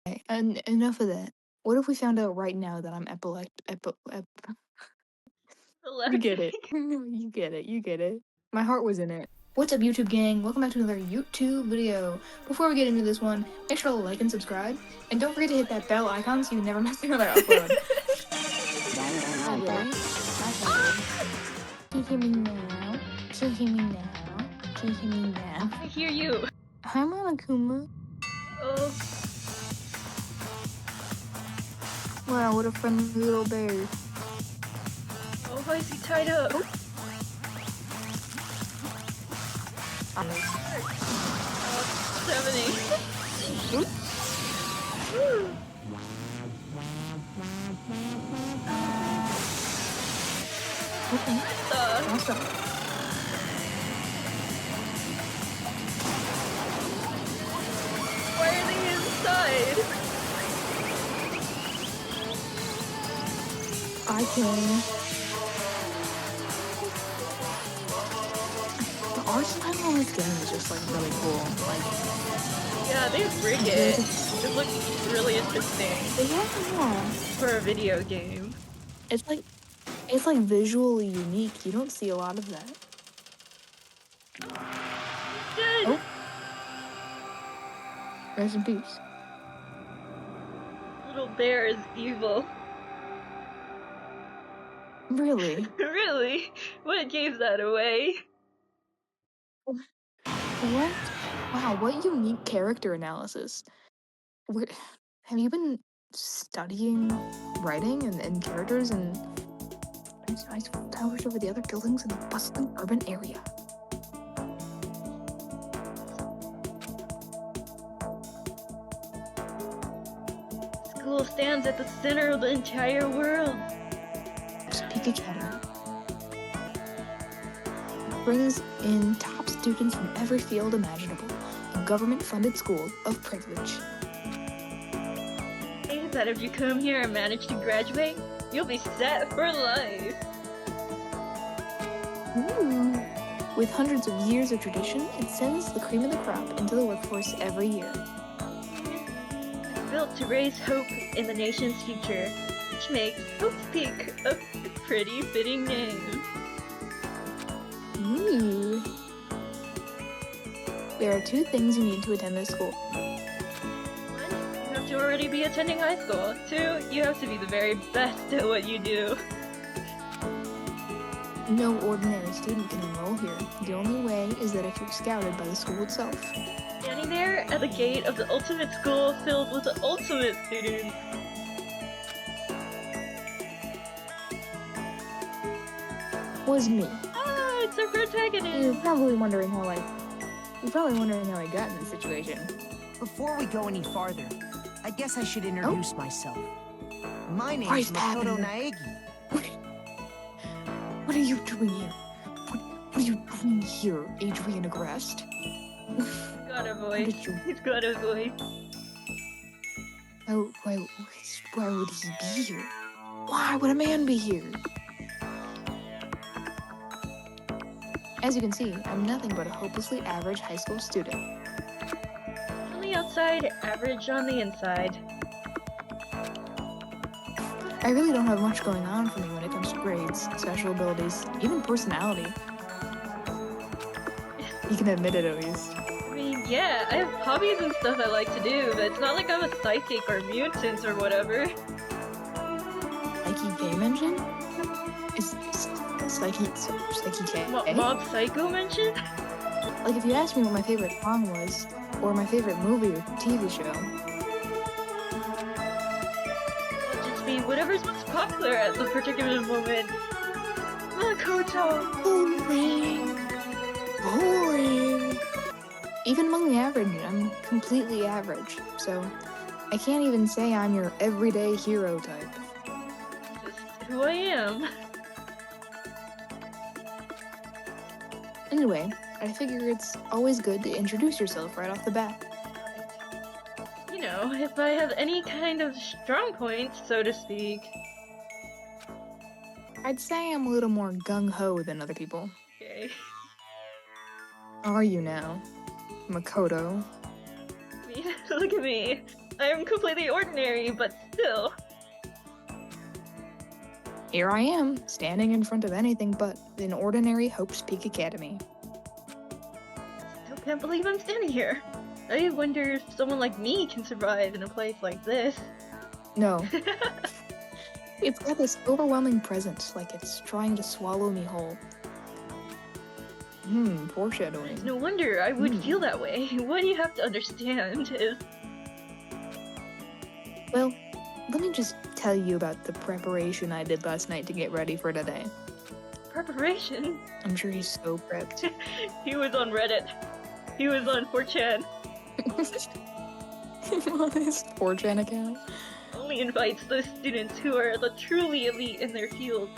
And enough of that. What if we found out right now that I'm you get it. Epileptic. You get it. You get it. My heart was in it. What's up, YouTube gang? Welcome back to another YouTube video. Before we get into this one, make sure to like and subscribe, and don't forget to hit that bell icon so you never miss another upload. Not really. Not really. Can you hear me now? Can you hear me now? Can you hear me now? I hear you. Hi, Monokuma. Oh, Wow, what a friendly little bear. oh, why is he tied up? Oh. Oh, 70. Oops. Woo. Okay. Awesome. Why are they inside? I can. The art style on this game is just like really cool. Like, Yeah, they rig it. It looks really interesting yeah, for a video game. it's like visually unique. You don't see a lot of that. Good. Oh, rest in peace. Little bear is evil. Really? Really? What gave that away? What? Wow, what unique character analysis. Have you been studying writing and characters and nice towers over the other buildings in the bustling urban area? School stands at the center of the entire world. Peak Academy brings in top students from every field imaginable, a government-funded school of privilege. Hey, that if you come here and manage to graduate, you'll be set for life. Ooh. With hundreds of years of tradition, it sends the cream of the crop into the workforce every year. Built to raise hope in the nation's future, which makes Hope Peak a pretty fitting name. Ooh. There are 2 things you need to attend this school. 1, you have to already be attending high school. 2, you have to be the very best at what you do. No ordinary student can enroll here. The only way is that if you're scouted by the school itself. Standing there at the gate of the ultimate school filled with the ultimate students. Was me. Ah, it's our protagonist! You're probably wondering how I got in this situation. Before we go any farther, I guess I should introduce myself. My name Christ is Makoto happened. Naegi. What are you doing here? What are you doing here, Adrian Agrest? He's got a How voice. did you... He's got a voice. Why would he be here? Why would a man be here? As you can see, I'm nothing but a hopelessly average high school student. On the outside, average on the inside. I really don't have much going on for me when it comes to grades, special abilities, even personality. You can admit it at least. I mean, yeah, I have hobbies and stuff I like to do, but it's not like I'm a psychic or mutant or whatever. Psyche Game Engine? Is Psyche K? Mob Psycho mentioned? Like, if you asked me what my favorite song was, or my favorite movie or TV show, It'll just be whatever's most popular at the particular moment. Makoto! boring. Even among the average, I'm completely average, so I can't even say I'm your everyday hero type. Just who I am. Anyway, I figure it's always good to introduce yourself right off the bat. You know, if I have any kind of strong points, so to speak. I'd say I'm a little more gung-ho than other people. Okay. Are you now, Makoto? I mean, look at me. I am completely ordinary, but still. Here I am, standing in front of anything but an ordinary Hope's Peak Academy. I can't believe I'm standing here. I wonder if someone like me can survive in a place like this. No. It's got this overwhelming presence, like it's trying to swallow me whole. Foreshadowing. No wonder I would feel that way. What you have to understand is... Well, let me just tell you about the preparation I did last night to get ready for today. Preparation? I'm sure he's so prepped. He was on Reddit. He was on 4chan. On his 4chan account. Only invites those students who are the truly elite in their field.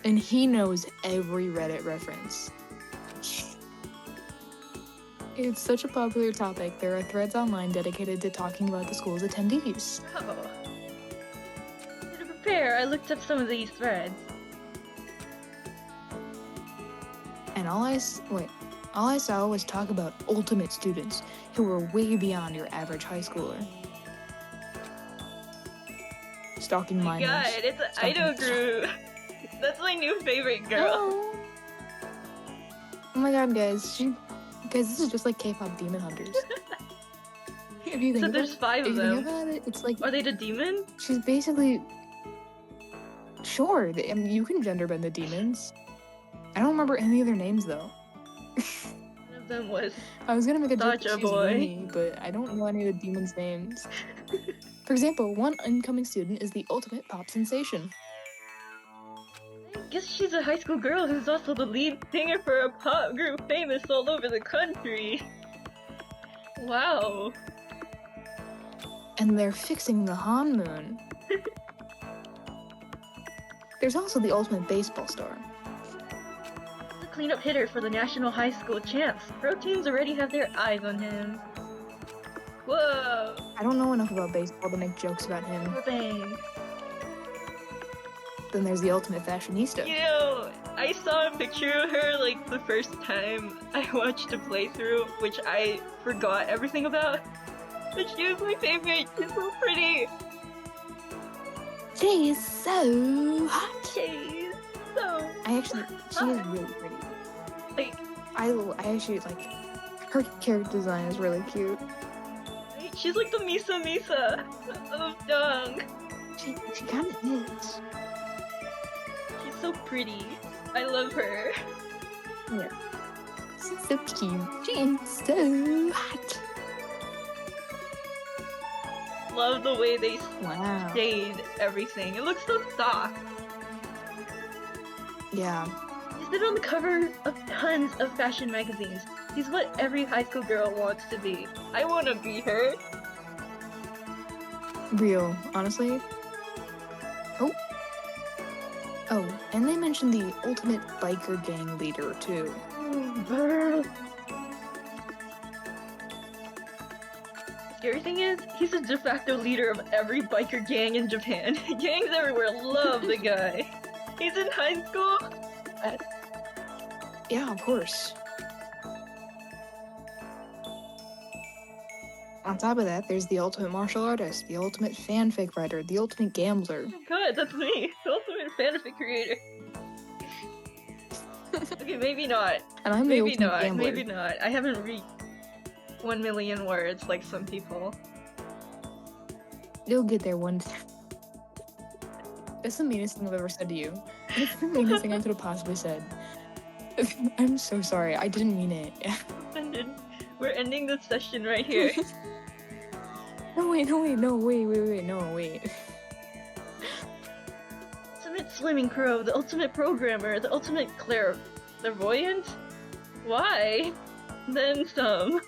And he knows every Reddit reference. It's such a popular topic. There are threads online dedicated to talking about the school's attendees. Oh. To prepare, I looked up some of these threads. And all I saw was talk about ultimate students who were way beyond your average high schooler. Stalking minors. God, it's an idol group. That's my new favorite girl. Oh my god, guys, this is just like K-pop Demon Hunters. If you think So about there's it, 5 of if you think them. about it, it's like Are they the demon? she's basically sure. I mean, you can gender bend the demons. I don't remember any of their names though. One of them was... I was gonna make a joke that Gotcha, she's boy. Rooney, but I don't know any of the demons' names. For example, one incoming student is the ultimate pop sensation. I guess she's a high school girl who's also the lead singer for a pop group famous all over the country. Wow. And they're fixing the Han Moon. There's also the ultimate baseball star. The cleanup hitter for the national high school champs. Pro teams already have their eyes on him. Whoa. I don't know enough about baseball to make jokes about him. Bang. Then there's the ultimate fashionista. You know, I saw a picture of her like the first time I watched a playthrough, which I forgot everything about. But she was my favorite. She's so pretty. She is so hot. She's so... She is really pretty. Like, I actually like her character design is really cute. she's like the Misa Misa of Dung. She kind of is. She's so pretty. I love her. Yeah. She's so cute. She is so hot. Love the way they Wow. shade everything. It looks so soft. Yeah. She's been on the cover of tons of fashion magazines. She's what every high school girl wants to be. I want to be her. Real, honestly. Oh, and they mentioned the ultimate biker gang leader too. Scary thing is, he's the de facto leader of every biker gang in Japan. Gangs everywhere love the guy. He's in high school. Yeah, of course. On top of that, there's the ultimate martial artist, the ultimate fanfic writer, the ultimate gambler. Oh god, that's me. The ultimate fanfic creator. Okay, maybe not. And I'm the Maybe ultimate not. gambler. Maybe not. I haven't reached 1 million words like some people. You'll get there one day. That's the meanest thing I've ever said to you. It's the meanest thing I could have possibly said. I'm so sorry. I didn't mean it. Offended. We're ending this session right here. No, wait. Ultimate swimming crow, the ultimate programmer, the ultimate clairvoyant? Why? Then some.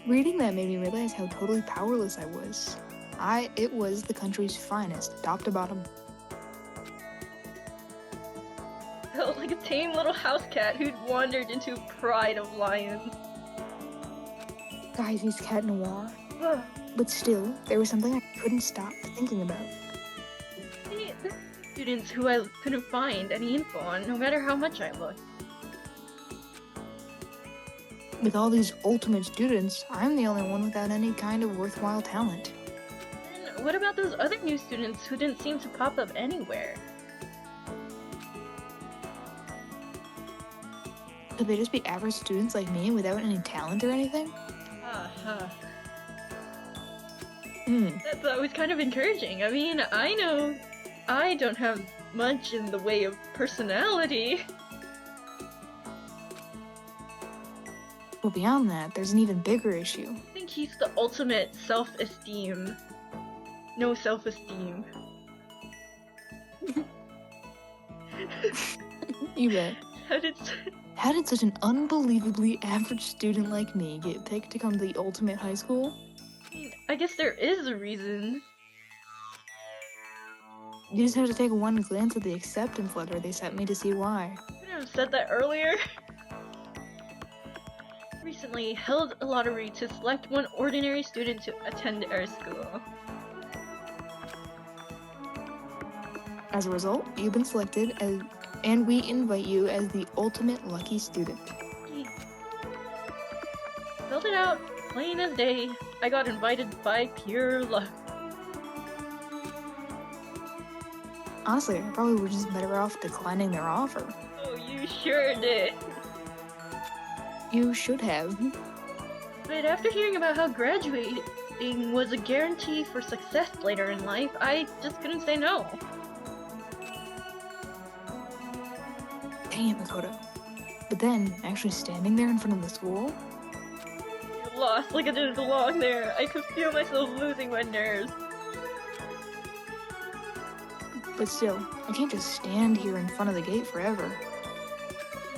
Reading that made me realize how totally powerless I was. It was the country's finest, top to bottom. Felt like a tame little house cat who'd wandered into pride of lions. Guys, he's cat noir. Ugh. But still, there was something I couldn't stop thinking about. Students who I couldn't find any info on, no matter how much I looked. With all these ultimate students, I'm the only one without any kind of worthwhile talent. And what about those other new students who didn't seem to pop up anywhere? Could they just be average students like me without any talent or anything? That's always kind of encouraging. I mean, I know I don't have much in the way of personality. But beyond that, there's an even bigger issue. I think he's the ultimate self-esteem. No self-esteem. You bet. How did How did such an unbelievably average student like me get picked to come to the ultimate high school? I guess there is a reason. You just have to take one glance at the acceptance letter they sent me to see why. Couldn't have said that earlier. Recently held a lottery to select one ordinary student to attend our school. As a result, you've been selected and we invite you as the ultimate lucky student. Filled it out, plain as day. I got invited by pure luck. Honestly, I probably were just better off declining their offer. Oh, you sure did. You should have. But after hearing about how graduating was a guarantee for success later in life, I just couldn't say no. Dang it, Makoto. But then, actually standing there in front of the school? Lost like I didn't belong there. I could feel myself losing my nerves. But still, I can't just stand here in front of the gate forever.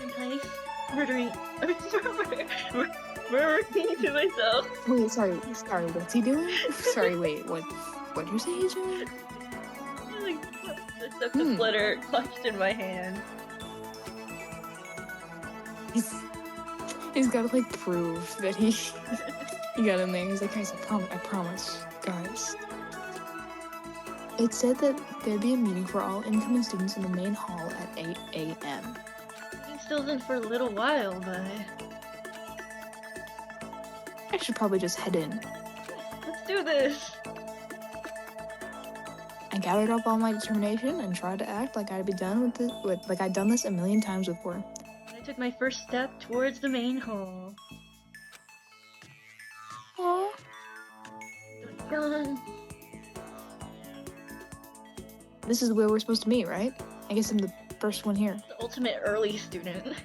In place, murdering to myself. Wait, sorry, what's he doing? Sorry, wait, what'd you say he's doing? Like, the acceptance letter clutched in my hand. He's gotta like prove that he got in there. He's like, guys, I promise, guys. It said that there'd be a meeting for all incoming students in the main hall at 8 a.m. He still's in for a little while, but I should probably just head in. let's do this. I gathered up all my determination and tried to act like I'd be done like I'd done this a million times before. I took my first step towards the main hall. Aww. Dun. This is where we're supposed to meet, right? I guess I'm the first one here. The ultimate early student.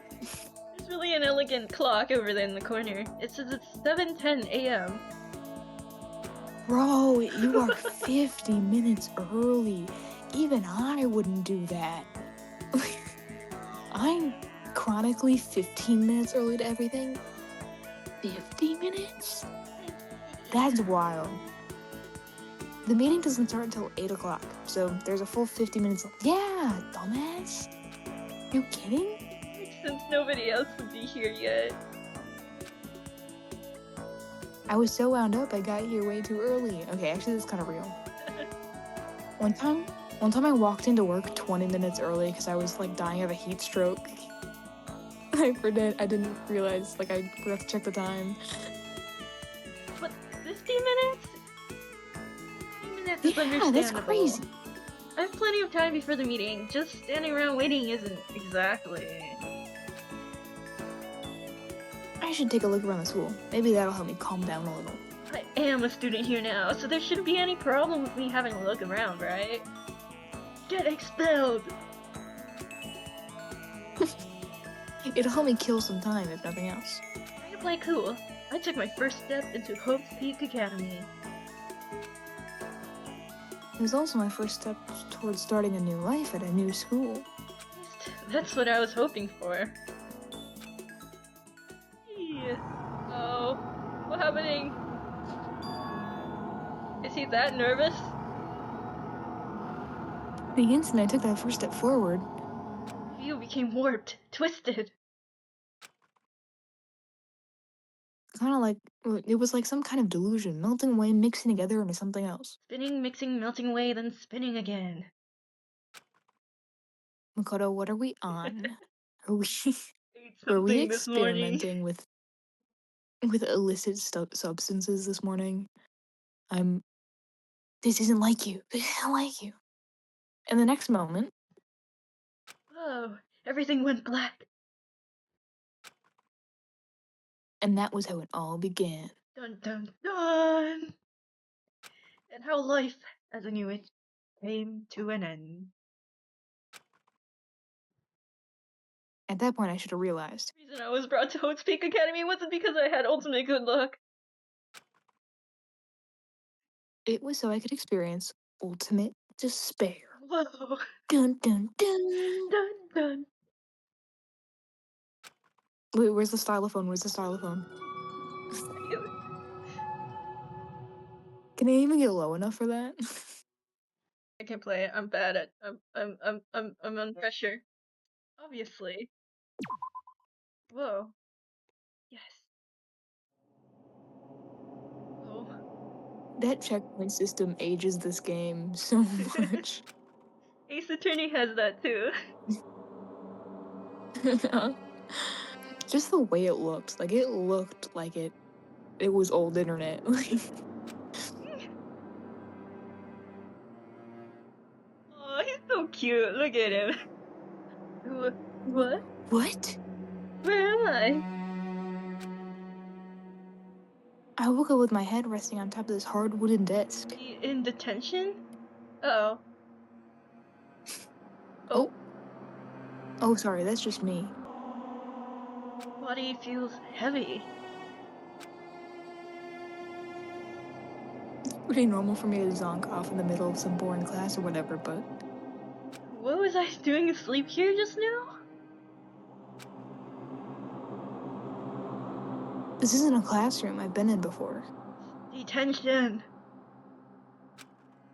There's really an elegant clock over there in the corner. It says it's 7:10 a.m. Bro, you are 50 minutes early. Even I wouldn't do that. I'm chronically 15 minutes early to everything. 50 minutes? That's wild. The meeting doesn't start until 8 o'clock, so there's a full 50 minutes left. Yeah, dumbass. You kidding? Since nobody else would be here yet. I was so wound up I got here way too early. Okay, actually that's kind of real. One time I walked into work 20 minutes early because I was like dying of a heat stroke. I didn't realize, like I forgot to check the time. What, 50 minutes? 50 minutes is understandable. That's crazy. I have plenty of time before the meeting. Just standing around waiting isn't exactly. I should take a look around the school. Maybe that'll help me calm down a little. I am a student here now, so there shouldn't be any problem with me having a look around, right? Get expelled! It'll help me kill some time, if nothing else. Trying to play cool, I took my first step into Hope's Peak Academy. It was also my first step towards starting a new life at a new school. That's what I was hoping for. Oh, what's happening? Is he that nervous? The instant I took that first step forward, The view became warped, twisted. kind of like, it was like some kind of delusion, melting away, mixing together into something else. Spinning, mixing, melting away, then spinning again. Makoto, what are we on? Are we... Are you ate Were we something this morning. experimenting with illicit substances this morning? I'm. This isn't like you. This isn't like you. And the next moment, Whoa, everything went black. and that was how it all began. Dun dun dun! And how life, as I knew it, came to an end. At that point, I should have realized. The reason I was brought to Hope's Peak Academy wasn't because I had ultimate good luck. It was so I could experience ultimate despair. Whoa. Dun dun dun. Dun dun. Wait, where's the stylophone? Where's the stylophone? Can I even get low enough for that? I can't play it. I'm bad at. I'm under pressure. Obviously. Whoa. Yes. Oh. That checkpoint system ages this game so much. Ace Attorney has that too. Just the way it looked. Like, it looked like it was old internet. Oh, he's so cute. Look at him. What? What? Where am I? I woke up with my head resting on top of this hard wooden desk. In detention? Uh-oh. Oh. Oh, sorry, that's just me. Body feels heavy. Pretty normal for me to zonk off in the middle of some boring class or whatever, but... What was I doing asleep here just now? This isn't a classroom I've been in before. Detention.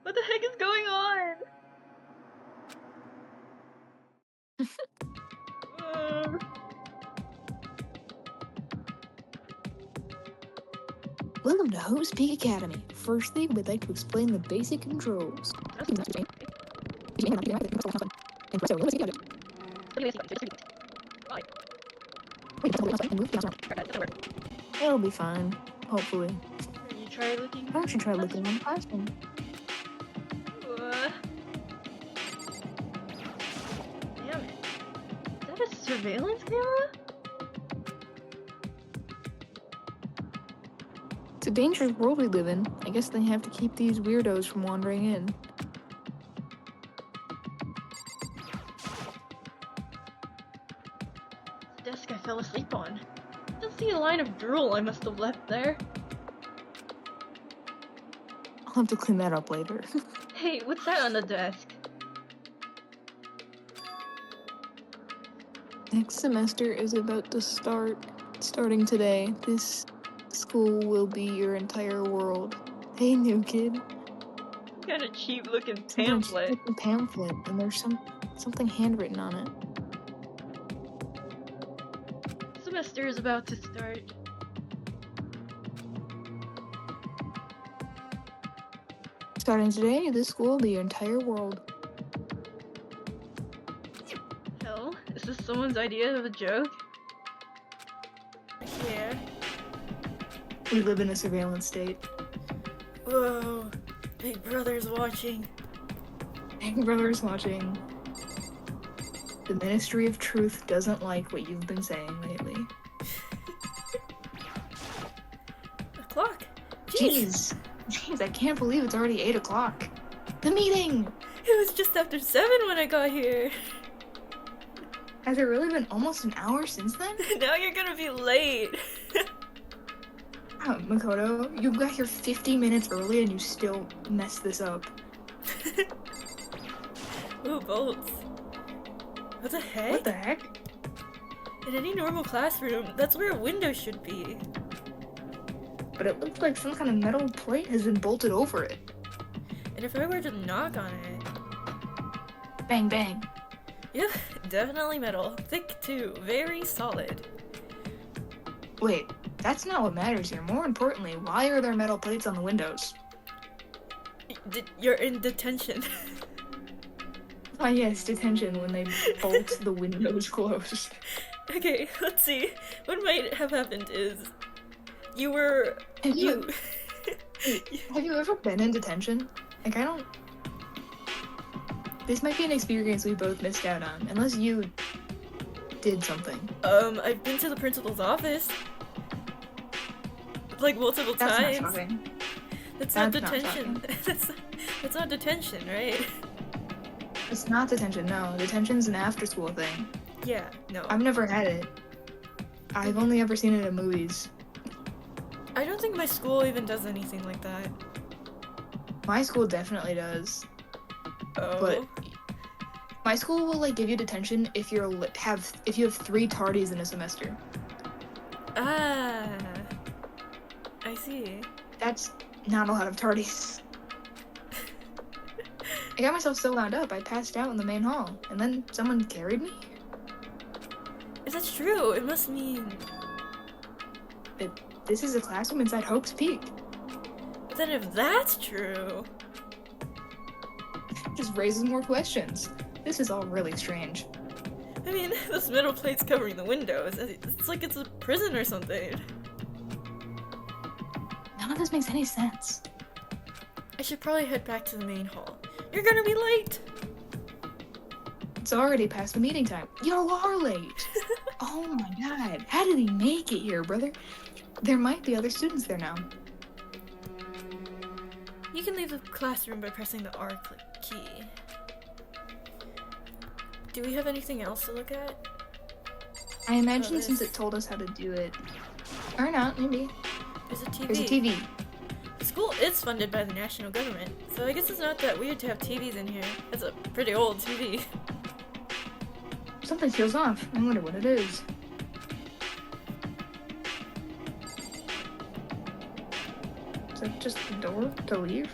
What the heck is going on? Welcome to Hope's Peak Academy. Firstly, we'd like to explain the basic controls. It'll be fine, hopefully. Can you try looking? Why don't you try looking in the classroom? Damn it. Is that a surveillance camera? It's a dangerous world we live in. I guess they have to keep these weirdos from wandering in. The desk I fell asleep on. Just see a line of drool I must have left there. I'll have to clean that up later. Hey, what's that on the desk? Next semester is about to start. Starting today, this school will be your entire world. Hey, new kid. Kind of cheap looking Some kind of pamphlet. cheap-looking pamphlet, and there's something handwritten on it. Semester is about to start. Starting today, this school will be your entire world. Hell, is this someone's idea of a joke? Yeah. We live in a surveillance state. Whoa, Big Brother's watching. Big Brother's watching. The Ministry of Truth doesn't like what you've been saying lately. The clock. Jeez, I can't believe it's already 8 o'clock. The meeting! It was just after 7 when I got here. Has it really been almost an hour since then? Now you're gonna be late. Oh, Makoto, you got here 50 minutes early and you still messed this up. Ooh, bolts. What the heck? What the heck? In any normal classroom, that's where a window should be. But it looks like some kind of metal plate has been bolted over it. And if I were to knock on it... Bang, bang. Yep, definitely metal. Thick too, very solid. Wait, that's not what matters here. More importantly, why are there metal plates on the windows? You're in detention. Ah yes, detention when they bolt the windows closed. Okay, let's see. What might have happened is you were Have you. have you ever been in detention? Like, I don't. This might be an experience we both missed out on, unless you did something. I've been to the principal's office like multiple That's times. not shocking. That's not That's not detention. That's not detention, right? It's not detention, no. Detention's an after-school thing. Yeah, no. I've never had it. I've only ever seen it in movies. I don't think my school even does anything like that. My school definitely does. Oh. But my school will like give you detention if you have 3 tardies in a semester. Ah. I see. That's not a lot of tardies. I got myself so wound up, I passed out in the main hall, and then someone carried me? If that's true, it must mean... This is a classroom inside Hope's Peak. But then if that's true... Just raises more questions. This is all really strange. I mean, this metal plate's covering the windows. It's like it's a prison or something. None of this makes any sense. I should probably head back to the main hall. You're gonna be late! It's already past the meeting time. You are late! Oh my god, how did he make it here, brother? There might be other students there now. You can leave the classroom by pressing the R key. Do we have anything else to look at? I imagine this. since it told us how to do it. Or not, maybe. There's a TV. There's a TV. The school is funded by the national government, so I guess it's not that weird to have TVs in here. It's a pretty old TV. Something feels off. I wonder what it is. Is that just the door to leave?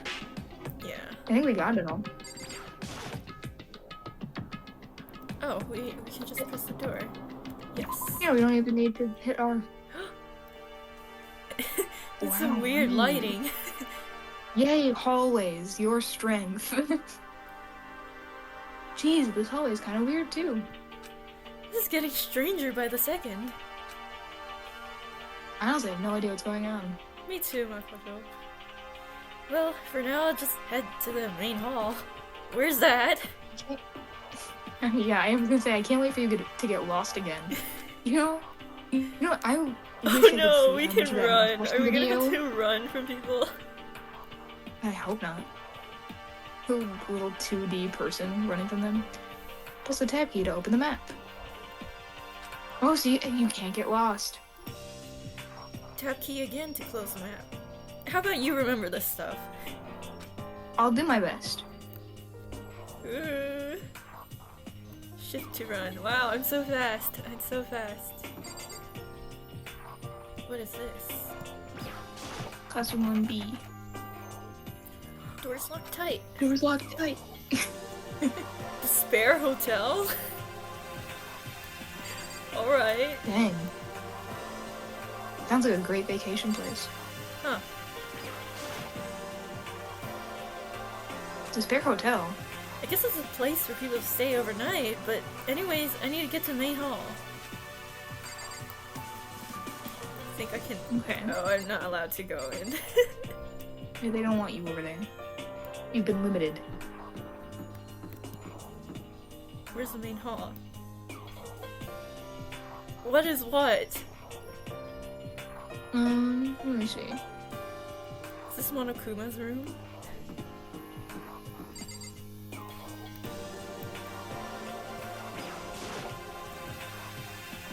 Yeah. I think we got it all. Oh, we can just press the door. Yes. Yeah, we don't even need to hit R. It's some weird lighting. Yay, hallways, your strength. Jeez, this hallway is kind of weird too. This is getting stranger by the second. I honestly have no idea what's going on. Me too, Makoto. Well, for now, I'll just head to the main hall. Where's that? Yeah, I was gonna say, I can't wait for you to get lost again. You know, I wish I Oh could no, see we how can much of that run. first Are we gonna video. have to run from people? I hope not. The little 2D person running from them. Press the tab key to open the map. Oh, see, you can't get lost. Tab key again to close the map. How about you remember this stuff? I'll do my best. Shift to run. Wow, I'm so fast. I'm so fast. What is this? Classroom 1B. Doors locked tight. Doors locked tight. The Spare Hotel? Alright. Dang. Sounds like a great vacation place. Huh. It's a spare hotel. I guess it's a place for people to stay overnight, but anyways, I need to get to Main Hall. I think I can... Okay. Oh, I'm not allowed to go in. Yeah, they don't want you over there. You've been limited. Where's the Main Hall? What is what? Let me see. Is this Monokuma's room?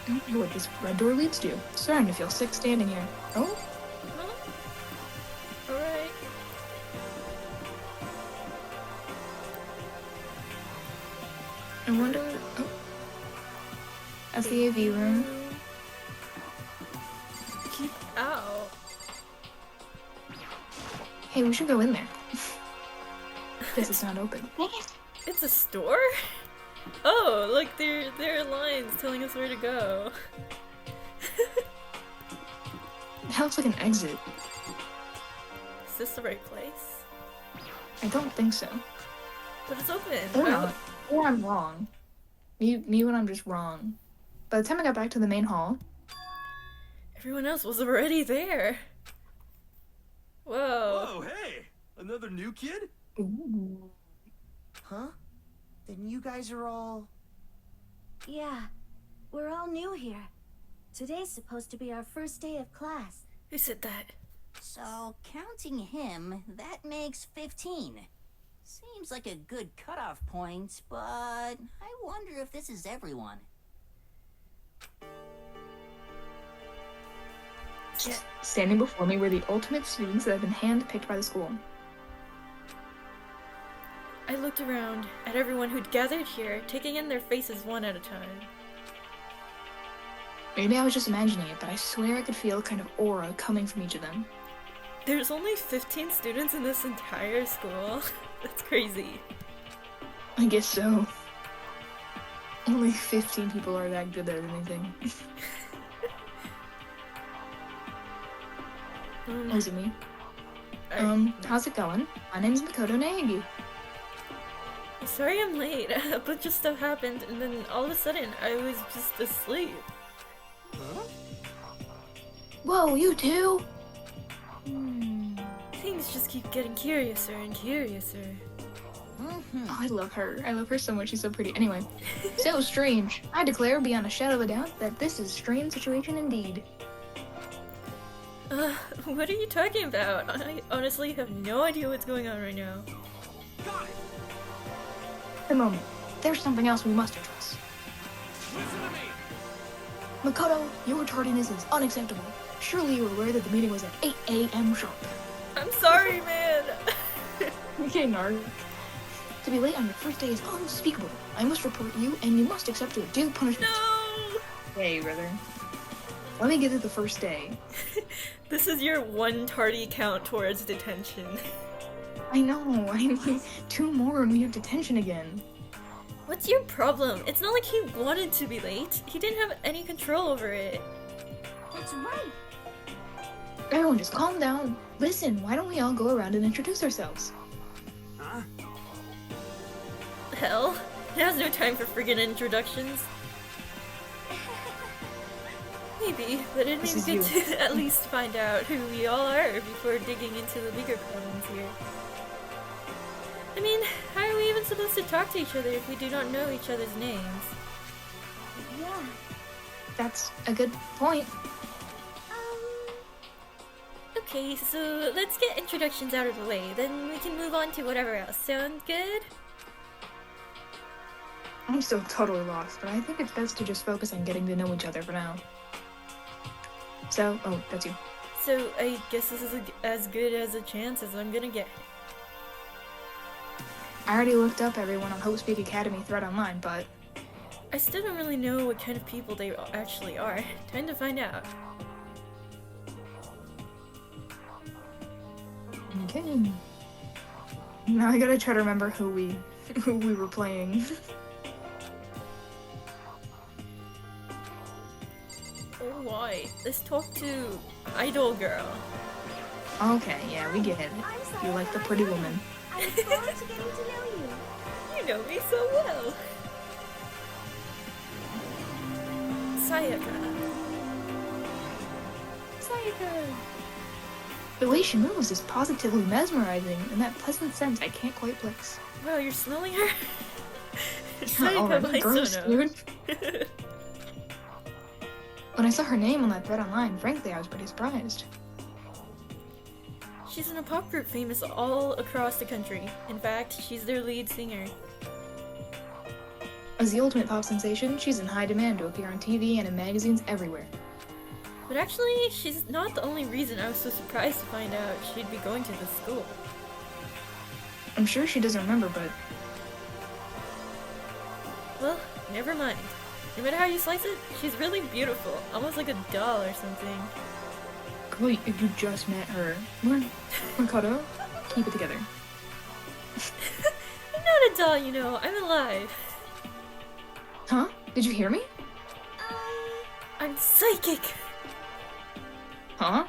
I don't know what this red door leads to. Starting to feel sick standing here. Oh? Huh? Alright. I wonder... Oh. That's the AV room. Keep out. Hey, we should go in there. Guess it's not open. It's a store? Oh, look, there are lines telling us where to go. That looks like an exit. Is this the right place? I don't think so. But it's open. Or not. Or I'm wrong. Me when I'm just wrong. by the time I got back to the main hall... Everyone else was already there. Whoa. Whoa, hey! Another new kid? Ooh. Huh? Then you guys are all... Yeah, we're all new here. Today's supposed to be our first day of class. Who said that? So, counting him, that makes 15. Seems like a good cutoff point, but I wonder if this is everyone. Standing before me were the ultimate students that have been handpicked by the school. I looked around at everyone who'd gathered here, taking in their faces one at a time. Maybe I was just imagining it, but I swear I could feel a kind of aura coming from each of them. There's only 15 students in this entire school. That's crazy. I guess so. Only 15 people are that good at anything. Oh, is it me? How's it going? My name's Makoto Naegi. Sorry I'm late. A bunch of stuff happened, and then all of a sudden, I was just asleep. Huh? Whoa, you two? Things just keep getting curiouser and curiouser. Oh, I love her. I love her so much. She's so pretty. Anyway, so strange. I declare beyond a shadow of a doubt that this is a strange situation indeed. What are you talking about? I honestly have no idea what's going on right now. Got it! A moment. There's something else we must address. Listen to me! Makoto, your tardiness is unacceptable. Surely you were aware that the meeting was at 8 a.m. sharp. I'm sorry, man! Okay, Narg. To be late on your first day is unspeakable. I must report you, and you must accept your due punishment. No! Hey, brother. Let me get it the first day. This is your one tardy count towards detention. I know, I need 2 more and we have detention again. What's your problem? It's not like he wanted to be late. He didn't have any control over it. That's right. Everyone just calm down. Listen, why don't we all go around and introduce ourselves? Huh? Hell, now's no time for friggin' introductions. Maybe, but it'd This be is good you. to at least find out who we all are before digging into the bigger problems here. I mean, how are we even supposed to talk to each other if we do not know each other's names? Yeah. That's a good point. Okay, so let's get introductions out of the way, then we can move on to whatever else. Sound good? I'm still totally lost, but I think it's best to just focus on getting to know each other for now. So, oh, that's you. So, I guess this is as good as a chance as I'm gonna get. I already looked up everyone on Hope Speak Academy thread online, but... I still don't really know what kind of people they actually are. Time to find out. Okay. Now I gotta try to remember who we were playing. Oh, why? Let's talk to Idol Girl. Okay, yeah, we get it. I'm sorry. You like the pretty woman. I look forward to getting to know you. You know me so well. Sayaka. The way she moves is positively mesmerizing, and that pleasant scent I can't quite place. Wow, you're smelling her? Alright, Sayaka gross, Maisono. dude. When I saw her name on that thread online, frankly, I was pretty surprised. She's in a pop group famous all across the country. In fact, she's their lead singer. As the ultimate pop sensation, she's in high demand to appear on TV and in magazines everywhere. But actually, she's not the only reason I was so surprised to find out she'd be going to this school. I'm sure she doesn't remember, but Well, never mind. No matter how you slice it, she's really beautiful. Almost like a doll or something. girl, if you just met her. Makoto, keep it together. I'm not a doll, you know. I'm alive. Huh? Did you hear me? I'm psychic. Huh?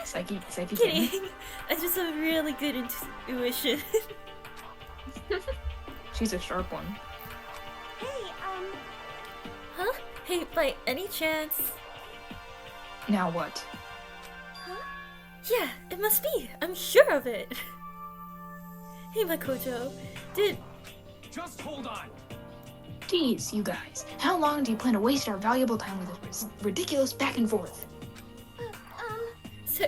Psyche. Kidding. I just have really good intuition. She's a sharp one. Hey, Huh? Hey, by any chance? Now what? Yeah, it must be. I'm sure of it. Hey, Makoto. Just hold on. Jeez, you guys. How long do you plan to waste our valuable time with this ridiculous back and forth?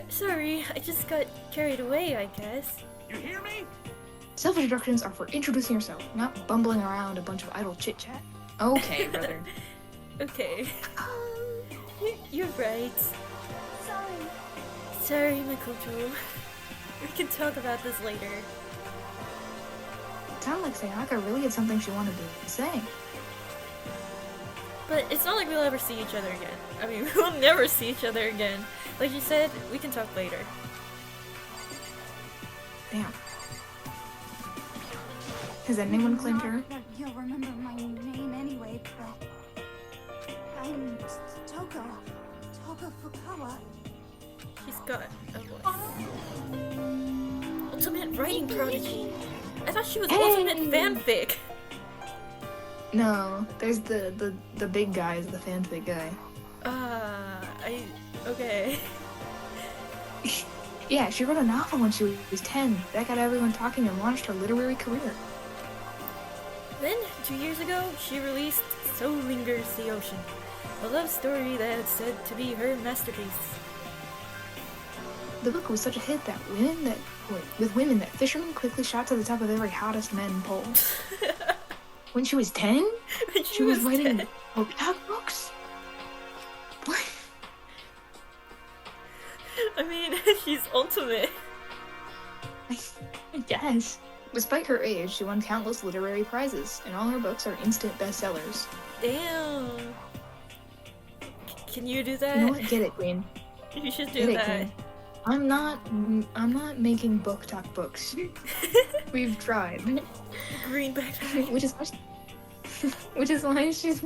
Sorry, I just got carried away, I guess. You hear me? Self-introductions are for introducing yourself, not bumbling around a bunch of idle chit-chat. Okay, brother. Okay. You're right. Sorry. Sorry, Makoto. We can talk about this later. It sounded like Sayaka really had something she wanted to say. But it's not like we'll ever see each other again. I mean, we'll never see each other again. Like you said, we can talk later. Damn. Has anyone claimed her? Not that you'll remember my name anyway, but I'm Toko Fukawa. She's got a voice. Ultimate writing prodigy. I thought she was ultimate fanfic. No, there's the big guy is the fanfic guy. Okay. Yeah, she wrote a novel when she was 10. That got everyone talking and launched her literary career. Then, 2 years ago, she released So Lingers the Ocean, a love story that is said to be her masterpiece. The book was such a hit that women that fishermen quickly shot to the top of every hottest men poll. When she was 10? When She was writing 10. book books? What? I mean, she's ultimate. I guess. Despite her age, she won countless literary prizes, and all her books are instant bestsellers. Damn. Can you do that? You know what? Get it, Queen. You should Get do it, that. Queen. I'm not making book talk books. We've tried. Greenback. Which is why she's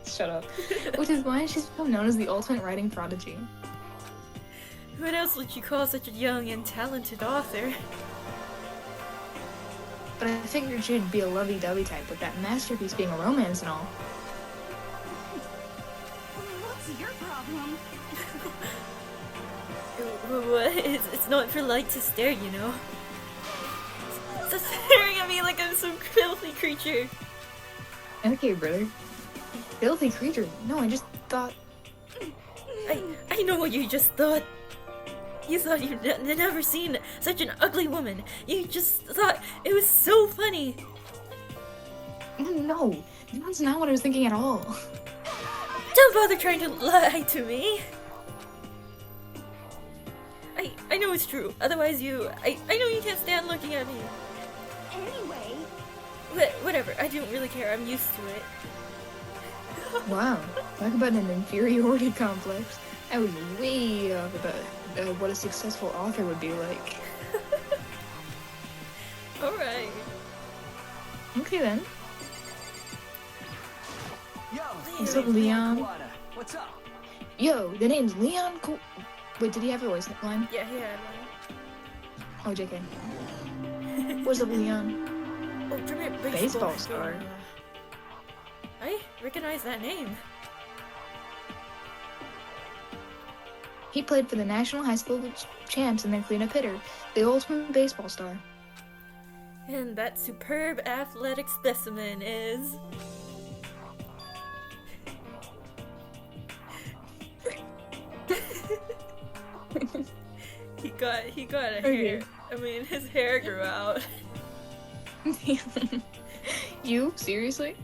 shut up. Which is why she's become known as the ultimate writing prodigy. What else would you call such a young and talented author? But I figured she'd be a lovey-dovey type with that masterpiece being a romance and all. What's your problem? What? It's not for light to stare, you know. Stop staring at me like I'm some filthy creature. Okay, brother. Filthy creature. No, I just thought... I know what you just thought. You thought you'd never seen such an ugly woman. You just thought it was so funny. No, that's not what I was thinking at all. Don't bother trying to lie to me. I know it's true. Otherwise I know you can't stand looking at me. Anyway, Whatever, I don't really care. I'm used to it. Wow, talk about an inferiority complex. I was way off about what a successful author would be like. Alright. Okay then. Yo, What's up, Leon? What's up? Yo, the name's Leon Wait, did he have a voice line? Yeah, Oh, JK. What's up, Leon? Ultimate Baseball star. I recognize that name. He played for the National High School champs and their cleanup hitter, the ultimate baseball star. And that superb athletic specimen is... he got a hair. I mean, his hair grew out. You? Seriously?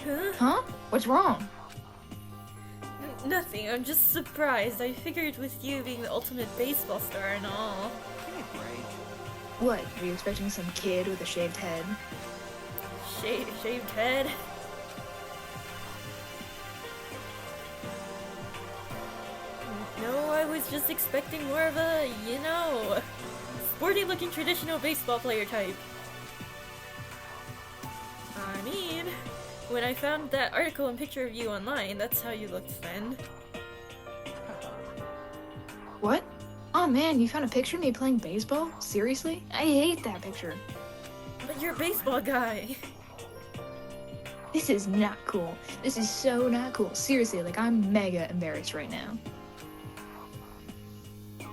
Huh? Huh? What's wrong? Nothing, I'm just surprised. I figured with you being the ultimate baseball star and all. Give me a break. What? Are you expecting some kid with a shaved head? Shaved head? No, I was just expecting more of a, you know, sporty looking traditional baseball player type. I mean, when I found that article and picture of you online, that's how you looked then. What? Oh man, you found a picture of me playing baseball? Seriously? I hate that picture. But you're a baseball guy. This is not cool. This is so not cool. Seriously, like, I'm mega embarrassed right now.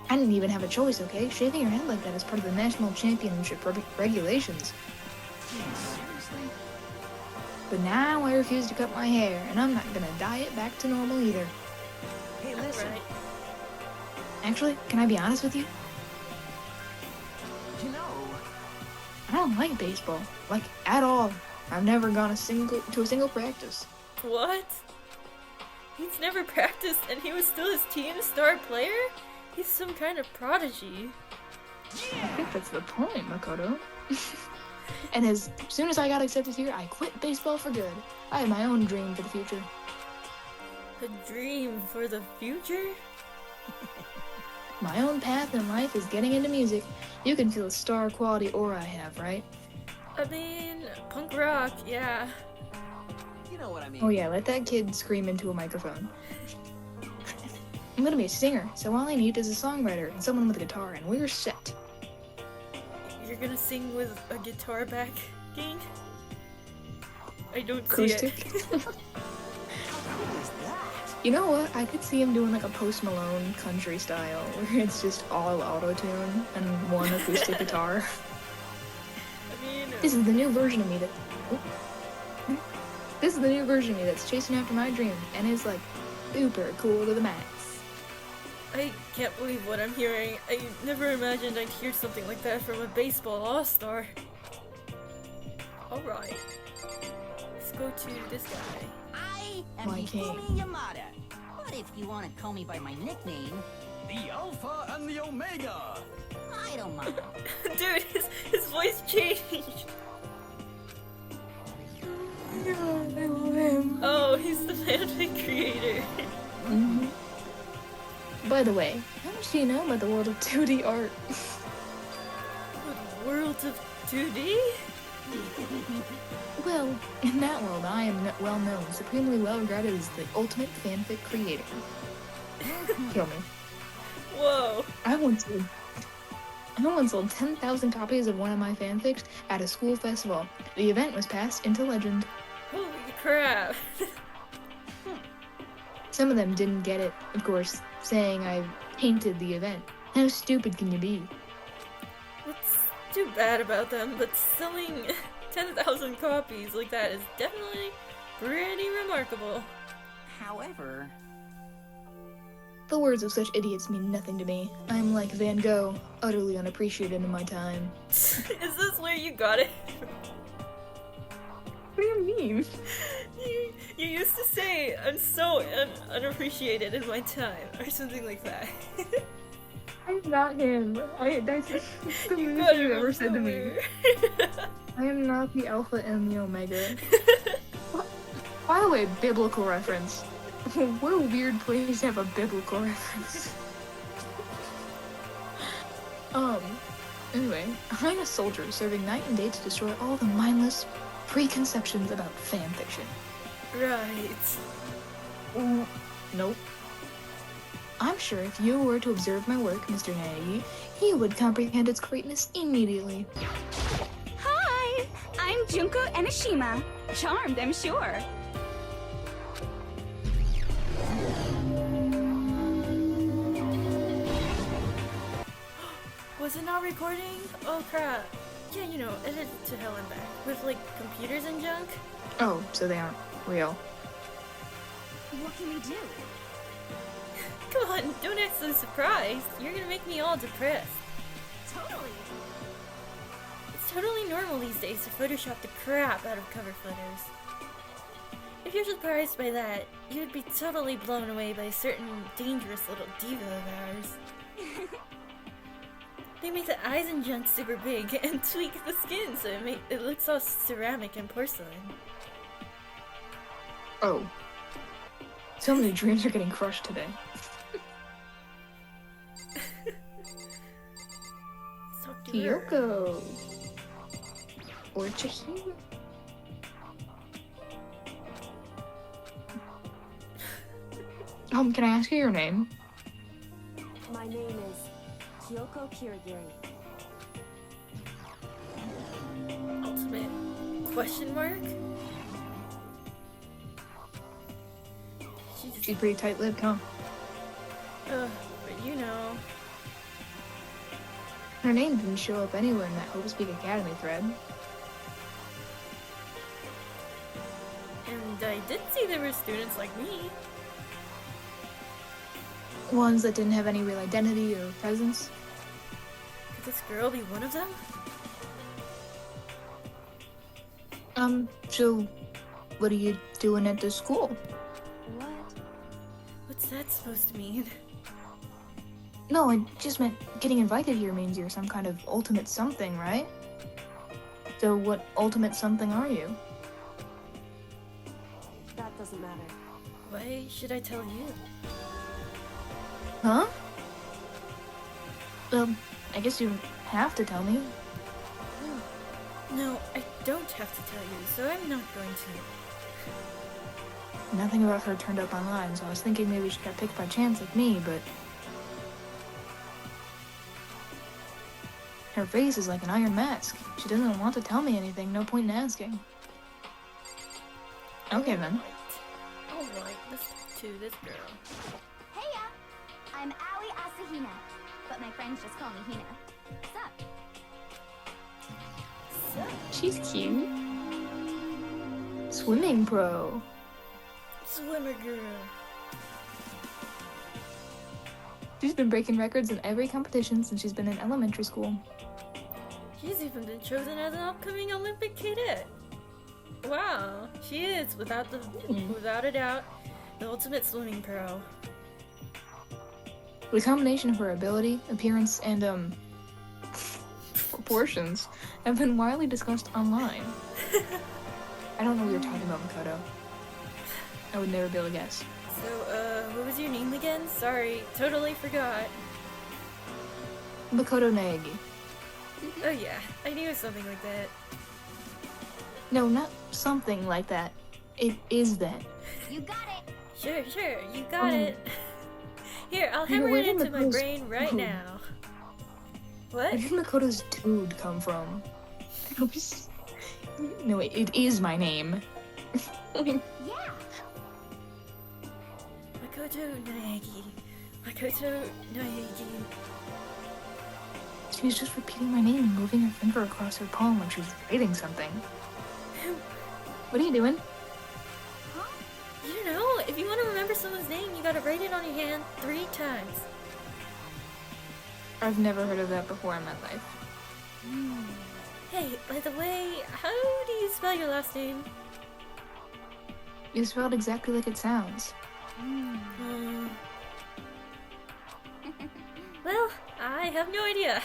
I didn't even have a choice, okay? Shaving your head like that is part of the national championship regulations. Seriously? But now I refuse to cut my hair, and I'm not gonna dye it back to normal either. Hey, listen. Right. Actually, can I be honest with you? You know, I don't like baseball. Like, at all. I've never gone to a single practice. What? He's never practiced and he was still his team's star player? He's some kind of prodigy. I think that's the point, Makoto. And as soon as I got accepted here, I quit baseball for good. I have my own dream for the future. A dream for the future? My own path in life is getting into music. You can feel the star quality aura I have, right? I mean, punk rock, yeah. you know what I mean. Oh yeah, let that kid scream into a microphone. I'm gonna be a singer, so all I need is a songwriter and someone with a guitar, and we're set. You're gonna sing with a guitar backing? I don't Acoustic. see it. How cool is that? You know what? I could see him doing like a Post Malone country style, where it's just all auto-tune and one acoustic guitar. I mean, This is the new version of me that... This is the new version of me that's chasing after my dream, and is like super cool to the max. I can't believe what I'm hearing. I never imagined I'd hear something like that from a baseball all-star. Alright. Let's go to this guy. I am My king. Hifumi Yamada. But if you want to call me by my nickname, The Alpha and the Omega. I don't mind. Dude, his voice changed. Oh, he's the fanfic creator. Mhm. By the way, how much do you know about the world of 2D art? The world of 2D? Well, in that world, I am well known, supremely well regarded as the ultimate fanfic creator. Kill me. Whoa. I once sold 10,000 copies of one of my fanfics at a school festival. The event was passed into legend. Holy crap. Some of them didn't get it, of course, saying I painted the event. How stupid can you be? What's too bad about them, but selling 10,000 copies like that is definitely pretty remarkable. However, The words of such idiots mean nothing to me. I'm like Van Gogh, utterly unappreciated in my time. Is this where you got it? What do you mean? You used to say, I'm so unappreciated in my time, or something like that. I'm not him. That's the You least got thing you've it ever from said to me. somewhere. I am not the Alpha and the Omega. By the way, biblical reference. What a weird place to have a biblical reference. Anyway, I'm a soldier serving night and day to destroy all the mindless preconceptions about fanfiction. Right. Nope. I'm sure if you were to observe my work, Mr. Naegi, you would comprehend its greatness immediately. Hi! I'm Junko Enoshima. Charmed, I'm sure. Was it not recording? Oh crap. Yeah, you know, edit to hell and back. With like computers and junk? Oh, so they aren't real. What can we do? Come on, don't act so surprised. You're gonna make me all depressed. Totally. It's totally normal these days to Photoshop the crap out of cover photos. If you're surprised by that, you'd be totally blown away by a certain dangerous little diva of ours. They make the eyes and junk super big and tweak the skin so it looks all ceramic and porcelain. Oh. So many dreams are getting crushed today. Let's talk to her. Kyoko. Or Chihiro. Can I ask you your name? My name is Kyoko Kirigiri. Ultimate question mark? She's pretty tight-lipped, huh? But you know. Her name didn't show up anywhere in that Hope Speak Academy thread. And I did see there were students like me. Ones that didn't have any real identity or presence. Could this girl be one of them? So what are you doing at this school? What? What's that supposed to mean? No, I just meant getting invited here means you're some kind of ultimate something, right? So what ultimate something are you? That doesn't matter. Why should I tell you? Huh? I guess you have to tell me. No, I don't have to tell you, so I'm not going to. Nothing about her turned up online, so I was thinking maybe she got picked by chance like me, but... Her face is like an iron mask. She doesn't want to tell me anything, no point in asking. Okay then. Alright, let's talk to this girl. Heya! I'm Aoi Asahina, but my friends just call me Hina. Sup? She's cute. Swimming pro. Swimmer girl. She's been breaking records in every competition since she's been in elementary school. She's even been chosen as an upcoming Olympic cadet. Wow, she is, without a doubt, the ultimate swimming pro. The combination of her ability, appearance, and proportions have been widely discussed online. I don't know what you're talking about, Makoto. I would never be able to guess. So, what was your name again? Sorry, totally forgot. Makoto Naegi. Oh yeah, I knew it was something like that. No, not something like that. It is that. You got it! Sure, you got it. Here, I'll hammer it into my brain right now. What? Where did Makoto's dude come from? No, it is my name. Yeah! Makoto Naegi. Makoto Naegi. She was just repeating my name and moving her finger across her palm like she was writing something. What are you doing? You know, if you want to remember someone's name, you gotta write it on your hand 3 times. I've never heard of that before in my life. Hey, by the way, how do you spell your last name? It's spelled exactly like it sounds. Well, I have no idea.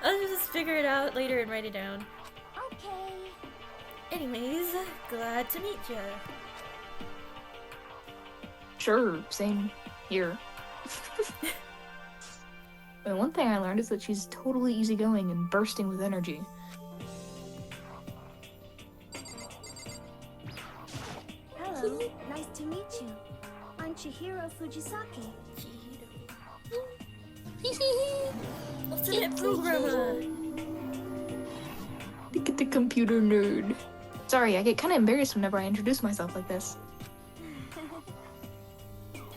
I'll just figure it out later and write it down. Okay. Anyways, glad to meet ya. Sure, same here. And one thing I learned is that she's totally easygoing and bursting with energy. Hello, nice to meet you. I'm Chihiro Fujisaki. Ultimate programmer. Look at the computer nerd. Sorry, I get kind of embarrassed whenever I introduce myself like this.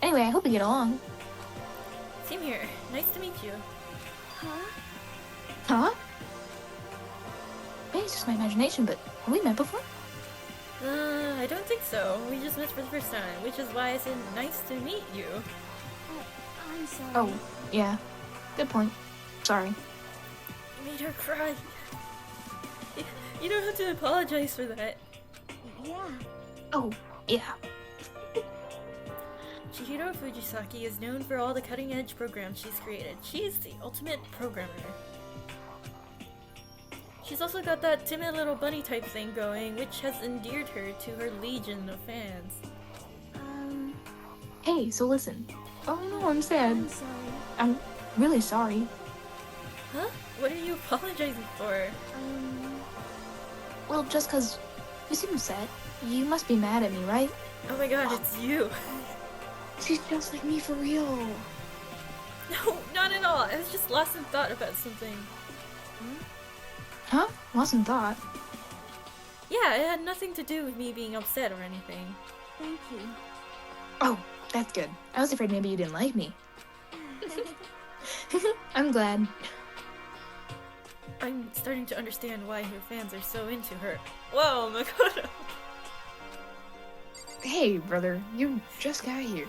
Anyway, I hope we get along. Same here. Nice to meet you. Huh? Maybe it's just my imagination, but have we met before? I don't think so. We just met for the first time, which is why I said nice to meet you. I'm sorry. Oh, yeah. Good point. Sorry. You made her cry. You don't have to apologize for that. Yeah. Oh, yeah. Chihiro Fujisaki is known for all the cutting-edge programs she's created. She's the ultimate programmer. She's also got that timid little bunny type thing going, which has endeared her to her legion of fans. Hey, so listen. Oh no, I'm sad. I'm sorry. I'm really sorry. Huh? What are you apologizing for? Well, just 'cause you seem sad. You must be mad at me, right? Oh my god, it's you! She's just like me for real. No, not at all! I was just lost in thought about something. Huh? Wasn't thought. Yeah, it had nothing to do with me being upset or anything. Thank you. Oh, That's good. I was afraid maybe you didn't like me. I'm glad. I'm starting to understand why her fans are so into her. Whoa, Makoto! Hey, brother, you just got here.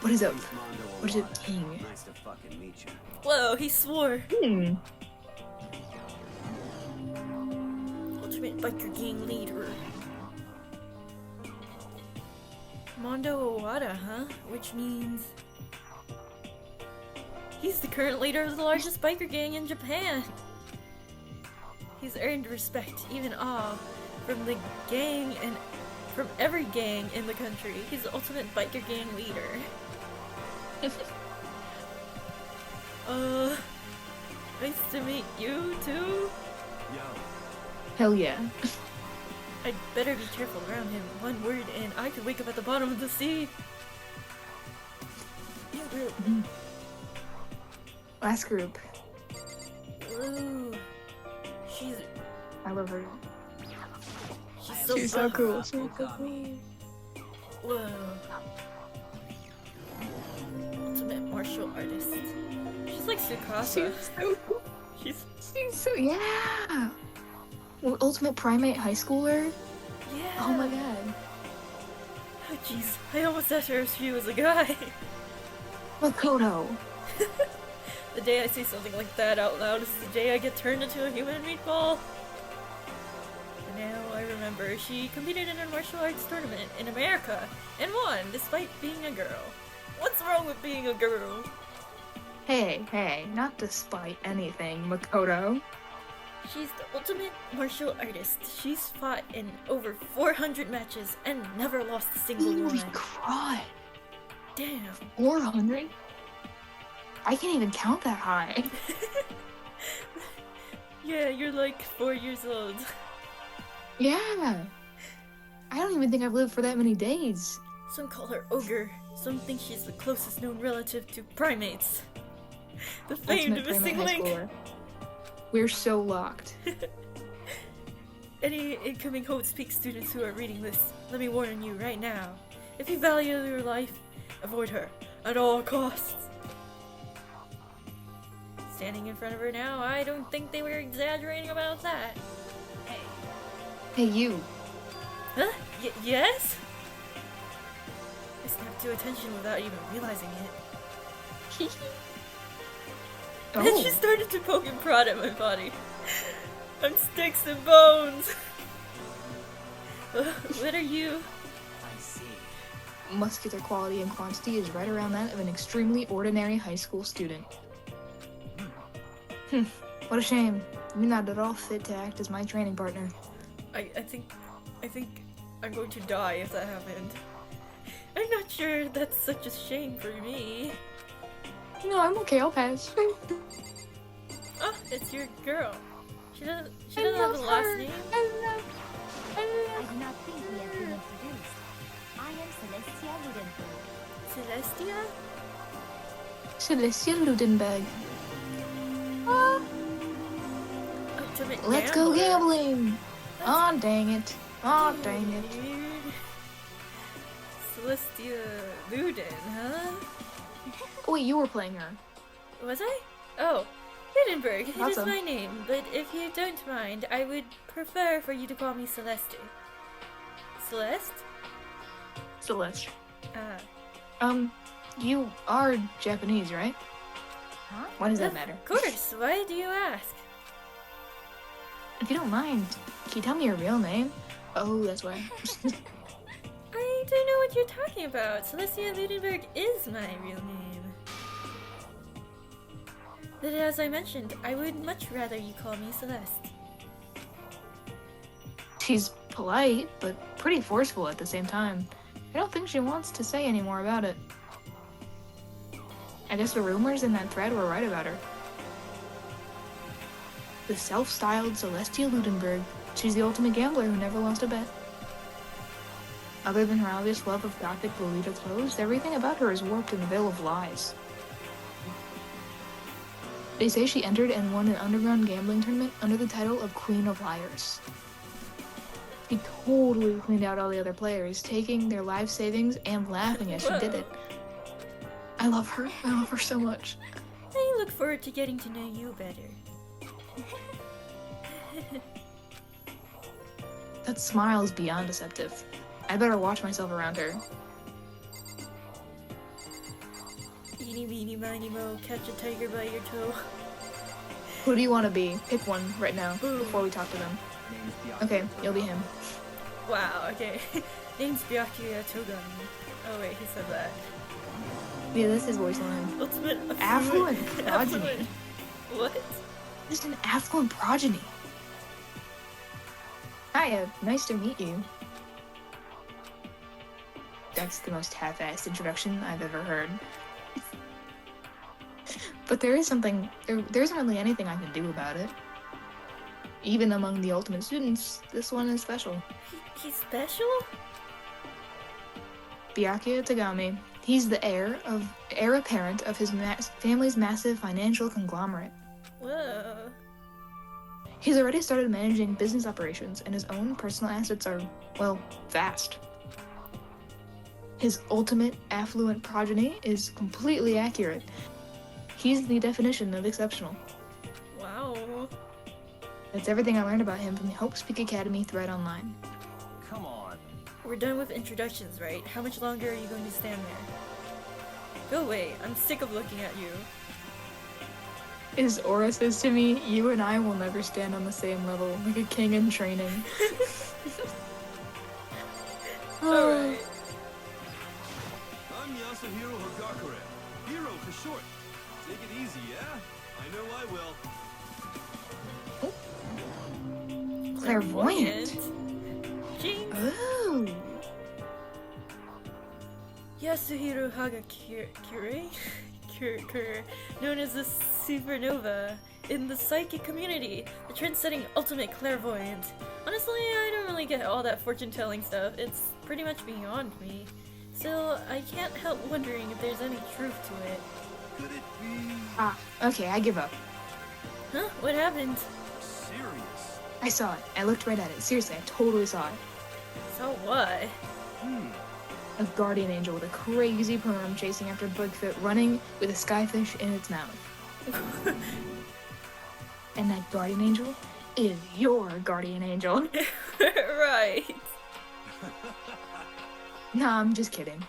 What is up? What is it, King? Nice to fucking meet you. Whoa, he swore. Hmm. Ultimate biker gang leader. Mondo Owada, huh? Which means... he's the current leader of the largest biker gang in Japan. He's earned respect, even awe, from the gang and from every gang in the country. He's the ultimate biker gang leader. Nice to meet you too. Yo. Hell yeah. I'd better be careful around him. One word and I could wake up at the bottom of the sea. Last group. Ooh. I love her. She's so cool. She's so cool. Whoa. Ultimate martial artist. She's like Tsukasa. She's so cool. She's Yeah. Well, ultimate primate high schooler. yeah. Oh my god. Oh jeez, I almost asked her if she was a guy. Makoto. The day I say something like that out loud is the day I get turned into a human meatball. And now I remember she competed in a martial arts tournament in America and won despite being a girl. What's wrong with being a girl? Hey, not despite anything, Makoto. She's the ultimate martial artist. She's fought in over 400 matches and never lost a single Holy one. crud. Damn. 400? I can't even count that high. Yeah, you're like 4 years old. Yeah. I don't even think I've lived for that many days. Some call her Ogre. Some think she's the closest known relative to primates. The famed Ultimate primate missing high link. schooler. We're so locked. Any incoming Hope Speak students who are reading this, let me warn you right now. If you value your life, avoid her at all costs. Standing in front of her now, I don't think they were exaggerating about that. Hey, you. Huh? Yes? I snapped to attention without even realizing it. And then she Oh, started to poke and prod at my body. I'm sticks and bones. What are you? I see. muscular quality and quantity is right around that of an extremely ordinary high school student. What a shame. You're not at all fit to act as my training partner. I think I'm going to die if that happened. I'm not sure that's such a shame for me. No, I'm okay, I'll pass. Oh, it's your girl. She doesn't have a last name. I do not think we have been introduced. I am Celestia Ludenberg. Celestia? Celestia Ludenberg. Ultimate Let's go gambler. gambling! Aw, dang it. Aw, dang it. Weird. Celestia Luden, huh? Oh, wait, you were playing her. Was I? Oh, Hindenburg. It is Awesome. my name, but if you don't mind, I would prefer for you to call me Celeste. Celeste? Celeste. Ah. You are Japanese, right? Huh? Why does that matter? Of course. Why do you ask? If you don't mind, can you tell me your real name? Oh, that's why. I don't know what you're talking about. Celestia Ludenberg is my real name. But as I mentioned, I would much rather you call me Celeste. She's polite, but pretty forceful at the same time. I don't think she wants to say any more about it. I guess the rumors in that thread were right about her. The self-styled Celestia Ludenberg. She's the ultimate gambler who never lost a bet. Other than her obvious love of gothic Lolita clothes, everything about her is warped in the veil of lies. They say she entered and won an underground gambling tournament under the title of Queen of Liars. She totally cleaned out all the other players, taking their life savings and laughing as she did it. I love her. I love her so much. I look forward to getting to know you better. That smile is beyond deceptive. I better watch myself around her. Eeny, meeny, miny, mo, catch a tiger by your toe. Who do you want to be? Pick one right now before we talk to them. Okay, you'll be him. Wow, okay. Name's Byakuya Togami. Oh wait, he said that. Yeah, that's his voice line. Ultimate Affluent progeny. affluent. What? Just an affluent progeny. Hiya, nice to meet you. That's the most half-assed introduction I've ever heard. But there is something, there isn't really anything I can do about it. Even among the ultimate students, this one is special. He's special? Byakuya Tagami, he's the heir apparent of his family's massive financial conglomerate. Whoa. He's already started managing business operations, and his own personal assets are, well, vast. His ultimate affluent progeny is completely accurate. He's the definition of exceptional. Wow. That's everything I learned about him from the Hope Speak Academy thread online. Come on. We're done with introductions, right? How much longer are you going to stand there? Go away. I'm sick of looking at you. His aura says to me, you and I will never stand on the same level, like a king in training. Alright. I'm Yasuhiro Hagakure. Hero for short. Take it easy, yeah? I know I will. Clairvoyant. Jinx. Oh. Yasuhiro Hagakure, known as the Supernova in the psychic community, the trend-setting ultimate clairvoyant. Honestly, I don't really get all that fortune-telling stuff. It's pretty much beyond me. Still, I can't help wondering if there's any truth to it. Could it be Ah, okay, I give up. Huh? What happened? serious? I saw it. I looked right at it. Seriously, I totally saw it. So what? A guardian angel with a crazy perm chasing after Bigfoot, running with a skyfish in its mouth. And that guardian angel is your guardian angel. Right. Nah, I'm just kidding.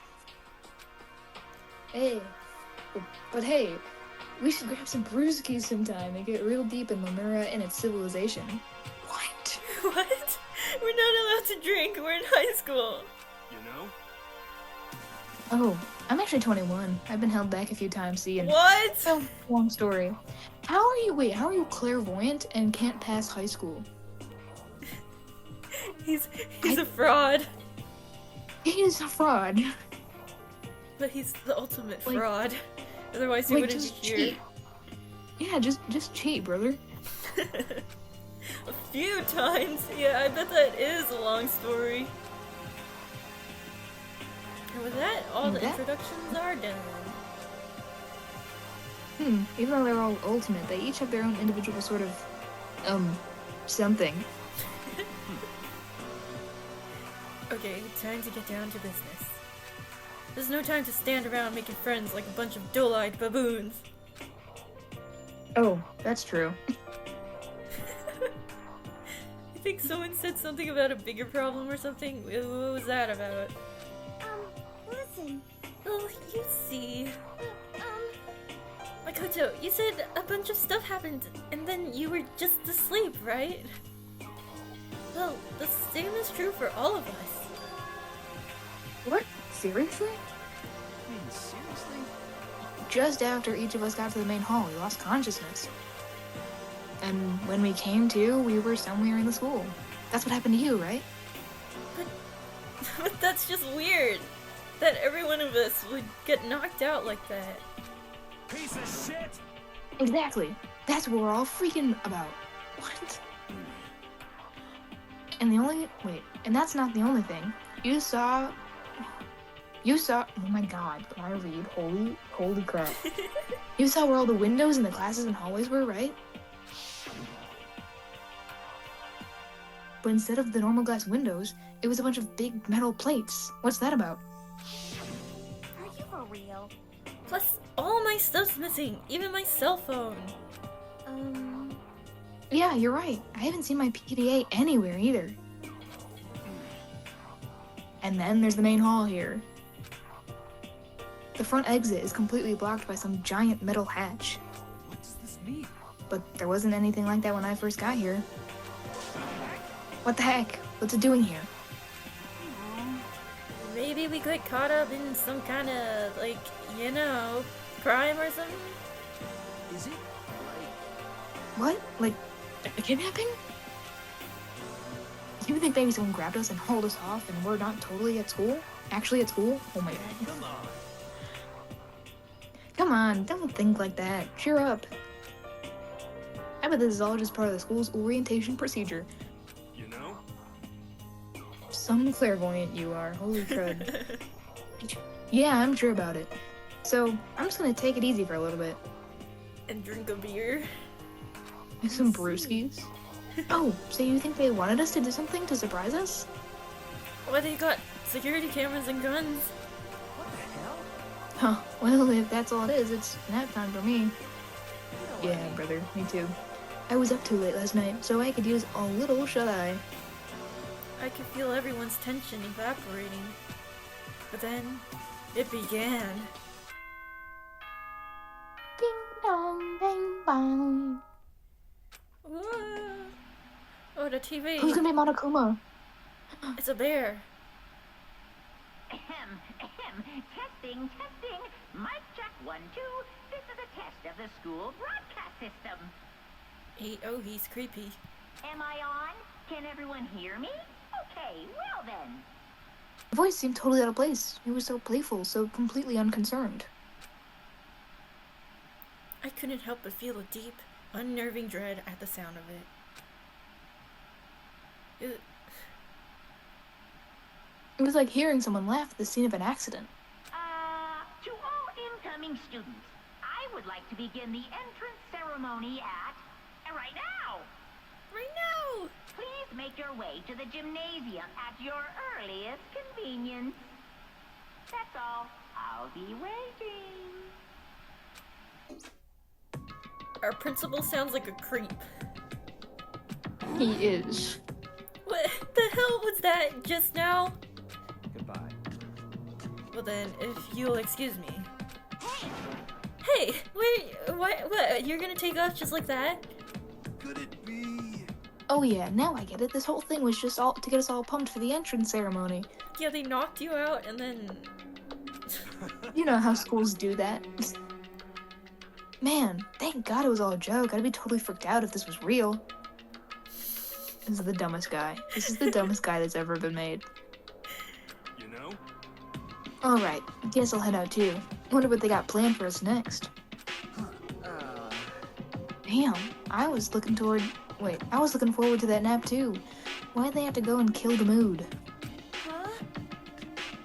Hey. But hey, we should grab some brewskis sometime and get real deep in Lemura and its civilization. What? What? We're not allowed to drink. We're in high school. You know? Oh, I'm actually 21. I've been held back a few times, see, and What? so long story. How are you clairvoyant and can't pass high school? He's a fraud. He is a fraud. But he's the ultimate Like- fraud. Otherwise he wouldn't just be here. cheat. Yeah, just cheat, brother. A few times. Yeah, I bet that is a long story. And with that, all the That- introductions are done. Even though they're all ultimate, they each have their own individual sort of, something. Okay, time to get down to business. There's no time to stand around making friends like a bunch of dull-eyed baboons. Oh, that's true. I think someone said something about a bigger problem or something. What was that about? Listen. Oh, you see. Makoto, you said a bunch of stuff happened, and then you were just asleep, right? Well, the same is true for all of us. What? Seriously? I mean, seriously? Just after each of us got to the main hall, we lost consciousness. And when we came to, we were somewhere in the school. That's what happened to you, right? But that's just weird. That every one of us would get knocked out like that. Piece of shit! Exactly. That's what we're all freaking about. What? And that's not the only thing. You saw, oh my god, can I read? Holy crap. You saw where all the windows in the classes and hallways were, right? but instead of the normal glass windows, it was a bunch of big metal plates. What's that about? Are you for real? Plus, all my stuff's missing, even my cell phone. Yeah, you're right. I haven't seen my PDA anywhere either. And then there's the main hall here. The front exit is completely blocked by some giant metal hatch. What does this mean? But there wasn't anything like that when I first got here. What the heck? What's it doing here? Maybe we got caught up in some kind of, like, you know, crime or something? Is it? What? Like, a kidnapping? You think maybe someone grabbed us and hauled us off and we're not totally at school? Actually at school? Oh my god. Come on. Come on, don't think like that. Cheer up. I bet this is all just part of the school's orientation procedure. You know? Some clairvoyant you are. Holy crud. Yeah, I'm sure about it. So, I'm just gonna take it easy for a little bit. And drink a beer. And some brewskis. Oh, so you think they wanted us to do something to surprise us? Why they got security cameras and guns? What the hell? Huh, well, if that's all it is, it's nap time for me. Yeah, brother, me too. I was up too late last night, so I could use a little shut-eye. I could feel everyone's tension evaporating. But then, it began. Ding dong, bang bang. Whoa. Oh, the TV. Who's gonna be Monokuma? It's a bear. Ahem, ahem. Testing, testing. Mic check 1, 2. This is a test of the school broadcast system. Oh, he's creepy. Am I on? Can everyone hear me? Okay, well then. The voice seemed totally out of place. He was so playful, so completely unconcerned. I couldn't help but feel a deep, unnerving dread at the sound of it. It was like hearing someone laugh at the scene of an accident. To all incoming students, I would like to begin the entrance ceremony at right now. Right now! Please make your way to the gymnasium at your earliest convenience. That's all. I'll be waiting. Our principal sounds like a creep. He is. What the hell was that just now? Goodbye. Well then, if you'll excuse me. Hey! Wait, what? You're gonna take off just like that? Could it be? Oh yeah, now I get it. This whole thing was just all to get us all pumped for the entrance ceremony. Yeah, they knocked you out and then... You know how schools do that. Man, thank God it was all a joke. I'd be totally freaked out if this was real. This is the dumbest guy. This is the dumbest guy that's ever been made. You know? Alright, guess I'll head out too. Wonder what they got planned for us next. Damn, I was looking forward to that nap too. Why'd they have to go and kill the mood? Huh?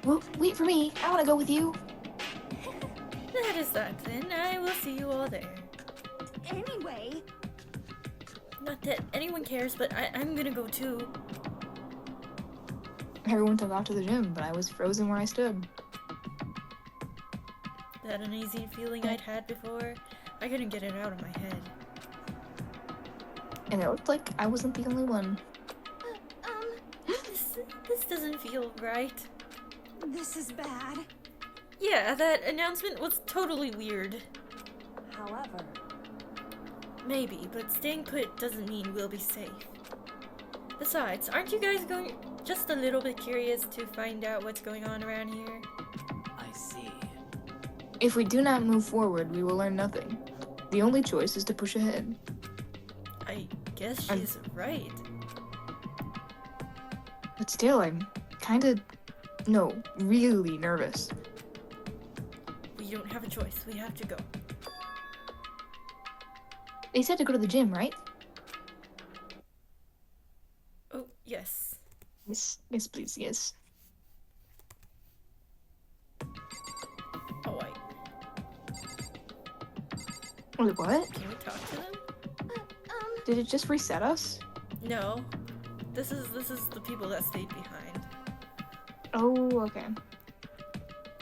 Well, wait for me. I wanna go with you. That is that then. I will see you all there. Anyway, Not that anyone cares, but I'm gonna go too. Everyone took off to the gym, but I was frozen where I stood. That uneasy feeling I'd had before, I couldn't get it out of my head. And it looked like I wasn't the only one. This doesn't feel right. this is bad. Yeah, that announcement was totally weird. However, Maybe, but staying put doesn't mean we'll be safe. Besides, aren't you guys going just a little bit curious to find out what's going on around here? I see. If we do not move forward, we will learn nothing. The only choice is to push ahead. I guess she's right. But still, I'm really nervous. We don't have a choice. We have to go. They said to go to the gym, right? Oh, yes. Yes, please, yes. Oh, wait. Wait, what? Can we talk to them? Did it just reset us? No. This is the people that stayed behind. Oh, okay.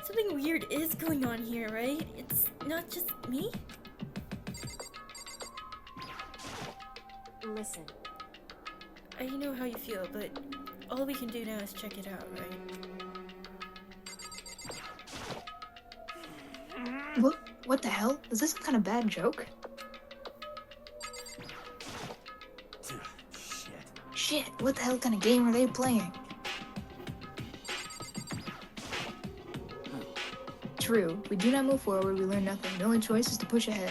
Something weird is going on here, right? It's not just me? Listen. I know how you feel, but all we can do now is check it out, right? What the hell? Is this some kind of bad joke? Shit, what the hell kind of game are they playing? True, if we do not move forward, we learn nothing. The only choice is to push ahead.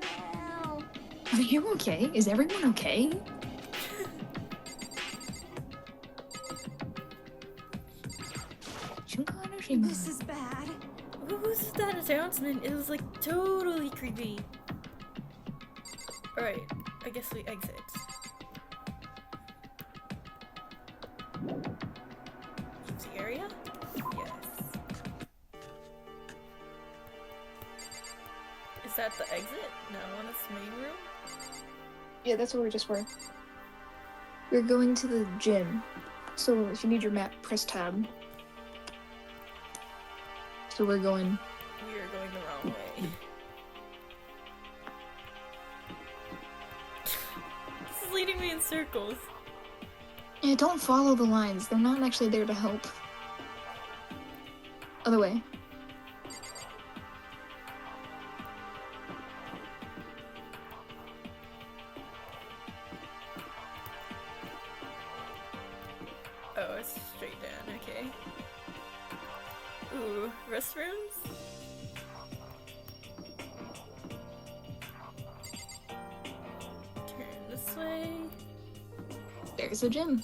Help. Are you okay? Is everyone okay? This is bad. What was that announcement? It was like totally creepy. Alright, I guess we exit. The area? Yes. Is that the exit? No, that's the main room? Yeah, that's where we just were. We're going to the gym. So if you need your map, press tab. So we're going... We are going the wrong way. This is leading me in circles. Yeah, don't follow the lines. They're not actually there to help. Other way. Oh, it's straight down, okay. Ooh, restrooms? Turn this way. There's the gym.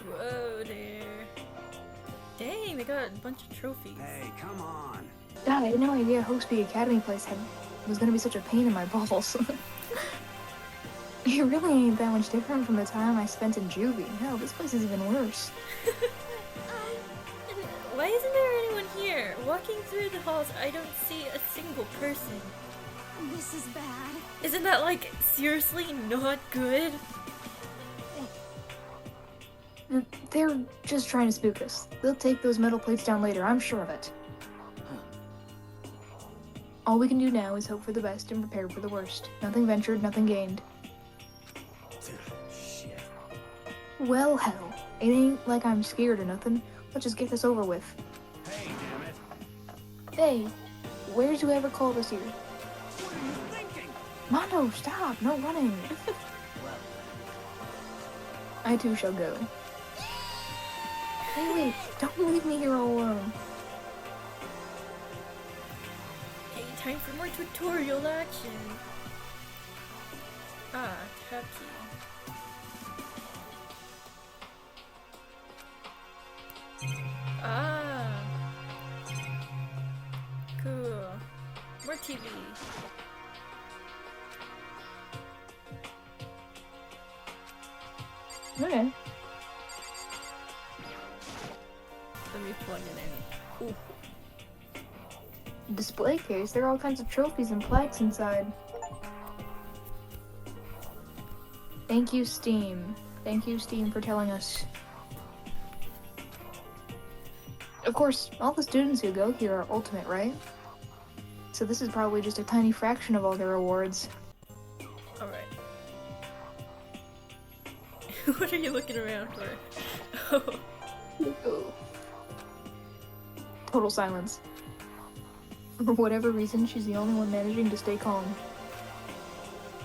Whoa there. Dang, they got a bunch of trophies. Hey, come on. God, I had no idea Hoxby Academy place was gonna be such a pain in my balls. It really ain't that much different from the time I spent in juvie. Hell, this place is even worse. Why isn't there anyone here? Walking through the halls, I don't see a single person. This is bad. Isn't that, like, seriously not good? They're just trying to spook us. They'll take those metal plates down later, I'm sure of it. All we can do now is hope for the best and prepare for the worst. Nothing ventured, nothing gained. Shit. Well, hell. It ain't like I'm scared or nothing. Let's just get this over with. Hey, damn it. Hey, where'd you ever call us here? What are you thinking? Mondo, stop! No running! I too shall go. Hey, wait! Don't leave me here all alone. Hey, time for more tutorial action. Ah, tab key. Ah. Cool. More TV. Okay. Let me plug it in. Ooh. Display case. There are all kinds of trophies and plaques inside. Thank you, Steam. Thank you, Steam, for telling us. Of course, all the students who go here are ultimate, right? So this is probably just a tiny fraction of all their rewards. Alright. What are you looking around for? Oh. Total silence. For whatever reason, she's the only one managing to stay calm.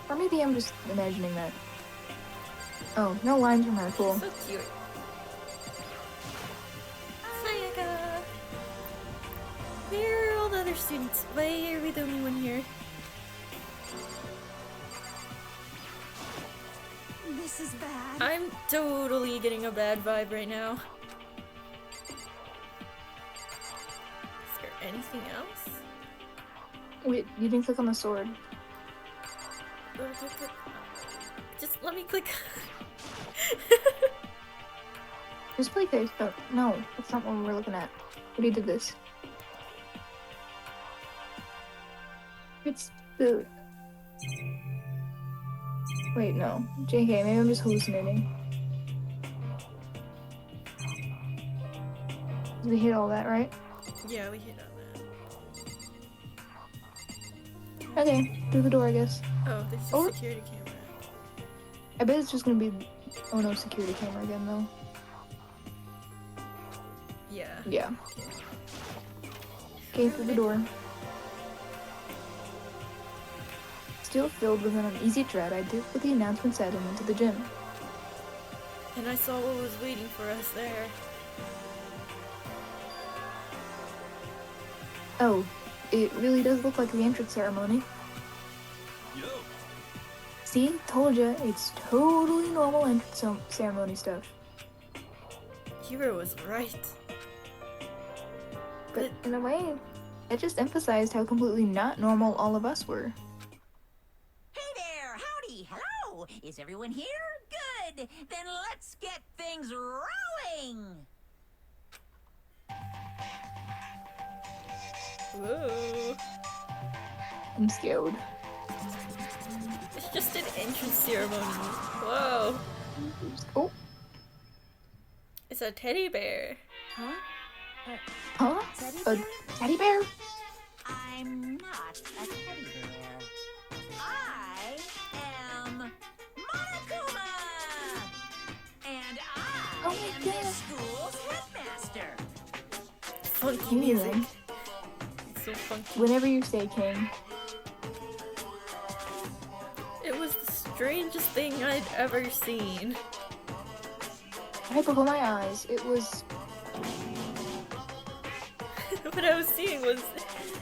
Or maybe I'm just imagining that. Oh, no lines from her, cool. So cute. Sayaka! Where are all the other students? Why are we the only one here? This is bad. I'm totally getting a bad vibe right now. Is there anything else? Wait, you didn't click on the sword. Just let me click. Display case? Oh, no, that's not what we're looking at. What did this? It's the... Wait, no. JK, maybe I'm just hallucinating. We hit all that, right? Yeah, we hit on Okay, through the door, I guess. that. Oh, there's a Oh. security camera. I bet it's just gonna be... Oh no, security camera again, though. Yeah. Yeah. Okay, through the door. Still filled with an uneasy dread, I did what the announcement said and went to the gym. And I saw what was waiting for us there. Oh, it really does look like the entrance ceremony. Yo, See? Told ya, it's totally normal entrance ceremony stuff. Hero was right. But in a way, it just emphasized how completely not normal all of us were. Hey there, howdy, hello. Is everyone here? Good. Then let's get things rolling. Whoa. I'm scared. It's just an entrance ceremony. Whoa. Oh, It's a teddy bear. Huh? huh? Teddy A bear? teddy bear? I'm not a teddy bear. I am Monokuma! And I Oh my am God. this school's headmaster. Funky Ooh. music. It's so funky. Whenever you say king. It was the strangest thing I'd ever seen. Right before my eyes, it was... What I was seeing was,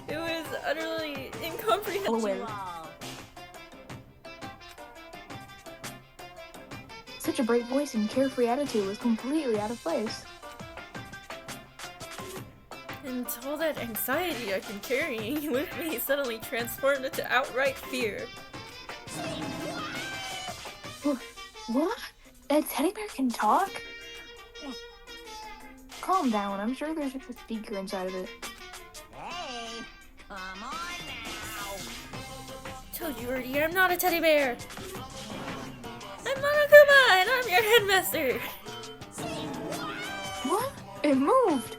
it was utterly incomprehensible. Oh, wait. You all. Such a bright voice and carefree attitude was completely out of place. And all that anxiety I've been carrying with me suddenly transformed into outright fear. What? That teddy bear can talk? Calm down, I'm sure there's just a speaker inside of it. Hey, come on now. Told you already, I'm not a teddy bear. I'm Monokuma, and I'm your headmaster. What? It moved!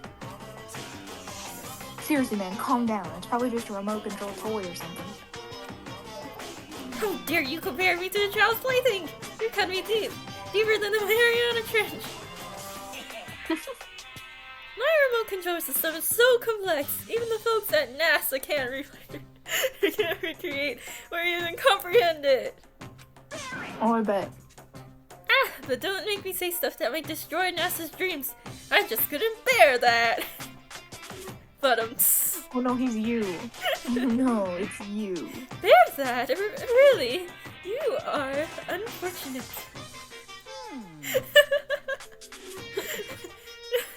Seriously, man, calm down. It's probably just a remote control toy or something. How dare you compare me to a child's plaything? You cut me deep, deeper than the Mariana Trench. My remote control system is so complex, even the folks at NASA can't recreate or even comprehend it. Oh, I bet. Ah, but don't make me say stuff that might destroy NASA's dreams. I just couldn't bear that. But Oh no, he's you. No, it's you. bear that? Really? You are unfortunate.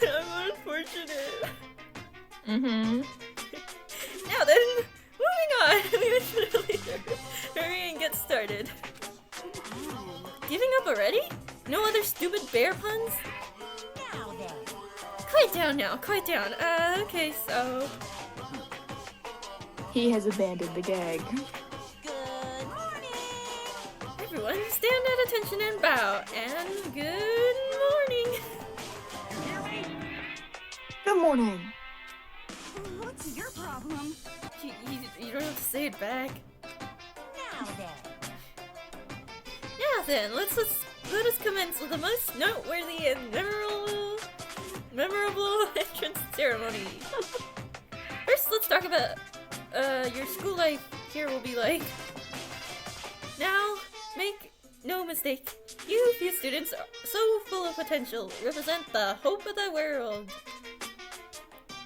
I'm unfortunate. Mm-hmm. Now then, moving on. We should really hurry and get started. Giving up already? No other stupid bear puns? Now then. Quiet down now, quiet down. Okay, so... He has abandoned the gag. Good morning. Everyone, stand at attention and bow. And good morning. Good morning. What's your problem? You don't have to say it back. Now then. Now then, let us commence with the most noteworthy and memorable entrance ceremony. First, let's talk about your school life here will be like. Now, make no mistake, you few students are so full of potential, represent the hope of the world.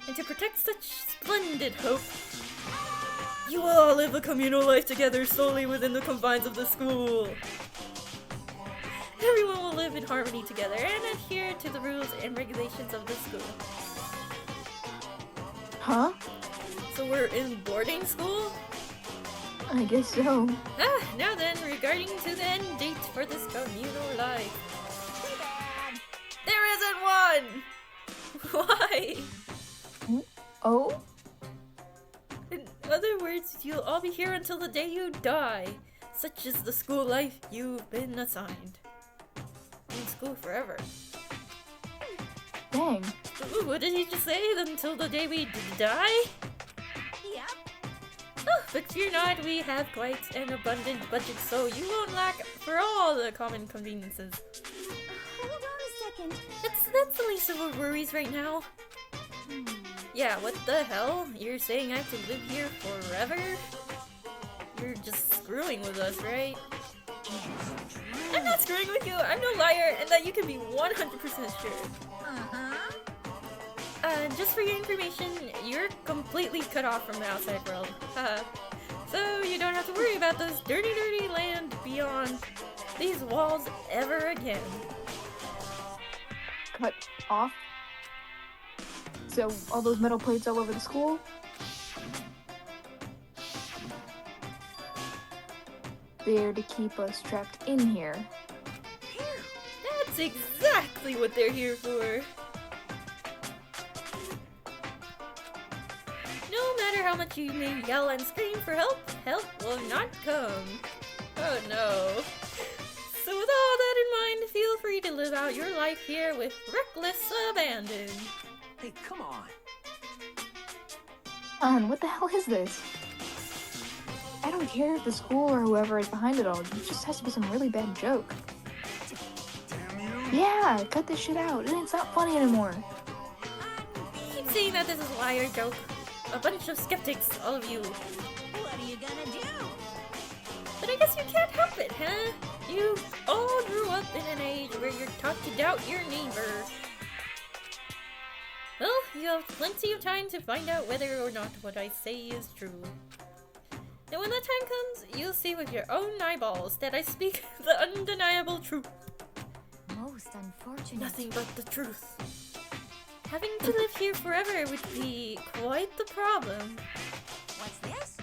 And to protect such splendid hope, you will all live a communal life together solely within the confines of the school. Everyone will live in harmony together and adhere to the rules and regulations of the school. Huh? So we're in boarding school? I guess so. Now then, regarding to the end date for this communal life. Too bad. There isn't one! Why? Oh? In other words, you'll all be here until the day you die. Such is the school life you've been assigned. In school forever. Dang. Ooh, what did he just say? Until the day we die? Yep. Oh, but fear not, we have quite an abundant budget, so you won't lack for all the common conveniences. Hold on a second. That's the least of our worries right now. Yeah, what the hell? You're saying I have to live here forever? You're just screwing with us, right? I'm not screwing with you, I'm no liar, and that you can be 100% sure. Just for your information, you're completely cut off from the outside world. So you don't have to worry about those dirty land beyond these walls ever again. Cut off? So, all those metal plates all over the school? They're to keep us trapped in here. That's exactly what they're here for. No matter how much you may yell and scream for help, help will not come. Oh no. So with all that in mind, feel free to live out your life here with reckless abandon. Hey, come on. What the hell is this? I don't care if the school or whoever is behind it all, it just has to be some really bad joke. Damn you! Yeah, cut this shit out. It's not funny anymore. Keep saying that this is a liar joke. A bunch of skeptics, all of you. What are you gonna do? But I guess you can't help it, huh? You all grew up in an age where you're taught to doubt your neighbor. Well, you have plenty of time to find out whether or not what I say is true. And when that time comes, you'll see with your own eyeballs that I speak the undeniable truth. Most unfortunate. Nothing but the truth. Having to live here forever would be quite the problem. What's this?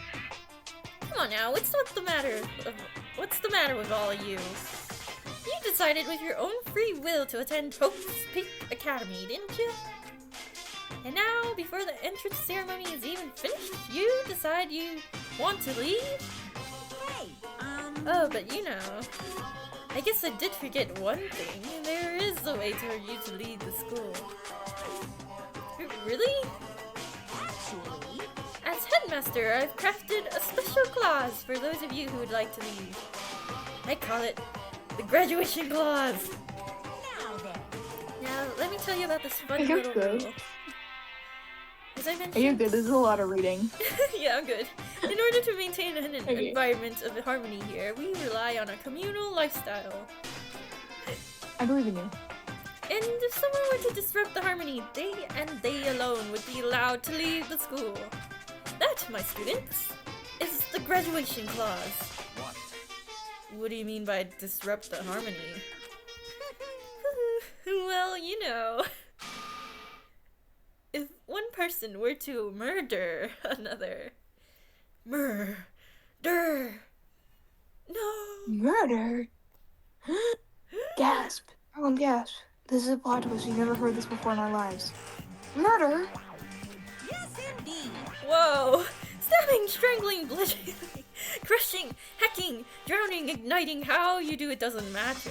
Come on now, what's the matter with all of you? You decided with your own free will to attend Hope's Peak Academy, didn't you? And now, before the entrance ceremony is even finished, you decide you want to leave? Hey, Oh, but you know, I guess I did forget one thing. There is a way for you to leave the school. Really? actually, As headmaster, I've crafted a special clause for those of you who would like to leave. I call it the graduation clause. now then. Now, let me tell you about this fun You're little good. rule. As I mentioned, Are you good? This is a lot of reading. yeah, I'm good. In order to maintain an Okay. environment of harmony here, we rely on a communal lifestyle. I believe in you. And if someone were to disrupt the harmony, they and they alone would be allowed to leave the school. That, my students, is the graduation clause. What? What do you mean by disrupt the harmony? Well, you know, if one person were to murder another, murder, no. Murder? Gasp. Everyone gasp. This is a plot twist. We've never heard this before in our lives. Murder? Yes, indeed. Whoa! Stabbing, strangling, bludgeoning, crushing, hacking, drowning, igniting, how you do it doesn't matter.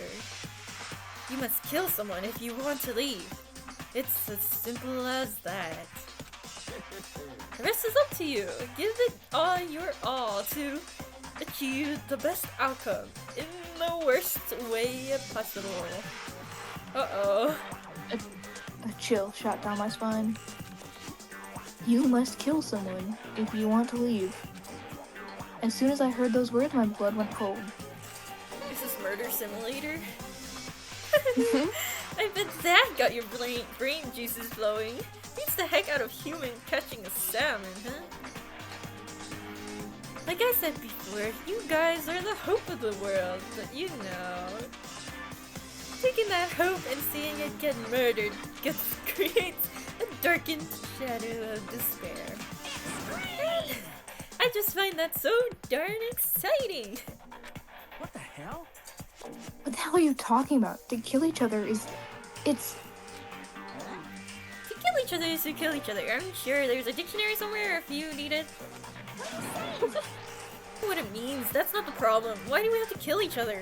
You must kill someone if you want to leave. It's as simple as that. The rest is up to you. Give it all your all to achieve the best outcome in the worst way possible. Uh-oh. A chill shot down my spine. You must kill someone if you want to leave. As soon as I heard those words, my blood went cold. Is this Murder Simulator? I bet that got your brain juices flowing. Beats the heck out of human catching a salmon, huh? Like I said before, you guys are the hope of the world, but you know. Taking that hope and seeing it get murdered creates a darkened shadow of despair. And I just find that so darn exciting. What the hell? What the hell are you talking about? To kill each other it's... To kill each other is to kill each other. I'm sure there's a dictionary somewhere if you need it. What do you say? What it means, that's not the problem. Why do we have to kill each other?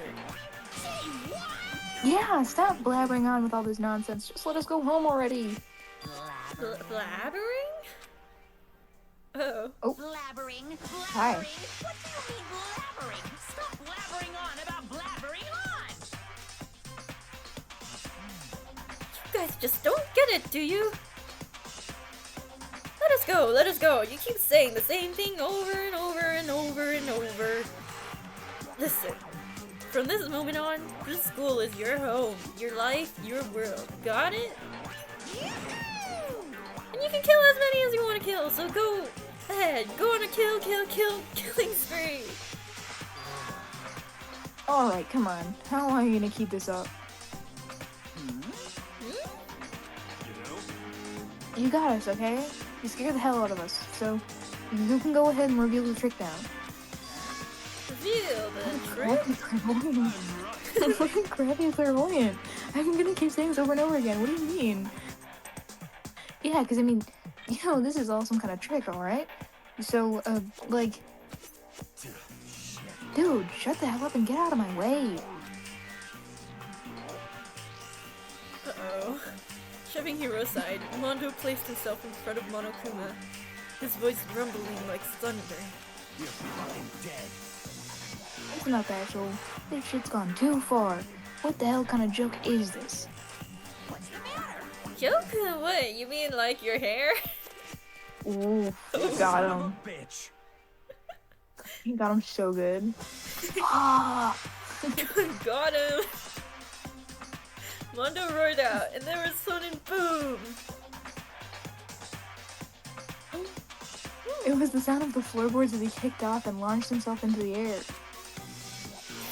Yeah, stop blabbering on with all this nonsense. Just let us go home already. Blabbering? Uh-oh. Oh. Blabbering? Hi. Blabbering? What do you mean blabbering? Stop blabbering on about blabbering on! You guys just don't get it, do you? Let us go, let us go. You keep saying the same thing over and over and over and over. Listen, from this moment on, this school is your home, your life, your world. Got it? And you can kill as many as you want to kill, so go ahead. Go on a killing spree. Alright, come on. How long are you gonna keep this up? You got us, okay? You scared the hell out of us, so you can go ahead and reveal the trick now. Reveal the trick? Crappy clairvoyant. I'm gonna keep saying this over and over again. What do you mean? Yeah, because I mean, you know, this is all some kind of trick, alright? So, like... Dude, shut the hell up and get out of my way. Uh-oh. Shoving Hero aside, Mondo placed himself in front of Monokuma, his voice rumbling like thunder. You're fucking dead. Listen up, Ashel. This shit's gone too far. What the hell kind of joke is this? What's the matter? Joke? What? You mean like your hair? Ooh, got Son of him. a bitch. You got him so good. Ah! Got him! Mondo roared out, and there was sudden boom! It was the sound of the floorboards as he kicked off and launched himself into the air.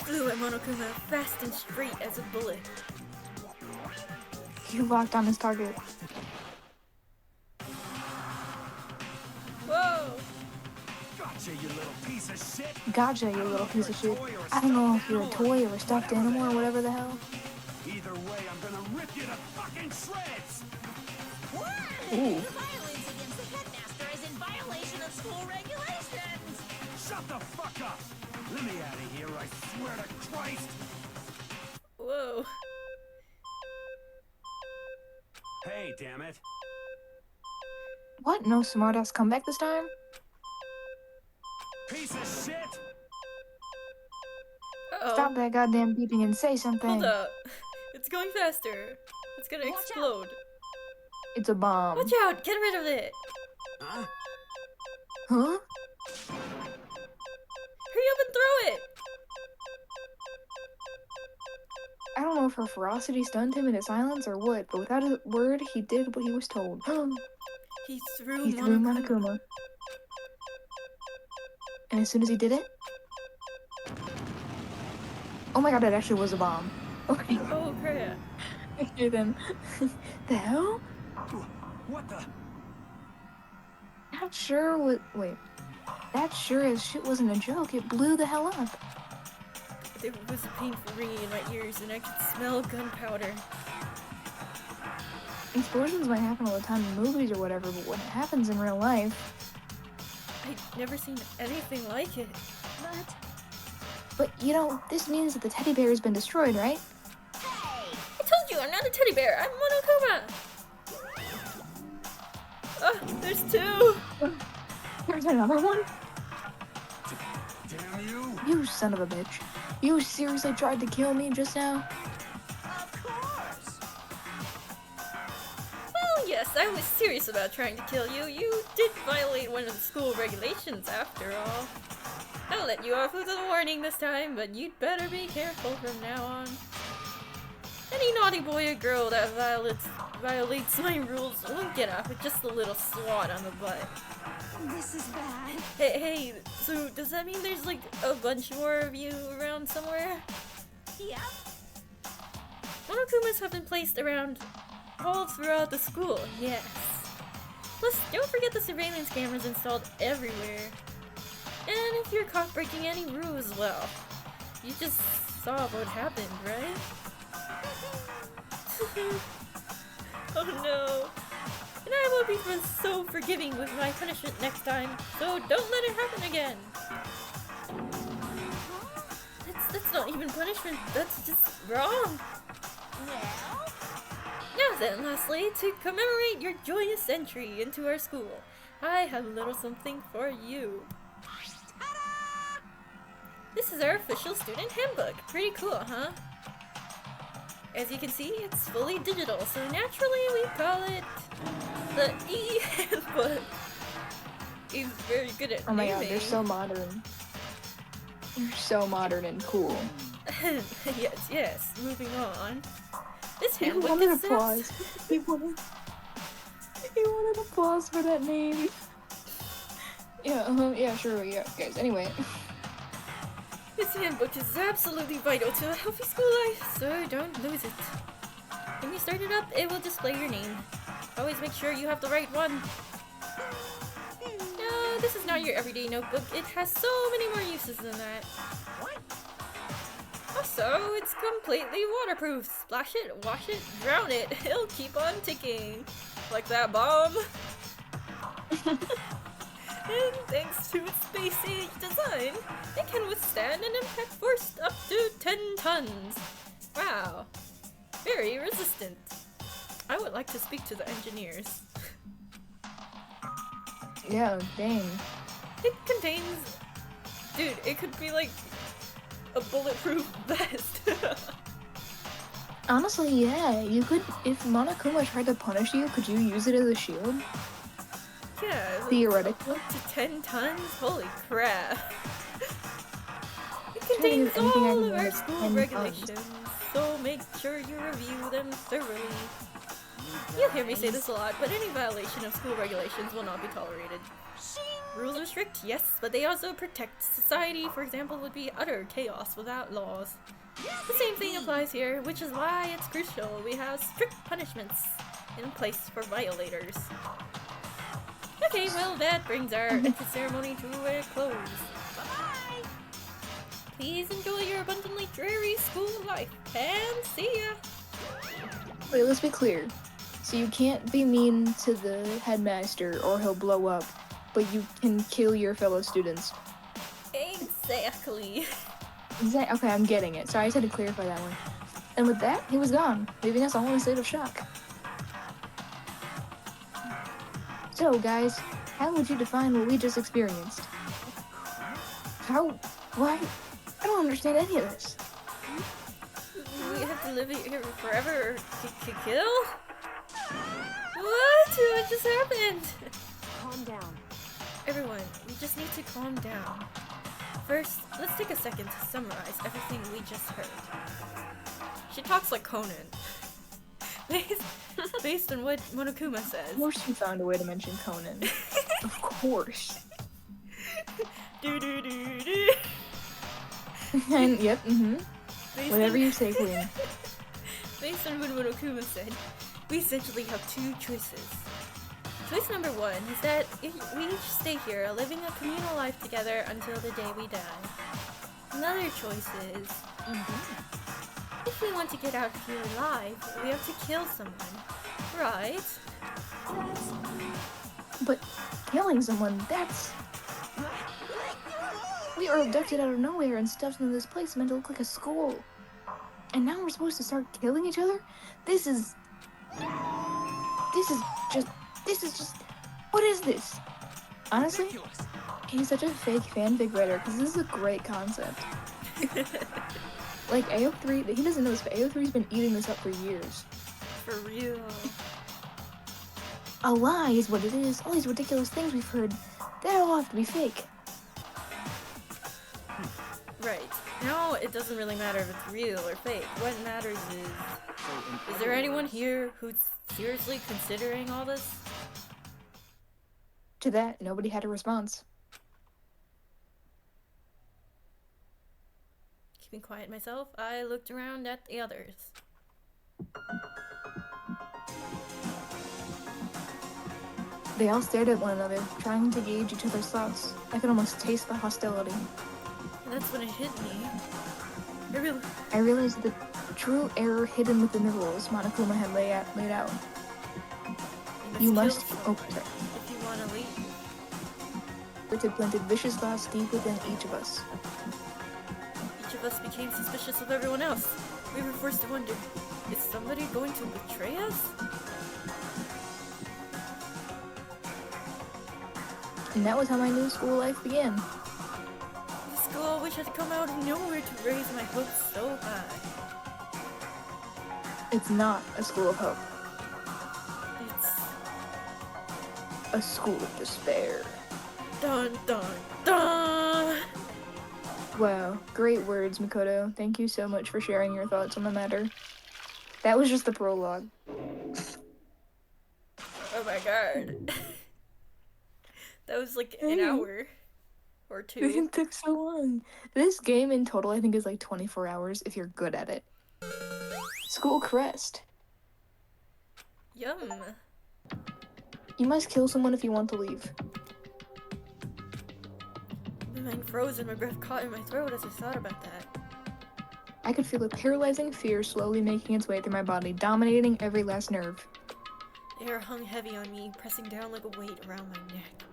Flew at Monokuma, fast and straight as a bullet. He locked on his target. Whoa! Gotcha, you little piece of shit. Gotcha, you little piece of shit. I don't know if you're a toy or a stuffed animal or whatever the hell. Either way, I'm gonna rip you to fucking shreds. Ooh. Violence against the headmaster is in violation of school regulations! Shut the fuck up. Let me out of here, I swear to Christ. Whoa. Hey, damn it. What? No smartass comeback this time? Piece of shit. Uh-oh. Stop that goddamn beeping and say something. Hold up. It's going faster. It's gonna Watch explode. It's a bomb. Watch out! Get rid of it! Huh? Huh? Hurry up and throw it! I don't know if her ferocity stunned him into silence or what, but without a word, he did what he was told. He threw He threw Monokuma. Monokuma. And as soon as he did it... Oh my god, that actually was a bomb. Okay, Oh crap. okay then. The hell? What the? That sure was... Wait. That sure as shit wasn't a joke. It blew the hell up. There was a painful ringing in my ears and I could smell gunpowder. Explosions might happen all the time in movies or whatever, but when it happens in real life... I'd never seen anything like it. But, you know, this means that the teddy bear has been destroyed, right? I told you, I'm not a teddy bear. I'm Monokuma. Oh, there's two. There's another one? Damn you. You son of a bitch. You seriously tried to kill me just now? Of course! Well, yes, I was serious about trying to kill you. You did violate one of the school regulations, after all. I'll let you off with a warning this time, but you'd better be careful from now on. Any naughty boy or girl that violates my rules won't get off with just a little swat on the butt. This is bad. Hey, so does that mean there's like a bunch more of you around somewhere? Yep. Monokumas have been placed around all throughout the school, yes. Plus, don't forget the surveillance cameras installed everywhere. And if you're caught breaking any rules, well, you just saw what happened, right? Oh no. And I will be so forgiving with my punishment next time, so don't let it happen again. That's not even punishment, that's just wrong. Well, Now then, lastly, to commemorate your joyous entry into our school, I have a little something for you. This is our official student handbook. Pretty cool, huh? As you can see, it's fully digital, so naturally we call it the e-handbook. He's very good at Oh my naming. god, they're so modern. You're so modern and cool. Yes, yes. Moving on. This You handbook wanted consists- applause. You wanted applause for that name. Yeah, yeah, sure, yeah, guys. Anyway, This handbook is absolutely vital to a healthy school life, so don't lose it. When you start it up, it will display your name. Always make sure you have the right one. No, this is not your everyday notebook. It has so many more uses than that. Also, it's completely waterproof. Splash it, wash it, drown it. It'll keep on ticking. Like that bomb. And thanks to its space-age design, it can withstand an impact force up to 10 tons. Wow. Very resistant. I would like to speak to the engineers. yeah, dang. It contains... Dude, it could be like a bulletproof vest. Honestly, yeah, you could. If Monokuma tried to punish you, could you use it as a shield? Yeah, like, Theoretically. up to 10 tons? Holy crap. It Trying to contains do anything I all can of do our with school 10 regulations, tons. so make sure you review them thoroughly. You'll hear me say this a lot, but any violation of school regulations will not be tolerated. Rules are strict, yes, but they also protect society. For example, would be utter chaos without laws. The same thing applies here, which is why it's crucial we have strict punishments in place for violators. Okay, well that brings our entrance ceremony to a close. Bye-bye! Please enjoy your abundantly dreary school life, and see ya! Wait, let's be clear. So you can't be mean to the headmaster or he'll blow up, but you can kill your fellow students. Exactly. Okay, I'm getting it. Sorry, I just had to clarify that one. And with that, he was gone, leaving us all in a state of shock. So, guys, how would you define what we just experienced? Why? I don't understand any of this. We have to live here forever or kill? What just happened? Calm down. Everyone, we just need to calm down. First, let's take a second to summarize everything we just heard. She talks like Conan. Based on what Monokuma says. Of course you found a way to mention Conan. Of course. Do do do do. And, yep, Based Whatever on- you say, Queen. Based on what Monokuma said, we essentially have two choices. Choice number one is that we each stay here, living a communal life together until the day we die. Another choice is, if we want to get out of here alive, we have to kill someone, right? But killing someone, that's... We were abducted out of nowhere and stuffed into this place meant to look like a school. And now we're supposed to start killing each other? This is just... What is this? Honestly, he's such a fake fanfic writer because this is a great concept. Like, AO3, he doesn't know this, but AO3's been eating this up for years. For real. A lie is what it is. All these ridiculous things we've heard, they all have to be fake. Right. Now it doesn't really matter if it's real or fake. What matters is there anyone here who's seriously considering all this? To that, nobody had a response. Keeping quiet myself, I looked around at the others. They all stared at one another, trying to gauge each other's thoughts. I could almost taste the hostility. And that's when it hit me. I realized the true error hidden within the rules Monokuma had laid out. You must... kill Oh, someone sorry. if you want to leave. It had planted vicious thoughts deep within each of us. Each of us became suspicious of everyone else. We were forced to wonder, is somebody going to betray us? And that was how my new school life began. The school which had come out of nowhere to raise my hopes so high. It's not a school of hope. It's A school of despair. dun dun dun! Wow, great words, Makoto. Thank you so much for sharing your thoughts on the matter. That was just the prologue. Oh my god. That was like an hour or two. It took so long. This game in total, I think, is like 24 hours if you're good at it. School crest. Yum. You must kill someone if you want to leave. My mind froze and my breath caught in my throat as I thought about that. I could feel a paralyzing fear slowly making its way through my body, dominating every last nerve. The air hung heavy on me, pressing down like a weight around my neck.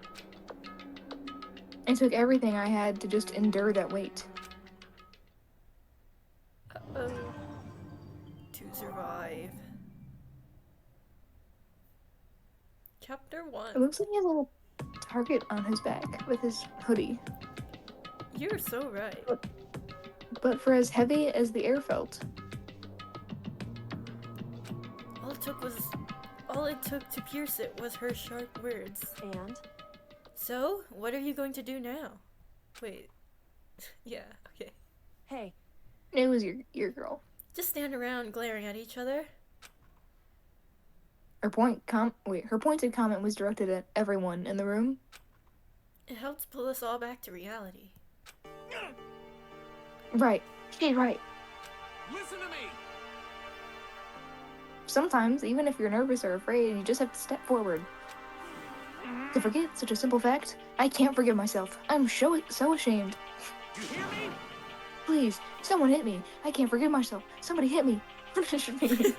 It took everything I had to just endure that weight. Uh-oh. To survive. Chapter 1. It looks like he has a little target on his back with his hoodie. You're so right. But for as heavy as the air felt, all it took to pierce it was her sharp words. And? So, what are you going to do now? Wait. Yeah, okay. Hey, it was your girl. Just stand around glaring at each other? Her pointed comment was directed at everyone in the room. It helped pull us all back to reality. Right. She's right. Listen to me! Sometimes, even if you're nervous or afraid, you just have to step forward. To forget such a simple fact, I can't forgive myself. I'm so ashamed. You hear me? Please, someone hit me. I can't forgive myself. Somebody hit me. Punish me.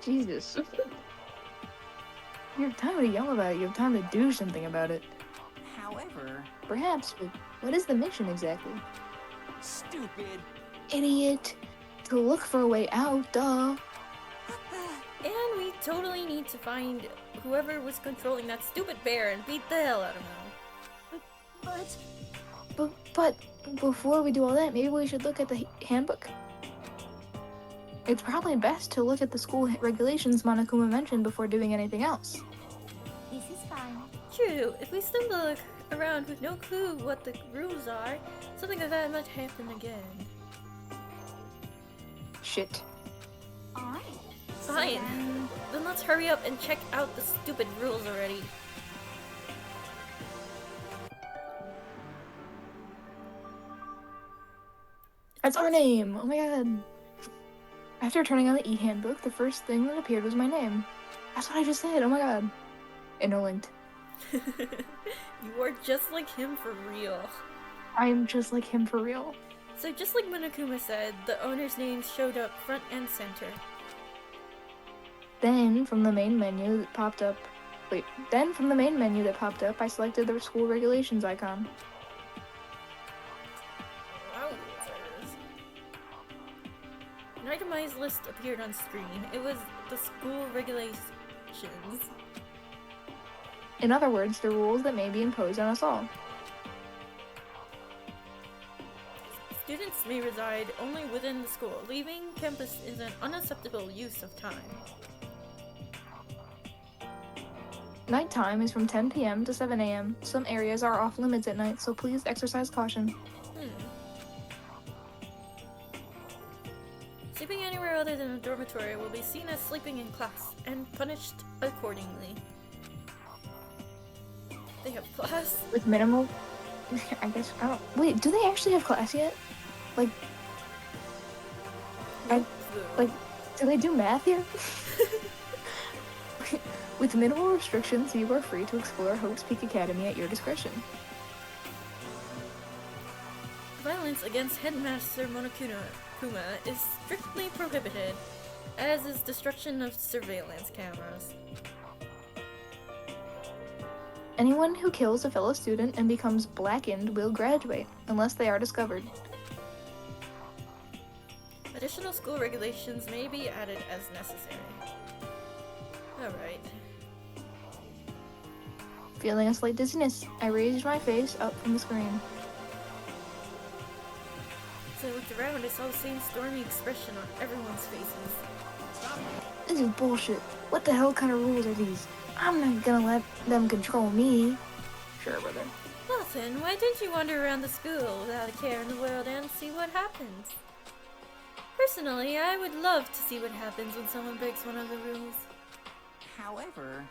Jesus. You have time to yell about it. You have time to do something about it. However, Perhaps, but what is the mission exactly? stupid. Idiot. To look for a way out, duh. And we totally need to find whoever was controlling that stupid bear and beat the hell out of him. But before we do all that, maybe we should look at the handbook. It's probably best to look at the school regulations Monokuma mentioned before doing anything else. This is fine. True, if we stumble around with no clue what the rules are, something like that might happen again. Shit. Alright. Fine. Then let's hurry up and check out the stupid rules already. That's our name! Oh my god. After turning on the e-handbook, the first thing that appeared was my name. That's what I just said, oh my god. Interlinked. You are just like him for real. I'm just like him for real. So just like Monokuma said, the owner's names showed up front and center. Then, from the main menu that popped up, I selected the school regulations icon. Wowzers. An itemized list appeared on screen. It was the school regulations. In other words, the rules that may be imposed on us all. Students may reside only within the school. Leaving campus is an unacceptable use of time. Nighttime is from 10 p.m. to 7 a.m. Some areas are off limits at night, so please exercise caution. Sleeping anywhere other than a dormitory will be seen as sleeping in class and punished accordingly. They have class? With minimal... I guess... I don't... Wait, do they actually have class yet? Like... do they do math here? With minimal restrictions, you are free to explore Hope's Peak Academy at your discretion. Violence against Headmaster Monokuma is strictly prohibited, as is destruction of surveillance cameras. Anyone who kills a fellow student and becomes blackened will graduate, unless they are discovered. Additional school regulations may be added as necessary. Alright. Feeling a slight dizziness, I raised my face up from the screen. As I looked around, I saw the same stormy expression on everyone's faces. This is bullshit. What the hell kind of rules are these? I'm not gonna let them control me. Sure, brother. Well then, why don't you wander around the school without a care in the world and see what happens? Personally, I would love to see what happens when someone breaks one of the rules. However,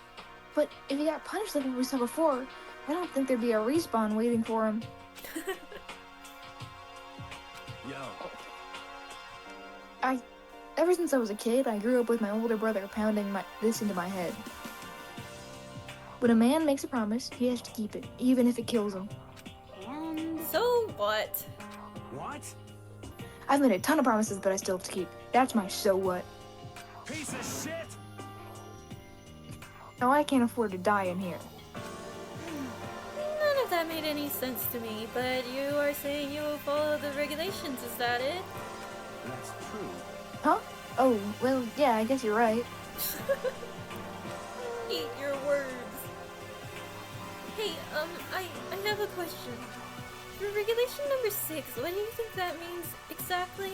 But if he got punished like we saw before, I don't think there'd be a respawn waiting for him. Yo. Ever since I was a kid, I grew up with my older brother pounding this into my head. When a man makes a promise, he has to keep it, even if it kills him. and So what? What? I've made a ton of promises that I still have to keep. That's my so what. Piece of shit! Now I can't afford to die in here. None of that made any sense to me, but you are saying you will follow the regulations, is that it? That's true. Huh? Oh, well, yeah, I guess you're right. Eat your words. Hey, I have a question. For regulation number 6, what do you think that means exactly?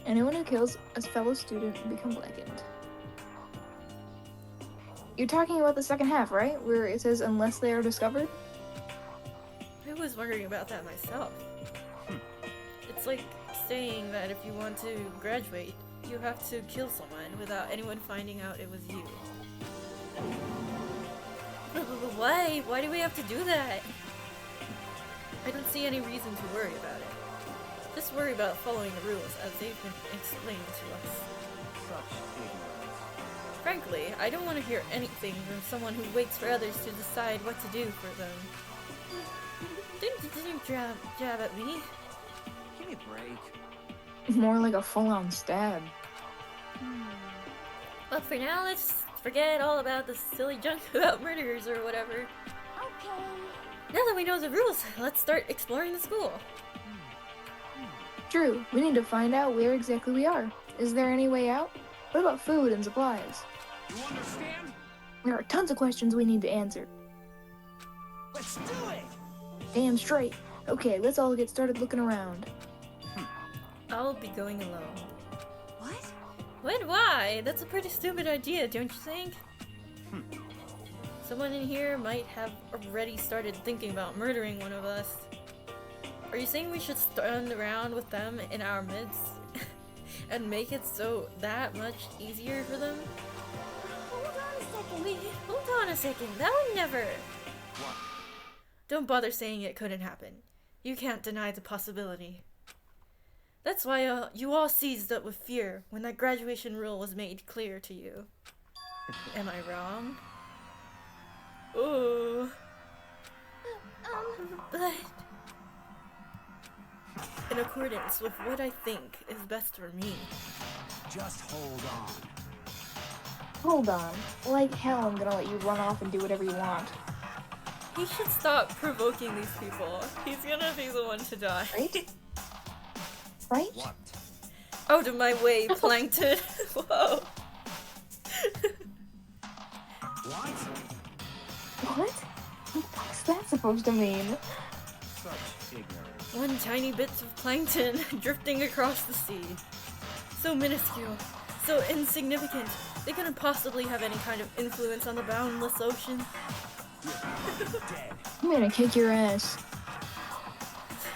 Anyone who kills a fellow student will become blackened. You're talking about the second half, right? Where it says unless they are discovered? I was wondering about that myself. It's like saying that if you want to graduate, you have to kill someone without anyone finding out it was you. Why? Why do we have to do that? I don't see any reason to worry about it. Just worry about following the rules as they've been explained to us. Such ignorance. Frankly, I don't want to hear anything from someone who waits for others to decide what to do for them. Didn't jab at me. Give me a break. More like a full-on stab. But for now, let's forget all about the silly junk about murderers or whatever. Okay. Now that we know the rules, let's start exploring the school. True, we need to find out where exactly we are. Is there any way out? What about food and supplies? You understand? There are tons of questions we need to answer. Let's do it! Damn straight. Okay, let's all get started looking around. I'll be going alone. what? What? Why? That's a pretty stupid idea, don't you think? Someone in here might have already started thinking about murdering one of us. Are you saying we should stand around with them in our midst? And make it so that much easier for them? Hold on a second. Wait, hold on a second. That would never... What? Don't bother saying it couldn't happen. You can't deny the possibility. That's why you all seized up with fear when that graduation rule was made clear to you. Am I wrong? Ooh. But... in accordance with what I think is best for me. Just hold on. Hold on. Like hell I'm gonna let you run off and do whatever you want. He should stop provoking these people. He's gonna be the one to die. Right? Right? What? Out of my way, Plankton! Whoa! What? What? What's that supposed to mean? Such ignorance. One tiny bit of plankton drifting across the sea. So minuscule, so insignificant, they couldn't possibly have any kind of influence on the boundless ocean. Dead. I'm gonna kick your ass.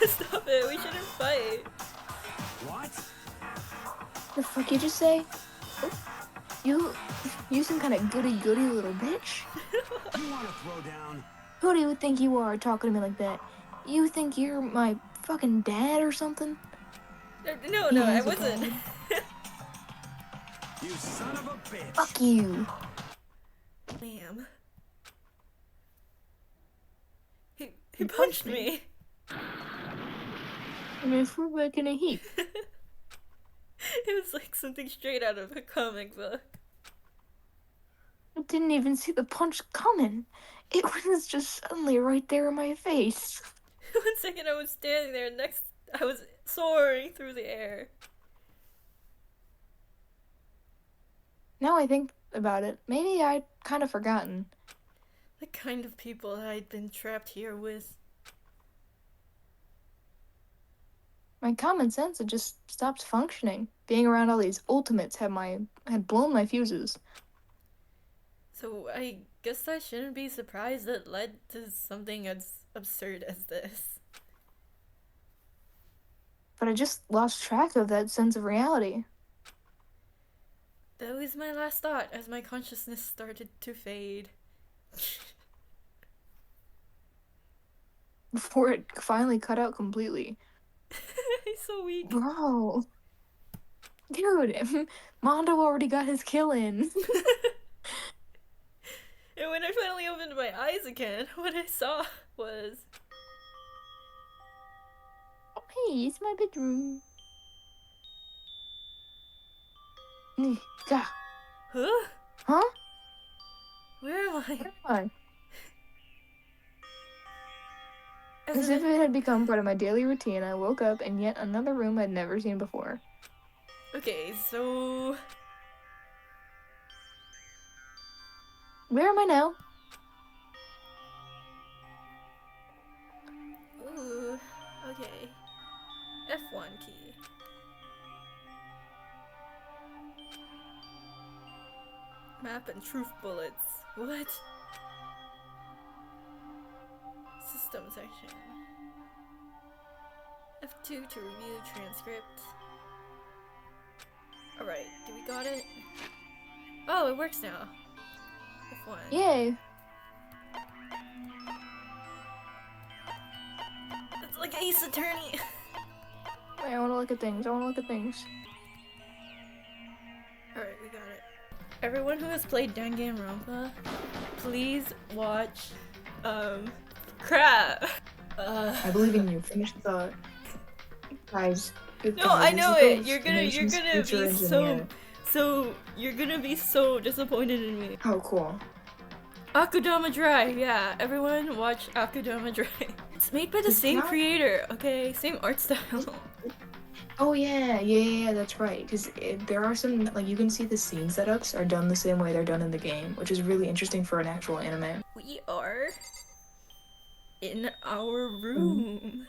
Stop it, we shouldn't fight. What? The fuck you just say? You some kind of goody-goody little bitch? You want to throw down? Who do you think you are talking to me like that? You think you're my fucking dad or something? No, He I has a wasn't. dad. You son of a bitch. Fuck you. Damn. He punched me. And if we're back in a heap. It was like something straight out of a comic book. didn't even see the punch coming. It was just suddenly right there in my face. 1 second I was standing there, next I was soaring through the air. Now I think about it, maybe I'd kind of forgotten. The kind of people I'd been trapped here with. My common sense had just stopped functioning. Being around all these ultimates had blown my fuses. So I guess I shouldn't be surprised it led to something as absurd as this. But I just lost track of that sense of reality. That was my last thought as my consciousness started to fade. Before it finally cut out completely. He's so weak. Bro. Dude, Mondo already got his kill in. And when I finally opened my eyes again, what I saw was... Oh, hey, it's my bedroom. Gah. Huh? Huh? Where am I? Where am I? As if it had become part of my daily routine, I woke up in yet another room I'd never seen before. Okay, so... Where am I now? Ooh, okay. F1 key. Map and truth bullets. What? System section. F2 to review transcript. Alright, do we got it? Oh, it works now. F1. Yay. It's like Ace Attorney. Wait, I want to look at things. Alright, we got it. Everyone who has played Danganronpa, please watch, crap. I believe in you. Finish the thought. Guys. No, I know it. You're gonna be you're gonna be so disappointed in me. Oh, cool. Akudama Drive, yeah. Everyone watch Akudama Drive. It's made by the same creator, okay? Same art style. Oh yeah, that's right. Because there are some, like, you can see the scene setups are done the same way they're done in the game, which is really interesting for an actual anime. We are in our room.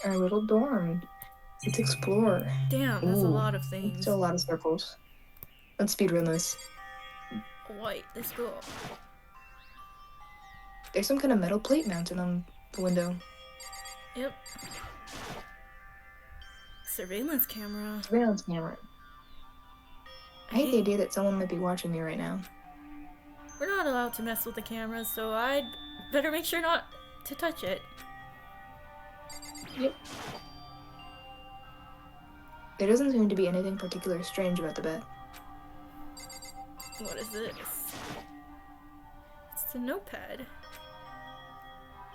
Our little dorm. Let's explore. Damn, that's a lot of things. Still a lot of circles. Let's speedrun this. White, let's go. There's some kind of metal plate mounted on the window. Yep. Surveillance camera. Surveillance camera. I hate the idea that someone might be watching me right now. We're not allowed to mess with the cameras, so I'd better make sure not to touch it. Yep. There doesn't seem to be anything particularly strange about the bed. What is this? It's a notepad.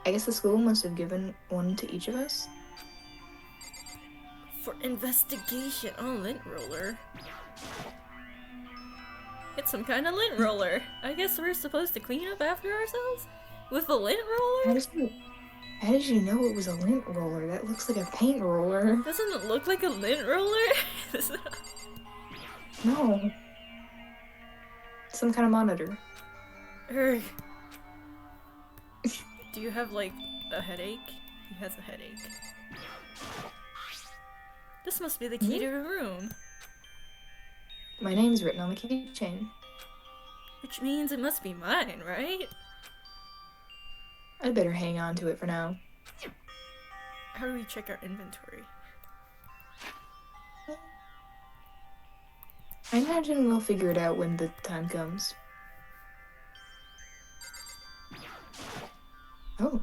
I guess the school must have given one to each of us. For investigation. Oh, lint roller. It's some kind of lint roller. I guess we're supposed to clean up after ourselves? With a lint roller? How did you know it was a lint roller? That looks like a paint roller. Doesn't it look like a lint roller? No. Some kind of monitor. Urgh. Do you have, like, a headache? He has a headache. This must be the key to the room. My name's written on the keychain. Which means it must be mine, right? I'd better hang on to it for now. How do we check our inventory? I imagine we'll figure it out when the time comes. Oh.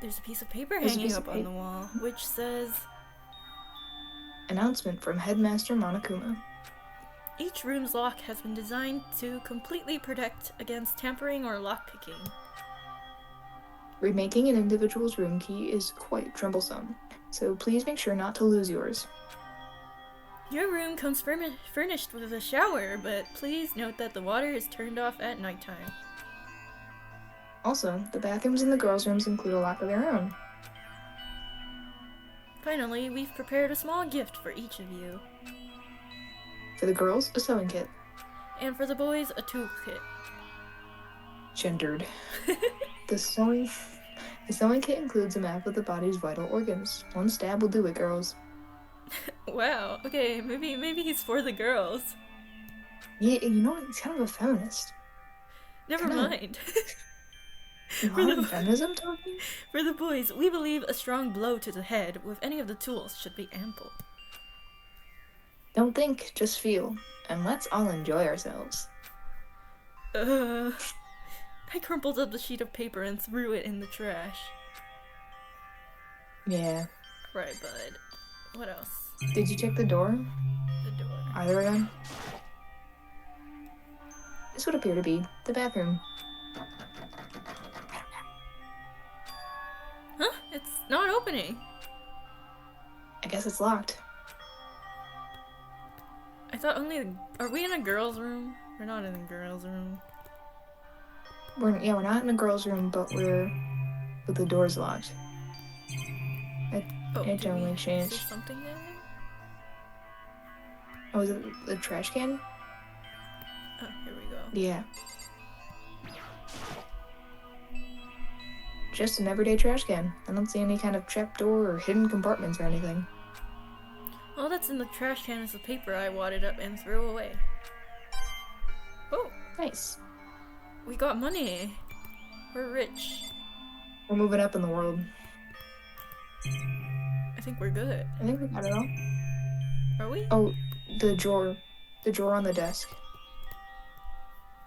There's a piece of paper There's a hanging piece up of on the wall, which says... Announcement from Headmaster Monokuma. Each room's lock has been designed to completely protect against tampering or lockpicking. Remaking an individual's room key is quite troublesome, so please make sure not to lose yours. Your room comes furnished with a shower, but please note that the water is turned off at nighttime. Also, the bathrooms in the girls' rooms include a lock of their own. Finally, we've prepared a small gift for each of you. For the girls, a sewing kit. And for the boys, a toolkit. Gendered. The sewing kit includes a map of the body's vital organs. One stab will do it, girls. Wow, okay, maybe he's for the girls. Yeah, you know what? He's kind of a feminist. Never mind. Modern feminism talking? For the boys, we believe a strong blow to the head with any of the tools should be ample. Don't think, just feel. And let's all enjoy ourselves. I crumpled up the sheet of paper and threw it in the trash. Yeah. Right, bud. What else? Did you check the door? The door. Either of them? This would appear to be the bathroom. Huh? It's not opening. I guess it's locked. I thought only... Are we in a girl's room? We're not in a girl's room. We're not in a girl's room, but the door's locked. It don't make Is sense. there something there? Oh, is it the trash can? Oh, here we go. Yeah. Just an everyday trash can. I don't see any kind of trapdoor or hidden compartments or anything. All that's in the trash can is the paper I wadded up and threw away. Oh, Nice. we got money. We're rich. We're moving up in the world. I think we're good. I think we got it all. Are we? Oh, the drawer. The drawer on the desk.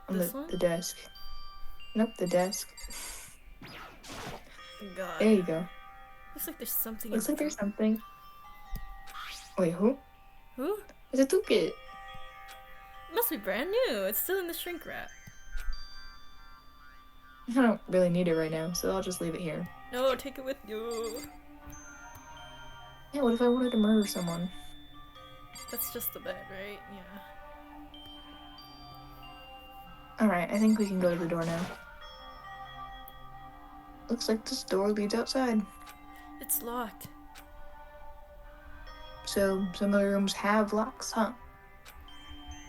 On This one? the desk. Nope, the desk. God. There you go. Looks like there's something. Looks in like there's something. Wait, who? Who? It's a toolkit. Must be brand new. It's still in the shrink wrap. I don't really need it right now, so I'll just leave it here. No, take it with you. Yeah, what if I wanted to murder someone? That's just the bed, right? Yeah. Alright, I think we can go to the door now. Looks like this door leads outside. It's locked. So, some of the rooms have locks, huh?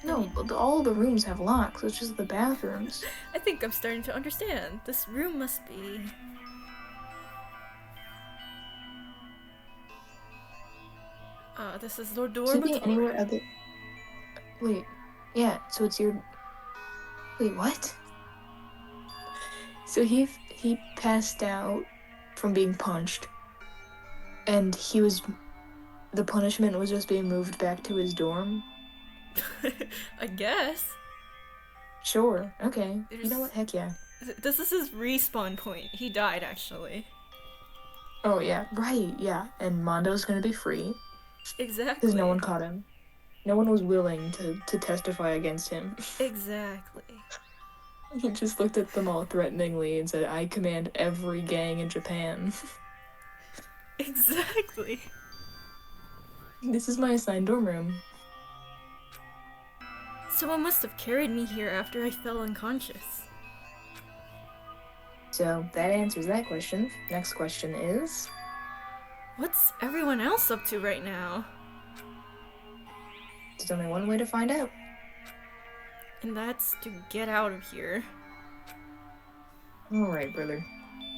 No, but all the rooms have locks, it's just the bathrooms. I think I'm starting to understand. This room must be... this is the Should be dormitory. anywhere other... Wait, yeah, so it's your... Wait, what? So he passed out from being punched, and the punishment was just being moved back to his dorm? I guess. Sure, okay. You know There's- what, heck yeah. This is his respawn point. He died, actually. Oh yeah, right, yeah. And Mondo's gonna be free, Exactly. because no one caught him. No one was willing to testify against him. Exactly. He just looked at them all threateningly and said, I command every gang in Japan. Exactly. This is my assigned dorm room. Someone must have carried me here after I fell unconscious. So that answers that question. Next question is... What's everyone else up to right now? There's only one way to find out. And that's to get out of here. Alright, brother.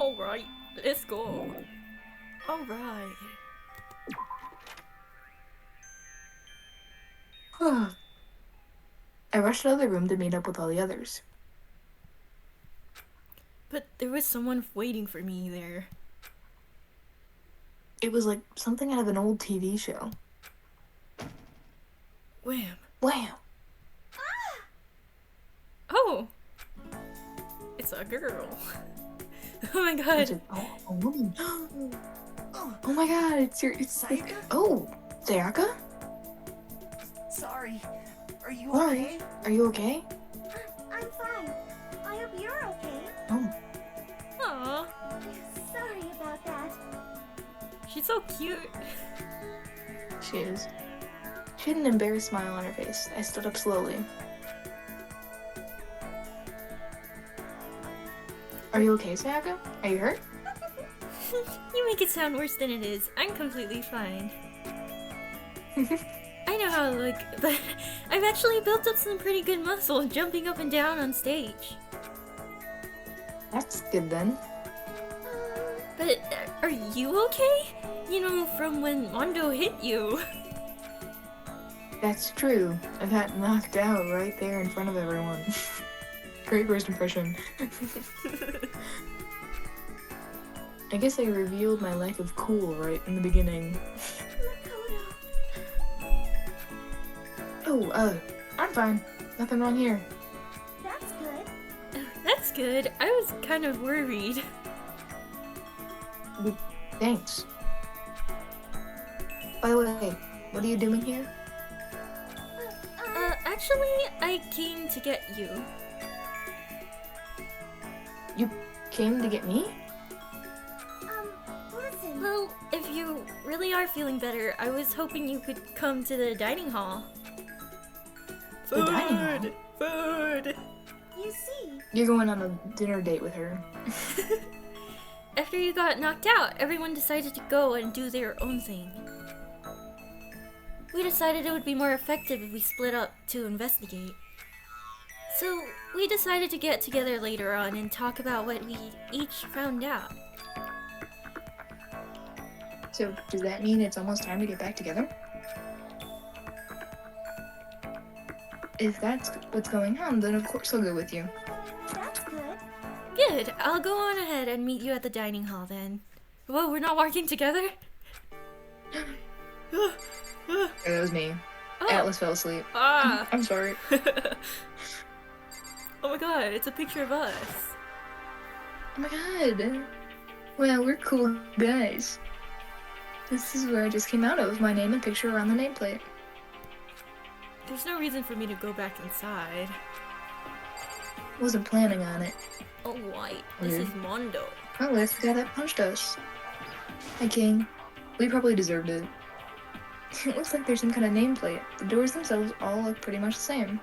Alright, let's go. Alright. I rushed out of the room to meet up with all the others. But there was someone waiting for me there. It was like something out of an old TV show. Wham. Wham! Oh! It's a girl. Oh my god. It's a woman. Oh my god, it's Sayaka? Oh, Sayaka? Sorry. Are you Sorry. okay? Are you okay? I'm fine. I hope you're okay. Oh, Aw, Sorry about that. she's so cute. she is. She had an embarrassed smile on her face. I stood up slowly. Are you okay, Sayaka? Are you hurt? You make it sound worse than it is. I'm completely fine. I know how I look, but I've actually built up some pretty good muscle jumping up and down on stage. That's good then. But are you okay? You know, from when Mondo hit you. That's true. I got knocked out right there in front of everyone. Great first impression. I guess I revealed my lack of cool right in the beginning. Oh, I'm fine. Nothing wrong here. That's good. That's good. I was kind of worried. Thanks. By the way, what are you doing here? Actually, I came to get you. You came to get me? Listen. Well, if you really are feeling better, I was hoping you could come to the dining hall. The dining hall? Food! You see. You're going on a dinner date with her. After you got knocked out, everyone decided to go and do their own thing. We decided it would be more effective if we split up to investigate. So, we decided to get together later on and talk about what we each found out. So, does that mean it's almost time to get back together? If that's what's going on, then of course I'll go with you. That's good. Good, I'll go on ahead and meet you at the dining hall then. Whoa, we're not walking together? Yeah, that was me. Oh. Atlas fell asleep. Ah! I'm sorry. Oh my god, it's a picture of us. Oh my god. Well, we're cool guys. This is where I just came out of. My name and picture are on the nameplate. There's no reason for me to go back inside. Wasn't planning on it. Oh, white. This Weird. is Mondo. Oh, that's the guy that punched us. Hi, King. We probably deserved it. It looks like there's some kind of nameplate. The doors themselves all look pretty much the same.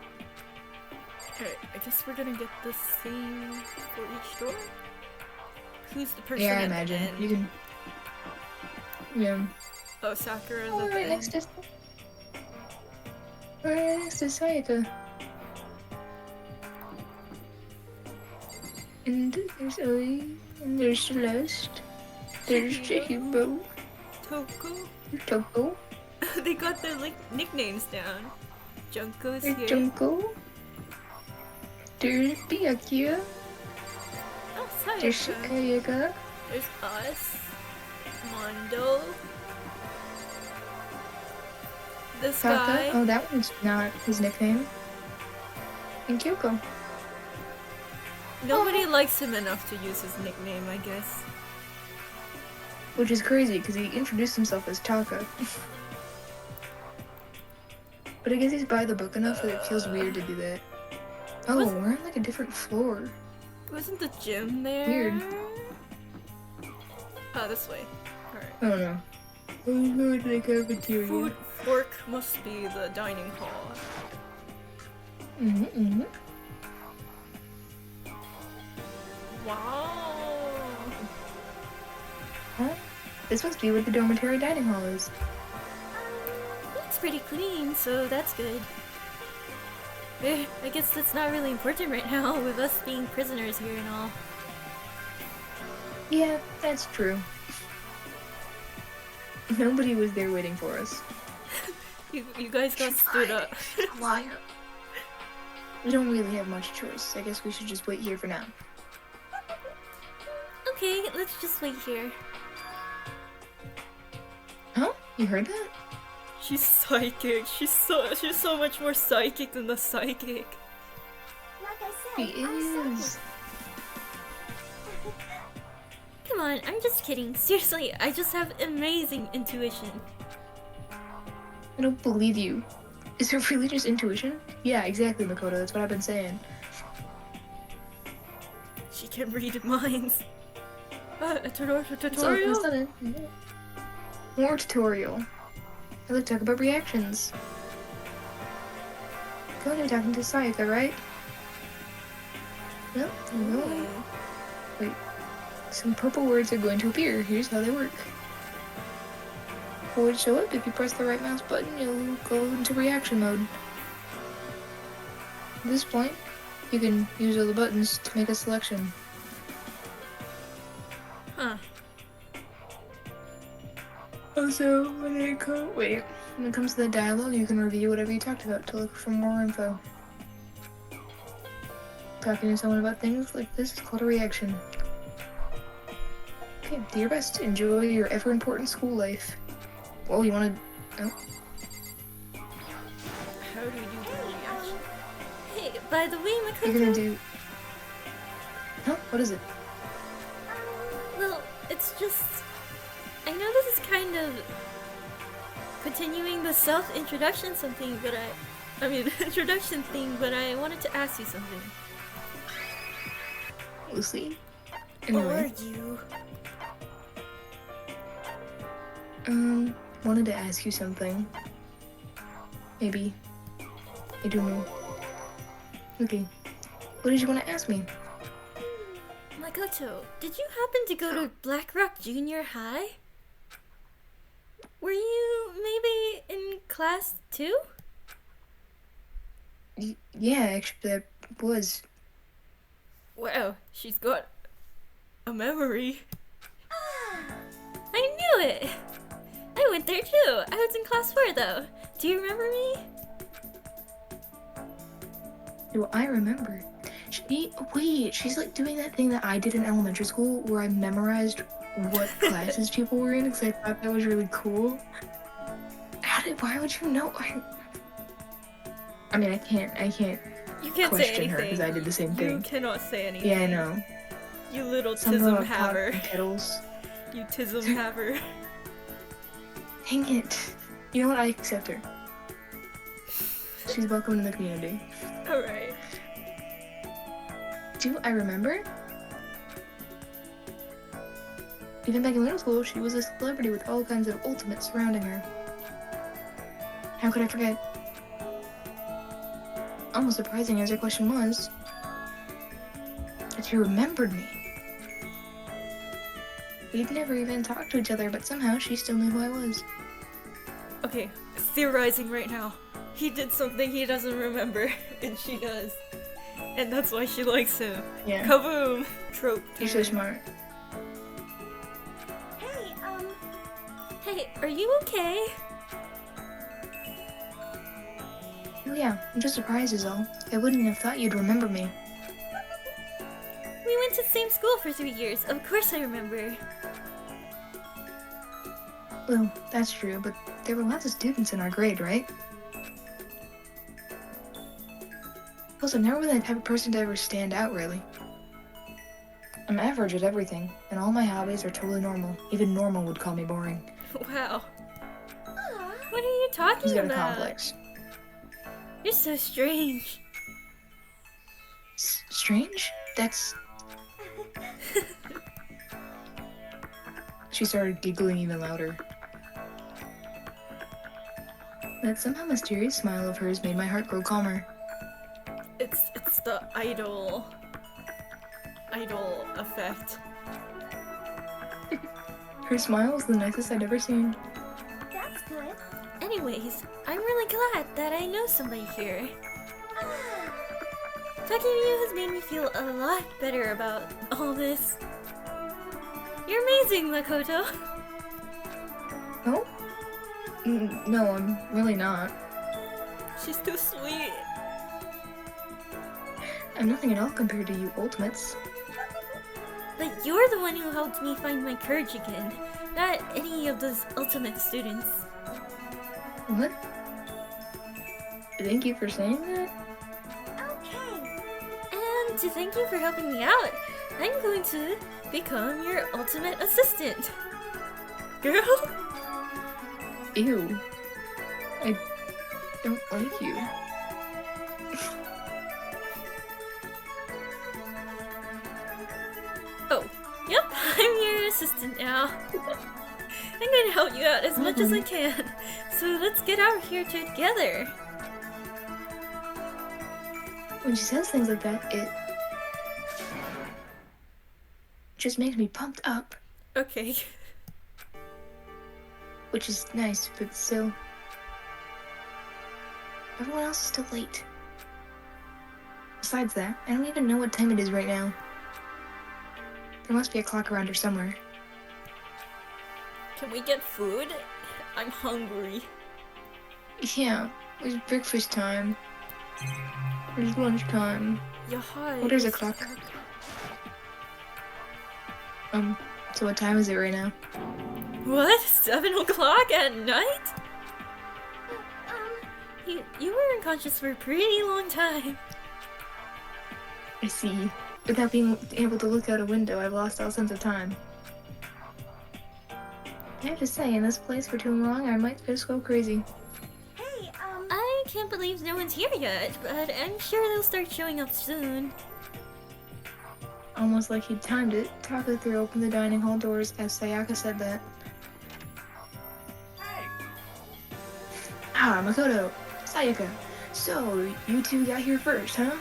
Okay, I guess we're gonna get the same for each door? Who's the person Yeah, I at the imagine. end? You can... Yeah. Oh, Sakura's Oh, at the right end. next to... Right next to Sayaka. And there's Oi, and there's Celeste, there's Chihibo, Toko? there's Toko, They got their nicknames down. Junko's there's here. Junko, there's Byakuya, Oh, there's Sayaka. Sayaka, There's us. Mondo. This Taka. guy. Oh, that one's not his nickname. And Kyoko. Nobody likes him enough to use his nickname, I guess. Which is crazy, because he introduced himself as Taka. But I guess he's by the book enough that it feels weird to do that. Oh, Was- we're on like a different floor. Wasn't the gym there? Weird. Oh, this way. Alright. Oh no. Oh, go to the cafeteria. Food fork must be the dining hall. Mm-hmm. Wow. Huh? This must be where the dormitory dining hall is. It's pretty clean, so that's good. I guess that's not really important right now, with us being prisoners here and all. Yeah, that's true. Nobody was there waiting for us. You guys got stood up. Why? We don't really have much choice. I guess we should just wait here for now. Okay, let's just wait here. Huh? You heard that? She's psychic. She's so much more psychic than the psychic. Like I He said, I'm is. psychic. Come on, I'm just kidding. Seriously, I just have amazing intuition. I don't believe you. Is it really just intuition? Yeah, exactly, Makoto. That's what I've been saying. She can read minds. A tutorial? That's not it. More tutorial. I like to talk about reactions. going to be talking to Sayaka, right? Yep, there you go. Wait. Some purple words are going to appear. Here's how they work. Words show up. If you press the right mouse button, you'll go into reaction mode. At this point, you can use all the buttons to make a selection. Huh. Also, when it comes to the dialogue, you can review whatever you talked about to look for more info. Talking to someone about things like this is called a reaction. Okay, do your best. Enjoy your ever-important school life. Well, you wanna... Oh. How do we do the reaction? Hey, by the way, Makoto... You're gonna do... Huh? What is it? Well, it's just... I know this is kind of... continuing the self-introduction something, but introduction thing, but I wanted to ask you something. Lucy? Or Anyway. you... Wanted to ask you something. Maybe. I don't know. Okay. What did you want to ask me? Makoto, did you happen to go to Blackrock Junior High? Were you maybe in class too? Yeah, actually, I was. Wow, she's got a memory. I knew it! I went there too! I was in class 4 though. Do you remember me? Do I remember? Wait, she's like doing that thing that I did in elementary school where I memorized what classes people were in because I thought that was really cool. Why would you know? I mean, I can't You can't say question her anything. because I did the same You thing. cannot say anything. Yeah, I know. You little Some tism pot haver. and kettles. You tism haver. Dang it. You know what? I accept her. She's welcome to the community. Alright. Do I remember? Even back in middle school, she was a celebrity with all kinds of ultimates surrounding her. How could I forget? Almost surprising as her question was, that she remembered me. We'd never even talked to each other, but somehow she still knew who I was. Okay, theorizing right now. He did something he doesn't remember, and she does. And that's why she likes him. Yeah. Kaboom! Trope. You're so smart. Hey, are you okay? Oh yeah, I'm just surprised is all. I wouldn't have thought you'd remember me. We went to the same school for 3 years. Of course I remember. Well, that's true, but there were lots of students in our grade, right? Plus, I've never been the type of person to ever stand out, really. I'm average at everything, and all my hobbies are totally normal. Even normal would call me boring. Wow. What are you talking He's got a about? complex. You're so strange. Strange? That's... She started giggling even louder. That somehow mysterious smile of hers made my heart grow calmer. It's the idol effect. Her smile was the nicest I'd ever seen. That's good. Anyways, I'm really glad that I know somebody here. Talking to you has made me feel a lot better about all this. You're amazing, Makoto. Oh? No, I'm really not. She's too sweet. I'm nothing at all compared to you ultimates. But you're the one who helped me find my courage again, not any of those ultimate students. What? Thank you for saying that? Okay. And to thank you for helping me out, I'm going to become your ultimate assistant. Girl? Ew. I don't like you. Oh, yep, I'm your assistant now. I'm going to help you out as much as I can. So let's get out of here together. when she says things like that, it just makes me pumped up, Okay. which is nice, but still, everyone else is still late. Besides that, I don't even know what time it is right now. There must be a clock around here somewhere. Can we get food? I'm hungry. Yeah, it's breakfast time. It's lunchtime. You're high. Oh, there's a clock. So what time is it right now? What? 7 o'clock at night? You were unconscious for a pretty long time. I see. Without being able to look out a window, I've lost all sense of time. I have to say, in this place for too long, I might just go crazy. Hey, I can't believe no one's here yet, but I'm sure they'll start showing up soon. Almost like he'd timed it, Taka threw open the dining hall doors as Sayaka said that. Hey! Ah, Makoto! Sayaka! So, you two got here first, huh?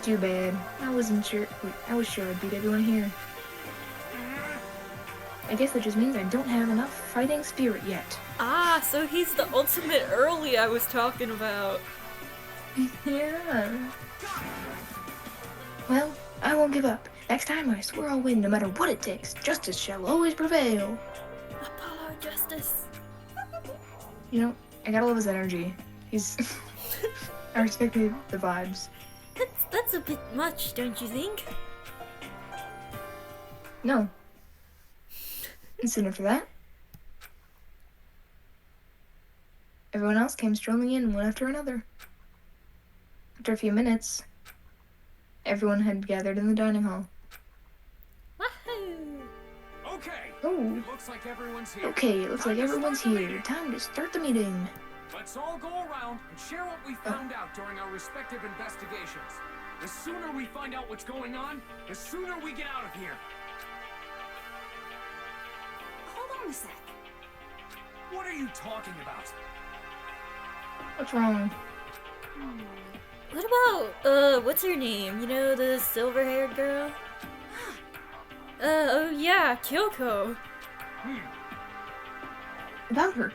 Too bad. I wasn't sure. Wait, I was sure I'd beat everyone here. I guess that just means I don't have enough fighting spirit yet. Ah, so he's the ultimate early I was talking about. Yeah. Well, I won't give up. Next time I swear I'll win no matter what it takes. Justice shall always prevail. Apollo Justice. You know, I gotta love his energy. He's... I respect the vibes. That's a bit much, don't you think? No. And soon after that, everyone else came strolling in one after another. After a few minutes, everyone had gathered in the dining hall. Wahoo! Okay! Oh, It looks like everyone's here. okay, it looks like Time to everyone's start the here. meeting. Time to start the meeting. Let's all go around and share what we found out during our respective investigations. The sooner we find out what's going on, the sooner we get out of here. hold on a sec. What are you talking about? What's wrong? What about, what's her name? You know, the silver-haired girl? Oh yeah, Kyoko. About her.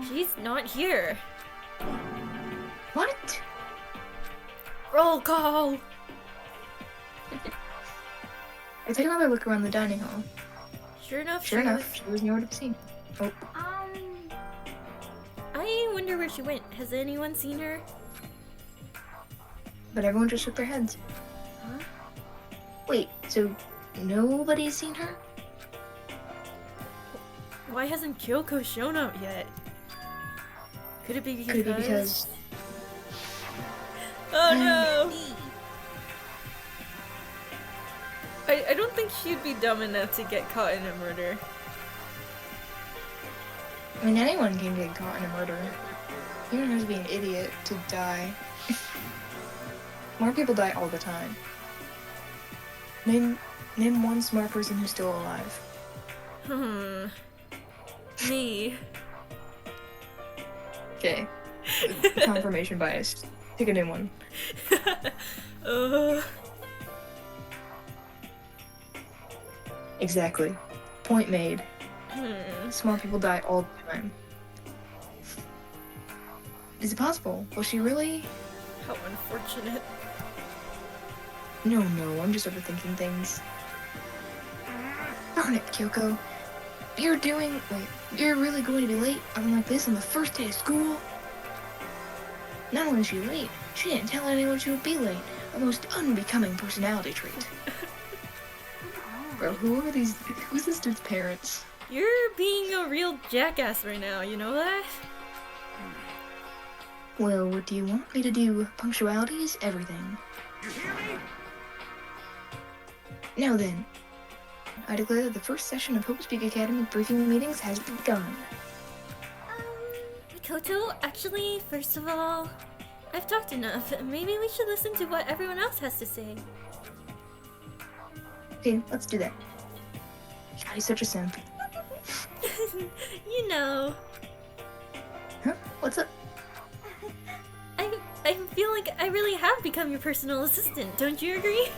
She's not here. What? Roll call! I took another look around the dining hall. Sure enough, Sure enough, she was nowhere to be seen. Oh, I wonder where she went. Has anyone seen her? but everyone just shook their heads. Huh? Wait, so nobody's seen her? Why hasn't Kyoko shown up yet? Could it be because... Could it be because... Oh no! I don't think she'd be dumb enough to get caught in a murder. I mean, anyone can get caught in a murder. You don't have to be an idiot to die. More people die all the time. Name one smart person who's still alive. Me. Okay. Confirmation bias. Pick a new one. Exactly. Point made. Smart people die all the time. Is it possible? Was she really? How unfortunate. No, I'm just overthinking things. Darn it, Kyoko. You're really going to be late like this on the first day of school? Not only is she late, she didn't tell anyone she would be late. A most unbecoming personality trait. Bro, who's this dude's parents? You're being a real jackass right now, you know that? Well, what do you want me to do? Punctuality is everything. You hear me? Now then, I declare that the first session of Hope Speak Academy briefing meetings has begun. Mikoto, actually, first of all, I've talked enough. Maybe we should listen to what everyone else has to say. Okay, let's do that. God, he's such a simp. You know. Huh? What's up? feel like I really have become your personal assistant, don't you agree?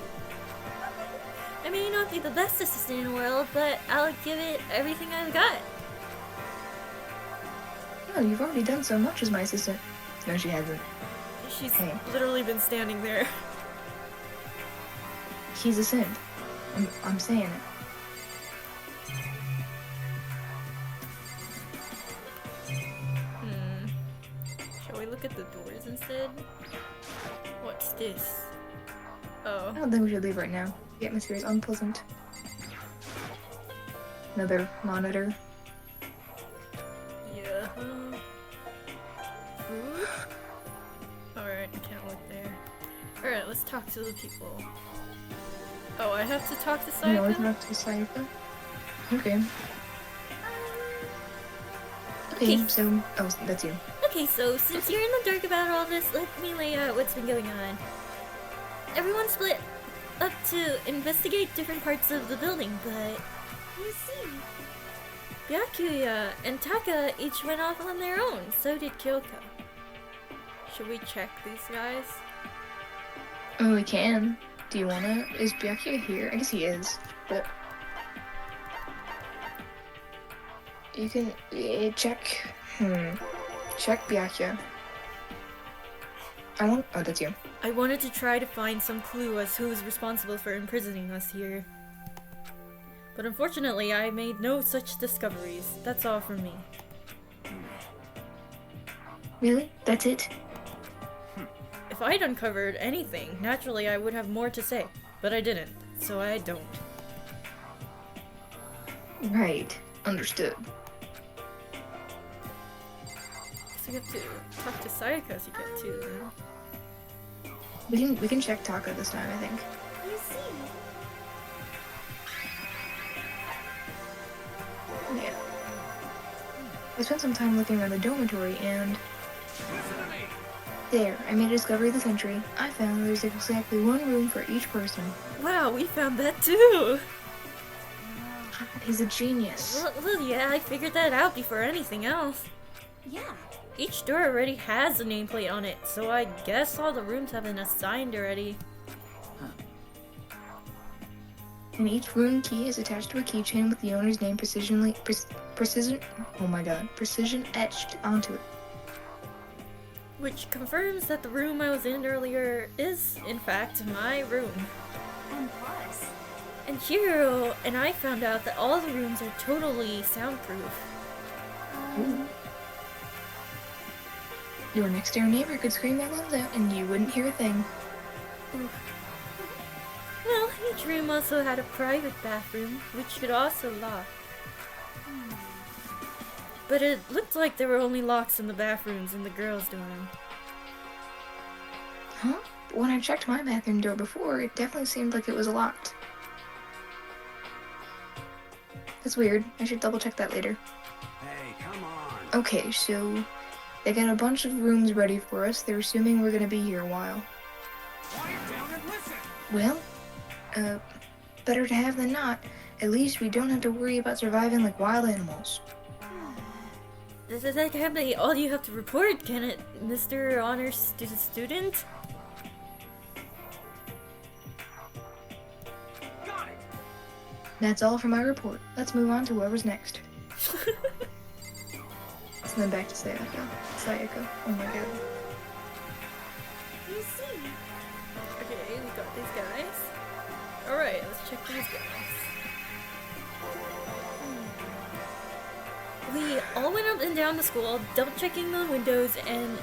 I may not be the best assistant in the world, but I'll give it everything I've got. Oh, you've already done so much as my assistant. No, she hasn't. She's Hey. literally been standing there. She's a simp. I'm saying it. Shall we look at the doors instead? What's this? Oh. I don't think we should leave right now. The atmosphere is unpleasant. Another monitor. Yeah. Food? Alright, I can't look there. Alright, let's talk to the people. Oh, I have to talk to No, it's Sayaka? not to Sayaka. Okay. Okay, so... Oh, that's you. Okay, so since you're in the dark about all this, let me lay out what's been going on. Everyone split up to investigate different parts of the building, but You see, Byakuya and Taka each went off on their own, so did Kyoko. Should we check these guys? Oh, we can. Do you wanna? Is Byakuya here? I guess he is, but... You can... check... Check Byakuya. I want... Oh, that's you. I wanted to try to find some clue as who was responsible for imprisoning us here. But unfortunately, I made no such discoveries. That's all from me. Really? That's it? If I'd uncovered anything, naturally I would have more to say. But I didn't, so I don't. Right. Understood. Guess we have to talk to Sayaka as you get to then. We can check Taka this time, I think. you see. Yeah. I spent some time looking around the dormitory and... Listen to me. There, I made a discovery of the century. I found there's exactly one room for each person. Wow, we found that too! God, he's a genius. Well, yeah, I figured that out before anything else. Yeah. Each door already has a nameplate on it, so I guess all the rooms have been assigned already. And each room key is attached to a keychain with the owner's name precision etched onto it. Which confirms that the room I was in earlier is, in fact, my room. And plus, And Hiro and I found out that all the rooms are totally soundproof. Your next door neighbor could scream their lungs out and you wouldn't hear a thing. Well, each room also had a private bathroom, which could also lock. But it looked like there were only locks in the bathrooms in the girls' dorm. Huh? When I checked my bathroom door before, it definitely seemed like it was locked. That's weird. I should double check that later. Hey, come on. Okay, so they got a bunch of rooms ready for us. They're assuming we're gonna be here a while. Quiet down and listen. Well, better to have than not. At least we don't have to worry about surviving like wild animals. That can't be all you have to report, can it, Mr. Honor Student? Got it. That's all for my report. Let's move on to whoever's next. And then back to Sayaka. Sayaka. Oh my god. you see. Okay, we got these guys. Alright, let's check these guys. We all went up and down the school, double checking the windows and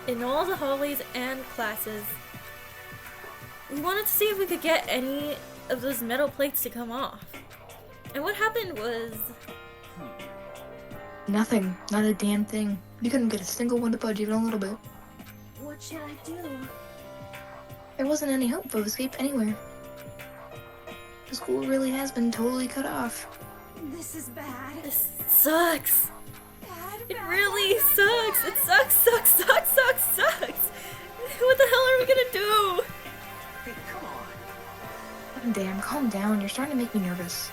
in all the hallways and classes. We wanted to see if we could get any of those metal plates to come off. And what happened was... Nothing. Not a damn thing. You couldn't get a single one to budge even a little bit. What should I do? There wasn't any hope of escape anywhere. The school really has been totally cut off. This is bad. This sucks! Bad, It bad, really bad, sucks! bad. It sucks! What the hell are we gonna do? Hey, come on. Damn, calm down. You're starting to make me nervous.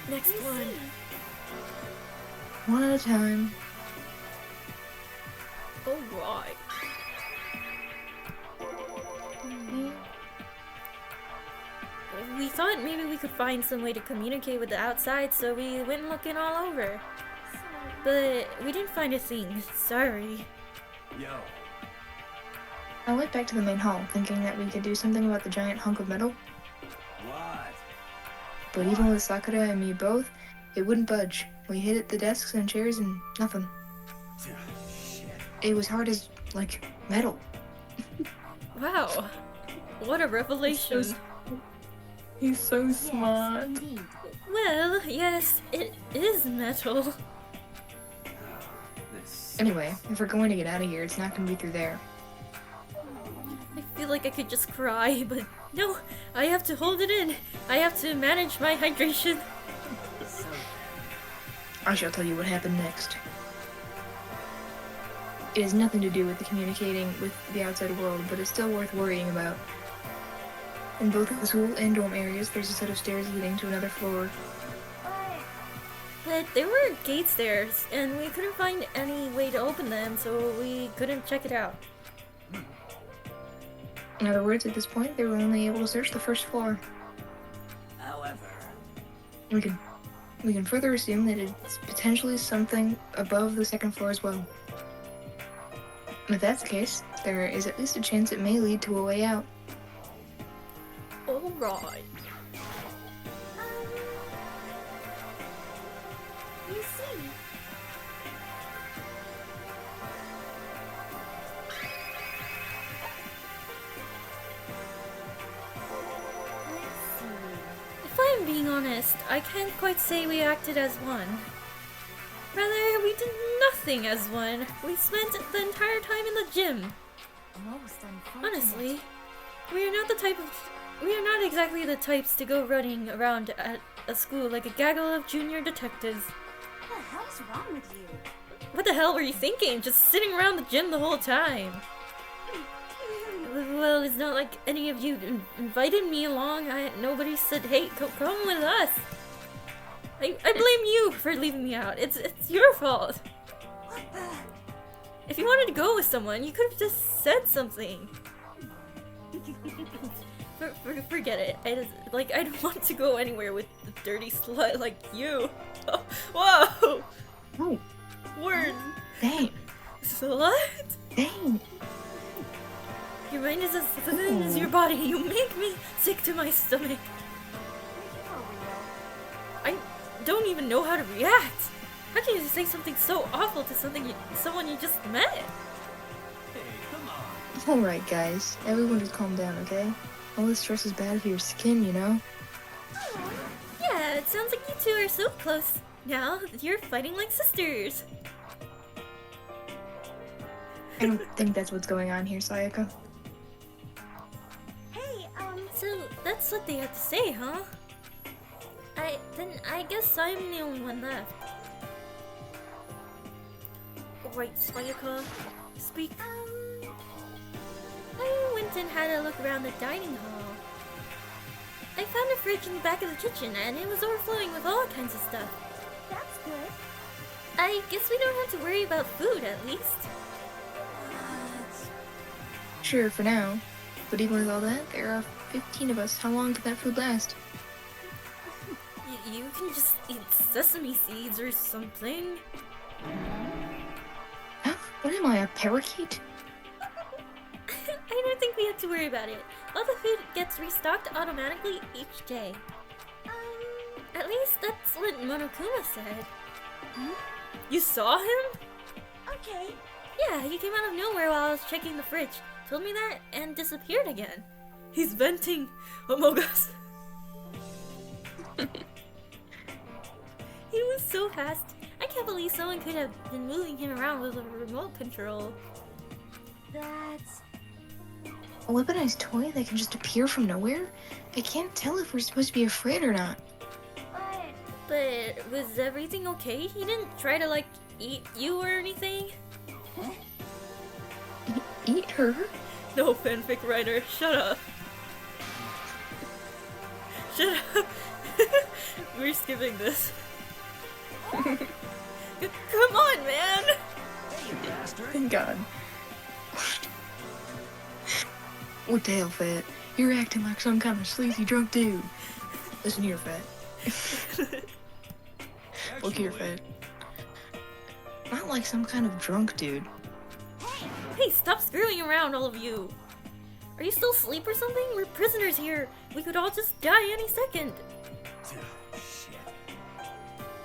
Next You one. see. One at a time. Alright. We thought maybe we could find some way to communicate with the outside, so we went looking all over. But we didn't find a thing. Sorry. Yo. I went back to the main hall, thinking that we could do something about the giant hunk of metal. What? But even with Sakura and me both, it wouldn't budge. We hit at the desks and chairs and nothing. Shit. It was hard as, like, metal. Wow. What a revelation. He's so smart. Indeed. Well, yes, it is metal. This. Anyway, if we're going to get out of here, it's not going to be through there. I feel like I could just cry, but no, I have to hold it in. I have to manage my hydration. I shall tell you what happened next. It has nothing to do with the communicating with the outside world, but it's still worth worrying about. In both the school and dorm areas, there's a set of stairs leading to another floor. But there were gates there, and we couldn't find any way to open them, so we couldn't check it out. In other words, at this point, they were only able to search the first floor. However. We can further assume that it's potentially something above the second floor as well. And if that's the case, there is at least a chance it may lead to a way out. Alright. You see, If I'm being honest, I can't quite say we acted as one. Rather, we did nothing as one. We spent the entire time in the gym. most unfortunate. Honestly, we are not exactly the types to go running around at a school like a gaggle of junior detectives. What the hell's wrong with you? What the hell were you thinking? Just sitting around the gym the whole time. Well, it's not like any of you invited me along. Nobody said, hey, come with us. I blame you for leaving me out. It's your fault. What the? If you wanted to go with someone, you could have just said something. Forget it. I don't want to go anywhere with a dirty slut like you. Whoa! Oh, Word. dang, Slut? dang. Your mind is as thin as your body. You make me sick to my stomach. I don't even know how to react. How can you say something so awful to someone you just met? Hey, come on. Alright, guys, everyone just calm down, okay? All this stress is bad for your skin, you know? Yeah, it sounds like you two are so close. Now you're fighting like sisters. I don't think that's what's going on here, Sayaka. Hey, So that's what they have to say, huh? I guess I'm the only one left. Right, Sayaka, speak. I went and had a look around the dining hall. I found a fridge in the back of the kitchen, and it was overflowing with all kinds of stuff. that's good. I guess we don't have to worry about food, at least. Sure, for now. But even with all that, there are 15 of us. How long can that food last? You can just eat sesame seeds or something. Huh? What am I, a parakeet? I don't think we have to worry about it. All the food gets restocked automatically each day. At least that's what Monokuma said. You saw him? Okay. Yeah, he came out of nowhere while I was checking the fridge. Told me that and disappeared again. He's venting among us. He was so fast. I can't believe someone could have been moving him around with a remote control. That's... A weaponized toy that can just appear from nowhere? I can't tell if we're supposed to be afraid or not. But was everything okay? He didn't try to, eat you or anything? Eat her? No, fanfic writer, shut up. Shut up. We're skipping this. Come on, man! Hey, you bastard! Thank God. What the hell, Fat? You're acting like some kind of sleazy drunk dude. Listen here, Fat. Look here, Fat. Not like some kind of drunk dude. Hey, stop screwing around, all of you! Are you still asleep or something? We're prisoners here. We could all just die any second. Shit.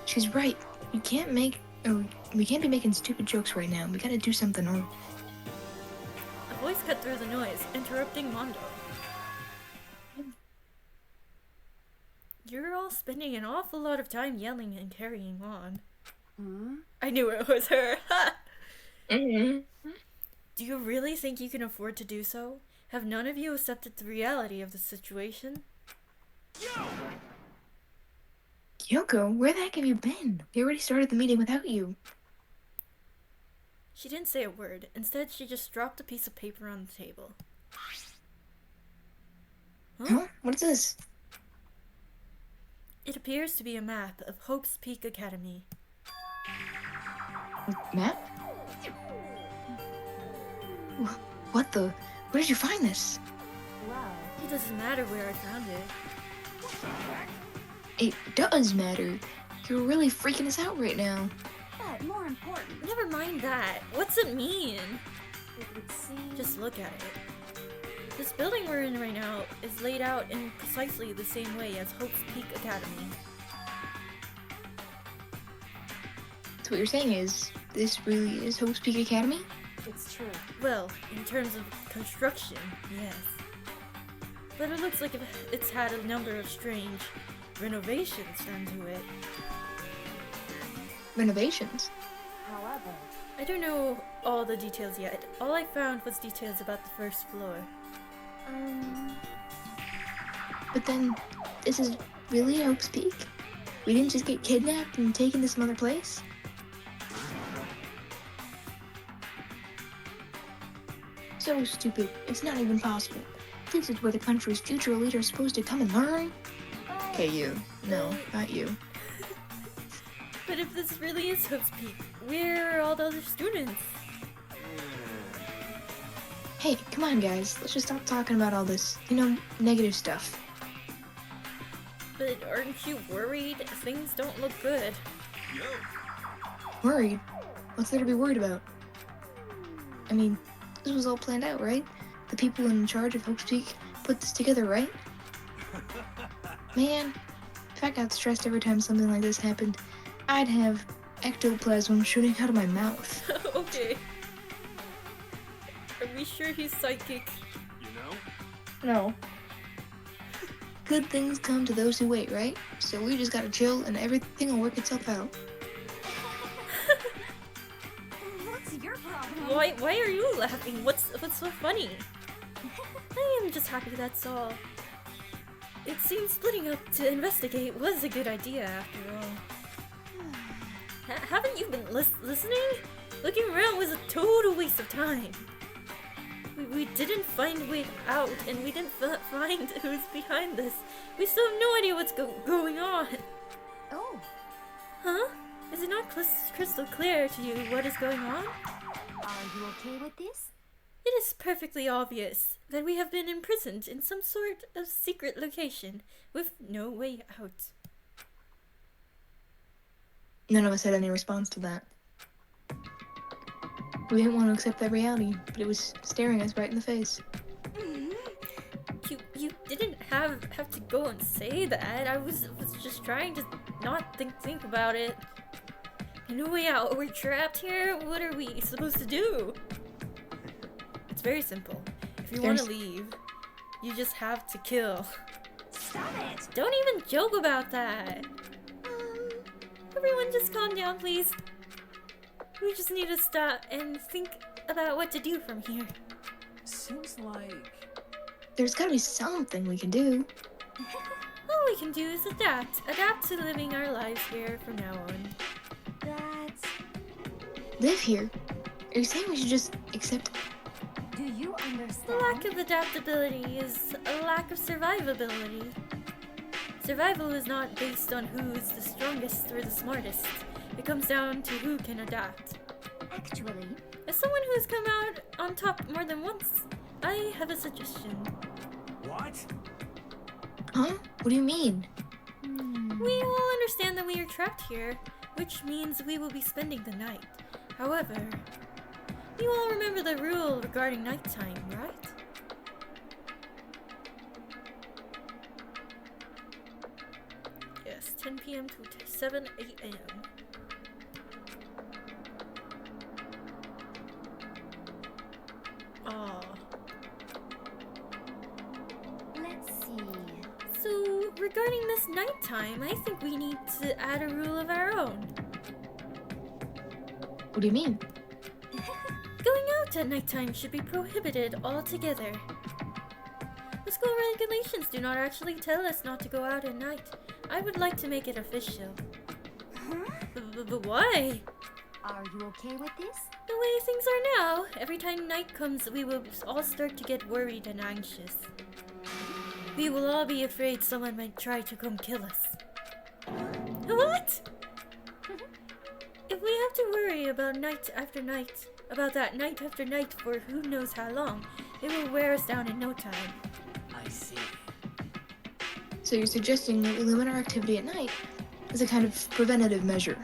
She's right. We can't be making stupid jokes right now. We gotta do something or... A voice cut through the noise, interrupting Mondo. You're all spending an awful lot of time yelling and carrying on. I knew it was her. Do you really think you can afford to do so? Have none of you accepted the reality of the situation? Yoko, where the heck have you been? We already started the meeting without you. She didn't say a word. Instead, she just dropped a piece of paper on the table. Huh? What is this? It appears to be a map of Hope's Peak Academy. Map? What the? Where did you find this? Well, It doesn't matter where I found it. It does matter. You're really freaking us out right now. but more important, Never mind that. What's it mean? it would seem... Just look at it. This building we're in right now is laid out in precisely the same way as Hope's Peak Academy. So what you're saying is, this really is Hope's Peak Academy? It's true. Well, in terms of construction, yes. But it looks like it's had a number of strange renovations done to it. Renovations? However, I don't know all the details yet. All I found was details about the first floor. But then, this is really Hope's Peak? We didn't just get kidnapped and taken to some other place? So stupid. It's not even possible. This is where the country's future leader is supposed to come and learn? Okay, you. No, not you. But if this really is Hope's Peak, where are all the other students? Hey, come on guys. Let's just stop talking about all this, negative stuff. But aren't you worried? Things don't look good. Worried? What's there to be worried about? I mean, this was all planned out, right? The people in charge of Hope's Peak put this together, right? Man, if I got stressed every time something like this happened, I'd have ectoplasm shooting out of my mouth. Okay. Are we sure he's psychic? You know? No. Good things come to those who wait, right? So we just gotta chill and everything will work itself out. What's your problem? Why are you laughing? What's so funny? I am just happy, that's all. It seems splitting up to investigate was a good idea after all. Haven't you been listening? Looking around was a total waste of time. We didn't find a way out, and we didn't find who's behind this. We still have no idea what's going on. Oh, Huh? Is it not crystal clear to you what is going on? are you okay with this? It is perfectly obvious that we have been imprisoned in some sort of secret location with no way out. None of us had any response to that. We didn't want to accept that reality, but it was staring us right in the face. You didn't have to go and say that. I was just trying to not think about it. No way out. We're trapped here. What are we supposed to do? It's very simple. If you want to leave, you just have to kill. Stop it! Don't even joke about that. Everyone just calm down, please. We just need to stop and think about what to do from here. Seems like... There's gotta be something we can do. All we can do is adapt. Adapt to living our lives here from now on. That's... Live here? Are you saying we should just accept... Do you The understand? lack of adaptability is a lack of survivability. Survival is not based on who is the strongest or the smartest. It comes down to who can adapt. Actually, As someone who has come out on top more than once, I have a suggestion. What? Huh? What do you mean? We all understand that we are trapped here, which means we will be spending the night. However, you all remember the rule regarding nighttime, right? Yes, 10 p.m. to 7 a.m. Ah. let's see. So, regarding this nighttime, I think we need to add a rule of our own. What do you mean? Going out at nighttime should be prohibited altogether. The school regulations do not actually tell us not to go out at night. I would like to make it official. But why? Are you okay with this? The way things are now, every time night comes, we will all start to get worried and anxious. We will all be afraid someone might try to come kill us. What? If we have to worry about night after night, about that night after night for who knows how long, it will wear us down in no time. I see. So you're suggesting that we limit our activity at night as a kind of preventative measure?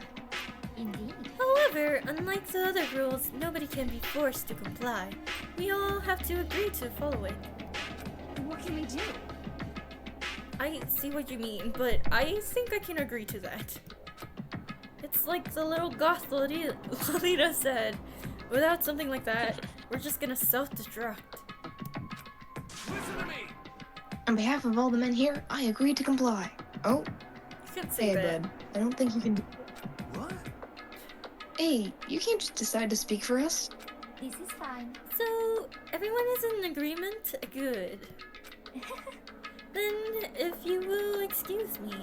Indeed. However, unlike the other rules, nobody can be forced to comply. We all have to agree to follow it. What can we do? I see what you mean, but I think I can agree to that. It's like the little goth Lolita said. Without something like that, we're just gonna self-destruct. Listen to me. On behalf of all the men here, I agree to comply. Oh, You can say hey, that. bud. I don't think you can do... What? Hey, you can't just decide to speak for us. This is fine. So, everyone is in agreement? Good. Then, if you will excuse me.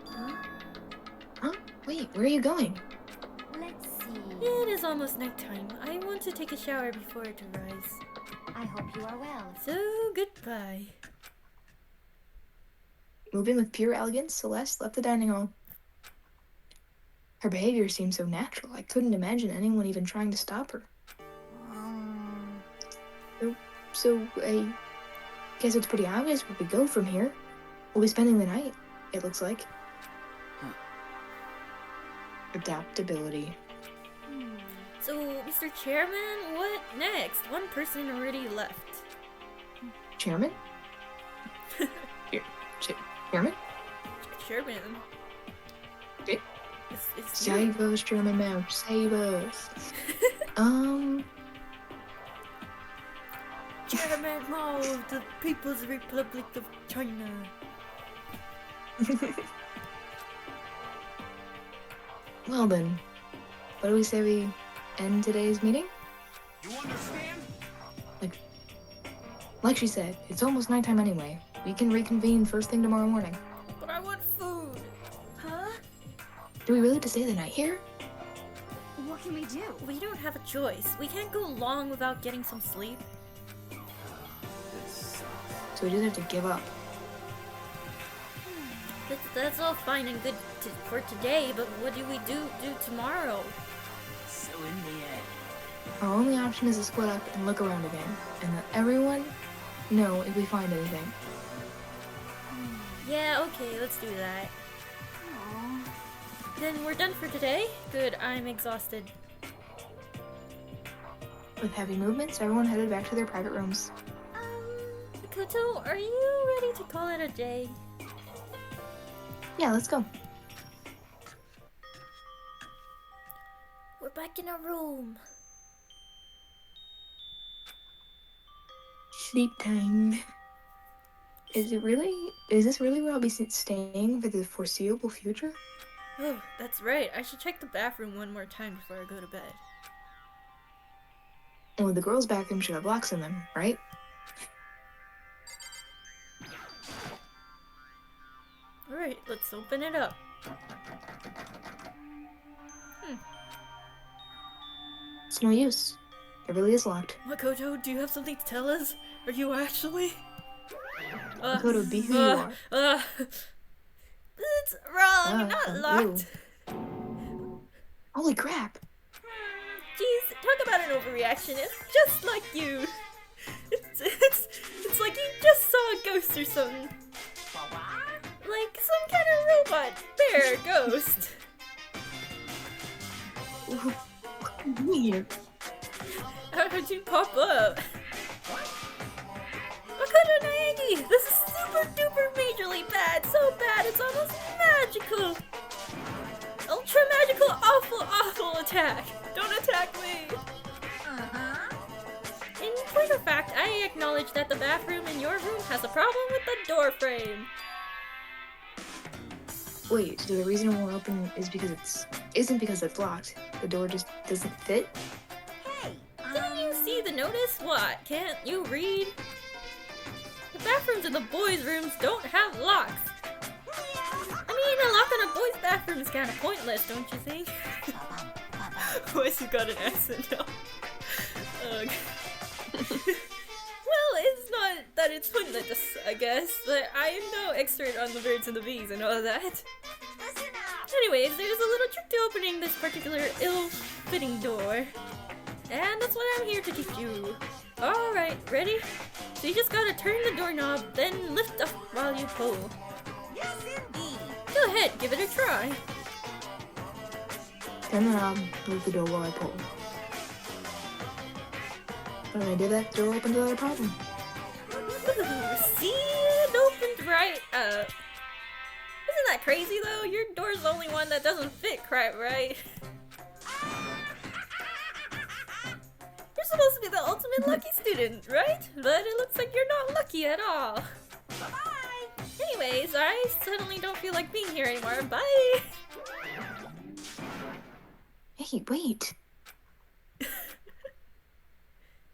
Huh? Wait, where are you going? Let's see. It is almost nighttime. I want to take a shower before it arrives. I hope you are well. So, goodbye. Moving with pure elegance, Celeste left the dining hall. Her behavior seemed so natural, I couldn't imagine anyone even trying to stop her. So, I guess it's pretty obvious where we go from here. We'll be spending the night, it looks like. Adaptability. So, Mr. Chairman, what next? One person already left. Chairman? Chairman? Chairman? Okay. It's you. Save us, Chairman Mao. Save us. Chairman Mao of the People's Republic of China. Well then, what do we say we end today's meeting? You understand? Like she said, it's almost nighttime anyway. We can reconvene first thing tomorrow morning. But I want food. Huh? Do we really have to stay the night here? What can we do? We don't have a choice. We can't go long without getting some sleep. So we just have to give up. That's all fine and good for today, but what do we do tomorrow? So in the end, Our only option is to split up and look around again, and let everyone know if we find anything. Yeah, okay, let's do that. Aw. Then we're done for today. Good, I'm exhausted. With heavy movements, everyone headed back to their private rooms. Koto, are you ready to call it a day? Yeah, let's go. We're back in our room. Sleep time. Is this really where I'll be staying for the foreseeable future? Oh, that's right. I should check the bathroom one more time before I go to bed. Well, the girls' bathroom should have locks in them, right? Alright, let's open it up. It's no use. It really is locked. Makoto, do you have something to tell us? Are you actually? Makoto, be who you are. It's wrong, not ew. locked. Holy crap! Jeez, talk about an overreaction. It's just like you. It's like you just saw a ghost or something. Like some kind of robot bear ghost. What here? How'd you pop up? Makoto Naegi! This is super duper majorly bad! So bad it's almost magical! Ultra magical awful attack! Don't attack me! In point of fact, I acknowledge that the bathroom in your room has a problem with the door frame. Wait, so the reason it won't open is because isn't because it's locked. The door just doesn't fit? Didn't you see the notice? What? Can't you read? The bathrooms in the boys' rooms don't have locks. I mean, a lock on a boys' bathroom is kind of pointless, don't you think? Boys who got an accent now. Ugh. Well, it's not that it's pointless, I guess, but I am no expert on the birds and the bees and all that. Anyways, there's a little trick to opening this particular ill-fitting door. And that's what I'm here to teach you. Alright, ready? So you just gotta turn the doorknob, then lift up while you pull. Yes, indeed. Go ahead, give it a try. Turn the knob, move the door while I pull. When I did that, the door opened without a problem. Ooh, see? It opened right up. Isn't that crazy though? Your door's the only one that doesn't fit quite right. You're supposed to be the ultimate lucky student, right? But it looks like you're not lucky at all. Bye-bye. Anyways, I suddenly don't feel like being here anymore. Bye! Hey, wait.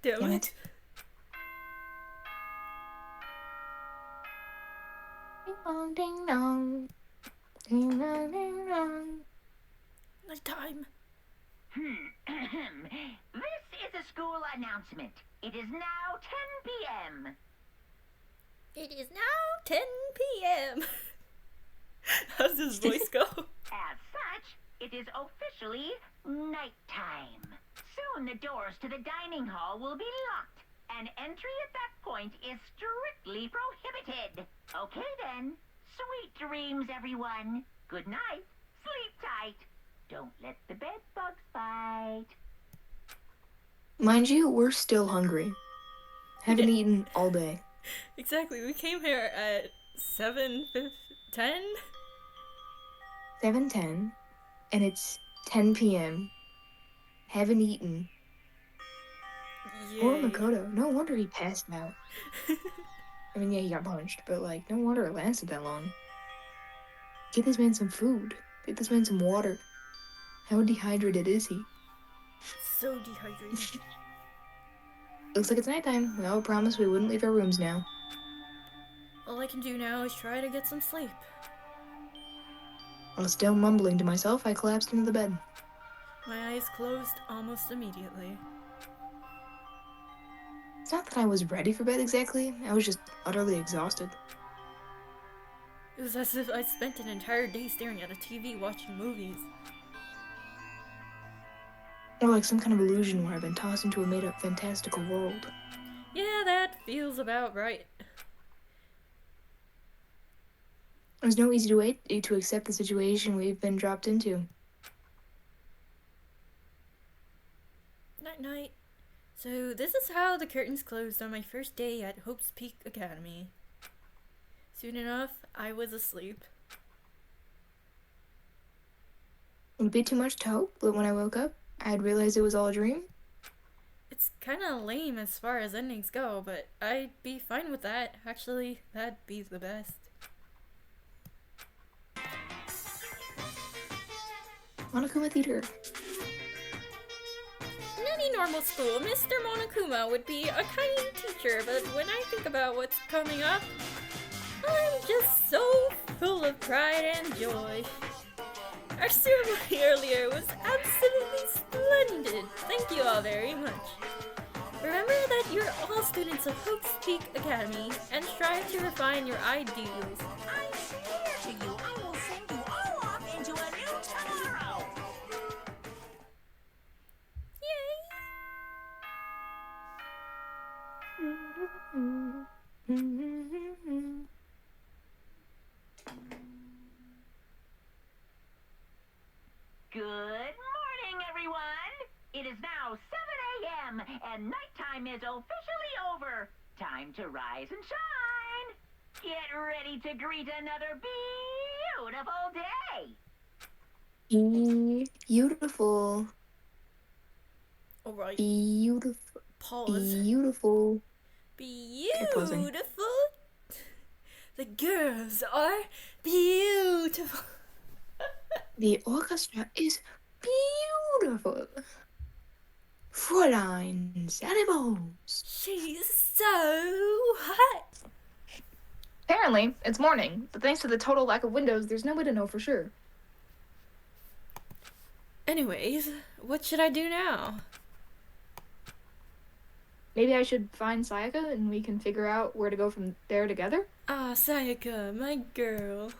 Damn it. Ding dong, ding dong. Ding dong, ding dong. Nighttime. This is a school announcement. It is now 10 p.m. It is now 10 p.m. How's his voice go? As such, it is officially nighttime. Soon the doors to the dining hall will be locked, and entry at that point is strictly prohibited. Okay then. Sweet dreams, everyone. Good night. Sleep tight. Don't let the bed bugs bite. Mind you, we're still hungry. Haven't eaten all day. Exactly, we came here at 7:10? 7:10, and it's 10 p.m. Haven't eaten. Poor Yay. Makoto. No wonder he passed out. I mean, yeah, he got punched, but like, no wonder it lasted that long. Get this man some food. Get this man some water. How dehydrated is he? So dehydrated. Looks like it's nighttime. We all promised we wouldn't leave our rooms now. All I can do now is try to get some sleep. While still mumbling to myself, I collapsed into the bed. My eyes closed almost immediately. It's not that I was ready for bed exactly. I was just utterly exhausted. It was as if I spent an entire day staring at a TV watching movies. Or like some kind of illusion where I've been tossed into a made-up fantastical world. Yeah, that feels about right. There's no easy way to accept the situation we've been dropped into. Night-night. So this is how the curtains closed on my first day at Hope's Peak Academy. Soon enough, I was asleep. It would be too much to hope, but when I woke up, I'd realized it was all a dream. It's kinda lame as far as endings go, but I'd be fine with that. Actually, that'd be the best. Monokuma Theater. In any normal school, Mr. Monokuma would be a kind teacher, but when I think about what's coming up, I'm just so full of pride and joy. Our ceremony earlier was absolutely splendid. Thank you all very much. Remember that you're all students of Hope's Peak Academy and strive to refine your ideals. I swear to you, I will send you all off into a new tomorrow. It is now 7 a.m. and nighttime is officially over. Time to rise and shine. Get ready to greet another beautiful day. Beautiful. Alright. Beautiful. Pause. Beautiful. Beautiful. The girls are beautiful. The orchestra is beautiful. Fräulein's animals. She's so hot. Apparently, it's morning, but thanks to the total lack of windows, there's no way to know for sure. Anyways, what should I do now? Maybe I should find Sayaka and we can figure out where to go from there together? Ah, Sayaka, my girl.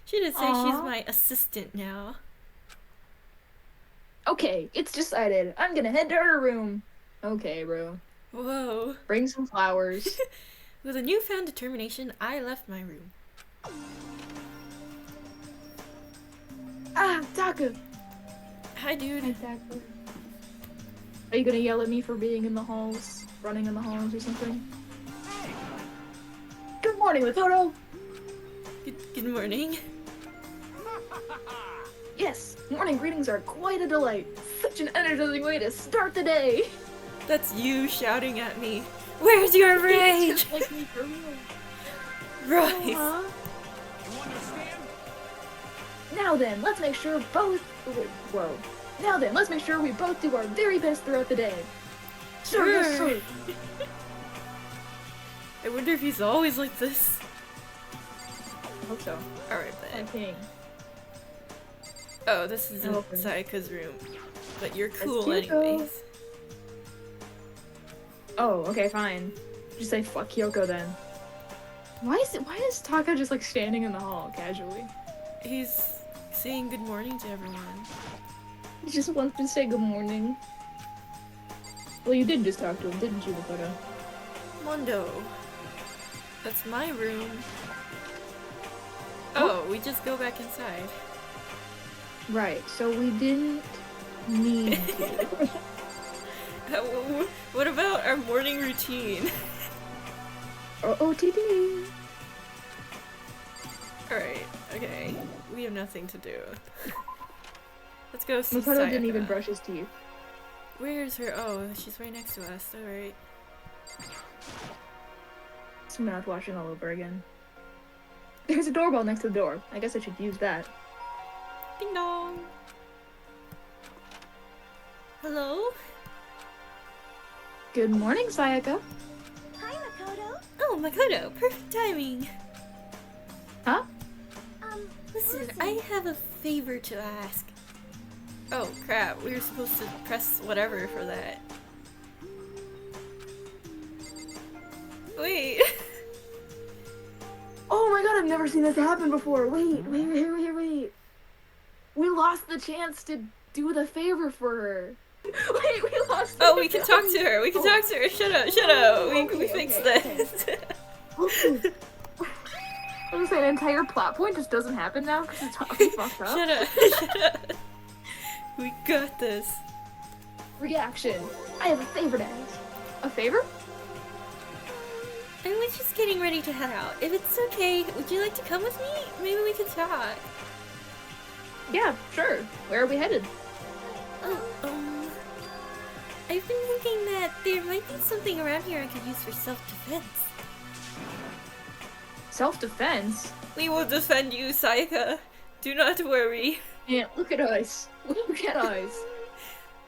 She did say she's my assistant now. Okay, it's decided. I'm gonna head to her room. Okay, bro. Whoa. Bring some flowers. With a newfound determination, I left my room. Ah, Taka! Hi, dude. Hi, Taka. Are you gonna yell at me for being in the halls? Running in the halls or something? Good morning, Makoto! Good morning. Yes, morning greetings are quite a delight. Such an energizing way to start the day. That's you shouting at me. Where's your rage? Just like me for real. Right. You understand? Now then, let's make sure both. Whoa. Now then, let's make sure we both do our very best throughout the day. Sure, yes, Sure. sir. I wonder if he's always like this. I hope so. Alright then. Okay. Oh, this isn't Open. Sayaka's room. But you're That's cool Kyoko. anyways. Oh, okay, fine. Just say fuck Kyoko then. Why is Taka just like standing in the hall casually? He's saying good morning to everyone. He just wants to say good morning. Well, you did just talk to him, didn't you, Makoto? Mondo. That's my room. Oh, we just go back inside. Right, so we didn't need to. What about our morning routine? OOTD! Alright, okay. We have nothing to do. Let's go see Makoto didn't Sayaka. even brush his teeth. Where's her? Oh, she's right next to us. Alright. So mouthwashing all over again. There's a doorbell next to the door. I guess I should use that. Ding dong! Hello? Good morning, Sayaka. Hi, Makoto. Oh, Makoto! Perfect timing! Huh? Listen, I have a favor to ask. Oh, crap. We were supposed to press whatever for that. Wait! Oh my god, I've never seen this happen before. Wait. We lost the chance to do the favor for her. Wait, we lost the Oh, we can talk to her! We can talk to her! Shut up! We fixed this! Okay. I was saying, an entire plot point just doesn't happen now because it's already fucked up. Shut up! We got this. Reaction. I have a favor to ask. A favor? I was just getting ready to head out. If it's okay, would you like to come with me? Maybe we could talk. Yeah, sure. Where are we headed? Oh, I've been thinking that there might be something around here I could use for self-defense. Self-defense? We will defend you, Sayaka. Do not worry. Yeah, look at us. Look at us.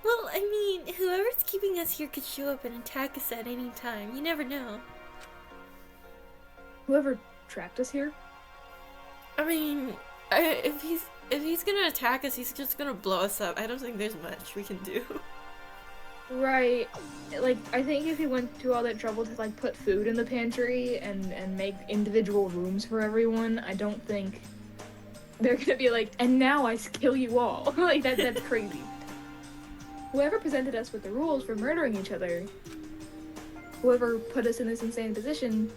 Well, I mean, whoever's keeping us here could show up and attack us at any time. You never know. Whoever trapped us here? I mean, if he's gonna attack us, he's just gonna blow us up. I don't think there's much we can do. Right. Like, I think if he went to all that trouble to, like, put food in the pantry and make individual rooms for everyone, I don't think they're gonna be like, and now I kill you all. Like, that's crazy. Whoever presented us with the rules for murdering each other, whoever put us in this insane position,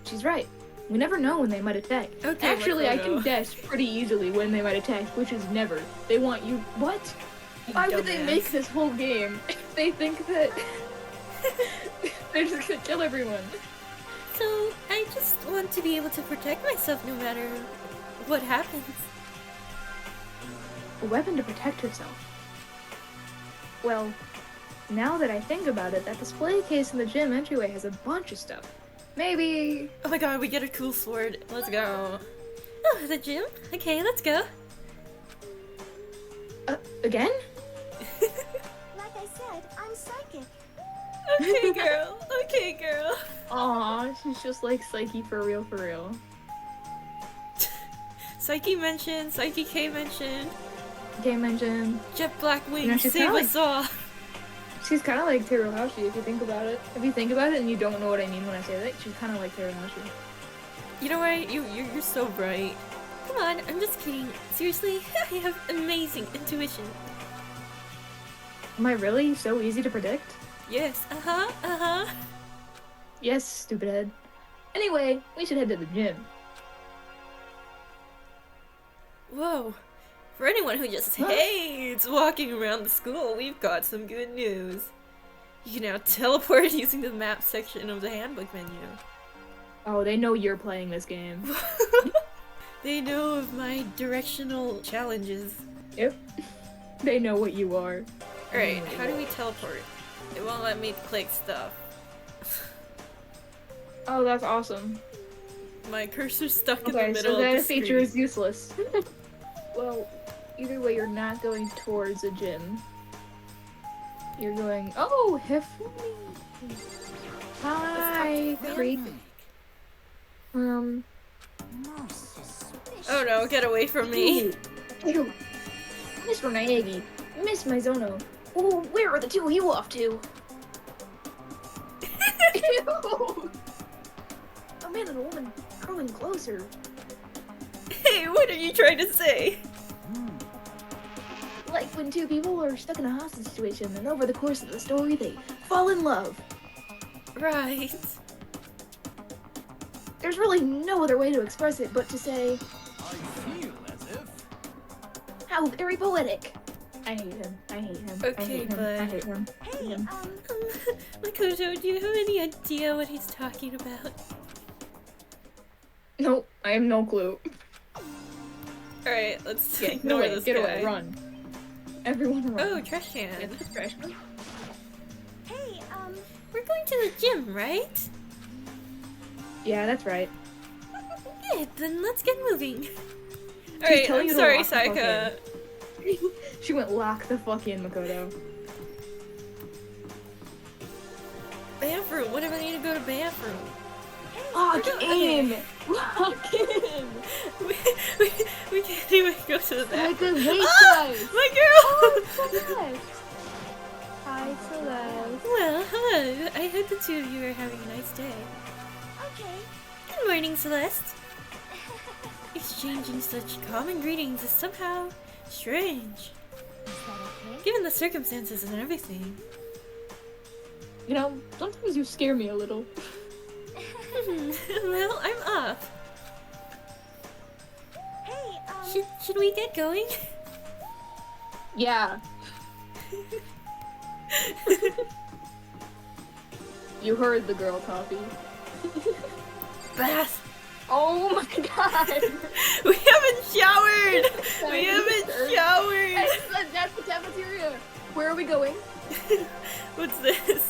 she's right. We never know when they might attack. Okay, actually, I Makoto. can guess pretty easily when they might attack, which is never. They want you. What? Why would they Dumbass. make this whole game if they think that they're just gonna kill everyone? So, I just want to be able to protect myself no matter what happens. A weapon to protect herself. Well, now that I think about it, that display case in the gym entryway has a bunch of stuff. Maybe... Oh my god, we get a cool sword. Let's go. Oh, the gym? Okay, let's go. Again? Like I said, I'm psychic. Okay, girl. Okay, girl. Aw, she's just like Psyche for real, for real. Psyche mentioned, Psyche K mentioned, Game engine. Jet Black Wings, You know, she's save kinda us all. She's kind of like Teruhashi if you think about it. If you think about it and you don't know what I mean when I say that, she's kind of like Teruhashi. You know what? You're so bright. Come on, I'm just kidding. Seriously, I have amazing intuition. Am I really so easy to predict? Yes, uh-huh. Yes, stupid head. Anyway, we should head to the gym. Whoa. For anyone who just hates walking around the school, we've got some good news. You can now teleport using the map section of the handbook menu. Oh, they know you're playing this game. They know of my directional challenges. Yep. They know what you are. Alright, how do we teleport? It won't let me click stuff. Oh, that's awesome. My cursor's stuck in the Okay, middle so that of the feature screen. is useless. Well, either way, you're not going towards a gym. You're going... Oh, Hifumi! Hi, creep. Most suspicious. Oh no, get away from me. Ew. Mr. Naegi, Miss Mizono. Oh, where are the two of you off to? Ew. A man and a woman growing closer. Hey, what are you trying to say? Like when two people are stuck in a hostage situation and over the course of the story they fall in love. Right. There's really no other way to express it but to say, I feel as if. how very poetic. I hate him. I hate him. I Okay, hate him. I but- hate him. Hey, Makoto, do you have any idea what he's talking about? Nope, I have no clue. Alright, let's Get ignore away, this get guy. away, run. Everyone run. Oh, trash can. Trash can. hey, We're going to the gym, right? Yeah, that's right. Good, then let's get moving. She's Alright, telling I'm you to sorry, lock the fuck Saika. She went lock the fuck in, Makoto. Bathroom, what if I need to go to bathroom? Lock Okay. in! Lock in! We can't even go to the bathroom. Saika hates Ah! us! My girl! Celeste! Hi, Celeste. Well, hello. I hope the two of you are having a nice day. okay. Good morning, Celeste. Exchanging such common greetings is somehow strange, Is that okay? given the circumstances and everything. You know, sometimes you scare me a little. Well, I'm off. Hey, Should we get going? Yeah. You heard the girl, Toffee. Bath. Oh my god! We haven't showered. We haven't showered. That's the cafeteria. Where are we going? What's this?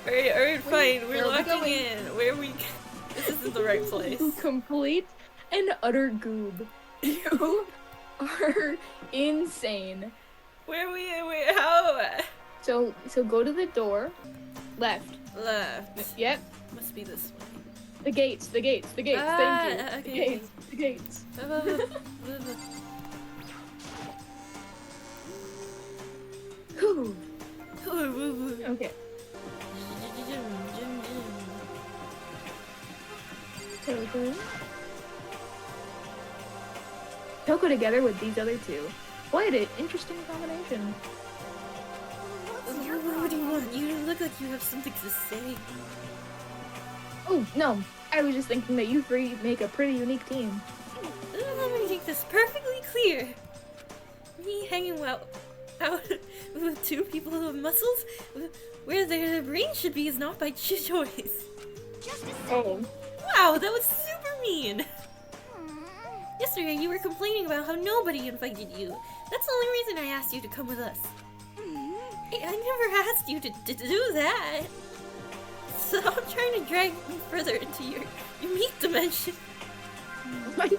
Alright, fine. where We're are we locking going? in. Where we? This isn't the right place. You complete and utter goob. You are insane. Where we? Where? How? So go to the door. Left. Left. Yep. Must be this way. The gates. The gates. The gates. Ah, Thank you. okay, The gates. The gates. Whew. Okay. Toko together with these other two. Quite an interesting combination. what's your What do you problem? want? You look like you have something to say. Oh, no. I was just thinking that you three make a pretty unique team. Let me make this perfectly clear. Me hanging out out with two people with muscles where their brain should be is not by choice. Just a Oh. Wow, that was super mean. Yesterday you were complaining about how nobody invited you. That's the only reason I asked you to come with us. I never asked you to do that. Stop trying to drag me further into your meat dimension. What?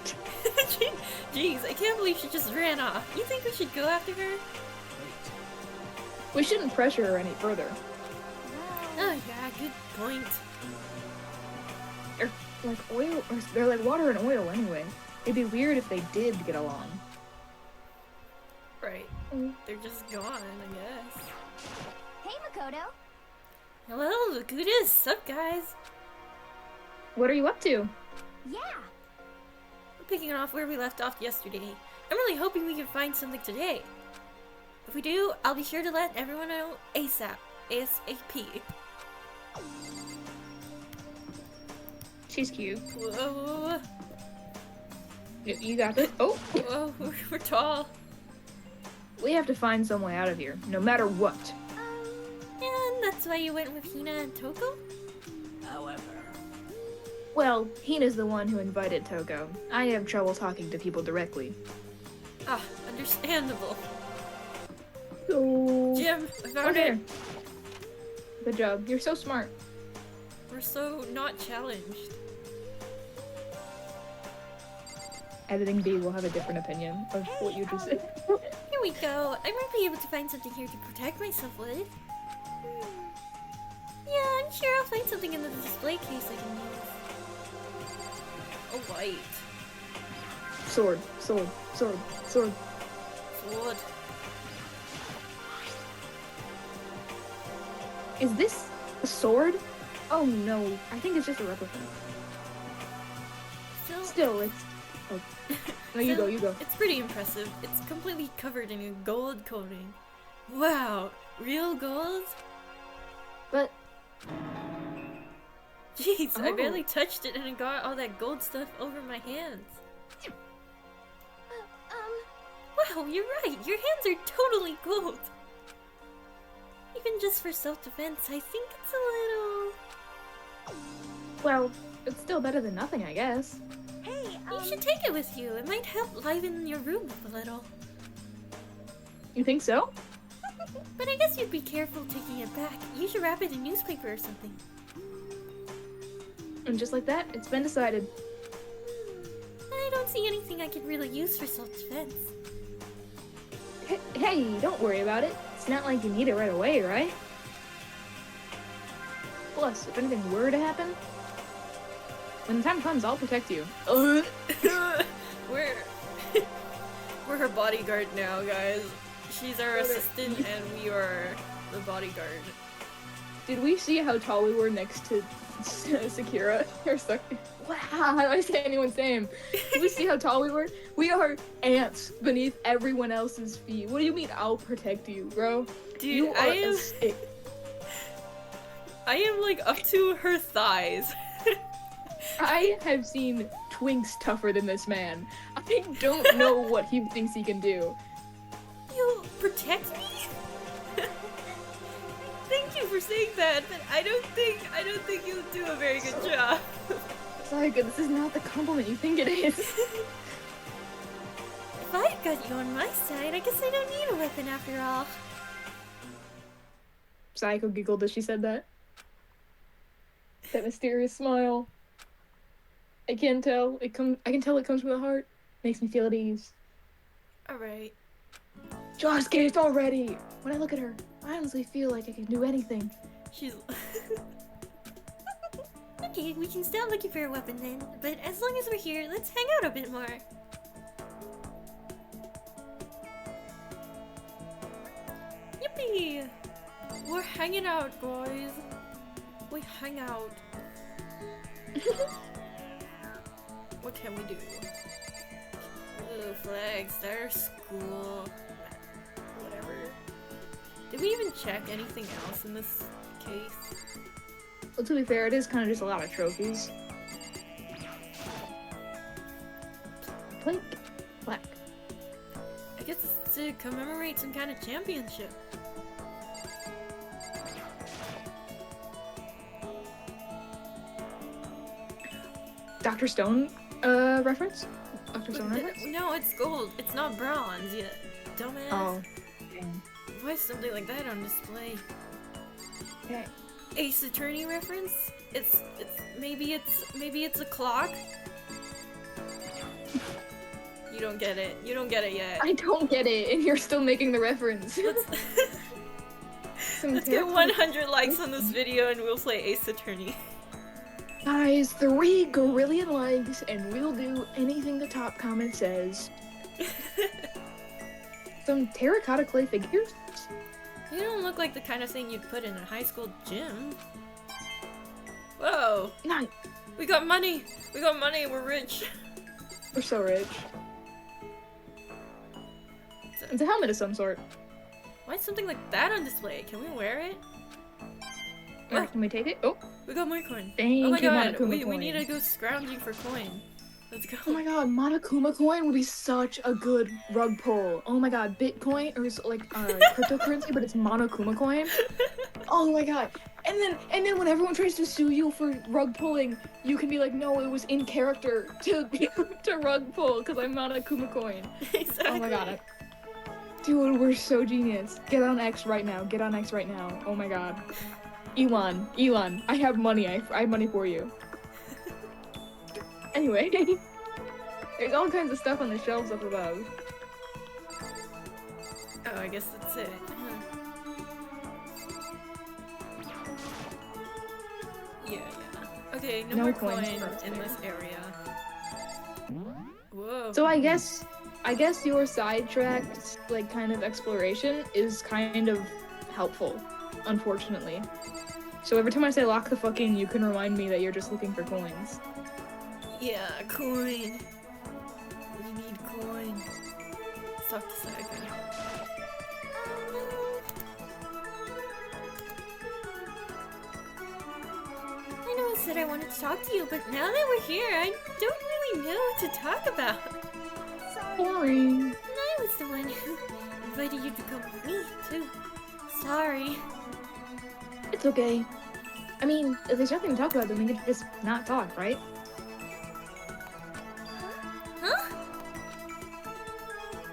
Jeez, I can't believe she just ran off. You think we should go after her? We shouldn't pressure her any further. Oh yeah, good point. They're like oil, or they're like water and oil anyway. It'd be weird if they did get along. Right. They're just gone, I guess. Hey, Makoto. Hello, Lakutas. Sup, guys? What are you up to? Yeah. We're picking off where we left off yesterday. I'm really hoping we can find something today. If we do, I'll be sure to let everyone know ASAP. ASAP. She's cute. Whoa. You got it. Oh! Whoa, we're tall. We have to find some way out of here, no matter what. And that's why you went with Hina and Toko? However, Well, Hina's the one who invited Toko. I have trouble talking to people directly. Ah, understandable. So... Jim, I found Okay. it. Good job. You're so smart. We're so not challenged. Editing B will have a different opinion of what you just said. Here we go. I might be able to find something here to protect myself with. Yeah, I'm sure I'll find something in the display case I can use. A light. Sword, sword, sword, sword. Sword. Is this a sword? Oh no, I think it's just a replica. Still, it's... Oh. No, you So, go, you go. It's pretty impressive. It's completely covered in a gold coating. Wow, real gold? But... Jeez, I Oh. barely touched it and it got all that gold stuff over my hands. Wow, you're right. Your hands are totally gold. Even just for self-defense, I think it's a little... Well, it's still better than nothing, I guess. Hey, You should take it with you. It might help liven your room up a little. You think so? But I guess you'd be careful taking it back. You should wrap it in newspaper or something. And just like that, it's been decided. I don't see anything I could really use for self-defense. Hey, don't worry about it. It's not like you need it right away, right? Plus, if anything were to happen, when the time comes, I'll protect you. We're we're her bodyguard now, guys. She's our assistant and we are the bodyguard. Did we see how tall we were next to Sakura? Or wow, how do I say anyone's name? Did we see how tall we were? We are ants beneath everyone else's feet. What do you mean I'll protect you, bro? Dude, You are a stick. I am like up to her thighs. I have seen twinks tougher than this man. I don't know what he thinks he can do. You'll protect me? Thank you for saying that, but I don't think you'll do a very good job. Sorry, this is not the compliment you think it is. If I've got you on my side, I guess I don't need a weapon after all. Psycho giggled as she said that. That mysterious smile. I can tell it comes from the heart. Makes me feel at ease. Alright. Just kidded already! When I look at her, I honestly feel like I can do anything. She's... Okay, we can stop looking for a weapon then, but as long as we're here, let's hang out a bit more. Yippee! We're hanging out, guys. We hang out. What can we do? Ooh, flags, start our school. Whatever. Did we even check anything else in this case? Well, to be fair, it is kind of just a lot of trophies. Blink. Black. I guess it's to commemorate some kind of championship. Dr. Stone, reference? Dr. Stone reference? No, it's gold. It's not bronze yet. Dumbass. Oh. Why is something like that on display? Okay. Ace Attorney reference? Maybe it's a clock? You don't get it. You don't get it yet. I don't get it, and you're still making the reference. Let's get 100 likes on this video and we'll play Ace Attorney. Guys, 3 gorillion likes, and we'll do anything the top comment says. Some terracotta clay figures? You don't look like the kind of thing you'd put in a high school gym. Whoa! None. We got money! We got money, we're rich! We're so rich. It's a helmet of some sort. Why is something like that on display? Can we wear it? Oh, can we take it? Oh! We got more coin. Thank oh my you, god, Monokuma we coin. need to go scrounging for coin. Let's go. Oh my god, Monokuma coin would be such a good rug pull. Oh my god, Bitcoin, or is like cryptocurrency, but it's Monokuma coin. Oh my god. And then when everyone tries to sue you for rug pulling, you can be like, no, it was in character to rug pull because I'm Monokuma coin. Exactly. Oh my god. Dude, we're so genius. Get on X right now. Get on X right now. Oh my god. Elon, I have money. I have money for you. Anyway, there's all kinds of stuff on the shelves up above. Oh, I guess that's it. Yeah. Okay, no more coin in this area. Whoa. So I guess your sidetracked, like, kind of exploration is kind of helpful, unfortunately. So every time I say lock the fuck in, you can remind me that you're just looking for coins. Yeah, coin. We need coin. Let's talk to Saga. I know I said I wanted to talk to you, but now that we're here, I don't really know what to talk about. Boring. I was the one who invited you to come with me, too. Sorry. It's okay. I mean, if there's nothing to talk about, then we can just not talk, right? Huh?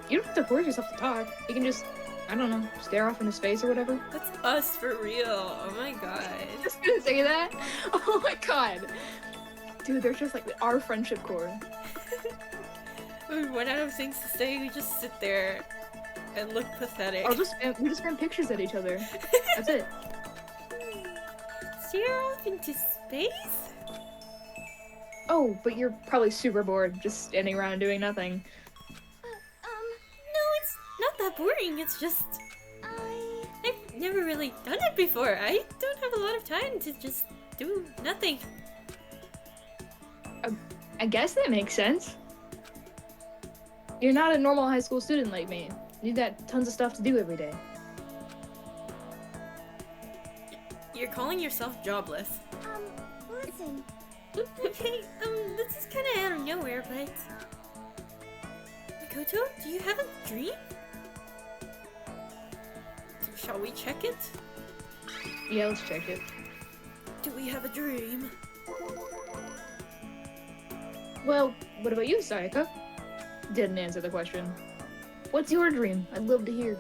You don't have to force yourself to talk. You can just, I don't know, stare off into space or whatever. That's us for real. Oh my god. Just gonna say that? Oh my god. Dude, there's just like our friendship core. When we run out of things to say, we just sit there and look pathetic. Or we just send pictures at each other. That's it. Stare off into space? Oh, but you're probably super bored, just standing around doing nothing. No, it's not that boring. It's just I've never really done it before. I don't have a lot of time to just do nothing. I guess that makes sense. You're not a normal high school student like me. You got tons of stuff to do every day. You're calling yourself jobless. Listen. Okay, this is kinda out of nowhere, but... Makoto, do you have a dream? Shall we check it? Yeah, let's check it. Do we have a dream? Well, what about you, Sayaka? Didn't answer the question. What's your dream? I'd love to hear.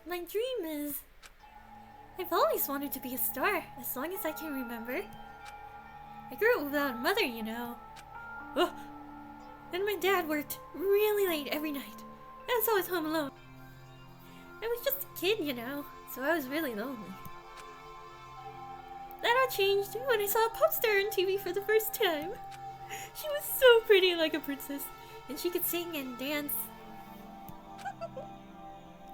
My dream is... I've always wanted to be a star, as long as I can remember. I grew up without a mother, you know. Ugh. Then my dad worked really late every night, and so I was home alone. I was just a kid, you know, so I was really lonely. That all changed when I saw a pop star on TV for the first time. She was so pretty, like a princess, and she could sing and dance.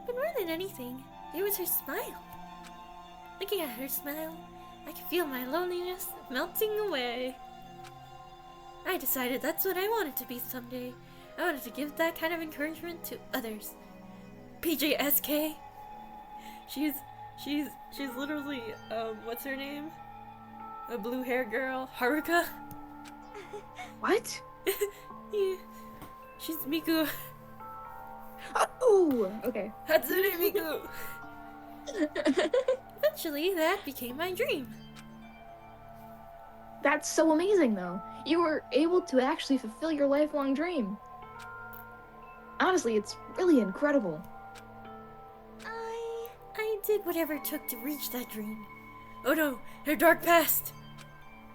But more than anything, it was her smile. Looking at her smile, I could feel my loneliness melting away. I decided that's what I wanted to be someday. I wanted to give that kind of encouragement to others. PJSK. She's literally, what's her name? A blue hair girl, Haruka. What? Yeah. She's Miku. Oh, okay. Hatsune Miku. Eventually, that became my dream. That's so amazing, though. You were able to actually fulfill your lifelong dream. Honestly, it's really incredible. I did whatever it took to reach that dream. Oh no, her dark past.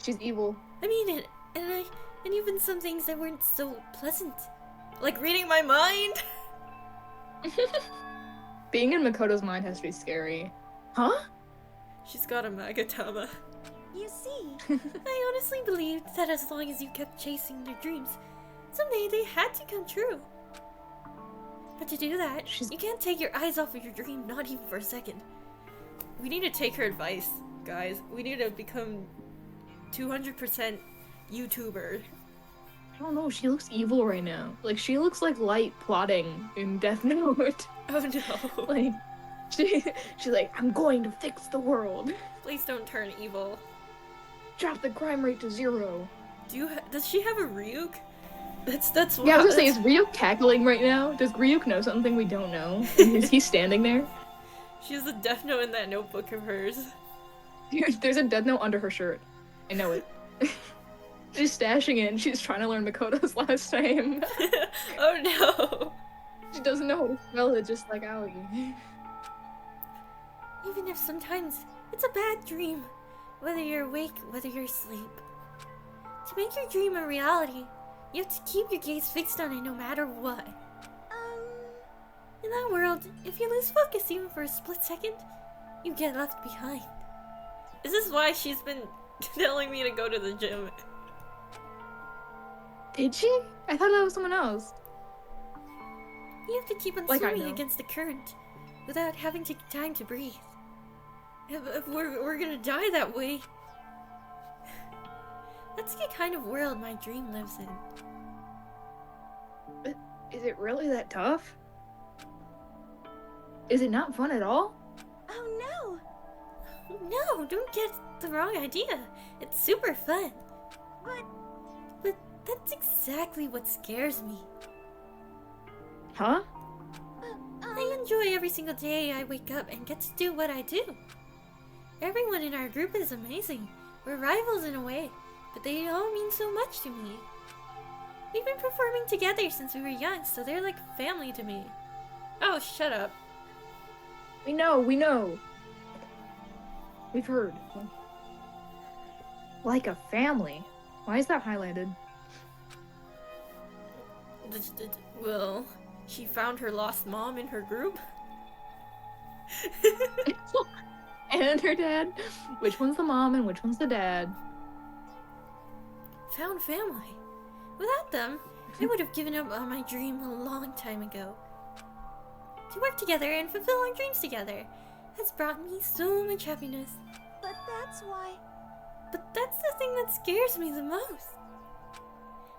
She's evil. I mean it, and even some things that weren't so pleasant, like reading my mind. Being in Makoto's mind has to be scary. Huh? She's got a Magatama. You see, I honestly believed that as long as you kept chasing your dreams, someday they had to come true. But to do that, you can't take your eyes off of your dream, not even for a second. We need to take her advice, guys. We need to become 200% YouTuber. I don't know, she looks evil right now. Like, she looks like Light plotting in Death Note. Oh no. Like, she's like, I'm going to fix the world. Please don't turn evil. Drop the crime rate to 0. Does she have a Ryuk? That's Yeah, I was gonna say, is Ryuk cackling right now? Does Ryuk know something we don't know? Is he standing there? She has a Death Note in that notebook of hers. Dude, there's a Death Note under her shirt. I know it. She's stashing it and she's trying to learn Makoto's last name. Oh no! She doesn't know how to spell it, just like Aoi. Even if sometimes it's a bad dream, whether you're awake, whether you're asleep. To make your dream a reality, you have to keep your gaze fixed on it no matter what. In that world, if you lose focus even for a split second, you get left behind. Is this why she's been telling me to go to the gym? Did she? I thought that was someone else. You have to keep on swimming against the current, without having time to breathe. If we're gonna die that way. That's the kind of world my dream lives in. But is it really that tough? Is it not fun at all? oh no! No, don't get the wrong idea. It's super fun. But that's exactly what scares me. Huh? I enjoy every single day I wake up and get to do what I do. Everyone in our group is amazing. We're rivals in a way, but they all mean so much to me. We've been performing together since we were young, so they're like family to me. Oh, shut up. We know. We've heard. Like a family. Why is that highlighted? Well, she found her lost mom in her group? And her dad? Which one's the mom and which one's the dad? Found family. Without them, I would have given up on my dream a long time ago. To work together and fulfill our dreams together has brought me so much happiness. But that's the thing that scares me the most.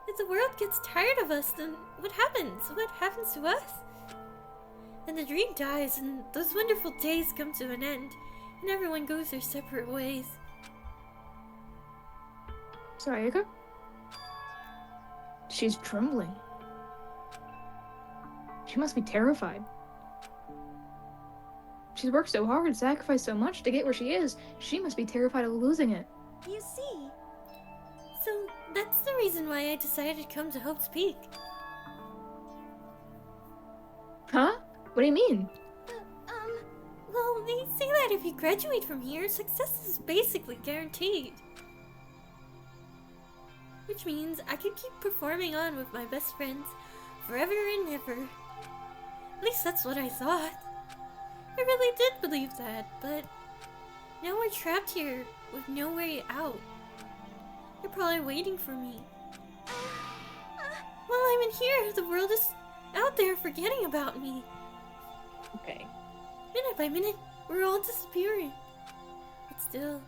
If the world gets tired of us, then what happens? What happens to us? And the dream dies, and those wonderful days come to an end, and everyone goes their separate ways. Sayaka? She's trembling. She must be terrified. She's worked so hard, sacrificed so much to get where she is. She must be terrified of losing it. You see. So that's the reason why I decided to come to Hope's Peak. Huh? What do you mean? Well, they say that if you graduate from here, success is basically guaranteed. Which means I could keep performing on with my best friends forever and ever. At least that's what I thought. I really did believe that, but now we're trapped here with no way out. They're probably waiting for me. While I'm in here, the world is out there forgetting about me. Okay. Minute by minute, we're all disappearing. But still...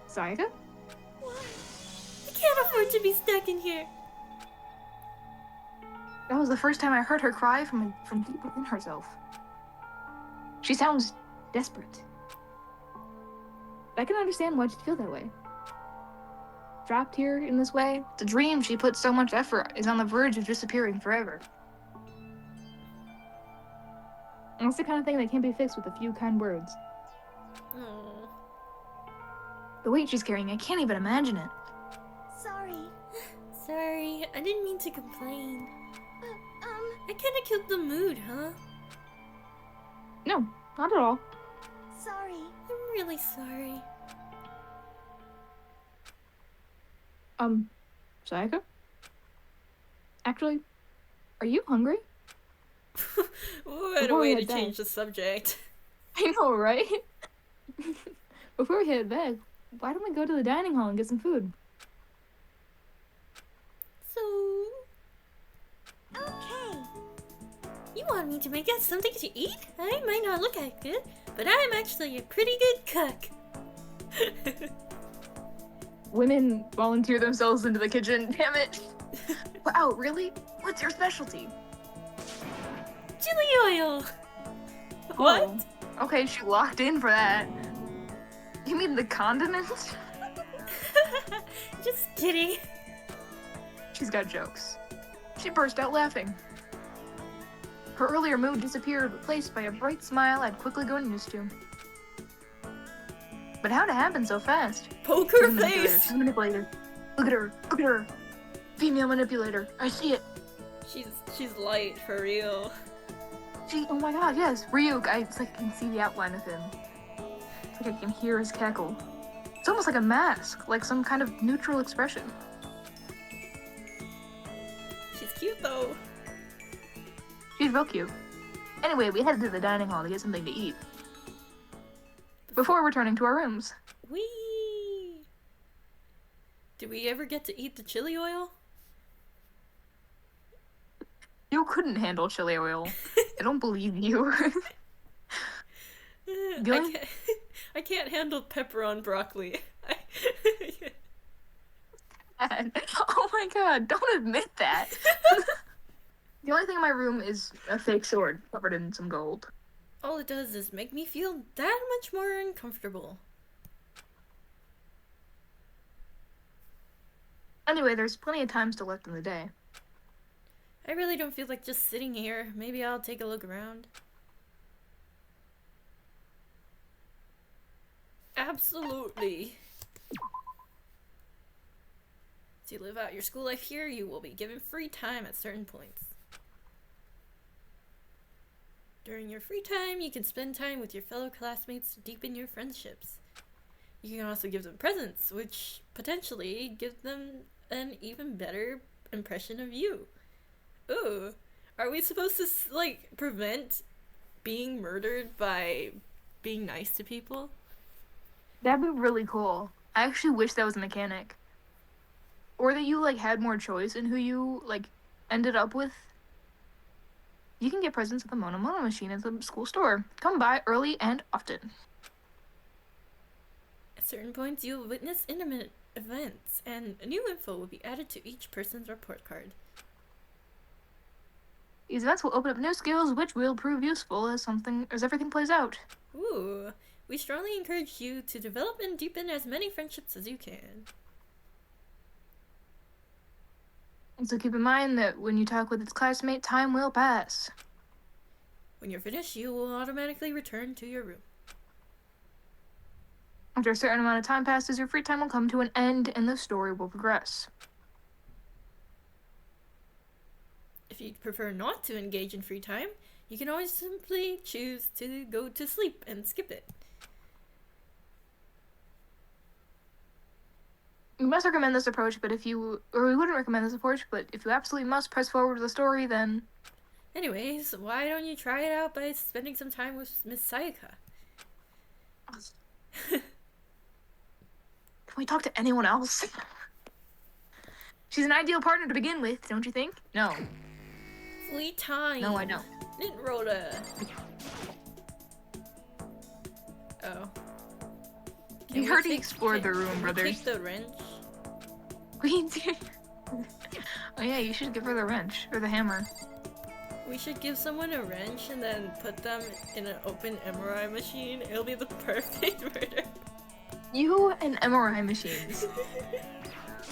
Sayaka? I can't afford to be stuck in here. That was the first time I heard her cry from deep within herself. She sounds desperate. I can understand why she'd feel that way. dropped here in this way. The dream she put so much effort is on the verge of disappearing forever. And it's the kind of thing that can't be fixed with a few kind words. Oh. The weight she's carrying, I can't even imagine it. Sorry. Sorry, I didn't mean to complain. I kinda killed the mood, huh? No, not at all. Sorry. I'm really sorry. Sayaka? Actually, are you hungry? What a way to change the subject. I know, right? Before we head back, why don't we go to the dining hall and get some food? So... Okay. You want me to make us something to eat? I might not look like good, but I'm actually a pretty good cook. Women volunteer themselves into the kitchen, damn it. Wow, really? What's your specialty? Chili oil! What? Oh, okay, she locked in for that. You mean the condiment? Just kidding. She's got jokes. She burst out laughing. Her earlier mood disappeared, replaced by a bright smile I'd quickly grown used to. But how'd it happen so fast? Poker face! Manipulator. Look at her. Look at her. Female manipulator. I see it. She's light, for real. Oh my god, yes. Ryuk. It's like I can see the outline of him. It's like I can hear his cackle. It's almost like a mask, like some kind of neutral expression. She's cute though. She's real cute. Anyway, we headed to the dining hall to get something to eat. Before returning to our rooms. Whee! Did we ever get to eat the chili oil? You couldn't handle chili oil. I don't believe you. I can't handle pepper on broccoli. Oh my god, don't admit that. The only thing in my room is a fake sword covered in some gold. All it does is make me feel that much more uncomfortable. Anyway, there's plenty of time still left in the day. I really don't feel like just sitting here. Maybe I'll take a look around. Absolutely. As you live out your school life here, you will be given free time at certain points. During your free time, you can spend time with your fellow classmates to deepen your friendships. You can also give them presents, which potentially give them an even better impression of you. Ooh, are we supposed to, like, prevent being murdered by being nice to people? That'd be really cool. I actually wish that was a mechanic. Or that you, like, had more choice in who you, like, ended up with. You can get presents at the Mono Mono machine at the school store. Come by early and often. At certain points, you will witness intimate events, and new info will be added to each person's report card. These events will open up new skills, which will prove useful as everything plays out. Ooh, we strongly encourage you to develop and deepen as many friendships as you can. So keep in mind that when you talk with its classmate, time will pass. When you're finished, you will automatically return to your room. After a certain amount of time passes, your free time will come to an end and the story will progress. If you prefer not to engage in free time, you can always simply choose to go to sleep and skip it. We must recommend this approach, we wouldn't recommend this approach, but if you absolutely must press forward with the story, then... Anyways, why don't you try it out by spending some time with Miss Sayaka? Can we talk to anyone else? She's an ideal partner to begin with, don't you think? No. Free time. No, I don't. Ninroda. Oh. We already explored the room, brothers. Take the wrench. We did. Oh yeah, you should give her the wrench or the hammer. We should give someone a wrench and then put them in an open MRI machine. It'll be the perfect murder. You and MRI machines.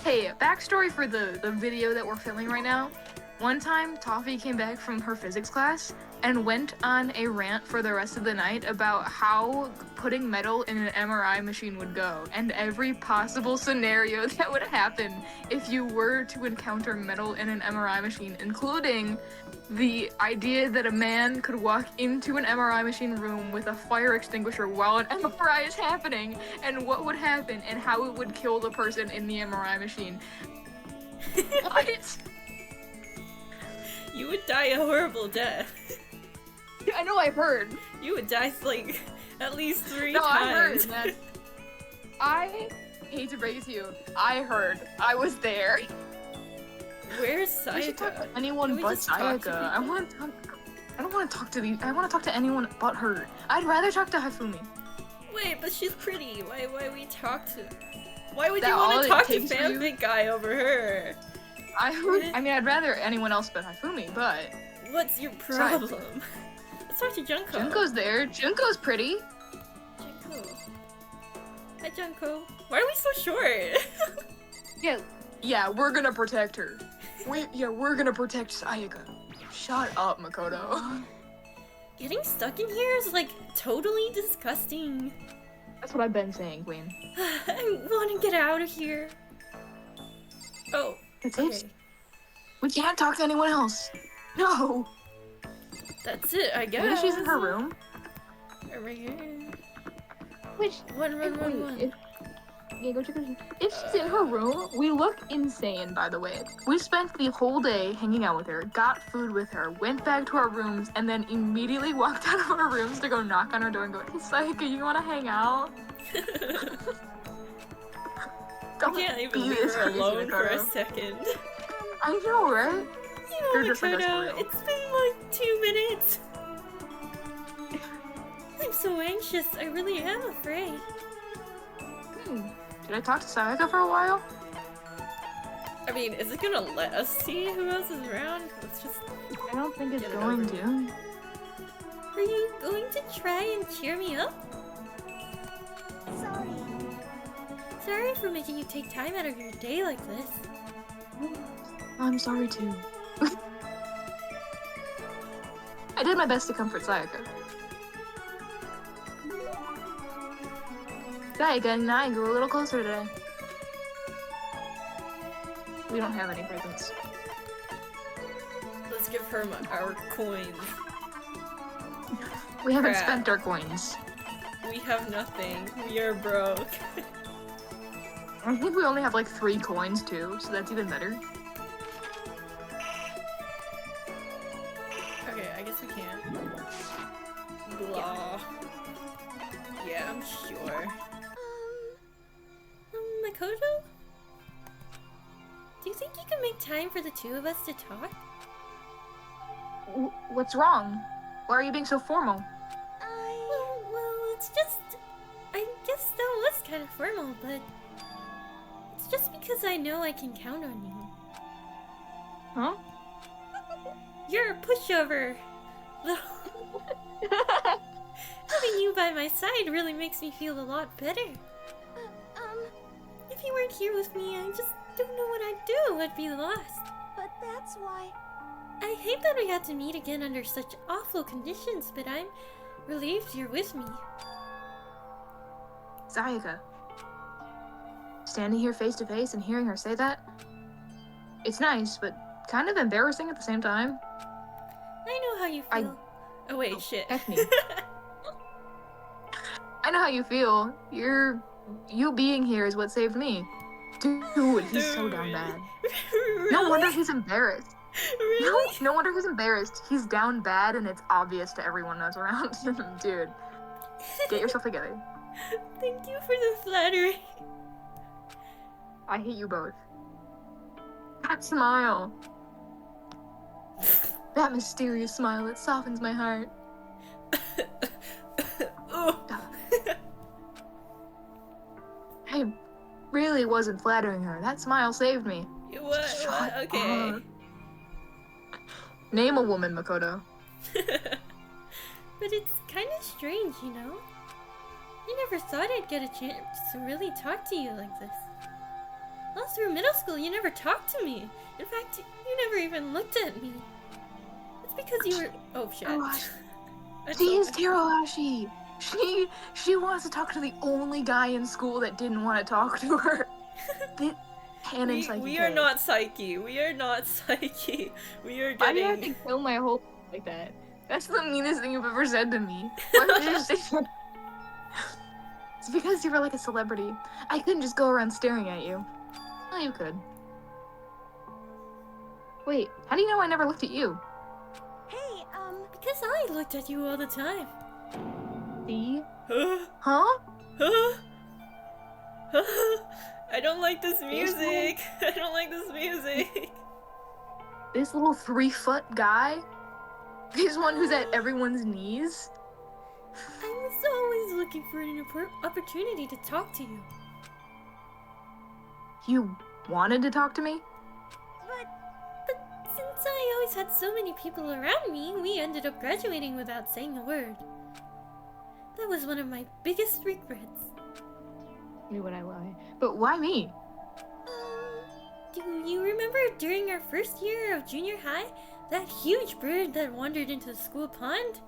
Hey, backstory for the video that we're filming right now. One time, Toffee came back from her physics class and went on a rant for the rest of the night about how putting metal in an MRI machine would go, and every possible scenario that would happen if you were to encounter metal in an MRI machine, including the idea that a man could walk into an MRI machine room with a fire extinguisher while an MRI is happening, and what would happen, and how it would kill the person in the MRI machine. What? You would die a horrible death. I know, I've heard. You would die like at least 3 No, times. I heard, man. I hate to break it to you. I heard. I was there. Where's I should talk Sayaka? to anyone Can we but just talk to Sayaka. I people? want to talk. I don't want to talk to these. I want to talk to anyone but her. I'd rather talk to Hifumi. Wait, but she's pretty. Why we talk to? Why would That you all want it to talk to takes for you? fanfic guy over her? I mean, I'd rather anyone else but Hifumi, but What's your problem? Let's talk to Junko. Junko's there. Junko's pretty. Junko. Hi, Junko. Why are we so short? Yeah, we're gonna protect her. We're gonna protect Sayaka. Shut up, Makoto. Getting stuck in here is like totally disgusting. That's what I've been saying, Queen. I want to get out of here. Oh, That's okay. it. We can't talk to anyone else. No. That's it, I guess. Maybe she's in her room. Right here. Which Run. Yeah, go check her. If she's in her room, we look insane, by the way. We spent the whole day hanging out with her, got food with her, went back to our rooms, and then immediately walked out of our rooms to go knock on her door and go, "Hey, Sayaka, you want to hang out?" I can't even be leave this her crazy, alone for a Makoto. second. I know, right? You You're know, just like us for Makoto, real. it's been like 2 minutes. I'm so anxious. I really am afraid. Did I talk to Sayaka for a while? I mean, is it gonna let us see who else is around? Let's just. I don't think it's Get it going over to. Are you going to try and cheer me up? Sorry. Sorry for making you take time out of your day like this. I'm sorry too. I did my best to comfort Sayaka. Sayaka and I grew a little closer today. We don't have any presents. Let's give her our coins. We haven't Crap. spent our coins. We have nothing. We are broke. I think we only have like 3 coins too, so that's even better. Okay, I guess we can. Blah. Yeah, I'm sure. Makoto? Do you think you can make time for the 2 of us to talk? What's wrong? Why are you being so formal? Well, it's just... I guess that was kind of formal, but... It's just because I know I can count on you. Huh? You're a pushover! Having you by my side really makes me feel a lot better. If you weren't here with me, I just don't know what I'd do. I'd be lost. But that's why... I hate that we had to meet again under such awful conditions, but I'm relieved you're with me. Sayaka. Standing here face to face and hearing her say that? It's nice, but kind of embarrassing at the same time. I know how you feel. Oh wait, shit. F me. I know how you feel. You being here is what saved me. Dude, he's so down bad. Really? No wonder he's embarrassed. Really? No wonder he's embarrassed. He's down bad and it's obvious to everyone that's around. Dude, get yourself together. Thank you for the flattery. I hate you both. That smile. That mysterious smile that softens my heart. Oh. I really wasn't flattering her. That smile saved me. What? Shut Okay. up. Name a woman, Makoto. But it's kind of strange, you know? I never thought I'd get a chance to really talk to you like this. All through middle school, you never talked to me. In fact, you never even looked at me. It's because you were. Oh shit. She is Terahashi. She wants to talk to the only guy in school that didn't want to talk to her. We are not Psyche. We are not Psyche. We are Why do you getting. have to kill my whole like that? That's the meanest thing you've ever said to me. Why would you say that? It's because you were like a celebrity. I couldn't just go around staring at you. Well, you could. Wait, how do you know I never looked at you? Hey, Because I looked at you all the time. See? Huh? Huh? I don't like this music. I don't like this music. This little 3-foot guy? He's one who's at everyone's knees? I was always looking for an opportunity to talk to you. You wanted to talk to me? But since I always had so many people around me, we ended up graduating without saying a word. That was one of my biggest regrets. Knew would I lie? But why me? Do you remember during our first year of junior high, that huge bird that wandered into the school pond?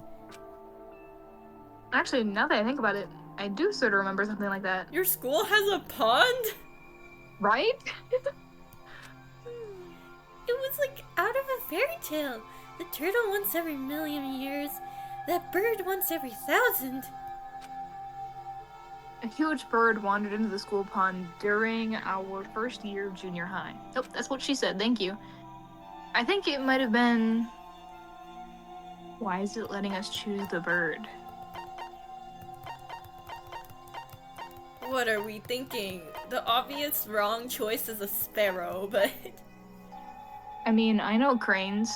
Actually, now that I think about it, I do sort of remember something like that. Your school has a pond? Right? It was like out of a fairy tale. The turtle once every million years, that bird once every 1,000. A huge bird wandered into the school pond during our first year of junior high. Oh, that's what she said, thank you. I think it might have been... Why is it letting us choose the bird? What are we thinking? The obvious wrong choice is a sparrow, but... I mean, I know cranes.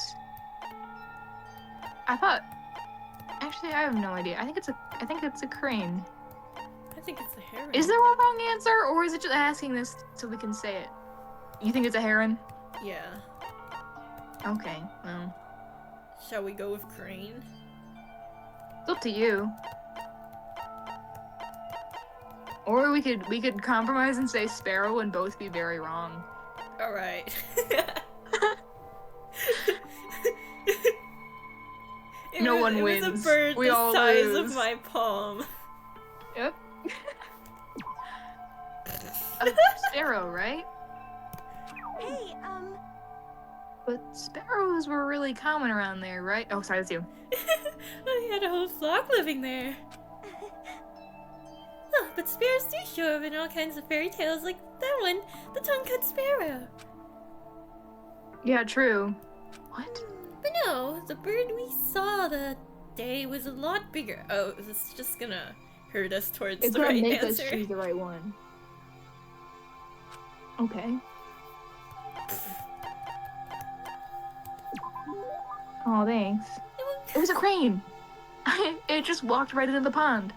I thought... Actually, I have no idea. I think it's a crane. I think it's a heron. Is there a wrong answer, or is it just asking this so we can say it? You think it's a heron? Yeah. Okay, well. Shall we go with crane? It's up to you. Or we could compromise and say sparrow and both be very wrong. Alright. No one wins. It was a bird we the all size lose. of my palm. Yep. A sparrow, right? hey, But sparrows were really common around there, right? Oh, sorry, that's you. I had a whole flock living there. Oh, but sparrows do show up in all kinds of fairy tales, like that one, the tongue-cut sparrow. Yeah, true. What? But no, the bird we saw that day was a lot bigger. Oh, this is just gonna hurt us towards It's the gonna right make answer. us choose the right one. Okay. Oh, thanks. It was a crane! It just walked right into the pond.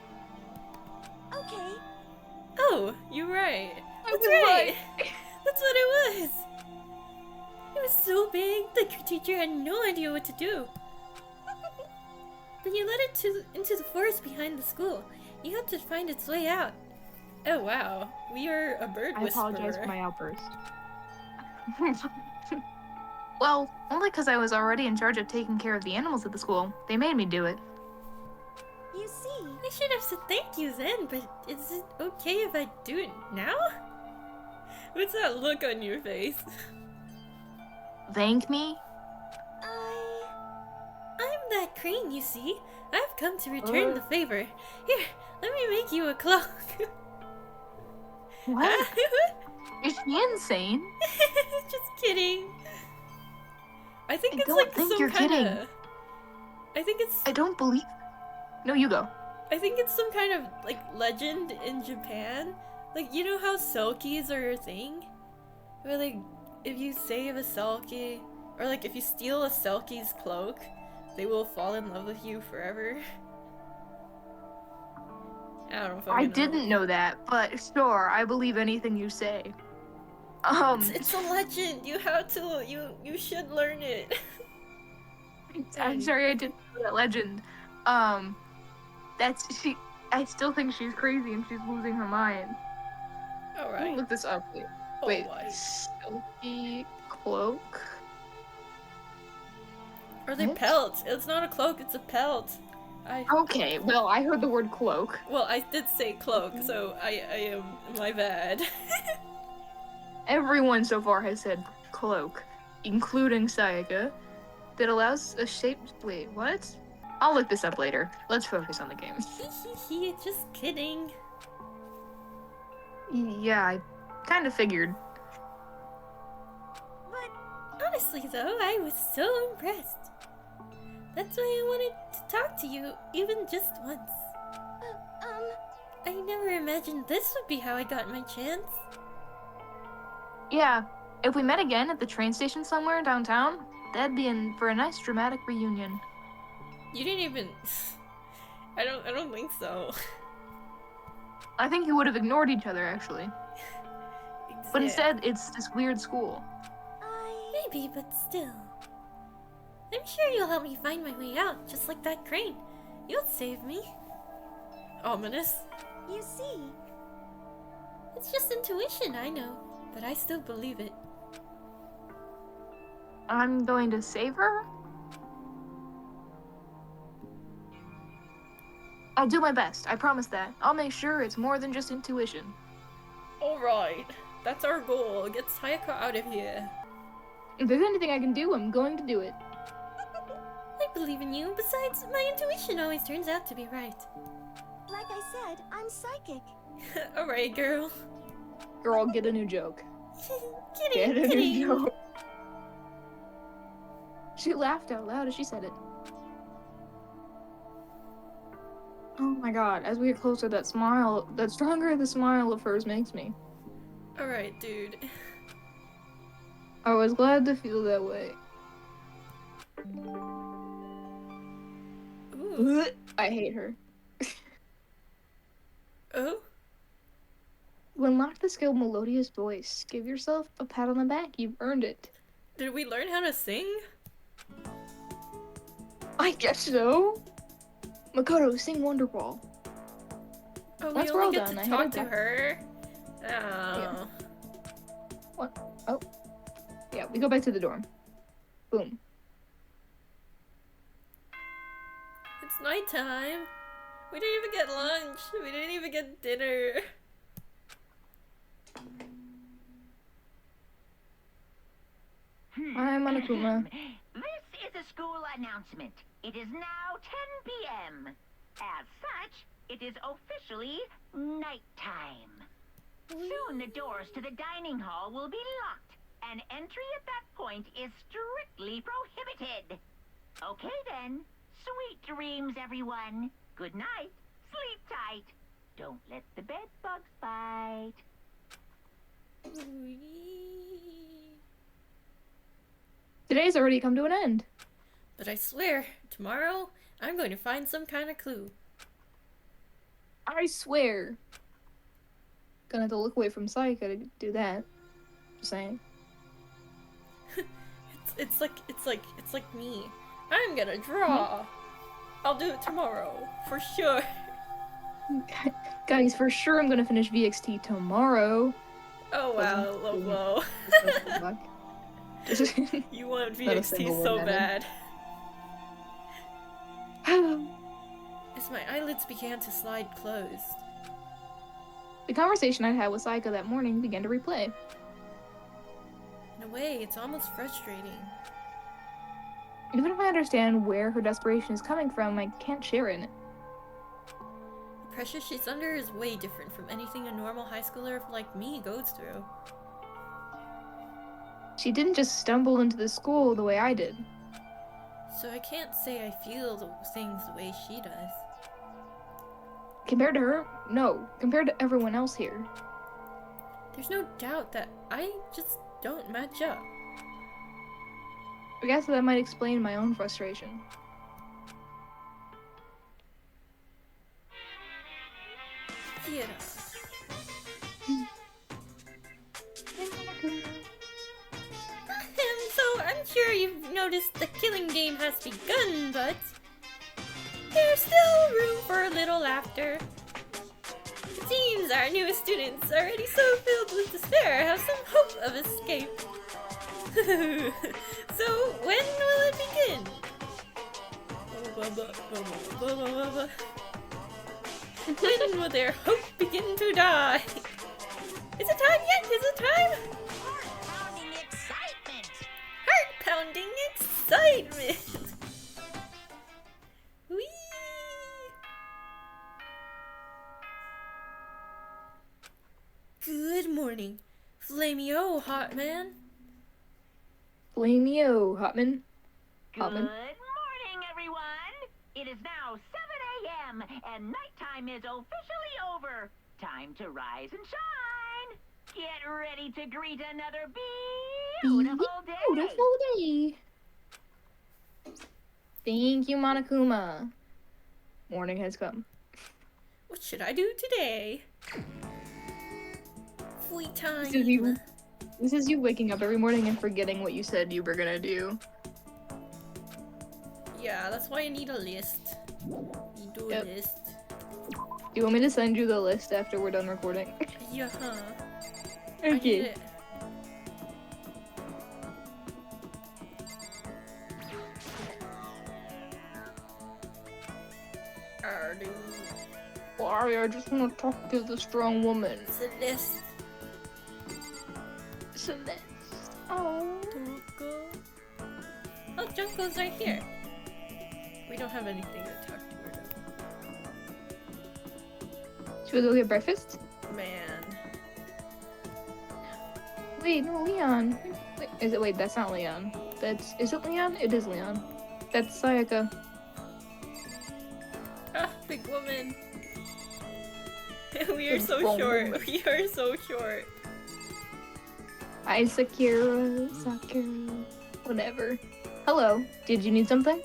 okay. Oh, you're right. I That's was right. right. That's what it was. It was so big, the teacher had no idea what to do. But you led it into the forest behind the school. You had to find its way out. Oh wow, we are a bird I whisperer. apologize for my outburst. Well, only because I was already in charge of taking care of the animals at the school. They made me do it. You see, I should have said thank you then, but is it okay if I do it now? What's that look on your face? Thank me? I'm that crane, you see. I've come to return the favor. Here, let me make you a cloak. What? Is she insane? Just kidding. I think it's don't like think some you're kind kidding. of. I think it's. I don't believe... No, you go. I think it's some kind of like legend in Japan. Like, you know how selkies are a thing? Where like, if you save a selkie, or like if you steal a selkie's cloak, they will fall in love with you forever. I don't know if I didn't know that, but sure, I believe anything you say. It's a legend. You have to. You should learn it. I'm sorry I didn't know that legend. She... I still think she's crazy and she's losing her mind. All Let me right. look this up. Oh Wait, my. silky cloak? Are they What? pelts? It's not a cloak, it's a pelt. Okay, well, I heard the word cloak. Well, I did say cloak, so I am my bad. Everyone so far has said cloak, including Sayaka, that allows a shape. Wait, what? I'll look this up later. Let's focus on the game. Hee, just kidding. Yeah, I kind of figured. Honestly though, I was so impressed. That's why I wanted to talk to you, even just once. I never imagined this would be how I got my chance. Yeah, if we met again at the train station somewhere downtown, that'd be in for a nice dramatic reunion. You didn't even... I don't think so. I think you would have ignored each other, actually. But instead, it's this weird school. Maybe, but still. I'm sure you'll help me find my way out, just like that crane. You'll save me. Ominous. You see, It's just intuition, I know, but I still believe it. I'm going to save her? I'll do my best, I promise that. I'll make sure it's more than just intuition. Alright, that's our goal. Get Sayaka out of here. If there's anything I can do, I'm going to do it. I believe in you. Besides, my intuition always turns out to be right. like I said, I'm psychic. Alright, girl. Girl, get a new joke. Kidding, Get a kidding. new joke. She laughed out loud as she said it. Oh my god, as we get closer, that smile, that stronger the smile of hers makes me. Alright, dude. I was glad to feel that way. Ooh. I hate her. Oh? You unlocked the skill Melodious Voice. Give yourself a pat on the back. You've earned it. Did we learn how to sing? I guess so. Makoto, sing Wonderwall. Oh, That's we well only get done. I to had talk it to back. her? Oh. What? Oh. Yeah, we go back to the dorm. Boom. It's nighttime. We didn't even get lunch. We didn't even get dinner. Hi, Monokuma. This is a school announcement. It is now 10 p.m. As such, it is officially nighttime. Soon the doors to the dining hall will be locked, and entry at that point is strictly prohibited. Okay then. Sweet dreams, everyone. Good night. Sleep tight. Don't let the bed bugs bite. Today's already come to an end. But I swear, tomorrow, I'm going to find some kind of clue. I swear. Gonna have to look away from Sayaka to do that. Just saying. It's like me. I'm gonna draw. I'll do it tomorrow, for sure. Guys, for sure I'm gonna finish VXT tomorrow. Oh wow, whoa. Luck. You want Not a VXT single so one bad. added. As my eyelids began to slide closed. The conversation I'd had with Sayaka that morning began to replay. In a way, it's almost frustrating. Even if I understand where her desperation is coming from, I can't share in it. The pressure she's under is way different from anything a normal high schooler like me goes through. She didn't just stumble into the school the way I did. So I can't say I feel the things the way she does. Compared to her, no. Compared to everyone else here. There's no doubt that I just don't match up. I guess that might explain my own frustration. Theater. So I'm sure you've noticed the killing game has begun, but there's still room for a little laughter. It's seems our newest students, already so filled with despair, have some hope of escape. So, when will it begin? When will their hope begin to die? Is it time yet? Is it time? Heart-pounding excitement! Heart-pounding excitement! Whee! Good morning, Flamio, hot man. Flamio, Hotman. Good Hotman. morning, everyone! It is now 7 a.m. and nighttime is officially over. Time to rise and shine. Get ready to greet another beautiful day. Beautiful day. Thank you, Monokuma. Morning has come. What should I do today? Free time. This is you waking up every morning and forgetting what you said you were gonna do. Yeah, that's why I need a list. You do a list. Do you want me to send you the list after we're done recording? Yeah. I need Okay. it. Sorry, I just want to talk to the strong woman. It's a list. Celeste. Oh. Junko. Oh, Junko's right here. We don't have anything to talk to her Should we go get breakfast? though. Man. Wait, no, Leon. Wait, that's not Leon. Is it Leon? It is Leon. That's Sayaka. Ah, big woman. We are Big so strong short. woman. We are so short. Hi, Sakura. Whatever. Hello. Did you need something?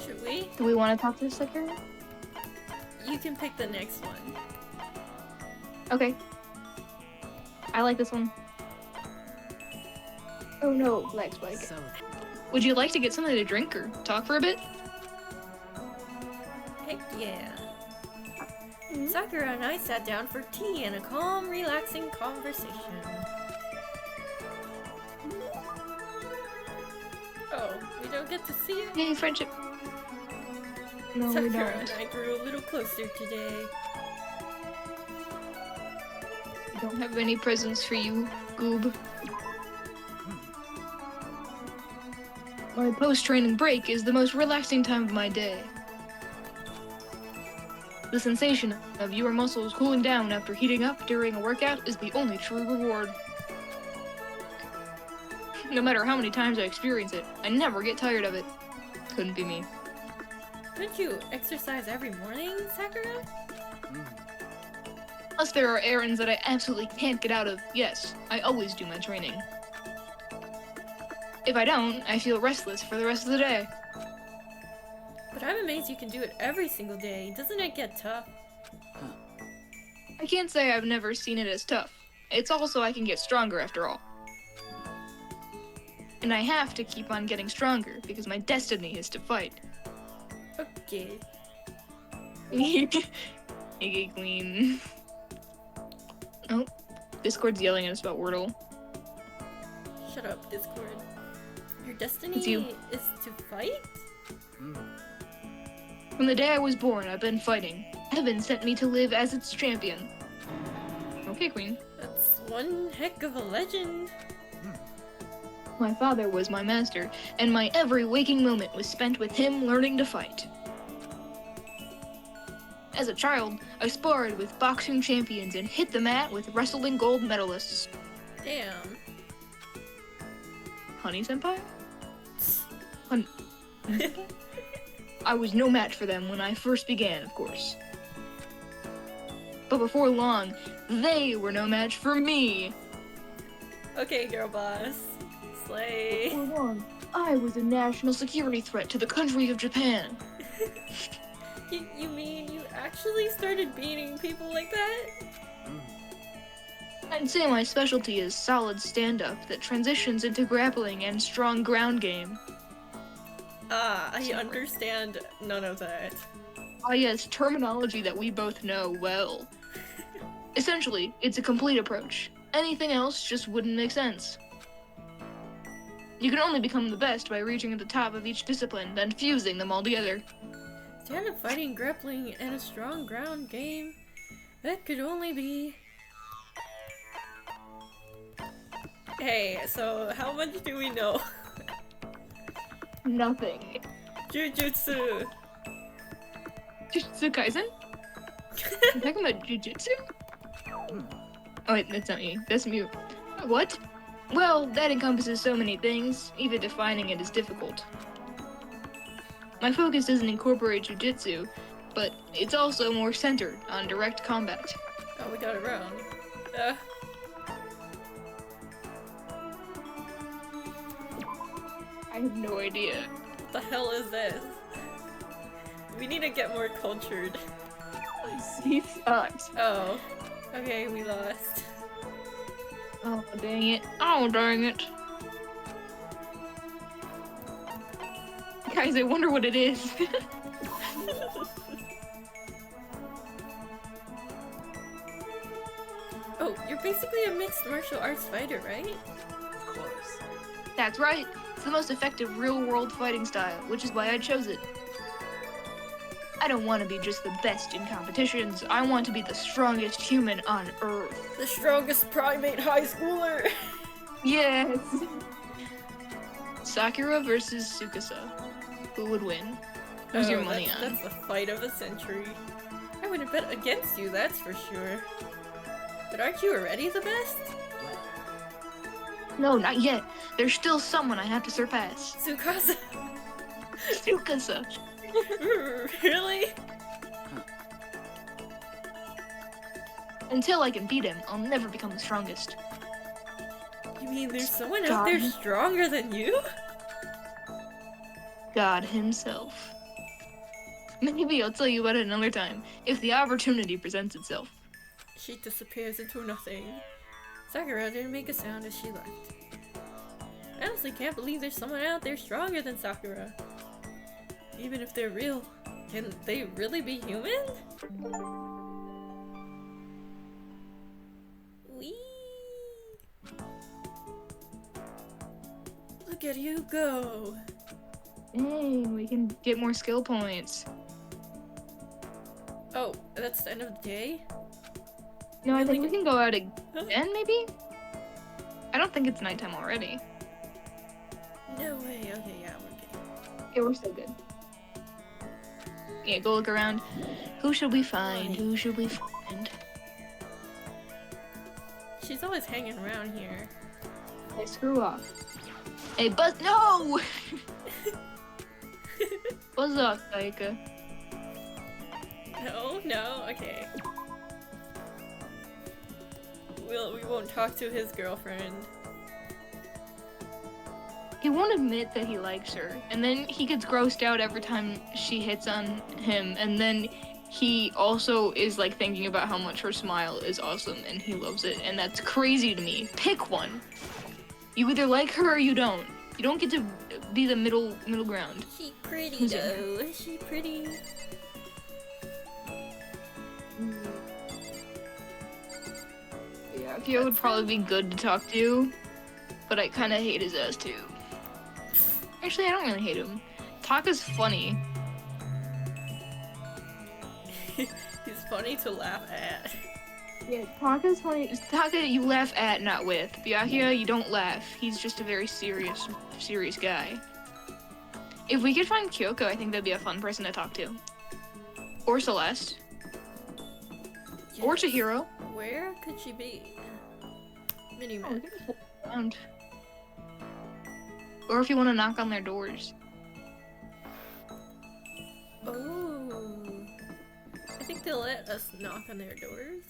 Should we? Do we want to talk to Sakura? You can pick the next one. Okay. I like this one. Oh no, Black Spike. So, Would you like to get something to drink or talk for a bit? Heck yeah. Sakura and I sat down for tea and a calm, relaxing conversation. Oh, we don't get to see it? Yay, friendship. No, we Sakura don't. and I grew a little closer today. I don't have any presents for you, Goob. My post-training break is the most relaxing time of my day. The sensation of your muscles cooling down after heating up during a workout is the only true reward. No matter how many times I experience it, I never get tired of it. Couldn't be me. Couldn't you exercise every morning, Sakura? Unless there are errands that I absolutely can't get out of, yes, I always do my training. If I don't, I feel restless for the rest of the day. But I'm amazed you can do it every single day. Doesn't it get tough? I can't say I've never seen it as tough. It's also I can get stronger after all. And I have to keep on getting stronger because my destiny is to fight. Okay. Okay, Queen. Oh, Discord's yelling at us about Wordle. Shut up, Discord. Your destiny It's you. is to fight? From the day I was born, I've been fighting. Heaven sent me to live as its champion. Okay, Queen. That's one heck of a legend. My father was my master, and my every waking moment was spent with him learning to fight. As a child, I sparred with boxing champions and hit the mat with wrestling gold medalists. Damn. Honey Senpai? I was no match for them when I first began, of course. But before long, they were no match for me. Okay, girl boss. Slay. Before long, I was a national security threat to the country of Japan. You mean you actually started beating people like that? I'd say my specialty is solid stand-up that transitions into grappling and strong ground game. Ah, I understand none of that. Ah yes, terminology that we both know well. Essentially, it's a complete approach. Anything else just wouldn't make sense. You can only become the best by reaching at the top of each discipline, then fusing them all together. Stand-up fighting, grappling, and a strong ground game. That could only be... Hey, so how much do we know? Nothing. Jujutsu! Jujutsu Kaisen? You talking about jujutsu? Oh wait, that's not you. That's Mew. What? Well, that encompasses so many things, even defining it is difficult. My focus doesn't incorporate jujitsu, but it's also more centered on direct combat. Oh, we got it wrong. I have no idea. What the hell is this? We need to get more cultured. He sucks. Oh. Okay, we lost. Oh, dang it. Oh, dang it. Guys, I wonder what it is. Oh, you're basically a mixed martial arts fighter, right? Of course. That's right. It's the most effective real-world fighting style, which is why I chose it. I don't want to be just the best in competitions. I want to be the strongest human on Earth. The strongest primate high schooler! Yes! Sakura versus Tsukasa. Who would win? Who's your money on? That's the fight of the century. I wouldn't bet against you, that's for sure. But aren't you already the best? No, not yet. There's still someone I have to surpass. Tsukasa! Tsukasa. Really? Until I can beat him, I'll never become the strongest. You mean there's someone out there stronger than you? God himself. Maybe I'll tell you about it another time, if the opportunity presents itself. She disappears into nothing. Sakura didn't make a sound as she left. I honestly can't believe there's someone out there stronger than Sakura. Even if they're real, can they really be human? Whee! Look at you go! Dang, we can get more skill points. Oh, that's the end of the day? No, I think we can go out again, maybe? I don't think it's nighttime already. No way, okay, yeah, we're good. Yeah, we're still good. Yeah, go look around. Who should we find? Who should we find? She's always hanging around here. Hey, screw off. Hey, Buzz- No! Buzz off, Saika. No, okay. We won't talk to his girlfriend. He won't admit that he likes her, and then he gets grossed out every time she hits on him, and then he also is like thinking about how much her smile is awesome and he loves it, and that's crazy to me. Pick one. You either like her or you don't. You don't get to be the middle ground. She pretty though. Is she pretty? Yeah, Kyo would probably be good to talk to, but I kind of hate his ass too. Actually, I don't really hate him. Taka's funny. He's funny to laugh at. Yeah, Taka's funny. Taka, you laugh at, not with. Byakuya, you don't laugh. He's just a very serious guy. If we could find Kyoko, I think that'd be a fun person to talk to. Or Celeste. Yes. Or Chihiro. Where could she be? Mini-map. Around. Or if you want to knock on their doors. Oh. I think they'll let us knock on their doors.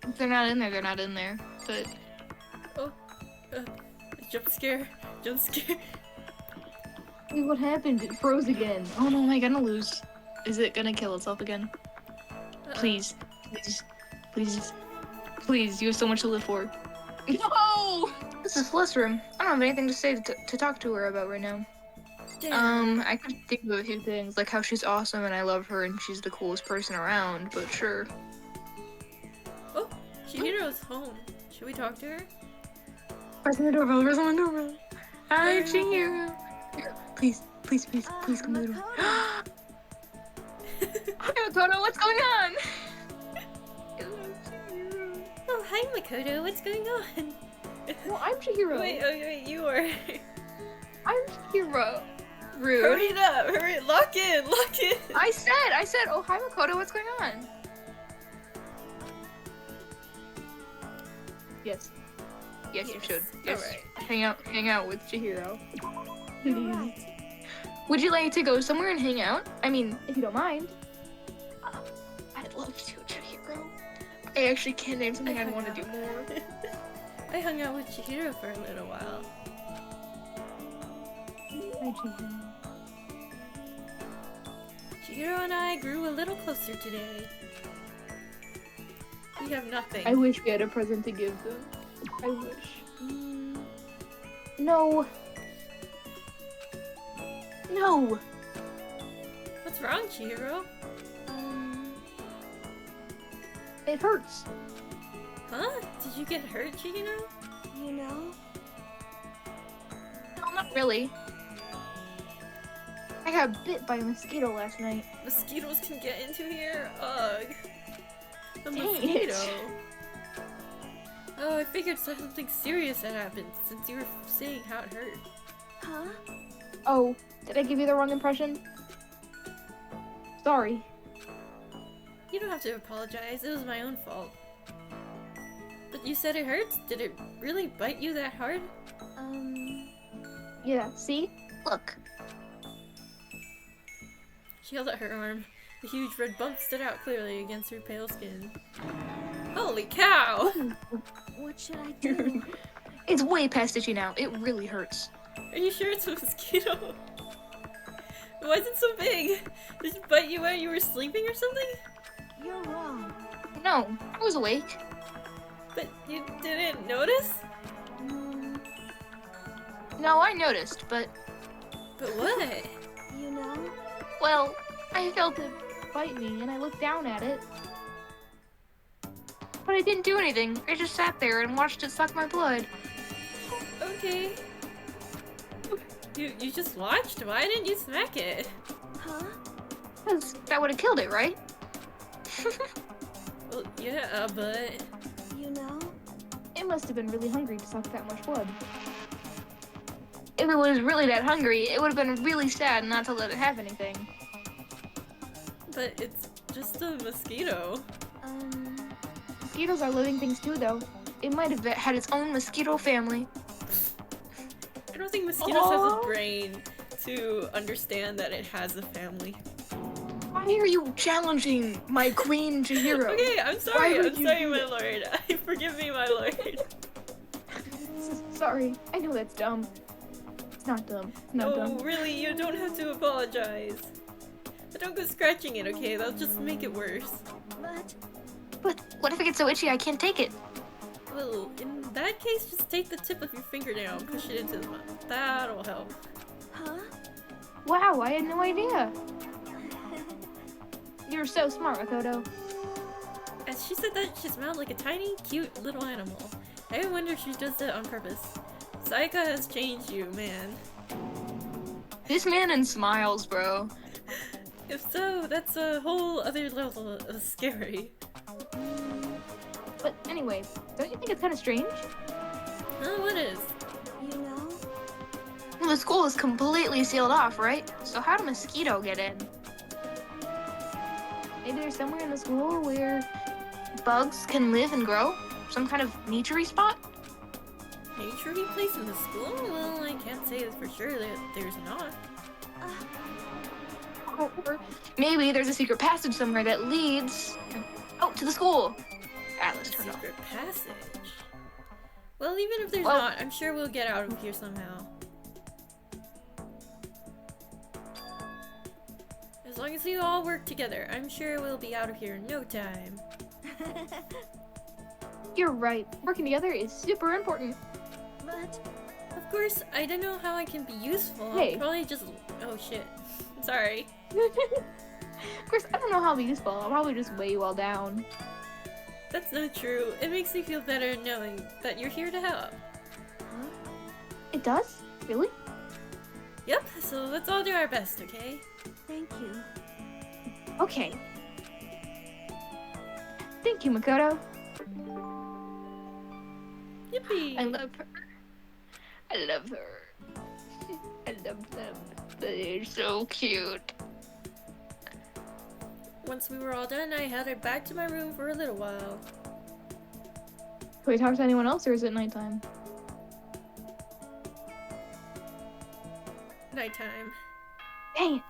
If they're not in there, they're not in there. But... Oh. Jump scare. Jump scare. Wait, what happened? It froze again. Oh no, am I gonna lose? Is it gonna kill itself again? Please. Please. Please. Please, you have so much to live for. No! This is Celeste's room. I don't have anything to say to talk to her about right now. I could think of a few things, like how she's awesome and I love her and she's the coolest person around, but sure. Oh, Chihiro's home. Should we talk to her? Press on the doorbell, press on the doorbell. Hi, Chihiro. Please, please, please, please come to the door. Hi, Makoto, what's going on? Oh, hi Makoto, what's going on? Well, I'm Chihiro. Wait, you are. I'm Chihiro. Rude. Hurry it up, hurry, lock in. I said, oh, hi Makoto, what's going on? Yes, you should. Yes. Alright. Hang out with Chihiro. You're right. Would you like to go somewhere and hang out? I mean, if you don't mind. I'd love to, Chihiro. I actually can't name something I'd want to do more. I hung out with Chihiro for a little while. Hi, Chihiro. Chihiro and I grew a little closer today. We have nothing. I wish we had a present to give them. I wish. No. No. What's wrong, Chihiro? It hurts. Huh? Did you get hurt, Chihiro? You know? No, not really. I got bit by a mosquito last night. Mosquitoes can get into here? Ugh. A Dang mosquito. it. Oh, I figured something serious had happened since you were saying how it hurt. Huh? Oh, did I give you the wrong impression? Sorry. You don't have to apologize, it was my own fault. But you said it hurts? Did it really bite you that hard? Yeah, see? Look. She held out her arm. The huge red bump stood out clearly against her pale skin. Holy cow! What should I do? It's way past itchy now. It really hurts. Are you sure it's a mosquito? Why is it so big? Did it bite you while you were sleeping or something? You're wrong. No, I was awake. But you didn't notice? No, I noticed, but... But what? You know? Well, I felt it bite me, and I looked down at it. But I didn't do anything. I just sat there and watched it suck my blood. Okay. You just watched? Why didn't you smack it? Huh? Because that would have killed it, right? Well, yeah, but... You know? It must have been really hungry to suck that much blood. If it was really that hungry, it would have been really sad not to let it have anything. But it's just a mosquito. Mosquitoes are living things too, though. It might have had its own mosquito family. I don't think mosquitoes have a brain to understand that it has a family. Why are you challenging my queen, Chihiro? Okay, I'm sorry, would you my do that? lord. Forgive me, my lord. Sorry, I know that's dumb. It's not dumb. It's not No, dumb. really, you don't have to apologize. But don't go scratching it, okay? That'll just make it worse. But what if it gets so itchy I can't take it? Well, in that case, just take the tip of your fingernail and push it into the mouth. That'll help. Huh? Wow, I had no idea. You're so smart, Makoto. And she said that she smelled like a tiny, cute little animal. I wonder if she does that on purpose. Saika has changed you, man. This man and smiles, bro. If so, that's a whole other level of scary. But anyway, don't you think it's kind of strange? Huh, what is? You know? Well, the school is completely sealed off, right? So how do mosquito get in? Maybe there's somewhere in the school where bugs can live and grow? Some kind of nature-y spot? Nature-y place in the school? Well, I can't say for sure that there's not. Or maybe there's a secret passage somewhere that leads out to the school. Atlas, turn off. Secret passage? Well, even if there's Well- not, I'm sure we'll get out of here somehow. As long as we all work together, I'm sure we'll be out of here in no time. You're right. Working together is super important. But Of course, I don't know how I can be useful. Hey. I'll probably just Oh shit. Sorry. Of course, I don't know how these fall. I'll probably just weigh you all down. That's not true. It makes me feel better knowing that you're here to help. It does? Really? Yep, so let's all do our best, okay? Thank you. Okay. Thank you, Makoto. Yippee! I love her. I love her. I love them. They're so cute. Once we were all done, I headed back to my room for a little while. Can we talk to anyone else, or is it nighttime? Nighttime. Dang it.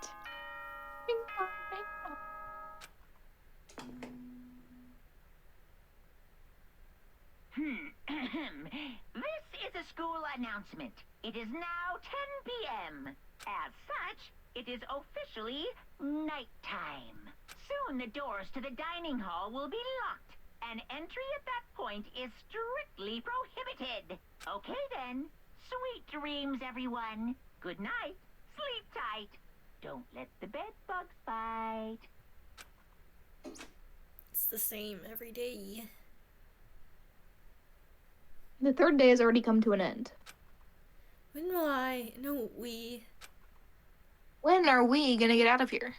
This is a school announcement. It is now 10 p.m. As such, it is officially nighttime. Soon the doors to the dining hall will be locked, and entry at that point is strictly prohibited. Okay then. Sweet dreams, everyone. Good night. Sleep tight. Don't let the bed bugs bite. It's the same every day. The third day has already come to an end. When will I? No, we. When are we gonna get out of here?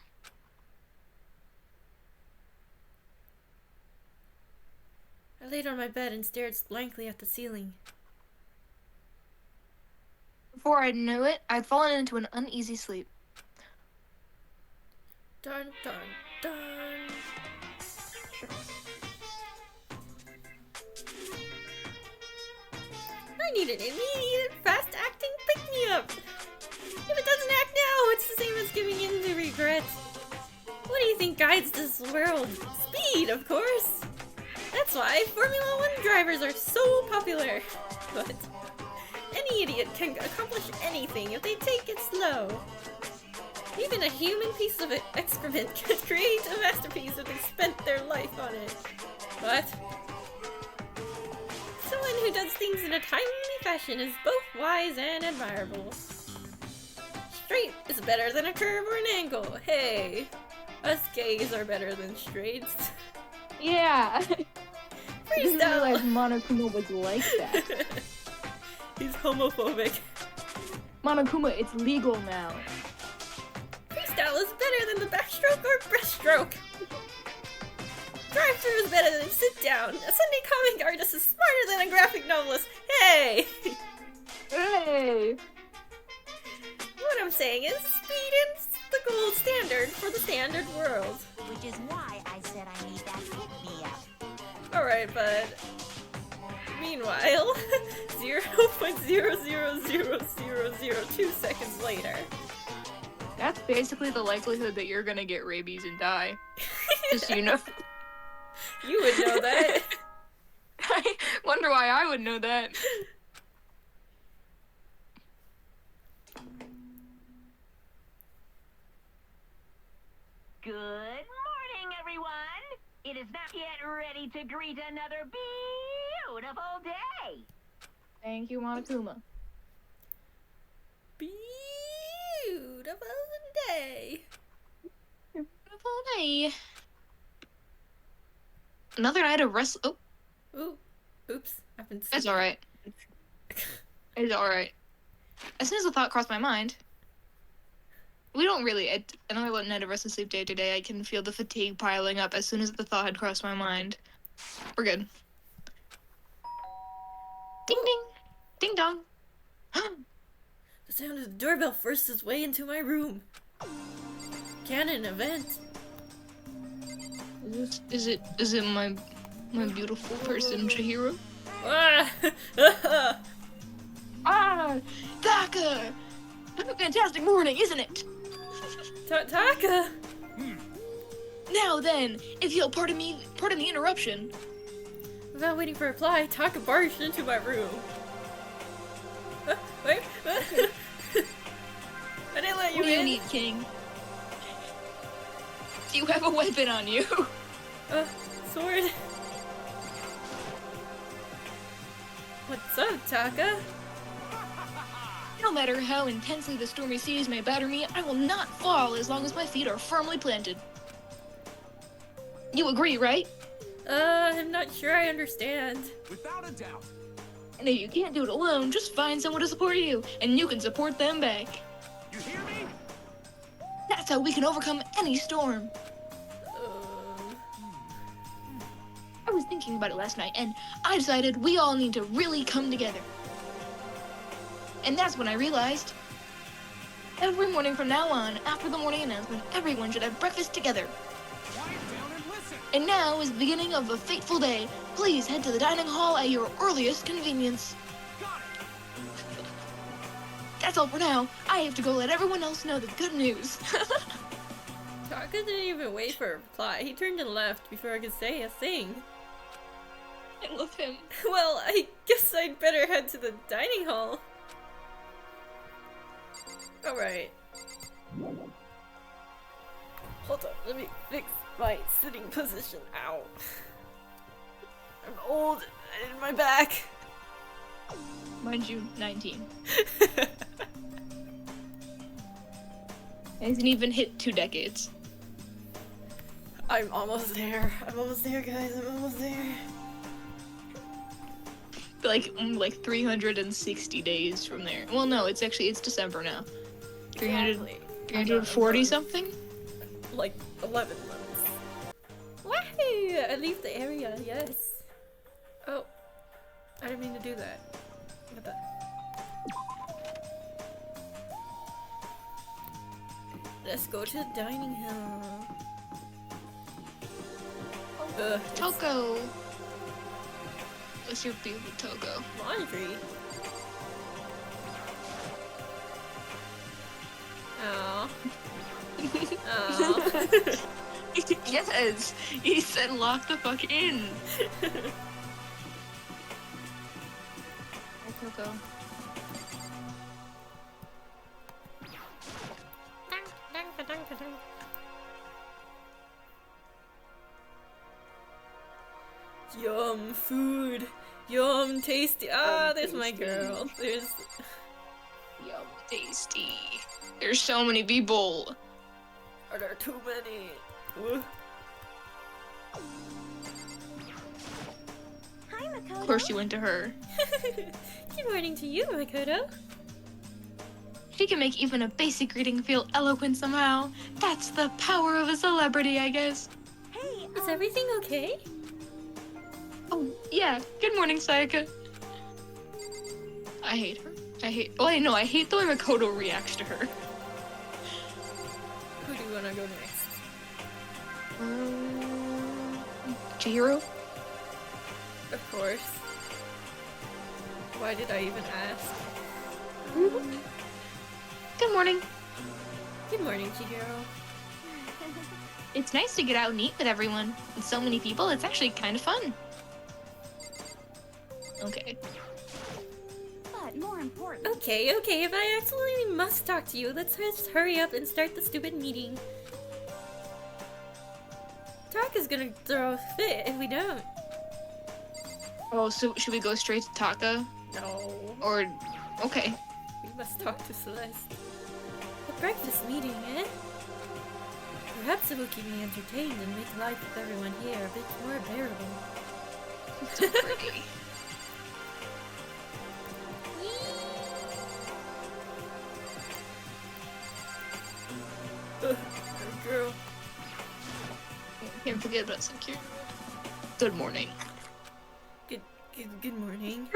I laid on my bed and stared blankly at the ceiling. Before I knew it, I'd fallen into an uneasy sleep. Dun dun dun. I need an immediate, fast-acting pick-me-up! If it doesn't act now, it's the same as giving in to regret. What do you think guides this world? Speed, of course! That's why Formula 1 drivers are so popular. But any idiot can accomplish anything if they take it slow. Even a human piece of excrement can create a masterpiece if they spent their life on it. But someone who does things in a timely fashion is both wise and admirable. Straight is better than a curve or an angle. Hey, us gays are better than straights. Yeah. I didn't Freestyle. realize Monokuma was like that. He's homophobic. Monokuma, it's legal now. Freestyle is better than the backstroke or breaststroke. Drive-through is better than sit down. A Sunday comic artist is smarter than a graphic novelist. Hey! Hey! What I'm saying is, speed is the gold standard for the standard world. Which is why I said I need that pick-me-up. Alright, but meanwhile, 0.000002 seconds later. That's basically the likelihood that you're gonna get rabies and die. Just so you know. You would know that. I wonder why I would know that. Good morning, everyone. It is now get ready to greet another beautiful day. Thank you, Monokuma. Beautiful day. Beautiful day. Another night of rest. Oh, Ooh. Oops. I've been it's alright. It's alright. As soon as the thought crossed my mind, we don't really. Another night of rest and sleep day today. I can feel the fatigue piling up as soon as the thought had crossed my mind. We're good. Ding ding. Ding dong. The sound of the doorbell forced its way into my room. Canon event. Is it my beautiful person, Chihiro? Ah! Ah! Taka! What a fantastic morning, isn't it? Taka! Now then, if you'll pardon the interruption. Without waiting for a reply, Taka barged into my room. Wait. I didn't let you What do you in. need, King? Do you have a weapon on you? Sword. What's up, Taka? No matter how intensely the stormy seas may batter me, I will not fall as long as my feet are firmly planted. You agree, right? I'm not sure I understand. Without a doubt. And if you can't do it alone, just find someone to support you, and you can support them back. You hear me? That's how we can overcome any storm. I was thinking about it last night, and I decided we all need to really come together. And that's when I realized, every morning from now on, after the morning announcement, everyone should have breakfast together. Quiet down and listen. And now is the beginning of a fateful day. Please head to the dining hall at your earliest convenience. Got it. That's all for now. I have to go let everyone else know the good news. Taka didn't even wait for a reply. He turned and left before I could say a thing. I love him. Well, I guess I'd better head to the dining hall. Alright. Hold on, let me fix my sitting position. Ow. I'm old in my back. Mind you, 19. Hasn't even hit 2 decades. I'm almost there. I'm almost there, guys. I'm almost there. Like 360 days from there. Well, no, it's December now. 340 something? Like 11 months. Wahoo! I leave the area, yes. Oh, I didn't mean to do that. What the? Let's go to the dining hall. Toko! What's your beef with Toko? Laundry. Oh. Oh. Yes! He said lock the fuck in! Hi, Toko. Yum, food. Yum, tasty. Ah, there's my girl. There's... Yum, tasty. There's so many people. Are there too many? Woo. Hi, Makoto. Of course you went to her. Good morning to you, Makoto. She can make even a basic greeting feel eloquent somehow. That's the power of a celebrity, I guess. Hey, Is everything okay? Oh, yeah. Good morning, Sayaka. I hate her. I hate the way Makoto reacts to her. Who do you wanna go next? Chihiro? Of course. Why did I even ask? Good morning. Good morning, Chihiro. It's nice to get out and eat with everyone. With so many people, it's actually kind of fun. Okay. but more important. Okay, if I absolutely must talk to you, let's just hurry up and start the stupid meeting. Taka's gonna throw a fit if we don't. Oh, so should we go straight to Taka? No. Or, okay. We must talk to Celeste. A breakfast meeting, eh? Perhaps it will keep me entertained and make life with everyone here a bit more bearable. So pretty. Girl. Can't forget about secure. Good morning. Good morning.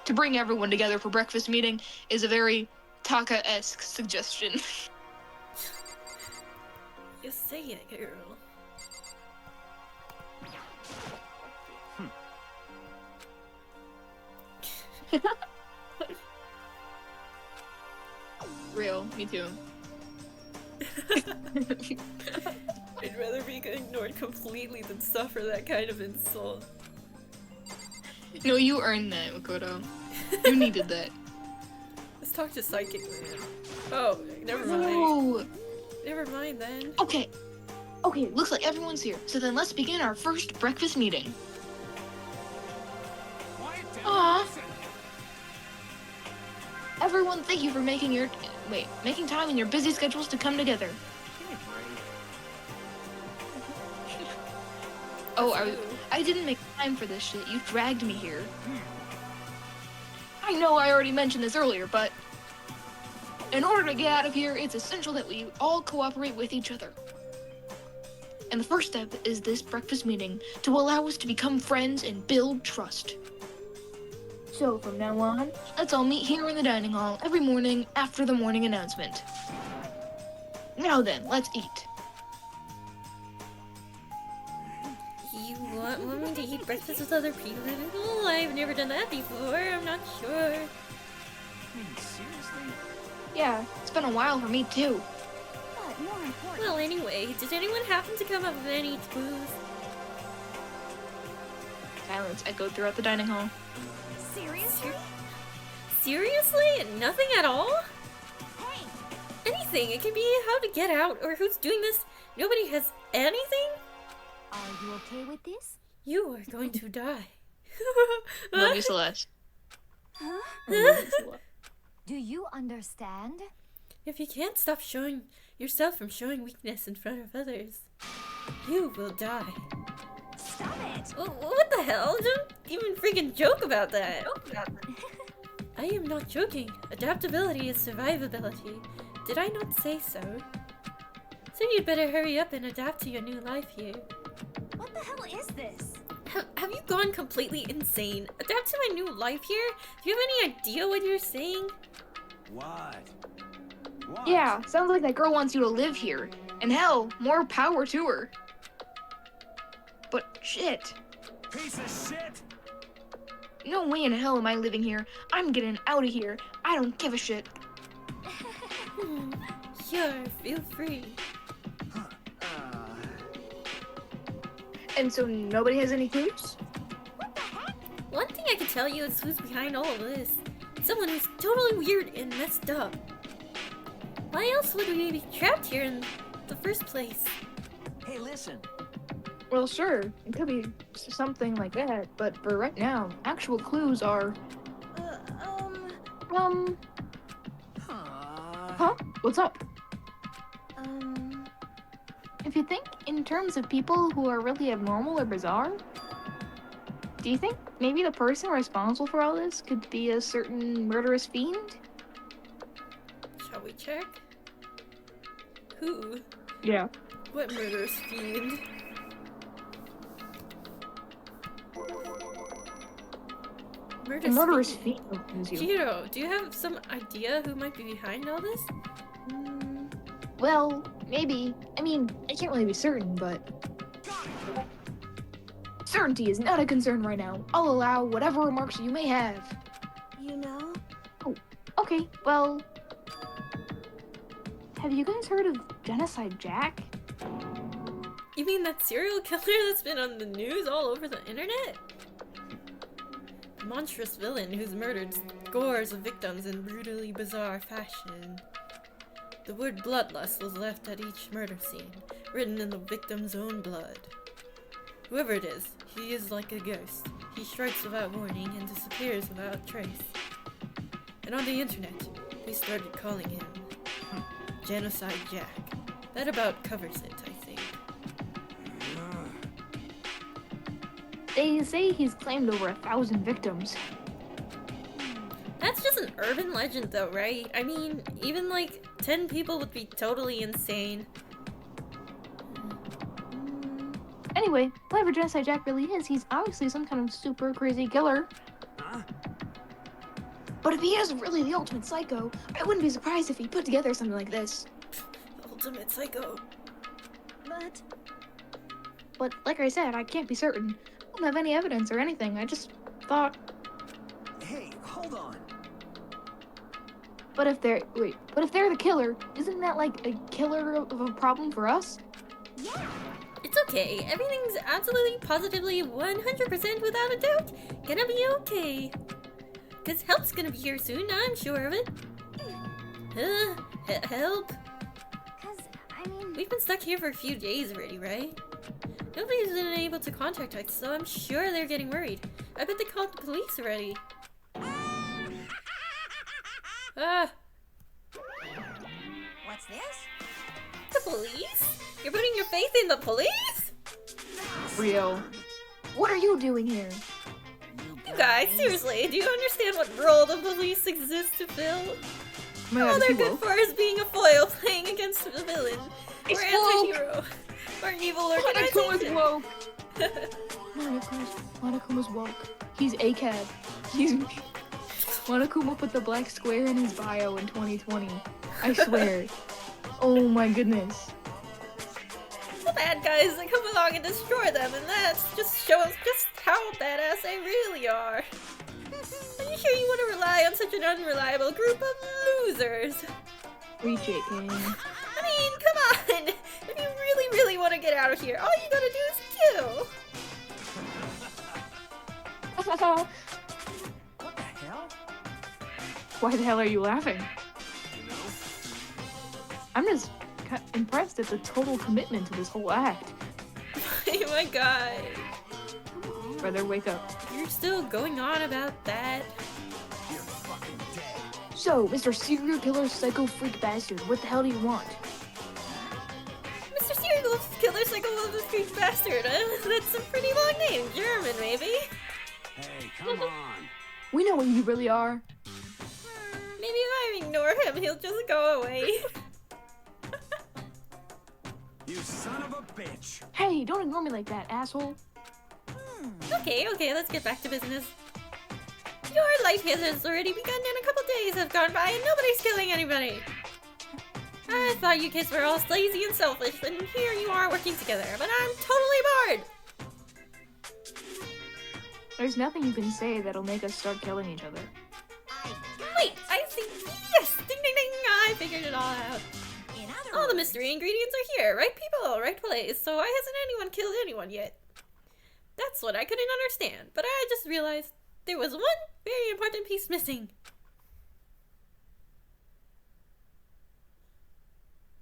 To bring everyone together for breakfast meeting is a very Taka-esque suggestion. You say it, girl. Real, me too. I'd rather be ignored completely than suffer that kind of insult. No, you earned that, Makoto. You needed that. Let's talk to Psychic Man. Oh, never mind. No! Never mind then. Okay. Okay, looks like everyone's here. So then let's begin our first breakfast meeting. Quiet down. Aw. Listen. everyone, thank you for making time in your busy schedules to come together. Give me a break. Oh, I didn't make time for this shit. You dragged me here. I know I already mentioned this earlier, but in order to get out of here, it's essential that we all cooperate with each other. And the first step is this breakfast meeting to allow us to become friends and build trust. So from now on, let's all meet here in the dining hall every morning after the morning announcement. Now then, let's eat. You want me to eat breakfast with other people? I've never done that before. I'm not sure. I mean, seriously? Yeah, it's been a while for me too. But more important, Well, anyway, did anyone happen to come up with any clues? Silence echoed throughout the dining hall. seriously? Seriously? Nothing at all? Hey, Anything. It can be how to get out or who's doing this. Nobody has anything? are you okay with this? You are going to die. Love you, Celeste. Huh? Love you, Celeste. Do you understand? If you can't stop showing yourself from showing weakness in front of others, you will die. Stop it! What the hell? Don't even freaking joke about that. I am not joking. Adaptability is survivability. Did I not say so? So you'd better hurry up and adapt to your new life here. What the hell is this? Have you gone completely insane? Adapt to my new life here? Do you have any idea what you're saying? What? What? Yeah, sounds like that girl wants you to live here. And hell, more power to her. But shit. Piece of shit! No way in hell am I living here. I'm getting out of here. I don't give a shit. Sure, feel free. And so nobody has any clues? One thing I can tell you is who's behind all of this. Someone who's totally weird and messed up. Why else would we be trapped here in the first place? Hey, listen. Well, sure. It could be something like that. But for right now, actual clues are... Huh? What's up? If you think in terms of people who are really abnormal or bizarre, do you think maybe the person responsible for all this could be a certain murderous fiend? Shall we check? Who? Yeah. What murderous fiend? A murderous fiend. Jiro, do you have some idea who might be behind all this? Well, maybe. I mean, I can't really be certain, but... Certainty is not a concern right now. I'll allow whatever remarks you may have. You know? Oh, okay, well... Have you guys heard of Genocide Jack? You mean that serial killer that's been on the news all over the internet? A monstrous villain who's murdered scores of victims in brutally bizarre fashion. The word bloodlust was left at each murder scene, written in the victim's own blood. Whoever it is, he is like a ghost. He strikes without warning and disappears without trace. And on the internet, they started calling him Genocide Jack. That about covers it, I think. They say he's claimed over 1,000 victims. That's just an urban legend though, right? I mean, even like 10 people would be totally insane. Anyway, whatever Genocide Jack really is, he's obviously some kind of super crazy killer. Huh? But if he is really the ultimate psycho, I wouldn't be surprised if he put together something like this. Ultimate psycho. But like I said, I can't be certain. I don't have any evidence or anything. I just thought... Hey, hold on. But if they're the killer, isn't that like a killer of a problem for us? Yeah! It's okay. Everything's absolutely, positively, 100% without a doubt gonna be okay. Cause help's gonna be here soon, I'm sure of it. Help? Cause, I mean... We've been stuck here for a few days already, right? Nobody's been able to contact us, so I'm sure they're getting worried. I bet they called the police already. What's this? The police? You're putting your faith in the police? Rio, what are you doing here? You guys, seriously, do you understand what role the police exists to fill? Oh my All God, is they're he good woke? for is being a foil playing against the villain. He's Or woke! anti-hero. Or evil Monokuma's organization. woke. Monokuma's woke. He's ACAB. He's Monokuma put the black square in his bio in 2020. I swear. Oh my goodness. The bad guys that come along and destroy them, and that just shows just how badass they really are. Are you sure you want to rely on such an unreliable group of losers? Reach it, King. I mean, come on! If you really, really want to get out of here, all you gotta do is kill! What the hell? Why the hell are you laughing? You know? I'm just impressed at the total commitment to this whole act. Oh my god. Brother, wake up. You're still going on about that? You're fucking dead. So, Mr. Serial Killer Psycho Freak Bastard, what the hell do you want? Mr. Serial Killer Psycho Freak Bastard, that's a pretty long name. German, maybe? Hey, come on. We know what you really are. Maybe if I ignore him, he'll just go away. You son of a bitch. Hey, don't ignore me like that, asshole. Okay, let's get back to business. Your life has already begun and a couple days have gone by and nobody's killing anybody. I thought you kids were all lazy and selfish, and here you are working together, but I'm totally bored! There's nothing you can say that'll make us start killing each other. Wait, I think, yes! Ding ding ding! I figured it all out. In other All the words, mystery ingredients are here, right people, right place, so why hasn't anyone killed anyone yet? That's what I couldn't understand, but I just realized there was one very important piece missing.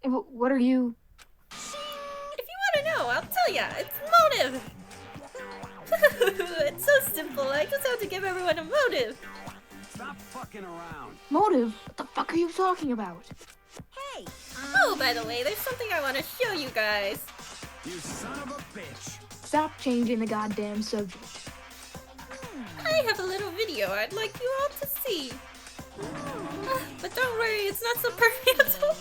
What are you? If you want to know, I'll tell ya. It's motive. It's so simple. I just have to give everyone a motive. Stop fucking around. Motive? What the fuck are you talking about? hey, Oh, by the way, there's something I want to show you guys. You son of a bitch. Stop changing the goddamn subject. I have a little video I'd like you all to see. But don't worry, it's not some parental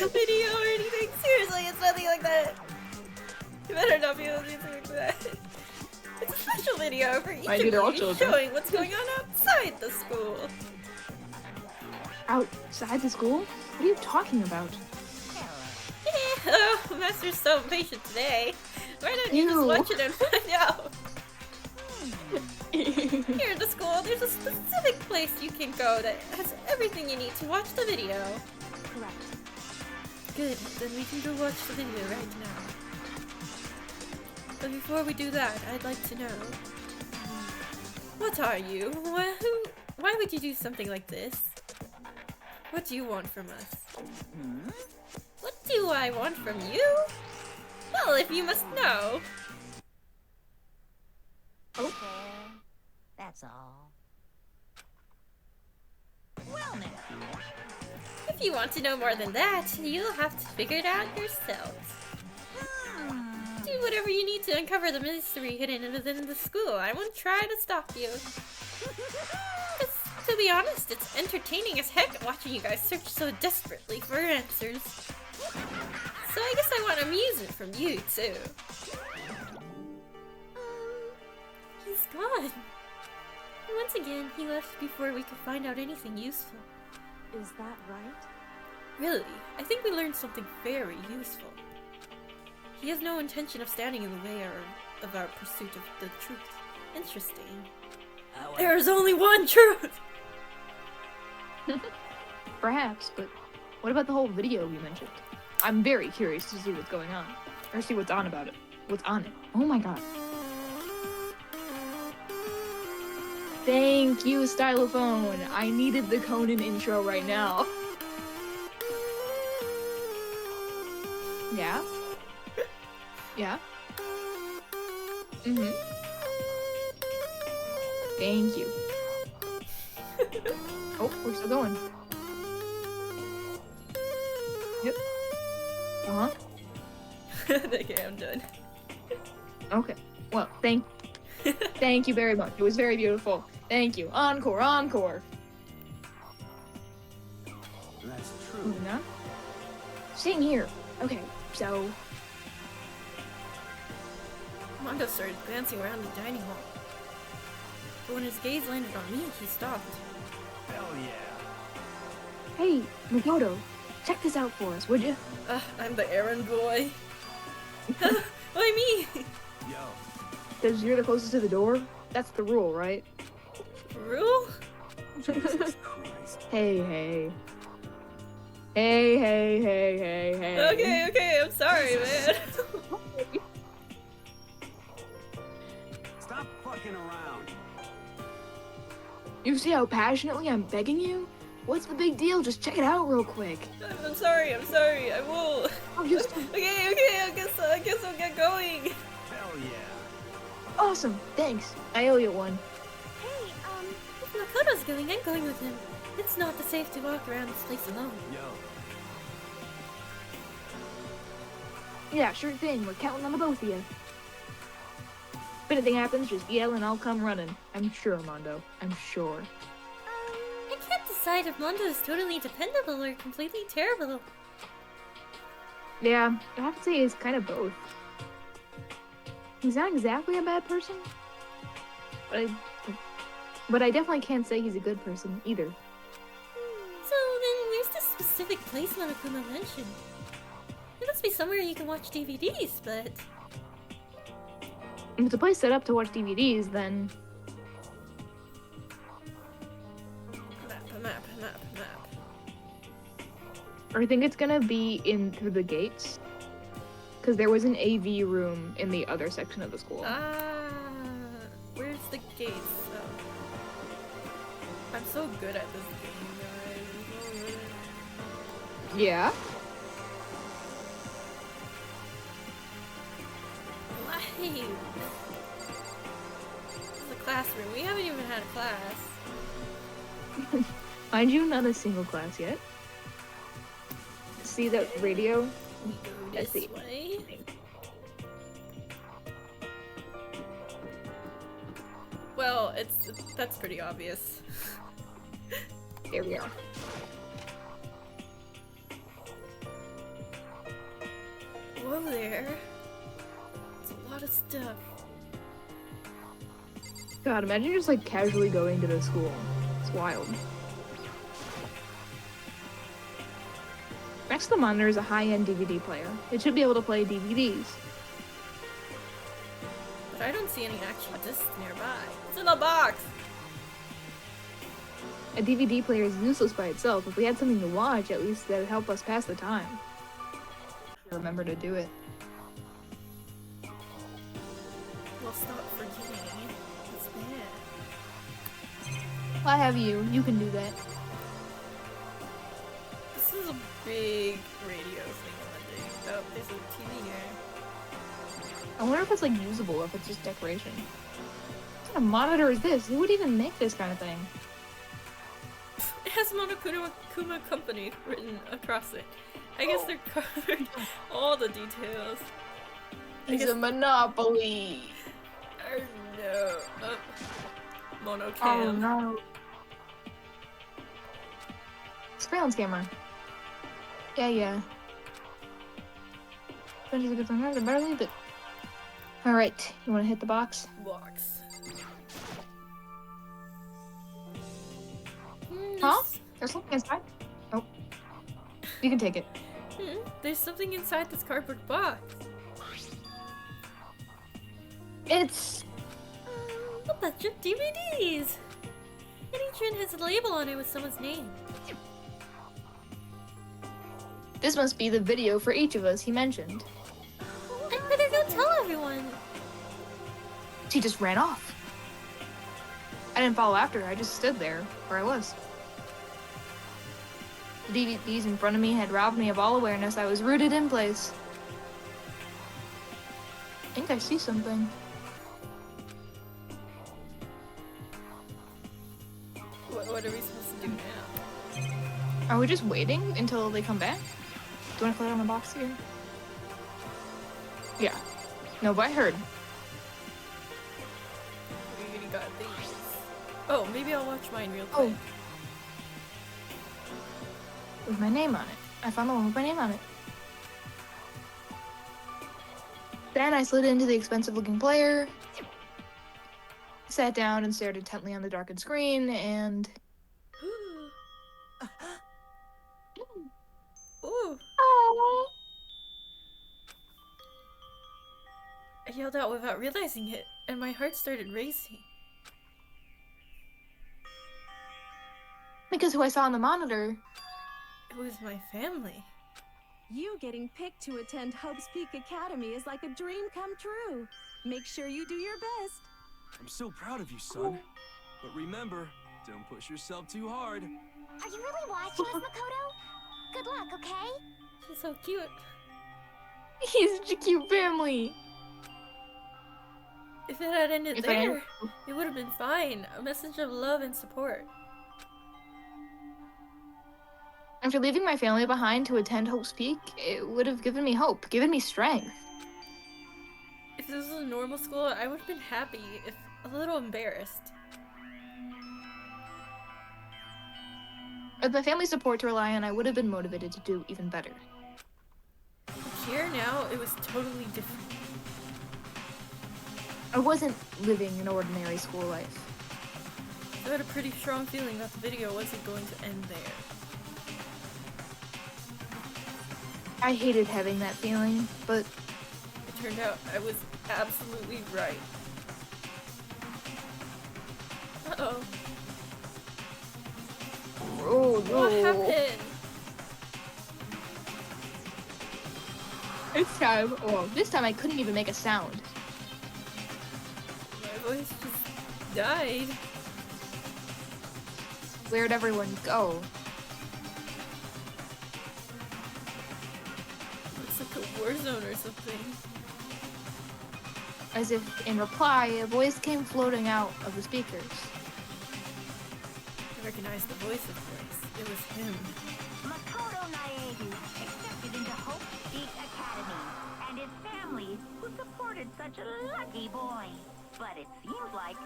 video or anything. Seriously, it's nothing like that. You better not be able to do anything like that. It's a special video for each Mind of you, they're all you children. showing what's going on outside the school. Outside the school? What are you talking about? Oh, Master's so impatient today. Why don't you just Ew. watch it and find out? Here at the school, there's a specific place you can go that has everything you need to watch the video. correct. Good, then we can go watch the video right now. But before we do that, I'd like to know... What are you? Why would you do something like this? What do you want from us? What do I want from you? Well, if you must know. Okay, that's all. Well now, If you want to know more than that, you'll have to figure it out yourselves. Do whatever you need to uncover the mystery hidden within the school. I won't try to stop you. 'Cause, to be honest, it's entertaining as heck watching you guys search so desperately for answers. So I guess I want amusement from you, too. He's gone. Once again, he left before we could find out anything useful. is that right? Really, I think we learned something very useful. He has no intention of standing in the way of our pursuit of the truth. Interesting. There is only one truth! Perhaps, but what about the whole video you mentioned? I'm very curious to see what's going on. Or see what's on about it. What's on it. Oh my god. Thank you, Stylophone. I needed the Conan intro right now. Yeah? Yeah? Mm-hmm. Thank you. Oh, we're still going. Yep. Uh-huh. Okay, I'm done. Okay. Well, thank you very much. It was very beautiful. Thank you. Encore, encore. That's true. Moving on. Staying here. Okay, so Mondo started glancing around the dining hall. But when his gaze landed on me, he stopped. Hell yeah. hey, Makoto, check this out for us, would you? I'm the errand boy. Why me? Yo. Because you're the closest to the door. That's the rule, right? Rule? Jesus Christ. Hey. Hey. Okay, I'm sorry, man. Stop fucking around. You see how passionately I'm begging you? What's the big deal? Just check it out real quick. I'm sorry, I will. I'm just Okay, I guess I'll get going. Hell yeah. awesome. Thanks. I owe you one. Hey, If Makoto's going, I'm going with him. It's not safe to walk around this place alone. Yo. Yeah, sure thing. We're counting on the both of you. If anything happens, just yell and I'll come running. I'm sure, Mondo. I'm sure. I can't decide if Mondo is totally dependable or completely terrible. Yeah, I have to say he's kind of both. He's not exactly a bad person, but I definitely can't say he's a good person either. So then, where's the specific place Monokuma mentioned? It must be somewhere you can watch DVDs, but... If it's a place set up to watch DVDs, then Map. I think it's gonna be in through the gates. Because there was an AV room in the other section of the school. Where's the gates? Oh. I'm so good at this game, guys. Yeah? Live! This is a classroom. We haven't even had a class. Mind you, not a single class yet. See that radio? We go That's this the way. Well, that's pretty obvious. There we are. Whoa there. It's a lot of stuff. God, imagine just like casually going to the school. It's wild. Next to the monitor is a high-end DVD player. It should be able to play DVDs. But I don't see any actual discs nearby. It's in a box! A DVD player is useless by itself. If we had something to watch, at least that would help us pass the time. Remember to do it. Well, stop forgetting. It's bad. I have you. You can do that. This is a big radio thing on the thing. Oh, there's a TV here. I wonder if it's like usable or if it's just decoration. What kind of monitor is this? Who would even make this kind of thing? It has Monokuma Company written across it. I guess they're covered all the details. It's a monopoly. Oh no. Monocam. Oh no. Surveillance camera. Yeah. Don't you think it's better leave it? Alright, you wanna hit the box? Box. Huh? There's something inside? Oh. You can take it. There's something inside this cardboard box. It's... A bunch of DVDs! And each one has a label on it with someone's name. This must be the video for each of us he mentioned. I better go tell everyone! She just ran off. I didn't follow after her, I just stood there, where I was. The DVDs in front of me had robbed me of all awareness. I was rooted in place. I think I see something. What are we supposed to do now? Are we just waiting until they come back? Do you want to put it on the box here? Yeah. No, but I heard. We already got these. Oh, maybe I'll watch mine real quick. Oh. With my name on it. I found the one with my name on it. Then I slid into the expensive-looking player, sat down and stared intently on the darkened screen, and... Ooh. Oh. I yelled out without realizing it, and my heart started racing. Because who I saw on the monitor... It was my family. You getting picked to attend Hope's Peak Academy is like a dream come true. Make sure you do your best. I'm so proud of you, son. But remember, don't push yourself too hard. Are you really watching us, Makoto? Good luck, okay? She's so cute. He's such a cute family! If it had ended If there, it would have been fine. A message of love and support. After leaving my family behind to attend Hope's Peak, it would have given me hope, given me strength. If this was a normal school, I would have been happy, if a little embarrassed. With my family's support to rely on, I would have been motivated to do even better. Here now, it was totally different. I wasn't living an ordinary school life. I had a pretty strong feeling that the video wasn't going to end there. I hated having that feeling, but... It turned out I was absolutely right. Uh-oh. Oh no. What happened? This time I couldn't even make a sound. My voice just died. Where'd everyone go? Looks like a war zone or something. As if in reply, a voice came floating out of the speakers. I recognized the voice, of course. It was him. Makoto Naegu accepted into Hope Peak Academy, and his family, who supported such a lucky boy. But it seems like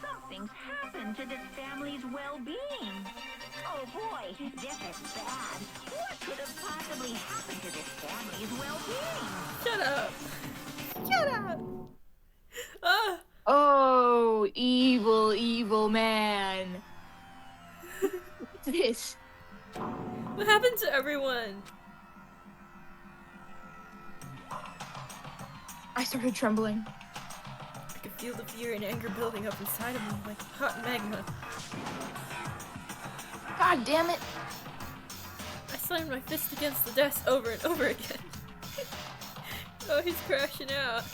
something's happened to this family's well-being. Oh boy, this is bad. What could have possibly happened to this family's well-being? Shut up! Shut up! Ah! Oh, evil, evil man. What's this? What happened to everyone? I started trembling. I could feel the fear and anger building up inside of me like hot magma. God damn it! I slammed my fist against the desk over and over again. Oh, he's crashing out.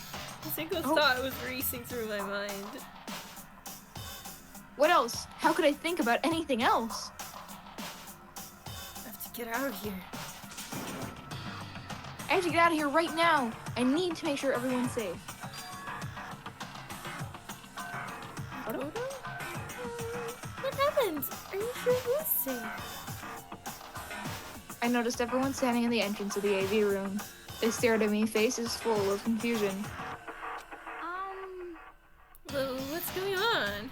A single thought was racing through my mind. What else? How could I think about anything else? I have to get out of here. I have to get out of here right now. I need to make sure everyone's safe. What happened? Are you sure it was safe? I noticed everyone standing in the entrance of the AV room. They stared at me, faces full of confusion. Well, what's going on?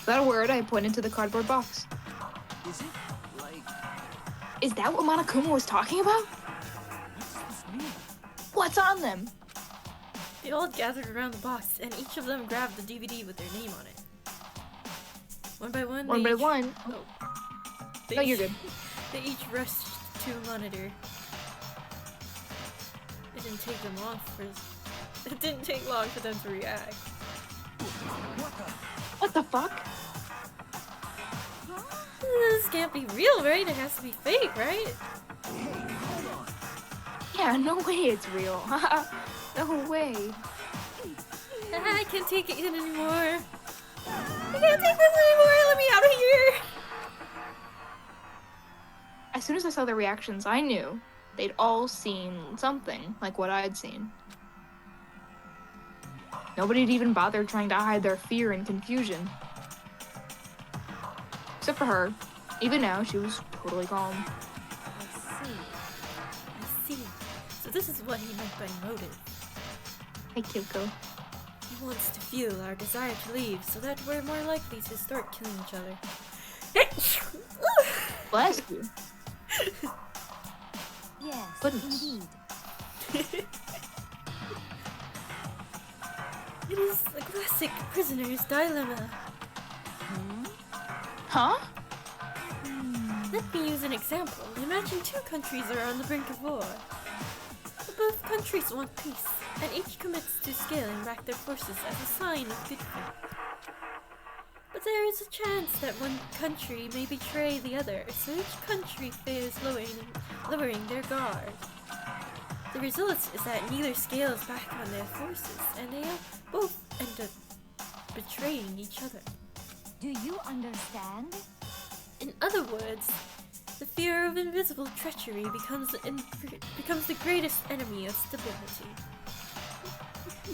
Without a word, I pointed to the cardboard box. Is it like... Is that what Monokuma was talking about? What does this mean? What's on them? They all gathered around the box, and each of them grabbed the DVD with their name on it. One by one. Oh. No, you're good. They each rushed to a monitor. It didn't take them long for them to react. What the fuck? This can't be real, right? It has to be fake, right? Yeah, no way it's real. No way. I can't take it anymore. I can't take this anymore. Let me out of here. As soon as I saw their reactions, I knew they'd all seen something like what I'd seen. Nobody'd even bothered trying to hide their fear and confusion. Except for her. Even now, she was totally calm. I see. So this is what he meant by motive. Hey, Kyoko. He wants to fuel our desire to leave so that we're more likely to start killing each other. Bless you. Yes, Goodness. indeed. It is a classic prisoner's dilemma. Huh? Let me use an example. Imagine two countries are on the brink of war. Both countries want peace, and each commits to scaling back their forces as a sign of good faith. But there is a chance that one country may betray the other, so each country fears lowering their guard. The result is that neither scales back on their forces, and they both end up betraying each other. Do you understand? In other words, the fear of invisible treachery becomes the greatest enemy of stability.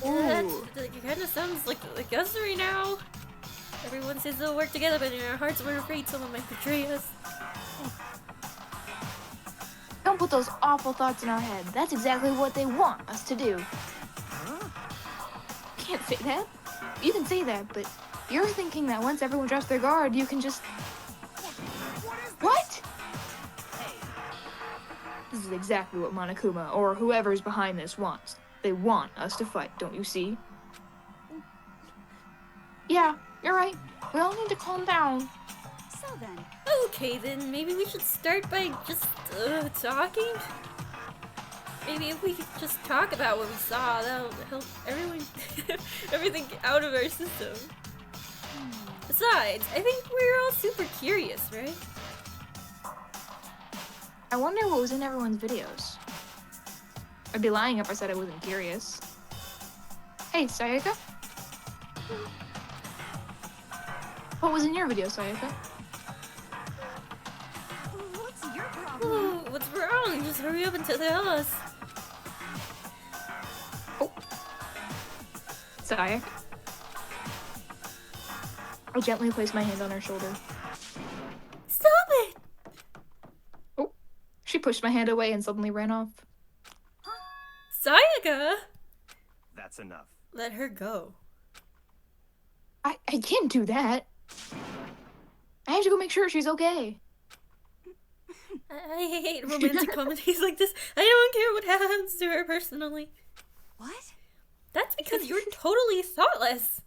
That kind of sounds like us right now. Everyone says they'll work together, but in our hearts we're afraid someone might betray us. Don't put those awful thoughts in our head. That's exactly what they want us to do. Can't say that. You can say that, but you're thinking that once everyone drops their guard, you can just... What? This is exactly what Monokuma, or whoever's behind this, wants. They want us to fight, don't you see? Yeah, you're right. We all need to calm down. So then. Okay then, maybe we should start by just talking? Maybe if we could just talk about what we saw, that'll help everyone everything out of our system. Besides, I think we're all super curious, right? I wonder what was in everyone's videos. I'd be lying if I said I wasn't curious. Hey, Sayaka? What was in your video, Sayaka? What's your problem? Ooh, what's wrong? Just hurry up and tell us. Oh. Sayaka? I gently placed my hand on her shoulder. Stop it! Oh. She pushed my hand away and suddenly ran off. Sayaka! That's enough. Let her go. I can't do that. I have to go make sure she's okay. I hate romantic comedies like this. I don't care what happens to her personally. What? That's because you're totally thoughtless.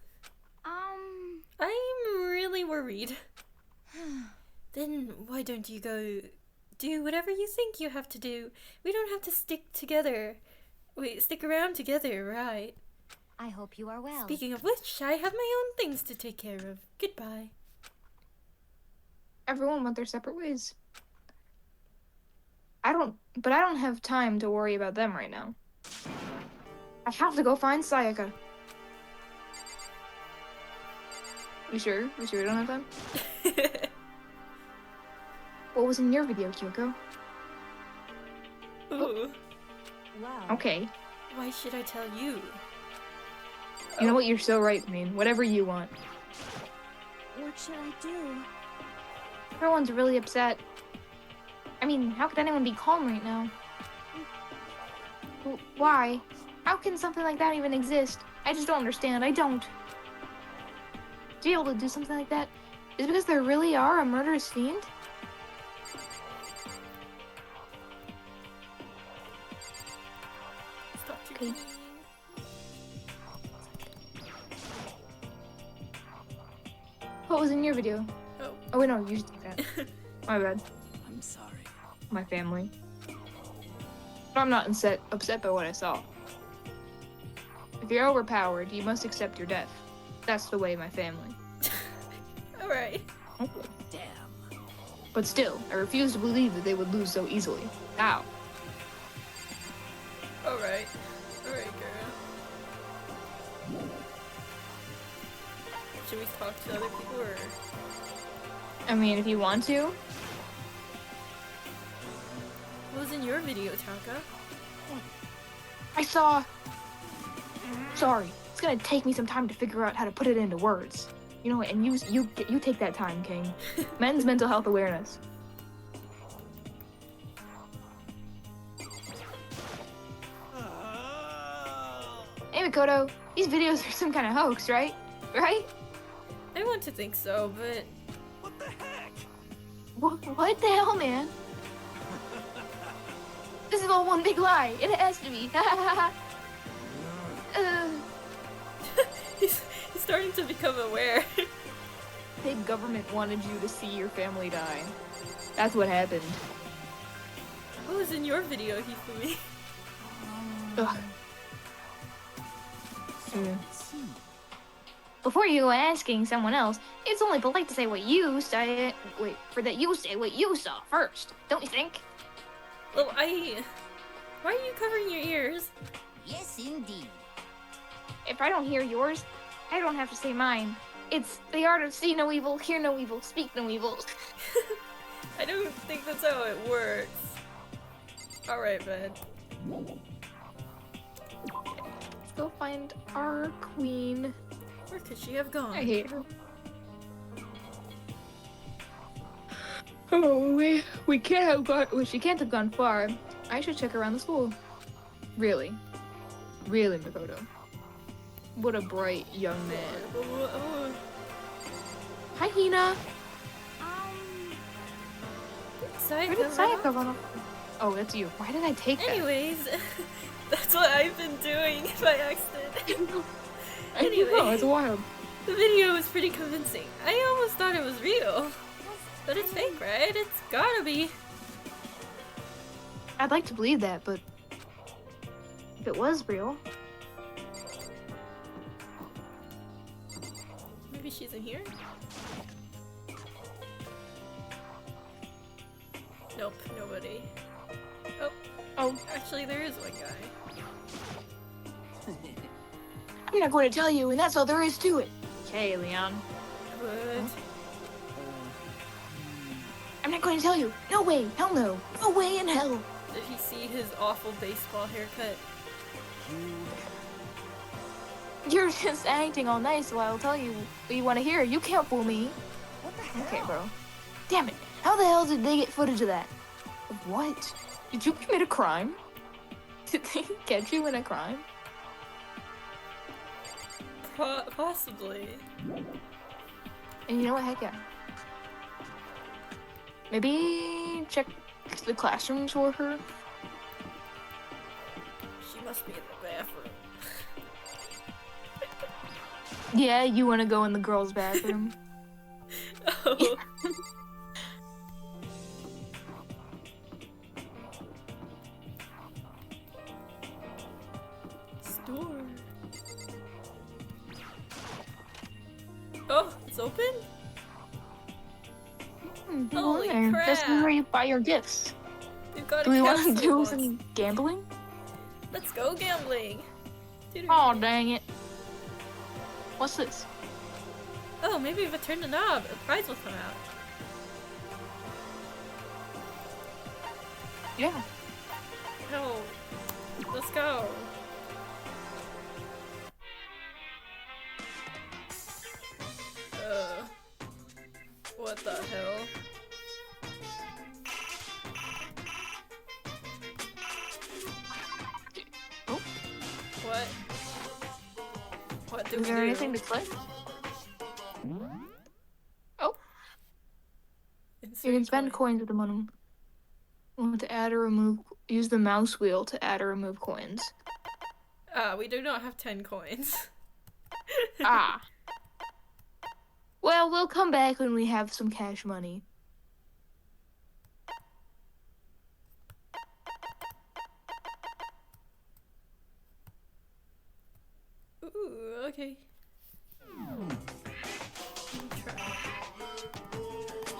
I'm really worried. Then why don't you go do whatever you think you have to do? We don't have to stick together. Wait, stick around together, right? I hope you are well. Speaking of which, I have my own things to take care of. Goodbye. Everyone went their separate ways. I don't have time to worry about them right now. I have to go find Sayaka. You sure? You sure you don't have time? What was in your video, Kyoko? Ooh. Wow. Okay. Why should I tell you? You know what? You're so right, Min. Whatever you want. What should I do? Everyone's really upset. I mean, how could anyone be calm right now? Why? How can something like that even exist? I just don't understand. I don't. To be able to do something like that is because there really are a murderous fiend? Stop Okay. you. What was in your video? Oh. Oh wait, no, you should take that. My bad. I'm sorry. My family. But I'm not upset by what I saw. If you're overpowered, you must accept your death. That's the way, my family. Alright. Okay. Damn. But still, I refuse to believe that they would lose so easily. How? Alright. Alright, girl. Should we talk to other people or? I mean, if you want to. What was in your video, Taka? I saw... Sorry, it's gonna take me some time to figure out how to put it into words. You know what? And you take that time, King. Men's mental health awareness. Hey, Makoto. These videos are some kind of hoax, right? Right? I want to think so, but What the heck? What the hell, man? This is all one big lie. It has to be. he's starting to become aware. Big government wanted you to see your family die. That's what happened. What was in your video, Hifumi? Ugh. Before you go asking someone else, it's only polite to say what you say. Wait, for that you say what you saw first, don't you think? Well, why are you covering your ears? Yes, indeed. If I don't hear yours, I don't have to say mine. It's the art of see no evil, hear no evil, speak no evil. I don't think that's how it works. Alright, man. Let's go find our queen. Where could she have gone? I hate her. Oh, we can't have gone. Well, she can't have gone far. I should check around the school. Really, Makoto. What a bright young man. Hi, Hina. Where did Sayaka run off? Oh, that's you. Why did I take that? Anyways, that's what I've been doing by accident. I know, it's wild. The video was pretty convincing. I almost thought it was real. But it's fake, right? It's gotta be. I'd like to believe that, but if it was real. Maybe she's in here? Nope, nobody. Oh, actually there is one guy. I'm not going to tell you, and that's all there is to it. Okay, Leon. What? I'm not going to tell you. No way. Hell no. No way in hell. Did he see his awful baseball haircut? You're just acting all nice, so I'll tell you what you want to hear. You can't fool me. What the hell? Okay, bro. Damn it. How the hell did they get footage of that? Of what? Did you commit a crime? Did they catch you in a crime? Possibly. And you know what? Heck yeah. Maybe check the classrooms for her. She must be in the bathroom. Yeah, you want to go in the girls' bathroom? Oh. Store. Oh, it's open? Holy crap! That's where you buy your gifts. We've got Do we want capsule to do box. some gambling? Let's go gambling. Oh, dang it. What's this? Oh, maybe if I turn the knob, a prize will come out. Yeah. No. Let's go. What the hell? Oh. What? What do Is we there do? anything to click? Oh. You can spend coins at the bottom. Want to add or remove? Use the mouse wheel to add or remove coins. We do not have 10 coins. Ah. Well, we'll come back when we have some cash money. Ooh, okay. Let me try.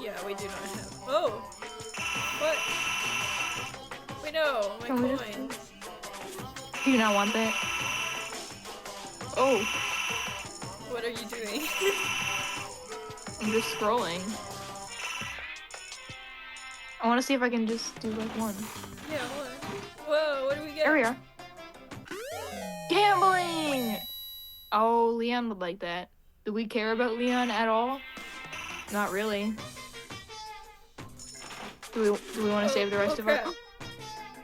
Yeah, we do not have. Oh! What? Wait, no, my Can we coins. Do you not want that? Oh. What are you doing? I'm just scrolling. I want to see if I can just do like one. Yeah, what? Whoa, what do we get? There we are. Gambling! Oh, Leon would like that. Do we care about Leon at all? Not really. Do we want to save the rest of crap. our...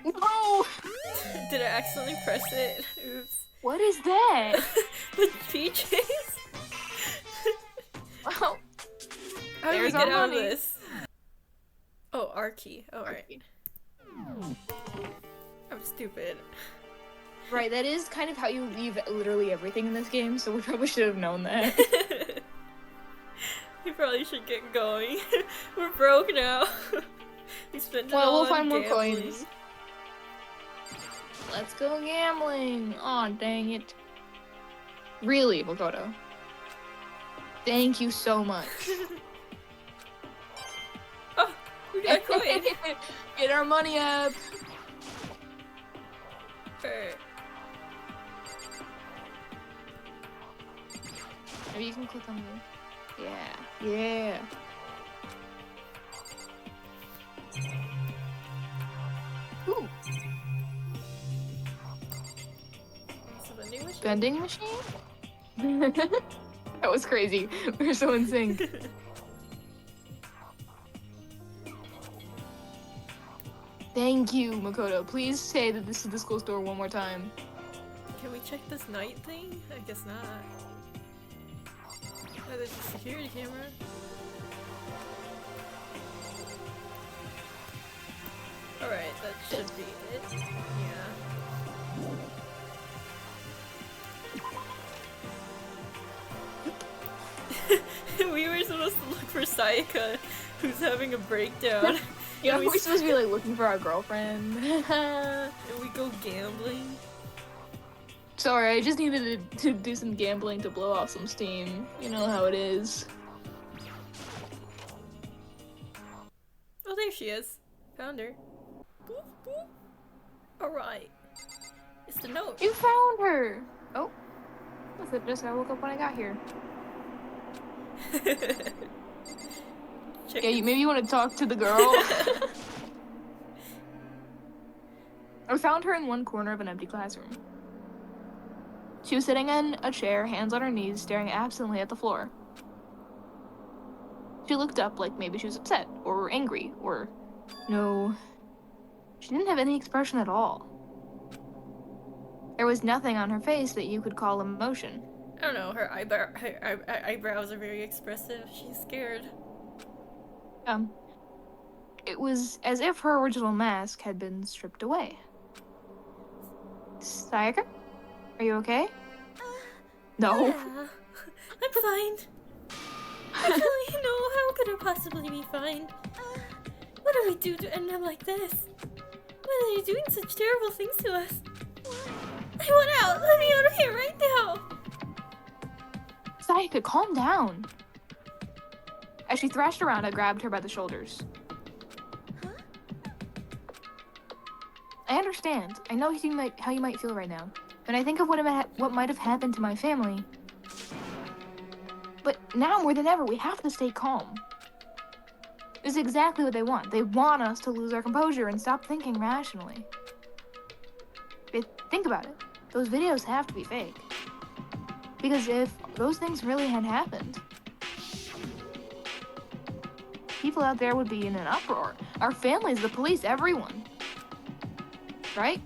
No! Did I accidentally press it? Oops. What is that? The PJs? Well, how do we there's get our out of money. this? Oh, R key. Oh, right. I'm stupid. Right, that is kind of how you leave literally everything in this game, so we probably should have known that. We probably should get going. We're broke now. We spent it all Well, we'll on find more gambling. coins. Let's go gambling! Aw, dang it. Really, Makoto. Thank you so much. Oh, we got a coin! Get our money up! Alright. Maybe you can click on the... Yeah. Yeah. Ooh. Vending machine? Vending machine? That was crazy. We were so in sync. Thank you, Makoto. Please say that this is the school store one more time. Can we check this night thing? I guess not. Oh, there's a security camera. Alright, that should be it. Yeah. We were supposed to look for Sayaka, who's having a breakdown. Yeah, and we're supposed to be like looking for our girlfriend. and we go gambling. Sorry, I just needed to do some gambling to blow off some steam. You know how it is. Oh, there she is. Found her. Alright. It's the note. You found her! Oh. I said just I woke up when I got here. Yeah, maybe you want to talk to the girl? I found her in one corner of an empty classroom. She was sitting in a chair, hands on her knees, staring absently at the floor. She looked up like maybe she was upset, or angry, or... No. She didn't have any expression at all. There was nothing on her face that you could call emotion. I don't know, her eyebrows are very expressive. She's scared. It was as if her original mask had been stripped away. Sayaka? Are you okay? No. Yeah, I'm fine. Actually, no, how could I possibly be fine? What do we do to end up like this? Why are you doing such terrible things to us? I want out! Let me out of here right now! Sayaka, calm down. As she thrashed around, I grabbed her by the shoulders. Huh? I understand. I know how you might feel right now. When I think of what might have happened to my family. But now more than ever, we have to stay calm. This is exactly what they want. They want us to lose our composure and stop thinking rationally. Think about it. Those videos have to be fake. Because if those things really had happened, people out there would be in an uproar. Our families, the police, everyone. Right?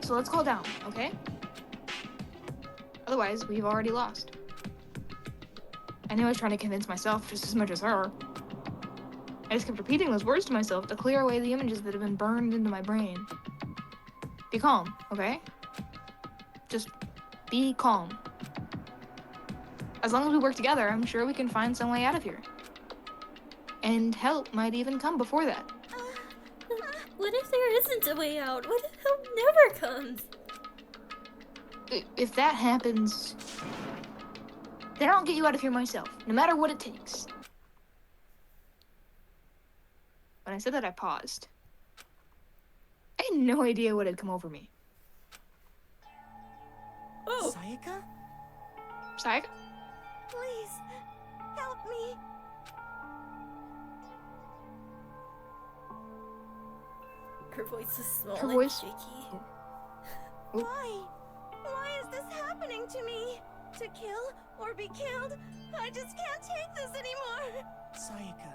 So let's calm down, okay? Otherwise, we've already lost. I knew I was trying to convince myself just as much as her. I just kept repeating those words to myself to clear away the images that have been burned into my brain. Be calm, okay? Just be calm. As long as we work together, I'm sure we can find some way out of here. And help might even come before that. What if there isn't a way out? What if help never comes? If that happens, then I'll get you out of here myself, no matter what it takes. When I said that, I paused. I had no idea what had come over me. Oh! Sayaka? Sayaka? Please, help me. Her voice is small Her and voice? shaky. Why? Why is this happening to me? To kill or be killed? I just can't take this anymore. Sayaka.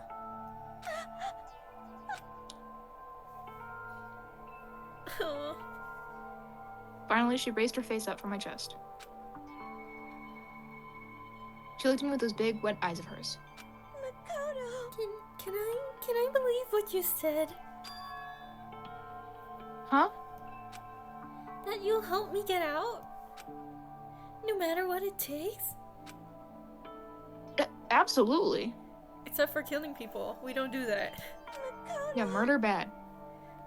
Oh. Finally, she raised her face up from my chest. She looked at me with those big, wet eyes of hers. Makoto. Can I believe what you said? Huh? That you'll help me get out? No matter what it takes? Absolutely. Except for killing people. We don't do that. Makoto. Yeah, murder bad.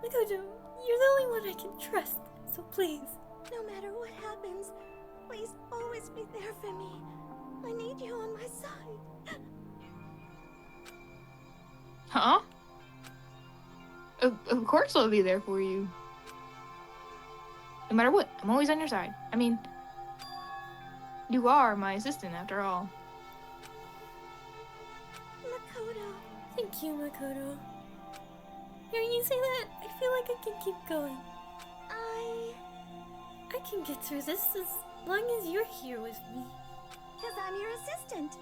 Makoto, you're the only one I can trust, so please. No matter what happens, please always be there for me. I need you on my side. Huh? Of course I'll be there for you. No matter what, I'm always on your side. I mean, you are my assistant after all. Makoto. Thank you, Makoto. Hearing you say that, I feel like I can keep going. I can get through this as long as you're here with me. Because I'm your assistant.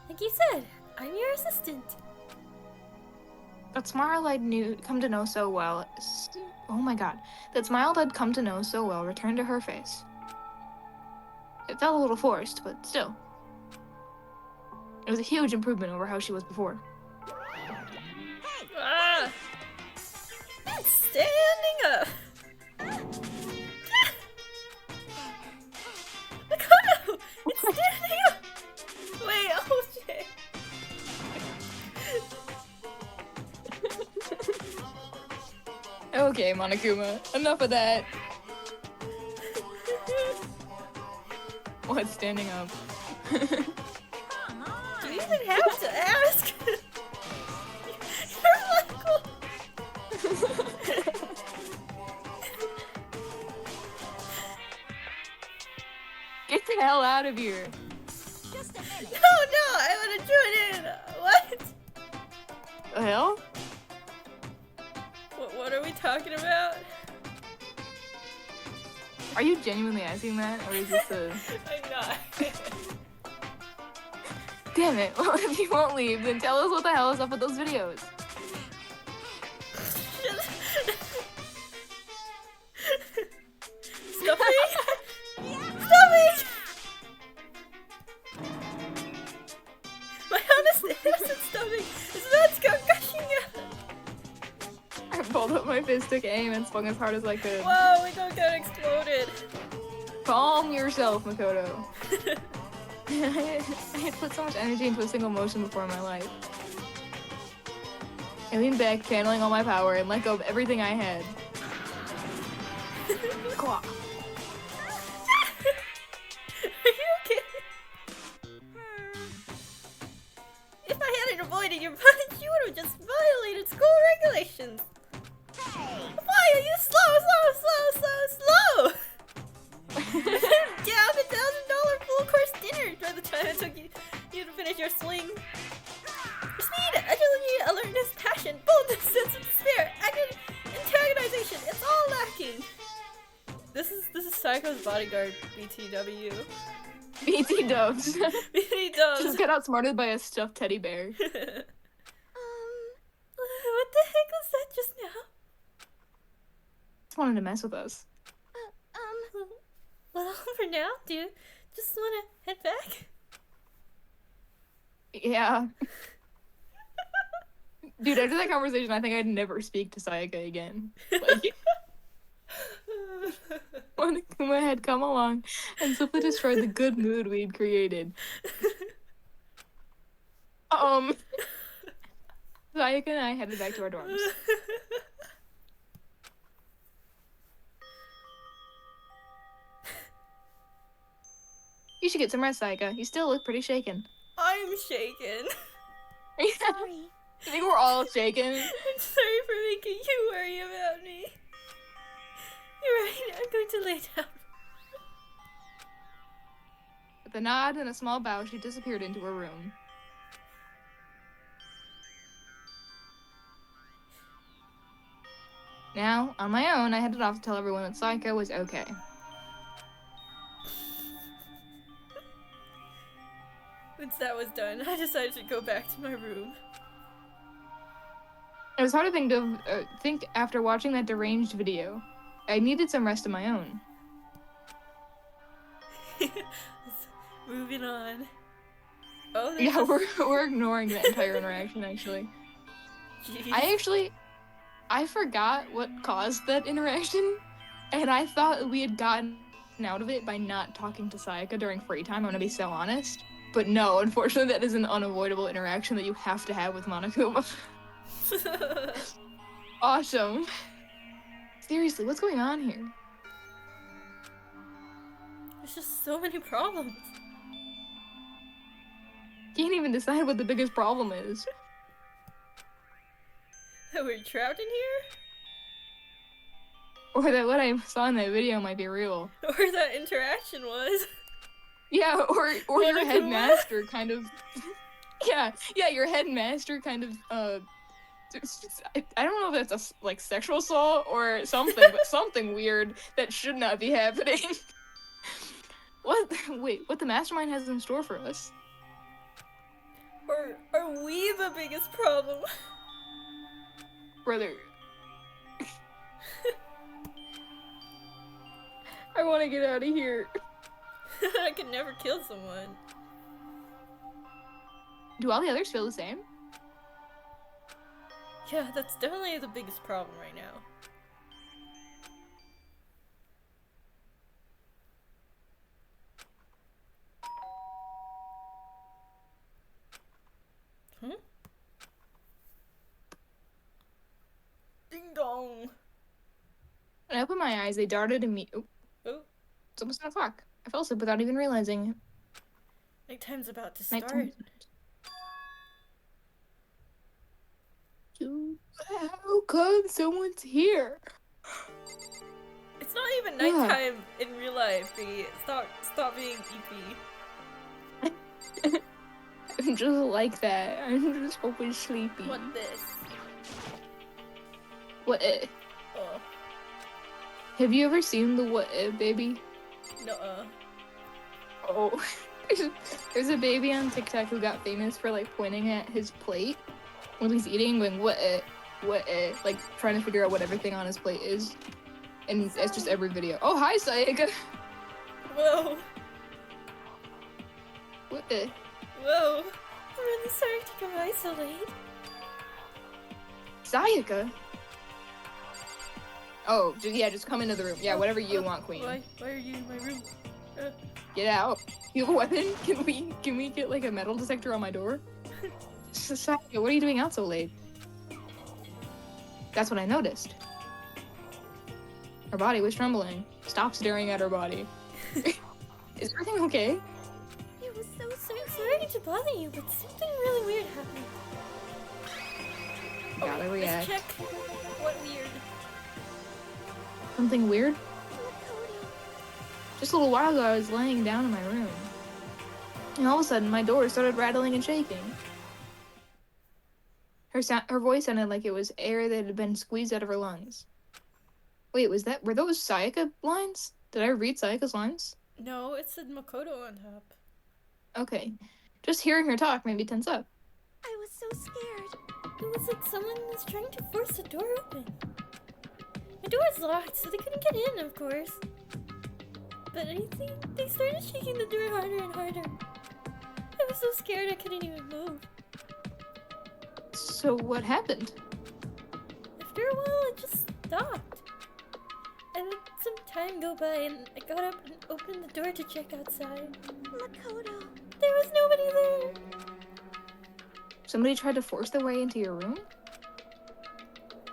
Like you said, I'm your assistant. That smile I'd come to know so well. Oh my god. That smile I'd come to know so well returned to her face. It felt a little forced, but still. It was a huge improvement over how she was before. Hey! Ah! It's standing up! Makoto! It's standing up! Wait, oh shit! Okay, Monokuma. Enough of that. What's standing up? Do you even have to ask? You're Michael! Get the hell out of here. Just a minute. No, I wanna join in! What? The hell? What are we talking about? Are you genuinely asking that? Or is this a... I'm not. Damn it. Well, if you won't leave, then tell us what the hell is up with those videos. Stuffing? Stuffing! My honest innocent stuffing is about to go gushing out. I pulled up my fist, took aim, and swung as hard as I could. Whoa, we don't get exploded. Calm yourself, Makoto. I had put so much energy into a single motion before in my life. I leaned back, channeling all my power, and let go of everything I had. Claw. Are you okay? If I hadn't avoided your punch, you would have just violated school regulations. Why are you slow? Down $1,000 full course dinner by the time it took you to finish your swing. Your speed, agility, alertness, passion, boldness, sense of despair, antagonization, it's all lacking. This is Psycho's bodyguard, BTW. BT dubs. BT dubs. Just got outsmarted by a stuffed teddy bear. What the heck was that just now? Just wanted to mess with us. Well, for now, do you just want to head back? Yeah. Dude, after that conversation, I think I'd never speak to Sayaka again. Like, when Kuma had come along and simply destroyed the good mood we'd created. Sayaka and I headed back to our dorms. You should get some rest, Sayaka. You still look pretty shaken. I'm shaken. Sorry. I think we're all shaken. I'm sorry for making you worry about me. You're right, I'm going to lay down. With a nod and a small bow, she disappeared into her room. Now, on my own, I headed off to tell everyone that Sayaka was okay. Once that was done, I decided to go back to my room. It was hard to think after watching that deranged video. I needed some rest of my own. Moving on. Oh, yeah, we're ignoring that entire interaction, actually. Jeez. I forgot what caused that interaction, and I thought we had gotten out of it by not talking to Sayaka during free time, I'm gonna be so honest. But no, unfortunately that is an unavoidable interaction that you have to have with Monokuma. Awesome. Seriously, what's going on here? There's just so many problems. Can't even decide what the biggest problem is. That we're trapped in here? Or that what I saw in that video might be real. Or that interaction was. Yeah, or your headmaster kind of... yeah, your headmaster kind of, I don't know if that's a, like, sexual assault or something, but something weird that should not be happening. Wait, what the mastermind has in store for us? Or are we the biggest problem? Brother. I want to get out of here. I could never kill someone. Do all the others feel the same? Yeah, that's definitely the biggest problem right now. Hmm? Ding dong! When I opened my eyes, they darted at me. Oh. It's almost 9 o'clock. I fell asleep without even realizing it. Nighttime's about to start. How come someone's here? It's not even nighttime in real life, B. Stop being EP. I'm just like that. I'm just always sleepy. What this? What? Oh. Have you ever seen the What baby? Nuh-uh. Oh. There's a baby on TikTok who got famous for like pointing at his plate when he's eating, going what, like trying to figure out what everything on his plate is, and it's just every video. Oh, hi, Sayaka. Whoa. What? Whoa. I'm really sorry to come by so late. Sayaka. Oh, just come into the room. Yeah, whatever you want, Queen. Why are you in my room? Get out. You have a weapon? Can we get like a metal detector on my door? Sayaka, what are you doing out so late? That's what I noticed. Her body was trembling. Stop staring at her body. Is everything okay? It was so sorry. I'm sorry to bother you, but something really weird happened. Gotta react. Let's check. What weird? Something weird? Just a little while ago, I was laying down in my room. And all of a sudden, my door started rattling and shaking. Her voice sounded like it was air that had been squeezed out of her lungs. Wait, were those Sayaka lines? Did I read Sayaka's lines? No, it said Makoto on top. Okay. Just hearing her talk made me tense up. I was so scared. It was like someone was trying to force the door open. My door was locked, so they couldn't get in, of course. But I think they started shaking the door harder and harder. I was so scared I couldn't even move. So what happened? After a while, it just stopped. I let some time go by and I got up and opened the door to check outside. Makoto. There was nobody there. Somebody tried to force their way into your room?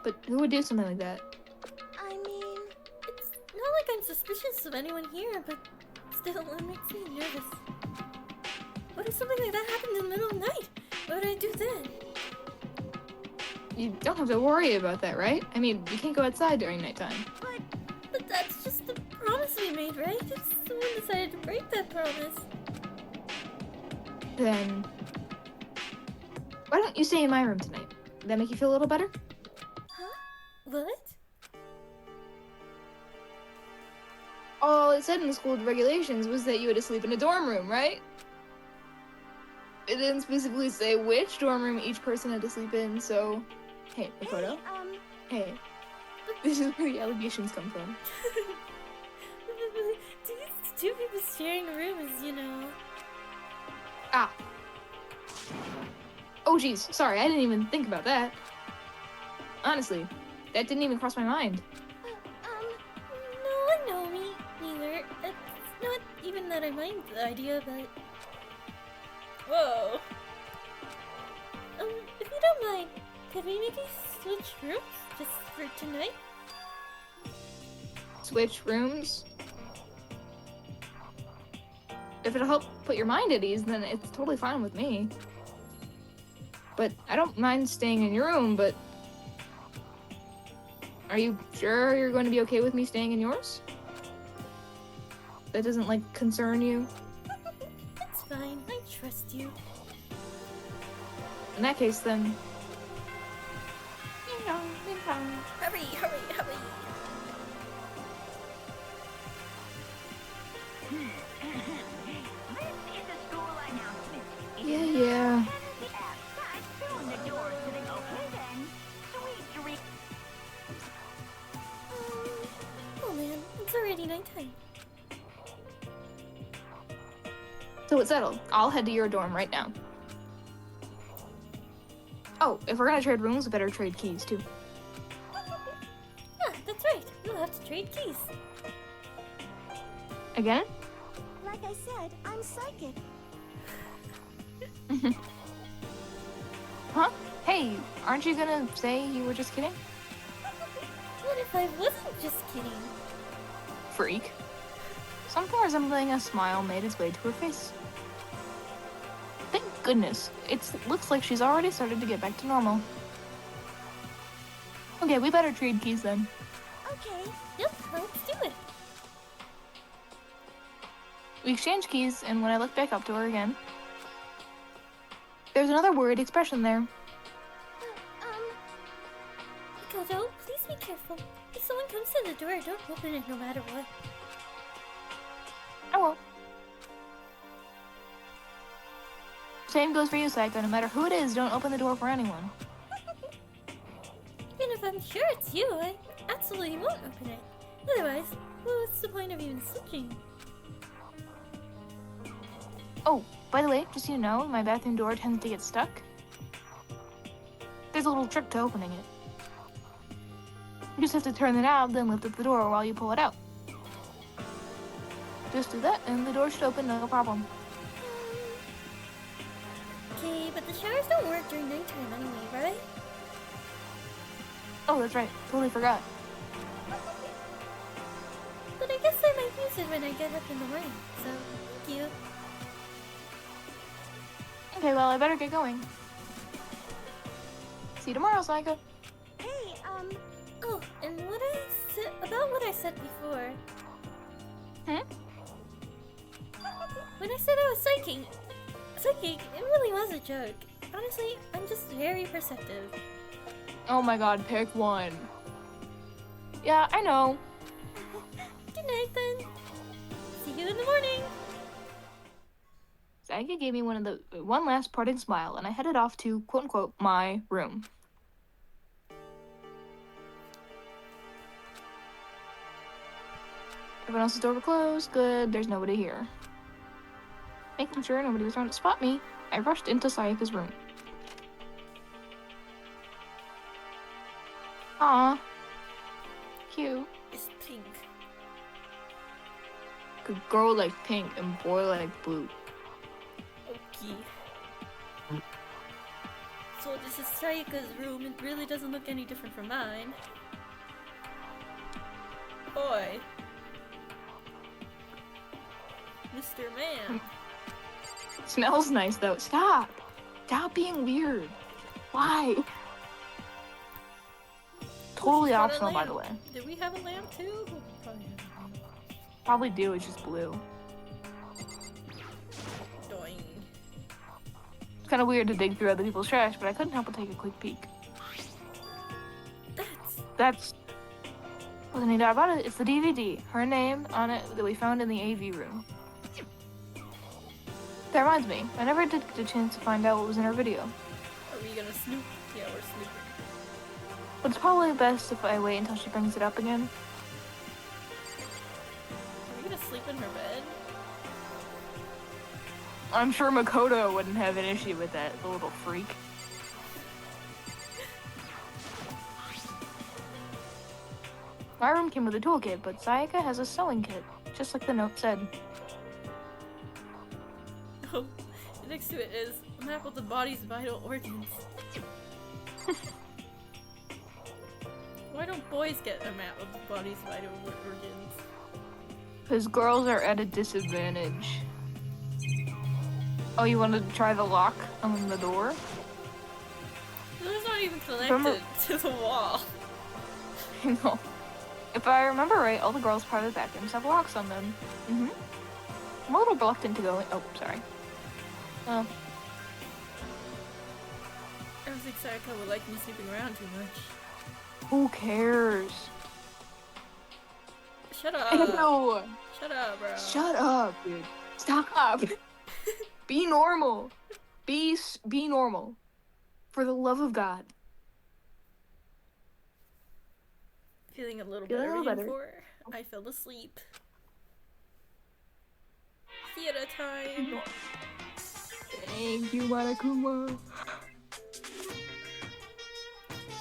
But who would do something like that? I mean... It's not like I'm suspicious of anyone here, but still, it makes me nervous. What if something like that happened in the middle of the night? What would I do then? You don't have to worry about that, right? I mean, you can't go outside during nighttime. But that's just the promise we made, right? If someone decided to break that promise. Then... why don't you stay in my room tonight? Would that make you feel a little better? Huh? What? All it said in the school regulations was that you had to sleep in a dorm room, right? It didn't specifically say which dorm room each person had to sleep in, so... Hey, Makoto. Hey. This is where the allegations come from. Two people sharing a room is, you know... Ah. Oh, jeez. Sorry, I didn't even think about that. Honestly, that didn't even cross my mind. No, I know, me neither. It's not even that I mind the idea, but... Whoa. If you don't mind, could we maybe switch rooms just for tonight? Switch rooms? If it'll help put your mind at ease, then it's totally fine with me. But I don't mind staying in your room, but... Are you sure you're going to be okay with me staying in yours? That doesn't, like, concern you? That's fine, I trust you. In that case, then... Hurry, hurry, hurry! This is a school announcement. Yeah. Soon the doors to the okay then. Sweet dreams. Oh man, it's already nighttime. So it's settled. I'll head to your dorm right now. Oh, if we're gonna trade rooms, we better trade keys, too. Ah, that's right. We'll have to trade keys. Again? Like I said, I'm psychic. Huh? Hey, aren't you gonna say you were just kidding? What if I wasn't just kidding? Freak. Something resembling a smile made its way to her face. Thank goodness. It looks like she's already started to get back to normal. Okay, we better trade keys then. Okay. Yep, let's do it. We exchanged keys, and when I looked back up to her again, there's another worried expression there. Makoto, please be careful. If someone comes to the door, don't open it no matter what. I won't. Same goes for you, Saika. No matter who it is, don't open the door for anyone. Even if I'm sure it's you, I absolutely won't open it. Otherwise, what's the point of even switching? Oh, by the way, just so you know, my bathroom door tends to get stuck. There's a little trick to opening it. You just have to turn the knob, then lift up the door while you pull it out. Just do that, and the door should open, no problem. Okay, but the showers don't work during nighttime anyway, right? Oh, that's right. Totally forgot. But I guess I might use it when I get up in the morning, so thank you. Okay, well, I better get going. See you tomorrow, Saika. Hey, Oh, and what I said before. When I said I was psychic, it really was a joke. Honestly, I'm just very perceptive. Oh my god, pick one. Yeah, I know. Good night then. See you in the morning. Saika gave me one last parting smile, and I headed off to, quote-unquote, my room. Everyone else's door were closed. Good, there's nobody here. Making sure nobody was trying to spot me, I rushed into Sayaka's room. Aw. Cute. It's pink. Good girl like pink and boy like blue. Okay. So this is Sayaka's room. It really doesn't look any different from mine. Boy. Mr. Man. Smells nice though. Stop! Stop being weird. Why? Totally optional, by the way. Do we have a lamp too? Probably have a lamp. Probably do, it's just blue. Doing. It's kind of weird to dig through other people's trash, but I couldn't help but take a quick peek. That's... Wasn't any doubt about it, it's the DVD. Her name on it that we found in the AV room. That reminds me, I never did get a chance to find out what was in her video. Are we gonna snoop? Yeah, we're snooping. But it's probably best if I wait until she brings it up again. Are we gonna sleep in her bed? I'm sure Makoto wouldn't have an issue with that, the little freak. My room came with a toolkit, but Sayaka has a sewing kit, just like the note said. Oh, next to it is a map of the body's vital organs. Why don't boys get a map of the body's vital organs? Because girls are at a disadvantage. Oh, you wanted to try the lock on the door? It's not even connected Remember- to the wall. No. If I remember right, all the girls' private bathrooms have locks on them. I'm a little reluctant to go in. Oh, sorry. I don't think Sayaka would like me sleeping around too much. Who cares? Shut up. Ew. Shut up, bro. Shut up, dude. Stop. Be normal. Be normal. For the love of God. Feeling a little Feeling better a little better. before I fell asleep. Theater time. Thank you, Marakuma.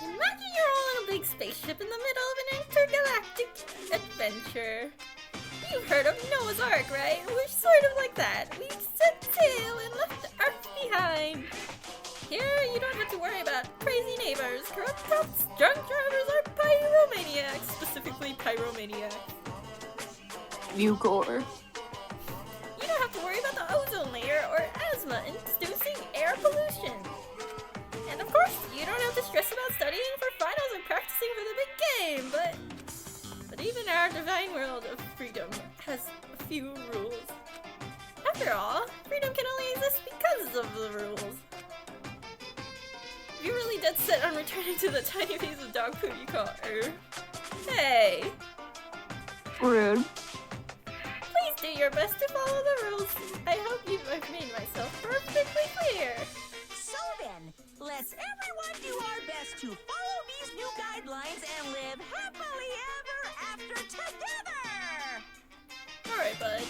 Imagine you're all in a big spaceship in the middle of an intergalactic adventure. You've heard of Noah's Ark, right? We're sort of like that. We set sail and left the Ark behind. Here, you don't have to worry about crazy neighbors, corrupt cops, drunk drivers, or pyromaniacs. Specifically, pyromaniacs. Mucor. You don't have to worry about the ozone layer or asthma-inducing air pollution. And of course, you don't have to stress about studying for finals and practicing for the big game, but even our divine world of freedom has a few rules. After all, freedom can only exist because of the rules. If you're really dead set on returning to the tiny piece of dog food you call Earth, hey! Rude. Please do your best to follow the rules. I hope I've made myself perfectly clear. So then, let's everyone do our best to follow these new guidelines and live happily ever after together! Alright, bud.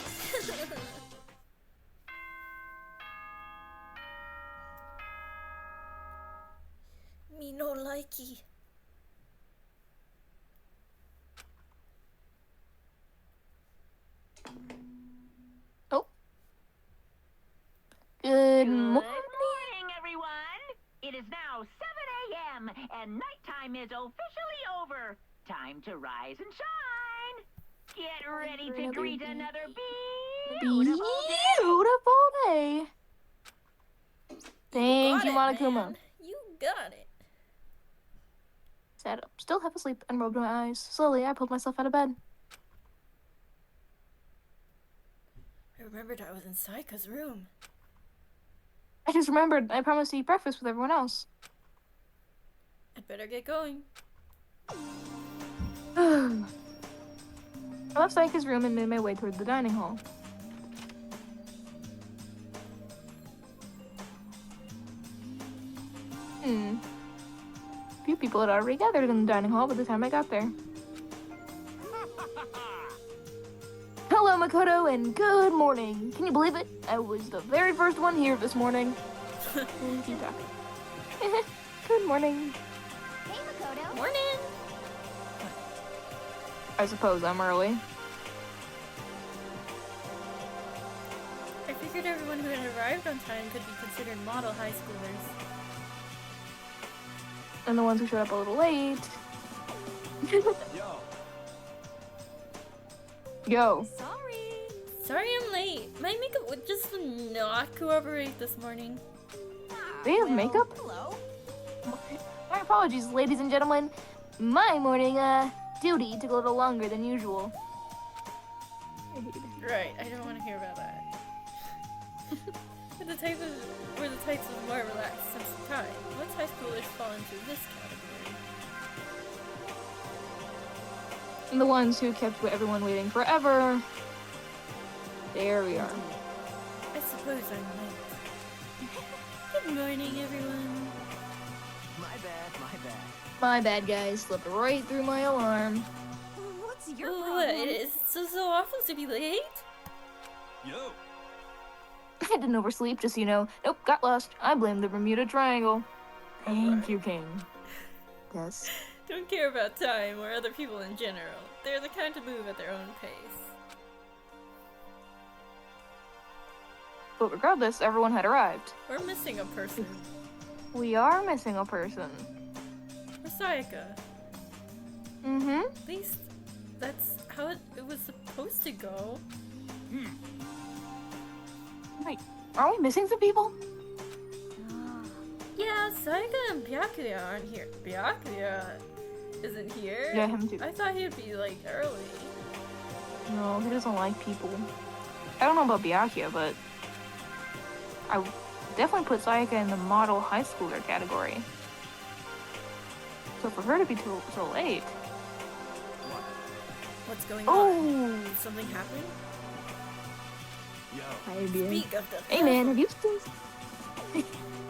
Me no likey. Oh. Good Good morning. morning, everyone! It is now 7 a.m. and nighttime is officially over. Time to rise and shine! Get ready to greet another beautiful Day. Thank you, Got it, Monokuma. man. You got it. Sat up, still half asleep, and rubbed my eyes. Slowly, I pulled myself out of bed. I remembered I was in Sayaka's room. I just remembered I promised to eat breakfast with everyone else. I'd better get going. I left Sayaka's room and made my way toward the dining hall. Few people had already gathered in the dining hall by the time I got there. Hello, Makoto, and good morning. Can you believe it? I was the very first one here this morning. Keep talking. Good morning. Hey, Makoto. Morning! I suppose I'm early. I figured everyone who had arrived on time could be considered model high schoolers. And the ones who showed up a little late. Yo. Sorry I'm late. My makeup would just not cooperate this morning. They have makeup? Hello. My apologies, ladies and gentlemen. My morning, duty took a little longer than usual. Right, I don't want to hear about that. We're the types of more relaxed sense of time. Most high schoolers fall into this category. And the ones who kept everyone waiting forever. There we are. I suppose I'm late. Good morning, everyone. My bad, my bad. My bad, guys. Slipped right through my alarm. What's your What? problem? Is it so awful to be late? Yo. I didn't oversleep, just so you know. Nope, got lost. I blame the Bermuda Triangle. Thank you, King. Yes. Don't care about time or other people in general. They're the kind to move at their own pace. But regardless, everyone had arrived. We're missing a person. We are missing a person. Masayaka. Mm-hmm. At least that's how it was supposed to go. Wait, are we missing some people? Yeah, Sayaka and Byakuya aren't here. Byakuya isn't here? Yeah, him too. I thought he'd be, like, early. No, he doesn't like people. I don't know about Byakuya, but I definitely put Sayaka in the model high schooler category. So for her to be so late. What's going Oh! on? Did something happen? Yo. Hi, Bien. Speak of the Hey man, have you seen?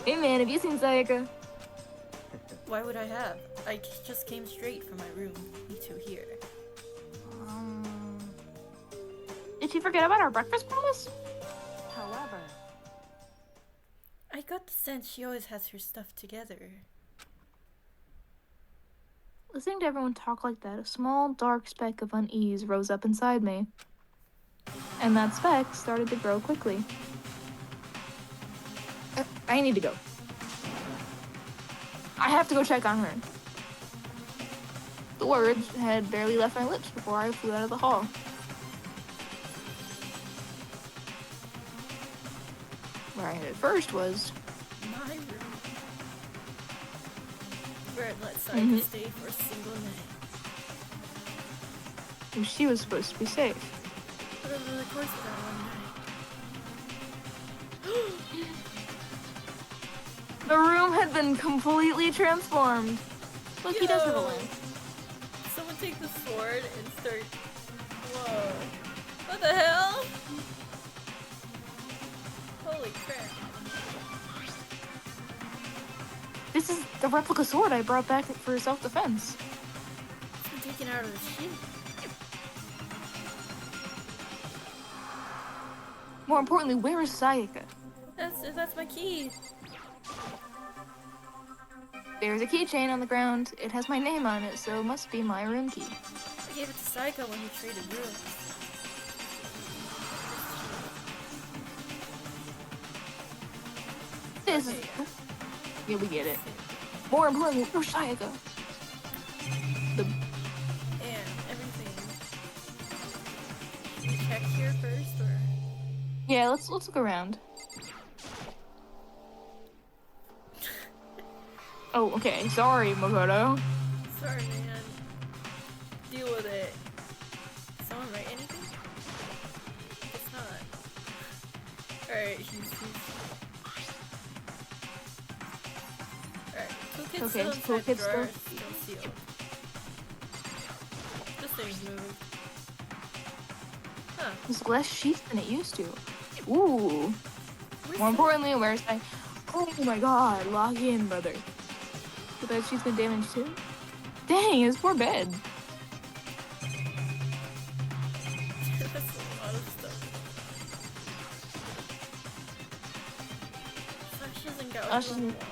Hey man, have you seen Sayaka? Why would I have? I just came straight from my room. You two here. Did she forget about our breakfast promise? However, I got the sense she always has her stuff together. Listening to everyone talk like that, a small dark speck of unease rose up inside me. And that speck started to grow quickly. I need to go. I have to go check on her. The words had barely left my lips before I flew out of the hall. Where I headed first was My room. Where it let Sayaka stay for a single night. where she was supposed to be safe. But over the course of that one night... The room had been completely transformed. Look, he does have a lamp. Someone take the sword and start... Whoa. What the hell? Holy crap. This is the replica sword I brought back for self-defense. It's been taken out of the sheath. More importantly, where is Sayaka? That's my key. There's a keychain on the ground. It has my name on it, so it must be my room key. I gave it to Sayaka when we traded rooms. This is... Yeah, we get it. More importantly, where's Sayaka? And everything. Should we check here first, or...? Yeah, let's look around. Oh, okay. Sorry, Makoto. Sorry, man. Deal with it. Did someone write anything? It's not. Alright, he's... Alright, toolkit's Okay, still inside the toolkit's drawer, still- still sealed. This thing's moved. Huh. There's less sheath than it used to. Ooh. Where's More the- importantly, where's my... Oh my god, lock in, brother. The bed sheet's been damaged too? Dang, his poor bed. That's a lot of stuff. Slashes and gouges Slashes on the and- wall.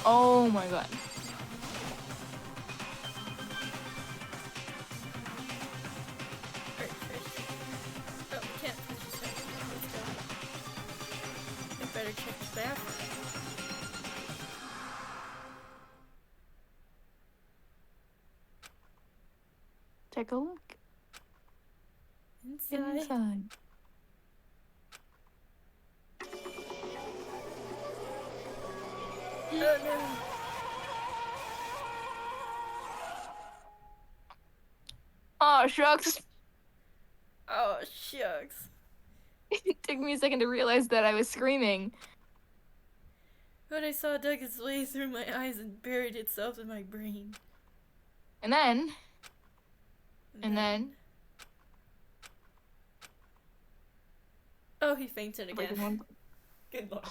Oh my god. Alright, fish. Oh, we can't touch the fish. Let's go. We better check the bathroom. Take a look. Inside. Inside. Oh no. Oh, shucks. Oh, shucks. It took me a second to realize that I was screaming. What I saw dug its way through my eyes and buried itself in my brain. And then... And then... Oh, he fainted again. Good lord.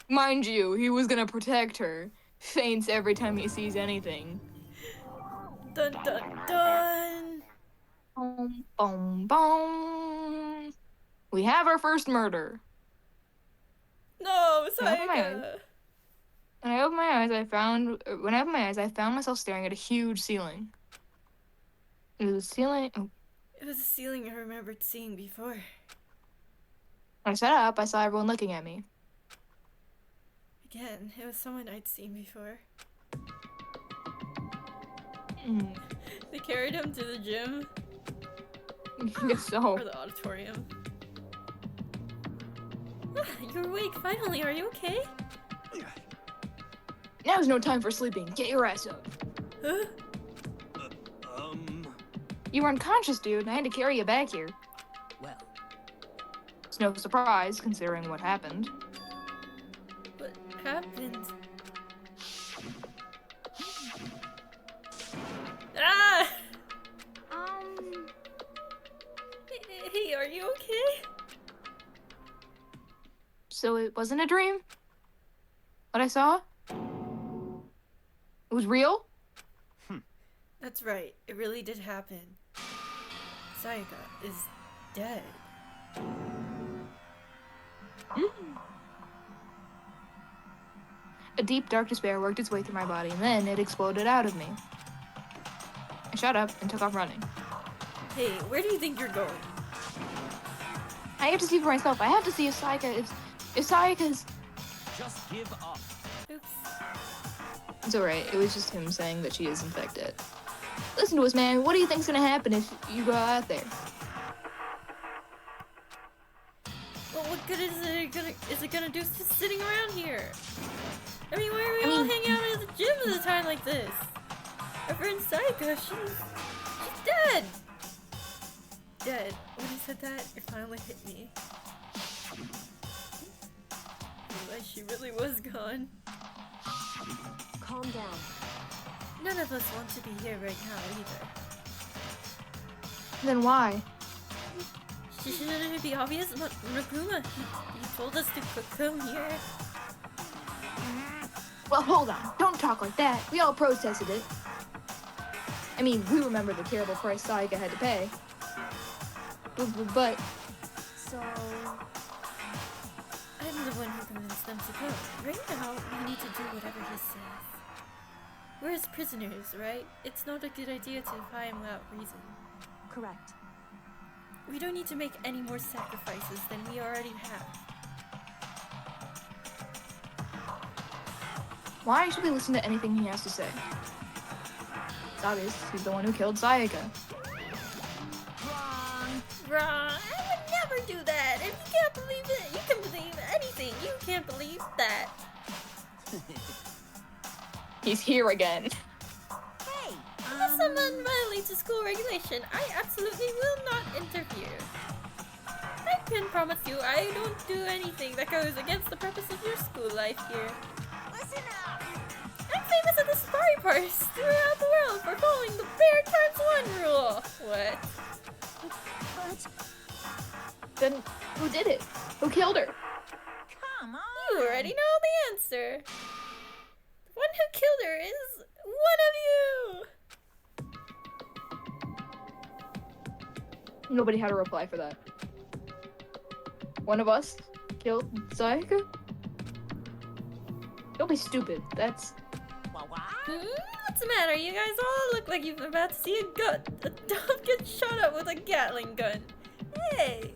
Mind you, he was gonna protect her. Faints every time he sees anything. Dun dun dun! Boom, boom, boom. We have our first murder. No, When I opened my eyes- Sayaka! When I opened my eyes, I found myself staring at a huge ceiling. It was a ceiling. Oh. It was a ceiling I remembered seeing before. When I sat up, I saw everyone looking at me. Again, it was someone I'd seen before. They carried him to the gym. I guess so. Or the auditorium. You're awake, finally, are you okay? Now's no time for sleeping. Get your ass up. Huh? You were unconscious, dude. I had to carry you back here. Well, It's no surprise, considering what happened. What happened? Ah! Hey, are you okay? So it wasn't a dream? What I saw? It was real? That's right, it really did happen. Sayaka is dead. A deep, dark despair worked its way through my body, and then it exploded out of me. I shut up and took off running. Hey, where do you think you're going? I have to see for myself. I have to see if Sayaka's... just give up. Oops. It's alright. It was just him saying that she is infected. Listen to us, man. What do you think's gonna happen if you go out there? Well, what good is it gonna do just sitting around here? I mean, why are we all hanging out at the gym at a time like this? Our friend Sayaka, she's dead! Dead. When he said that, it finally hit me. Like she really was gone. Calm down. None of us want to be here right now either. Then why? Shouldn't it be obvious? Monokuma, he told us to come here. Well, hold on. Don't talk like that. We all protested it. I mean, we remember the terrible price Sayaka had to pay. But... So... I'm the one who convinced them to go. Right now, we need to do whatever he says. We're his prisoners, right? It's not a good idea to defy him without reason. Correct. We don't need to make any more sacrifices than we already have. why should we listen to anything he has to say? It's obvious he's the one who killed Sayaka. Wrong. Wrong. I would never do that. If you can't believe it, you can believe anything. You can't believe that. He's here again. Hey, if someone violates a school regulation, I absolutely will not interfere. I can promise you I don't do anything that goes against the purpose of your school life here. Listen up! I'm famous at the safari parks throughout the world for following the bear times one rule. What? But... then who did it? Who killed her? Come on! You already know the answer. The one who killed her is one of you! Nobody had a reply for that. One of us killed Sayaka? Don't be stupid. That's... What's the matter? You guys all look like you're about to see a dog get shot up with a Gatling gun. Hey!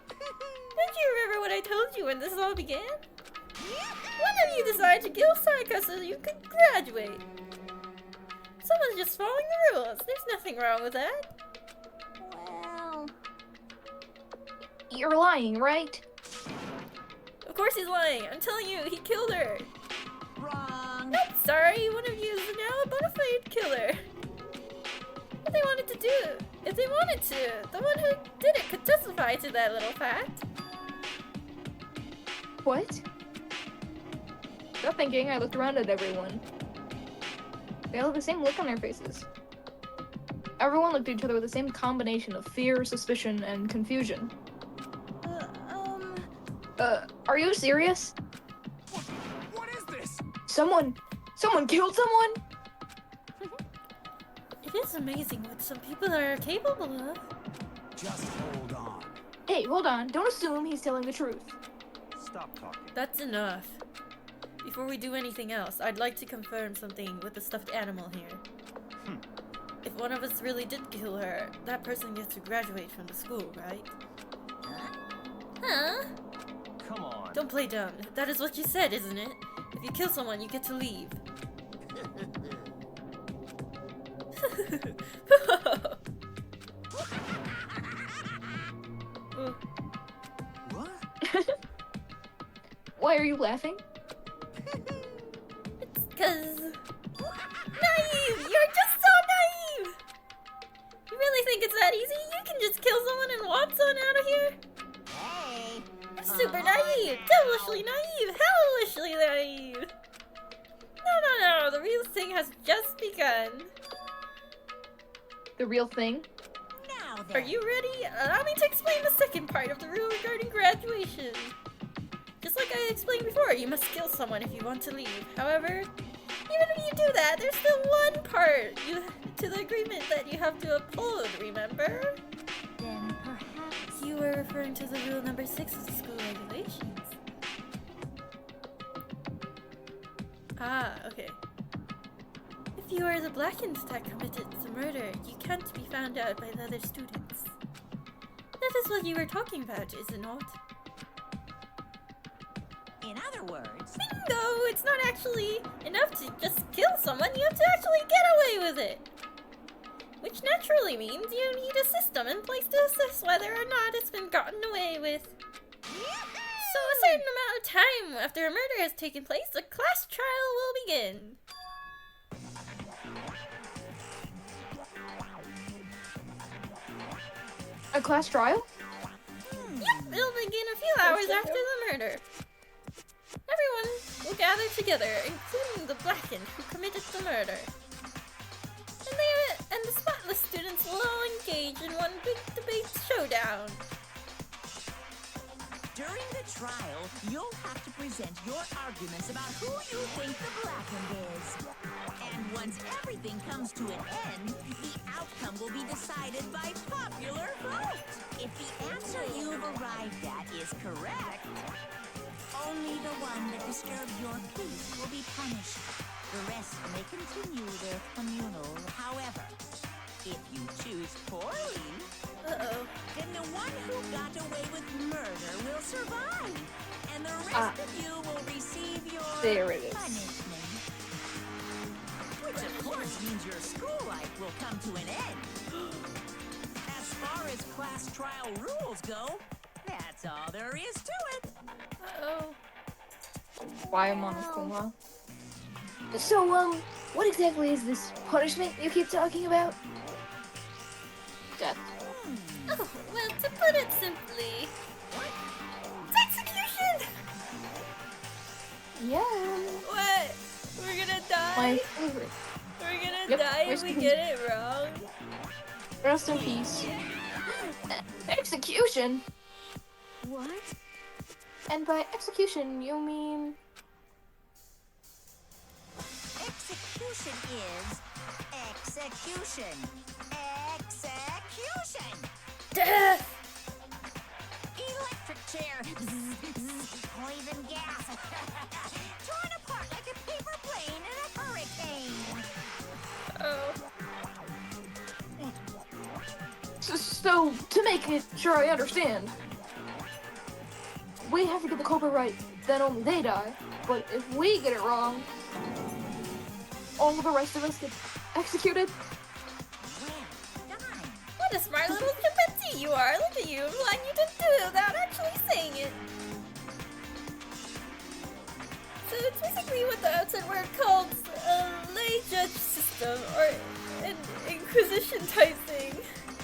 Don't you remember what I told you when this all began? One of you decided to kill Sayaka so you could graduate. Someone's just following the rules. There's nothing wrong with that. well... You're lying, right? Of course he's lying. I'm telling you, he killed her. Wrong! Nope, sorry. One of you is now a bona fide killer. What they wanted to do, if they wanted to, the one who did it could testify to that little fact. What? Without thinking, I looked around at everyone. They all had the same look on their faces. Everyone looked at each other with the same combination of fear, suspicion, and confusion. Are you serious? What is this? Someone killed someone? It is amazing what some people are capable of. Just hold on. Hey, hold on. Don't assume he's telling the truth. Stop talking. That's enough. Before we do anything else, I'd like to confirm something with the stuffed animal here. If one of us really did kill her, that person gets to graduate from the school, right? Huh? Come on. Don't play dumb. That is what you said, isn't it? If you kill someone, you get to leave. What? Why are you laughing? It's cause... Naive! You're just so naive! You really think it's that easy? You can just kill someone and waltz on out of here? Hey. You're super naive! Devilishly naive! Hellishly naive! No, the real thing has just begun. The real thing? Now Are you ready? Allow me to explain the second part of the rule regarding graduation. Just like I explained before, you must kill someone if you want to leave. However, even if you do that, there's still one part to the agreement that you have to uphold, remember? Then perhaps... You were referring to the rule number 6 of the school regulations. Ah, okay. If you are the Blackens that committed the murder, you can't be found out by the other students. That is what you were talking about, is it not? In other words, Bingo! It's not actually enough to just kill someone, you have to actually get away with it! Which naturally means you need a system in place to assess whether or not it's been gotten away with. So a certain amount of time after a murder has taken place, a class trial will begin. A class trial? Yep, it'll begin a few hours after the murder. Everyone will gather together, including the Blackened who committed the murder. And the spotless students will all engage in one big debate showdown. during the trial, you'll have to present your arguments about who you think the Blackened is. And once everything comes to an end, the outcome will be decided by popular vote. If the answer you've arrived at is correct, only the one that disturbed your peace will be punished. The rest may continue their communal. However, if you choose poorly, then the one who got away with murder will survive, and the rest of you will receive your punishment. Which of course means your school life will come to an end. As far as class trial rules go, that's all there is to it. Why am I on school now? So, what exactly is this punishment you keep talking about? Death. Oh, well, to put it simply, it's execution! Yeah. What? We're gonna die? My favorite. We're gonna die if we get it wrong? Rest in peace. Execution? What? And by execution, you mean... Execution is execution. Execution! Death! Electric chair. Poison gas. Torn apart like a paper plane in a hurricane. So, to make it sure I understand, we have to get the culprit right, then only they die. But if we get it wrong, all the rest of us get executed? What a smart little chimpanzee you are! Look at you, implying you didn't do it without actually saying it. So it's basically what the outside word called a lay judge system, or an inquisition type thing.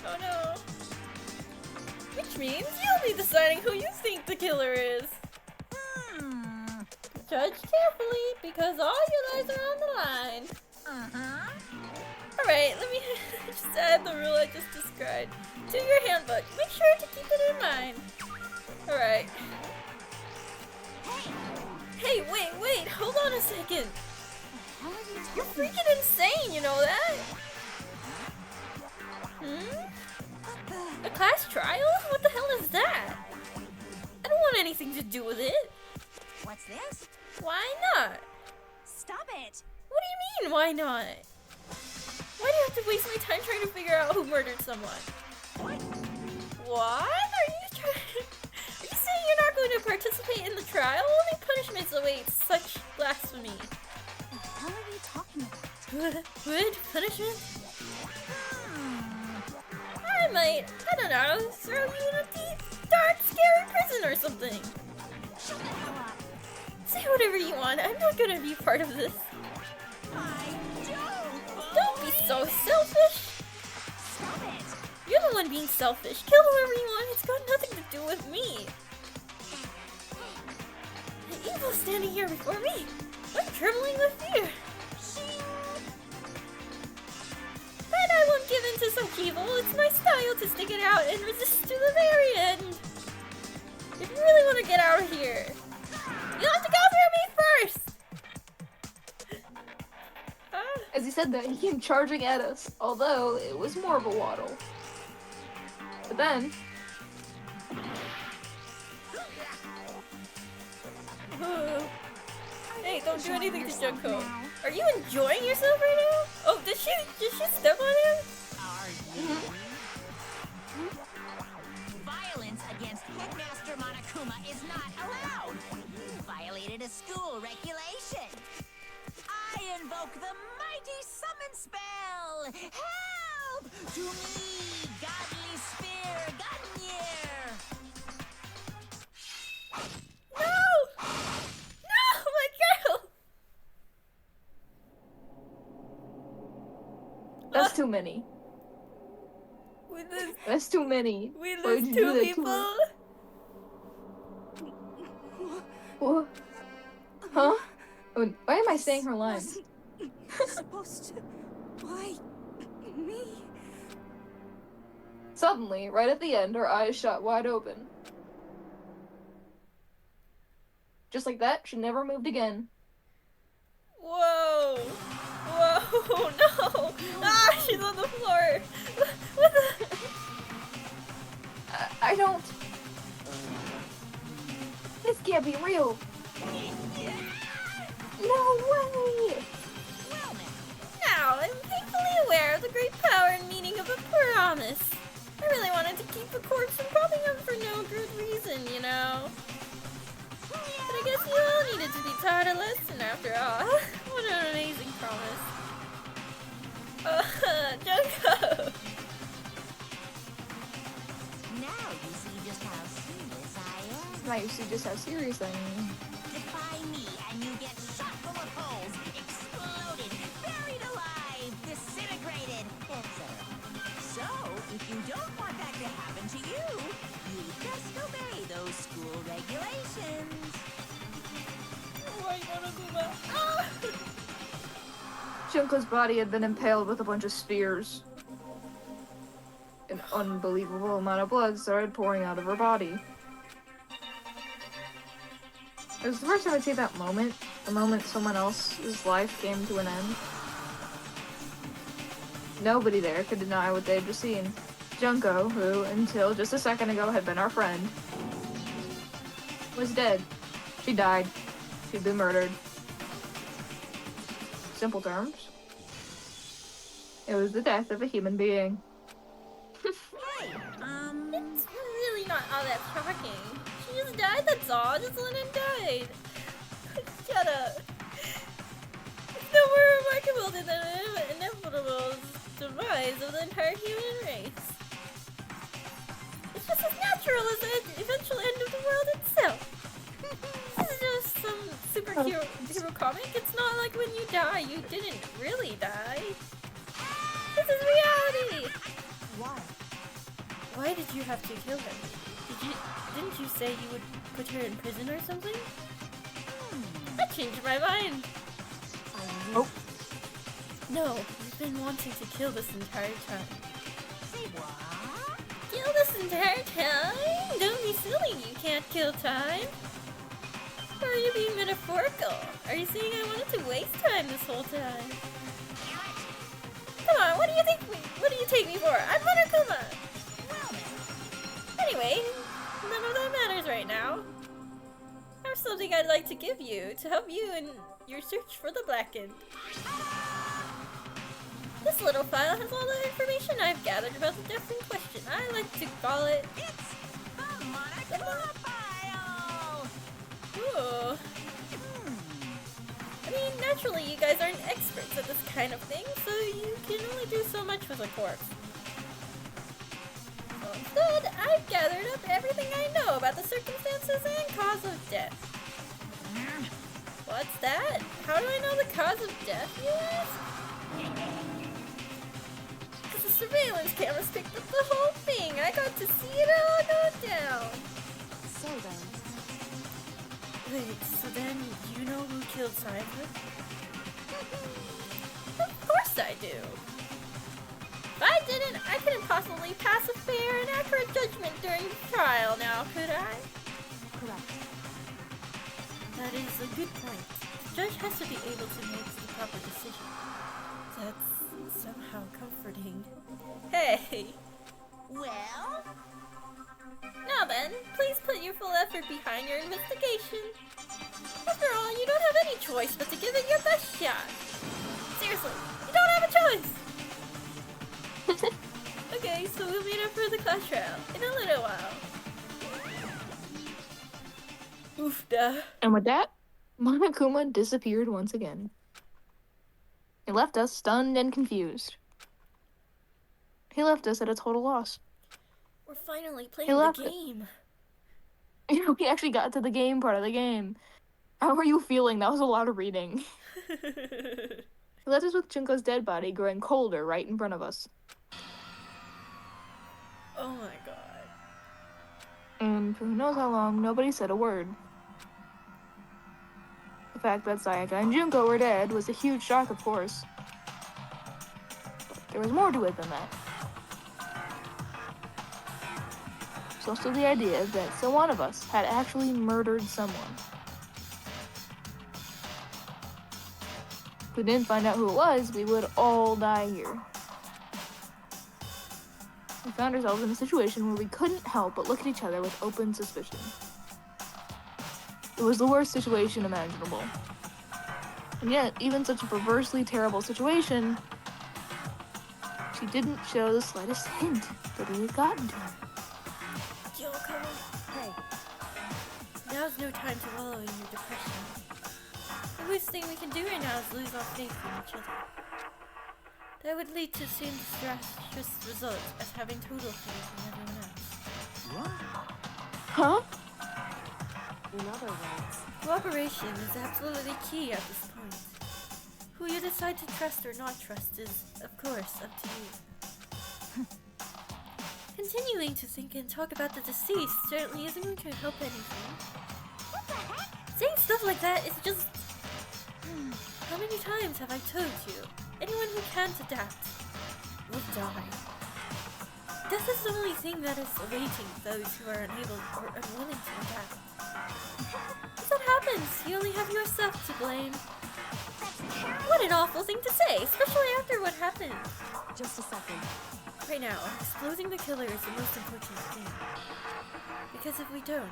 Oh no. Which means you'll be deciding who you think the killer is. Judge carefully, because all your lives are on the line. Alright, let me just add the rule I just described to your handbook. Make sure to keep it in mind. Alright. second. How are you You're talking? freaking insane, you know that? A class trial? What the hell is that? I don't want anything to do with it. What's this? Why not? Stop it! What do you mean, why not? Why do you have to waste my time trying to figure out who murdered someone? What? Are you saying you're not going to participate in the trial? Only punishments await such blasphemy. What the hell are you talking about? Good punishment? I might, I don't know, throw you in a deep, dark, scary prison or something. Shut the hell up! Say whatever you want, I'm not gonna be part of this. Don't be so selfish! Stop it! You're the one being selfish. Kill whoever you want, it's got nothing to do with me. The evil standing here before me. I'm trembling with fear. But I won't give in to such evil. It's my style to stick it out and resist to the very end. If you really want to get out of here, you'll have to go through me first. As he said that, he came charging at us, although it was more of a waddle. But then... Hey, don't do anything to Junko. Are you enjoying yourself right now? Oh, did she step on him? Violence against Headmaster Monokuma is not allowed. You violated a school regulation. I invoke the mighty summon spell. Help! To me, godly spear, Gunyear. No! No, my girl! That's too many. That's too many. We Why would lose you do two that to people. her? What? Huh? Oh, why am I saying her lines? Supposed to... Why? Me? Suddenly, right at the end, her eyes shot wide open. Just like that, she never moved again. Whoa! Whoa! No! Ah, she's on the floor. What the? I don't... This can't be real. No way! Now, I'm painfully aware of the great power and meaning of a promise. I really wanted to keep the corpse from popping up for no good reason, you know. But I guess you all needed to be taught a lesson after all. What an amazing promise. Junko! Now you see just how serious I am. Now you see just how serious I am. Defy me and you get shot full of holes, exploded, buried alive, disintegrated, etc. So, if you don't want that to happen to you, you just obey those school regulations. Why you wanna do that? Ah! Junko's body had been impaled with a bunch of spears. An unbelievable amount of blood started pouring out of her body. It was the first time I'd see that moment. The moment someone else's life came to an end. Nobody there could deny what they had just seen. Junko, who, until just a second ago, had been our friend, was dead. She died. She'd been murdered. Simple terms. It was the death of a human being. It's really not all that shocking. She just died, that's all. Just let it die. Shut up. It's no more remarkable than the inevitable demise of the entire human race. It's just as natural as the eventual end of the world itself. This is just some superhero comic. It's not like when you die, you didn't really die. This is reality! Why? Why did you have to kill her? Didn't you say you would put her in prison or something? I changed my mind. Oh. No, you've been wanting to kill this entire time. Say what? Kill this entire time? Don't be silly, you can't kill time. For are you being metaphorical? Are you saying I wanted to waste time this whole time? Come on, what do you take me for? I'm Monokuma! Anyway, none of that matters right now. I have something I'd like to give you to help you in your search for the Blackened. This little file has all the information I've gathered about the death in question. I like to call it... It's the Monokuma file! Ooh. I mean, naturally you guys aren't experts at this kind of thing, so you can only do so much with a corpse. So instead, I've gathered up everything I know about the circumstances and cause of death. What's that? How do I know the cause of death, you ask? Because the surveillance cameras picked up the whole thing. I got to see it all go down. So then, Wait, so then you know who killed Sayaka? Of course I do. If I didn't, I couldn't possibly pass a fair and accurate judgment during the trial now, could I? correct. That is a good point. The judge has to be able to make the proper decision. That's somehow comforting. Hey! Well, Now then, please put your full effort behind your investigation. After all, you don't have any choice but to give it your best shot. Seriously, you don't have a choice! Okay, so we'll meet up for the class trial in a little while. Oofda. And with that, Monokuma disappeared once again. He left us stunned and confused. He left us at a total loss. We're finally playing He the left it. game. We actually got to the game part of the game. How are you feeling? That was a lot of reading. He left us with Junko's dead body growing colder right in front of us. Oh my god. And for who knows how long, nobody said a word. The fact that Sayaka and Junko were dead was a huge shock, of course. But there was more to it than that. There's also the idea that so one of us had actually murdered someone. If we didn't find out who it was, we would all die here. We found ourselves in a situation where we couldn't help but look at each other with open suspicion. It was the worst situation imaginable. And yet, even such a perversely terrible situation, she didn't show the slightest hint that we had gotten to her. Yoko. Hey, Now's no time to wallow in your depression. The worst thing we can do right now is lose our faith in each other. That would lead to the same disastrous result as having total faith in everyone else. Huh? in other words, Cooperation is absolutely key at this point. Who you decide to trust or not trust is, of course, up to you. Continuing to think and talk about the deceased certainly isn't going to help anything. What the heck? Saying stuff like that is just... How many times have I told you? Anyone who can't adapt will die. Death is the only thing that is awaiting those who are unable or unwilling to adapt. If that happens, you only have yourself to blame. What an awful thing to say, especially after what happened. just a second. Right now, exposing the killer is the most important thing. Because if we don't,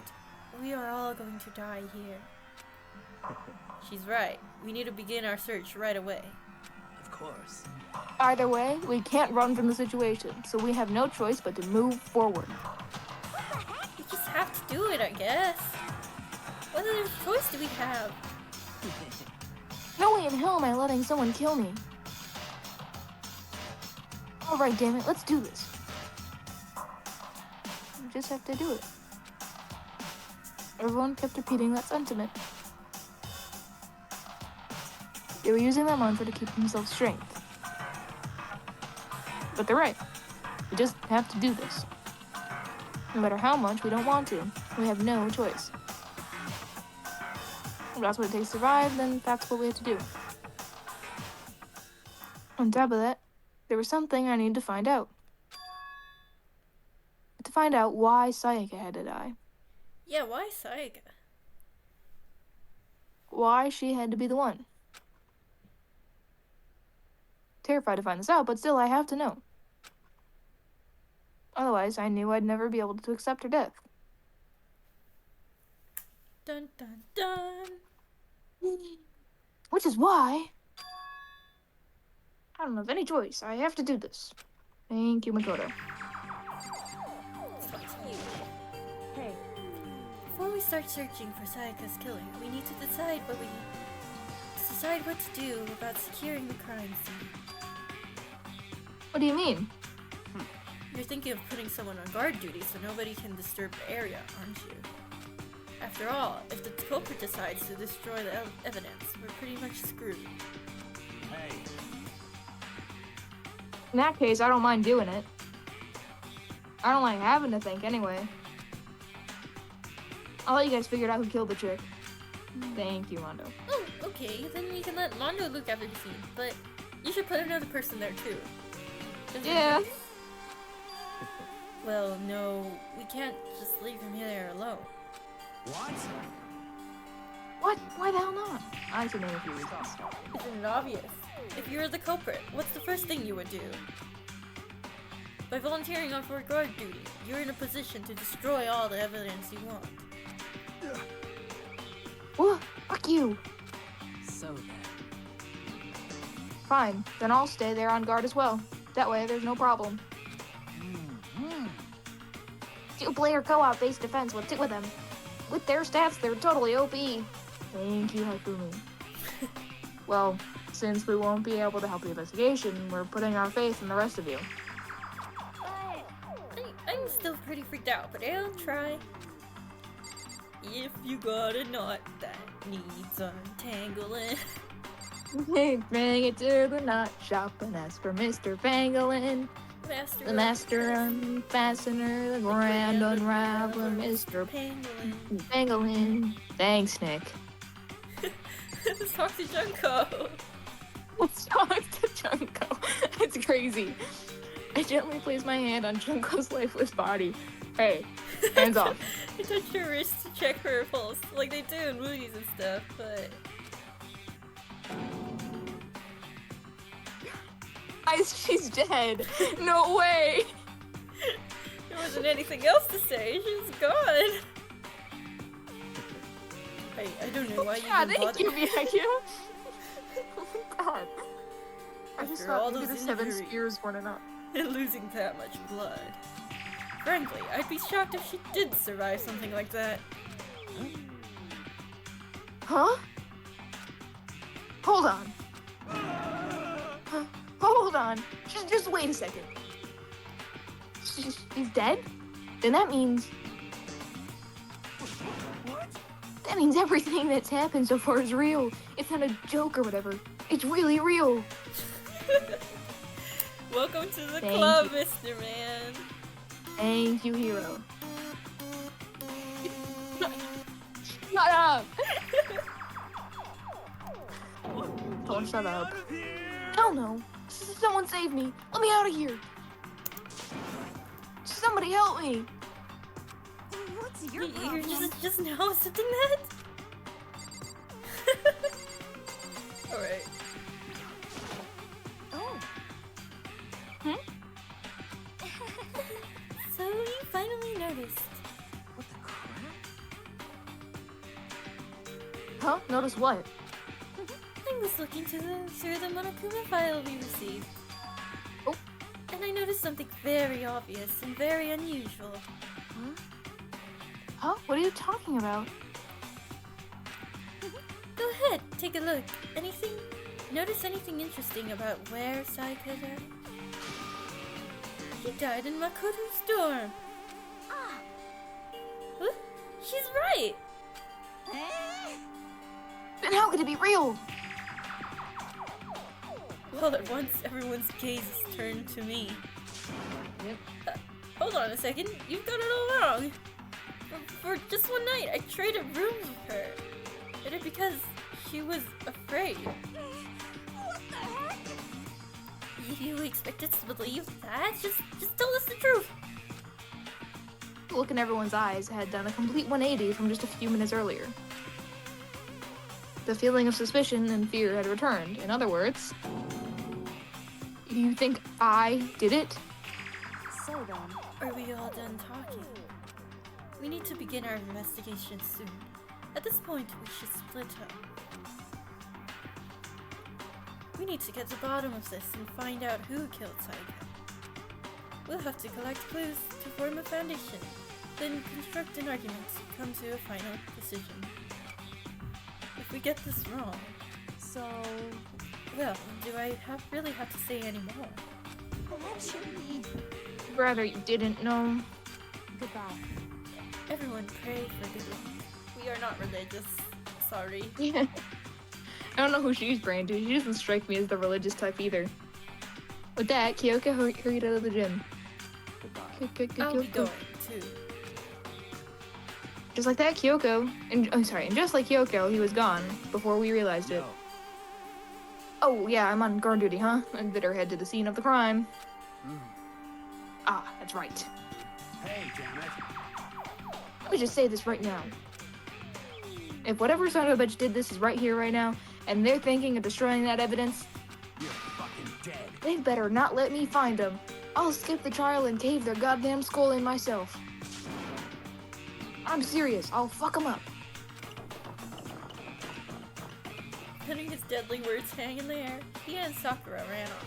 we are all going to die here. She's right. We need to begin our search right away. Of course. Either way, we can't run from the situation, so we have no choice but to move forward. We just have to do it, I guess. What other choice do we have? No way in hell am I letting someone kill me. Alright, damn it, let's do this. We just have to do it. Everyone kept repeating that sentiment. They were using that mantra to keep themselves strength. But they're right. We just have to do this. No matter how much we don't want to, we have no choice. If that's what it takes to survive, then that's what we have to do. On top of that, there was something I needed to find out. To find out why Sayaka had to die. Yeah, why Sayaka? why she had to be the one. Terrified to find this out, but still I have to know. Otherwise, I knew I'd never be able to accept her death. Dun dun dun. Which is why I don't have any choice. I have to do this. Thank you, Makoto. Hey. Before we start searching for Sayaka's killer, we need to decide what to do about securing the crime scene. What do you mean? You're thinking of putting someone on guard duty so nobody can disturb the area, aren't you? After all, if the culprit decides to destroy the evidence, we're pretty much screwed. Hey. In that case, I don't mind doing it. I don't like having to think anyway. I'll let you guys figure out who killed the chick. Thank you, Mondo. Oh, okay, then we can let Mondo look after the scene, but you should put another person there too. Yeah. Well, no, we can't just leave him here alone. What? What? Why the hell not? I can name a few reasons. Isn't it obvious? If you were the culprit, what's the first thing you would do? By volunteering on for guard duty, you're in a position to destroy all the evidence you want. Whoa, fuck you. So then. Fine, then I'll stay there on guard as well. That way, there's no problem. Two-player co-op based defense with two of them. With their stats, they're totally OP. Thank you, Haifumi. Well, since we won't be able to help the investigation, we're putting our faith in the rest of you. I'm still pretty freaked out, but I'll try. If you got a knot that needs untangling. Bring it to the knot shop and ask for Mr. Pangolin. The master unfastener, the grand unraveler, Mr. Pangolin. Thanks, Nick. Let's talk to Junko. Let's talk to Junko. It's crazy. I gently place my hand on Junko's lifeless body. Hey, hands off. I touch her wrist to check her pulse, like they do in movies and stuff, but... She's dead. No way. There wasn't anything else to say. She's gone. I don't know why you even bothered. Thank you, Miyaki. Oh my god. I just After all thought maybe the those 7 spears weren't enough. And losing that much blood. Frankly, I'd be shocked if she did survive something like that. Huh? Hold on. Huh? Hold on. Just wait a second. She's dead? Then that means... What? That means everything that's happened so far is real. It's not a joke or whatever. It's really real. Welcome to the club, Mr. Man. Thank you, hero. Shut up! Don't shut up. Hell no. Someone save me. Let me out of here. Somebody help me. What's your You're problem? just now accepting that? Alright. Oh. So you finally noticed. What the crap? Huh? Notice what? I was looking through the Monokuma file we received. Oh. And I noticed something very obvious and very unusual. Huh? Huh? What are you talking about? Go ahead, take a look. Notice anything interesting about where Sayaka died? She died in Makoto's dorm. Ah. Huh? She's right! Then how could it be real? All at once, everyone's gazes turned to me. Yep. Hold on a second, you've got it all wrong. For just one night, I traded rooms with her. Did it because she was afraid. What the heck? You expect us to believe that? Just tell us the truth. The look in everyone's eyes had done a complete 180 from just a few minutes earlier. the feeling of suspicion and fear had returned. In other words, you think I did it? So then, Are we all done talking? We need to begin our investigation soon. At this point, we should split up. We need to get to the bottom of this and find out who killed Saika. We'll have to collect clues to form a foundation, then construct an argument to come to a final decision. If we get this wrong, so... well, do I really have to say any more? That should be... Rather you didn't know. Goodbye. Everyone pray for good luck. We are not religious. Sorry. Yeah. I don't know who she's praying to. She doesn't strike me as the religious type either. With that, Kyoka hurried out of the gym. I'll be going too. Just like that, Kyoko, and just like Kyoko, he was gone before we realized it. Oh yeah, I'm on guard duty, huh? I better head to the scene of the crime. Ah, that's right. Hey, damn it. Let me just say this right now. If whatever son of a bitch did this is right here, right now, and they're thinking of destroying that evidence, You're fucking dead. they better not let me find them. I'll skip the trial and cave their goddamn skull in myself. I'm serious. I'll fuck them up. Letting his deadly words hang in the air, he and Sakura ran off.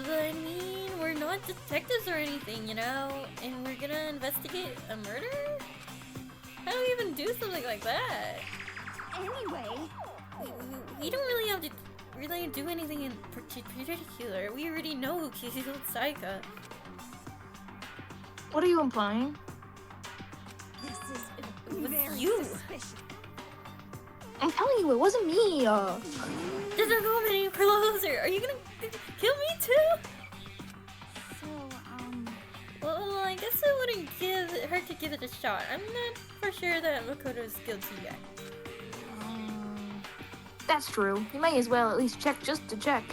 I mean, we're not detectives or anything, you know? And we're gonna investigate a murder? How do we even do something like that? Anyway... We don't really have to do anything in particular. We already know who killed Saika. What are you implying? This is It was very you. suspicious. I'm telling you, it wasn't me. Doesn't go any closer. Are you gonna kill me too? So, Well, I guess I wouldn't hurt to give it a shot. I'm not for sure that Makoto is guilty yet. That's true. You may as well at least check just to check.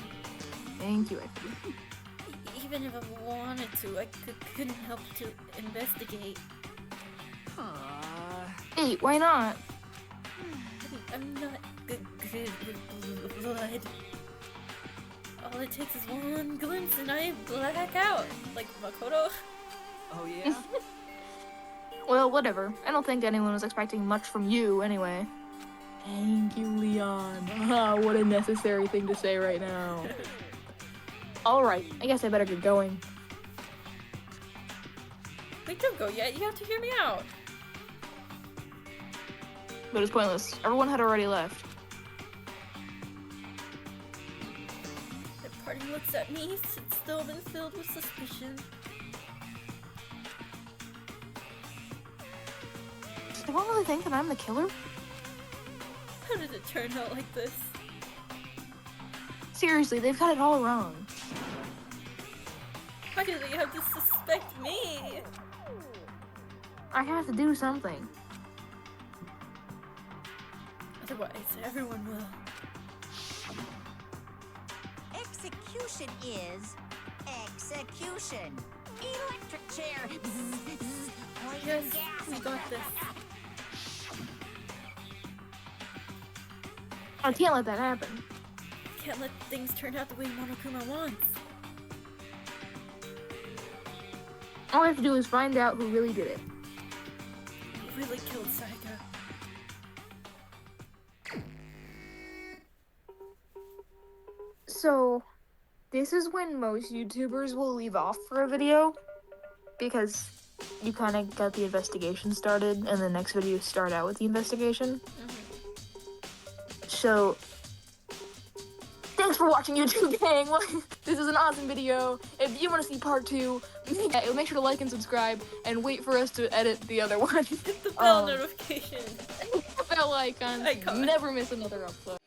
Thank you, Even if I wanted to, I couldn't help to investigate. Hey, why not? I'm not good with blood. All it takes is one glimpse and I black out, like Makoto. Oh yeah? Well, whatever. I don't think anyone was expecting much from you, anyway. Thank you, Leon. Ah, what a necessary thing to say right now. Alright, I guess I better get going. Wait, don't go yet. You have to hear me out. But it's pointless. Everyone had already left. The party looks at me. It's still been filled with suspicion. Does everyone really think that I'm the killer? How did it turn out like this? Seriously, they've got it all wrong. Why do they have to suspect me? I have to do something. Otherwise, everyone will. execution is... execution. Electric chair. Yes, we got this. I can't let that happen. Can't let things turn out the way Monokuma wants. All I have to do is find out who really did it. Who really killed Saika? So, this is when most YouTubers will leave off for a video, because you kind of got the investigation started, and the next video start out with the investigation. So, thanks for watching, YouTube gang. This is an awesome video. If you want to see part 2, make sure to like and subscribe, and wait for us to edit the other one. Hit the bell notification. Bell icon. Never miss another upload.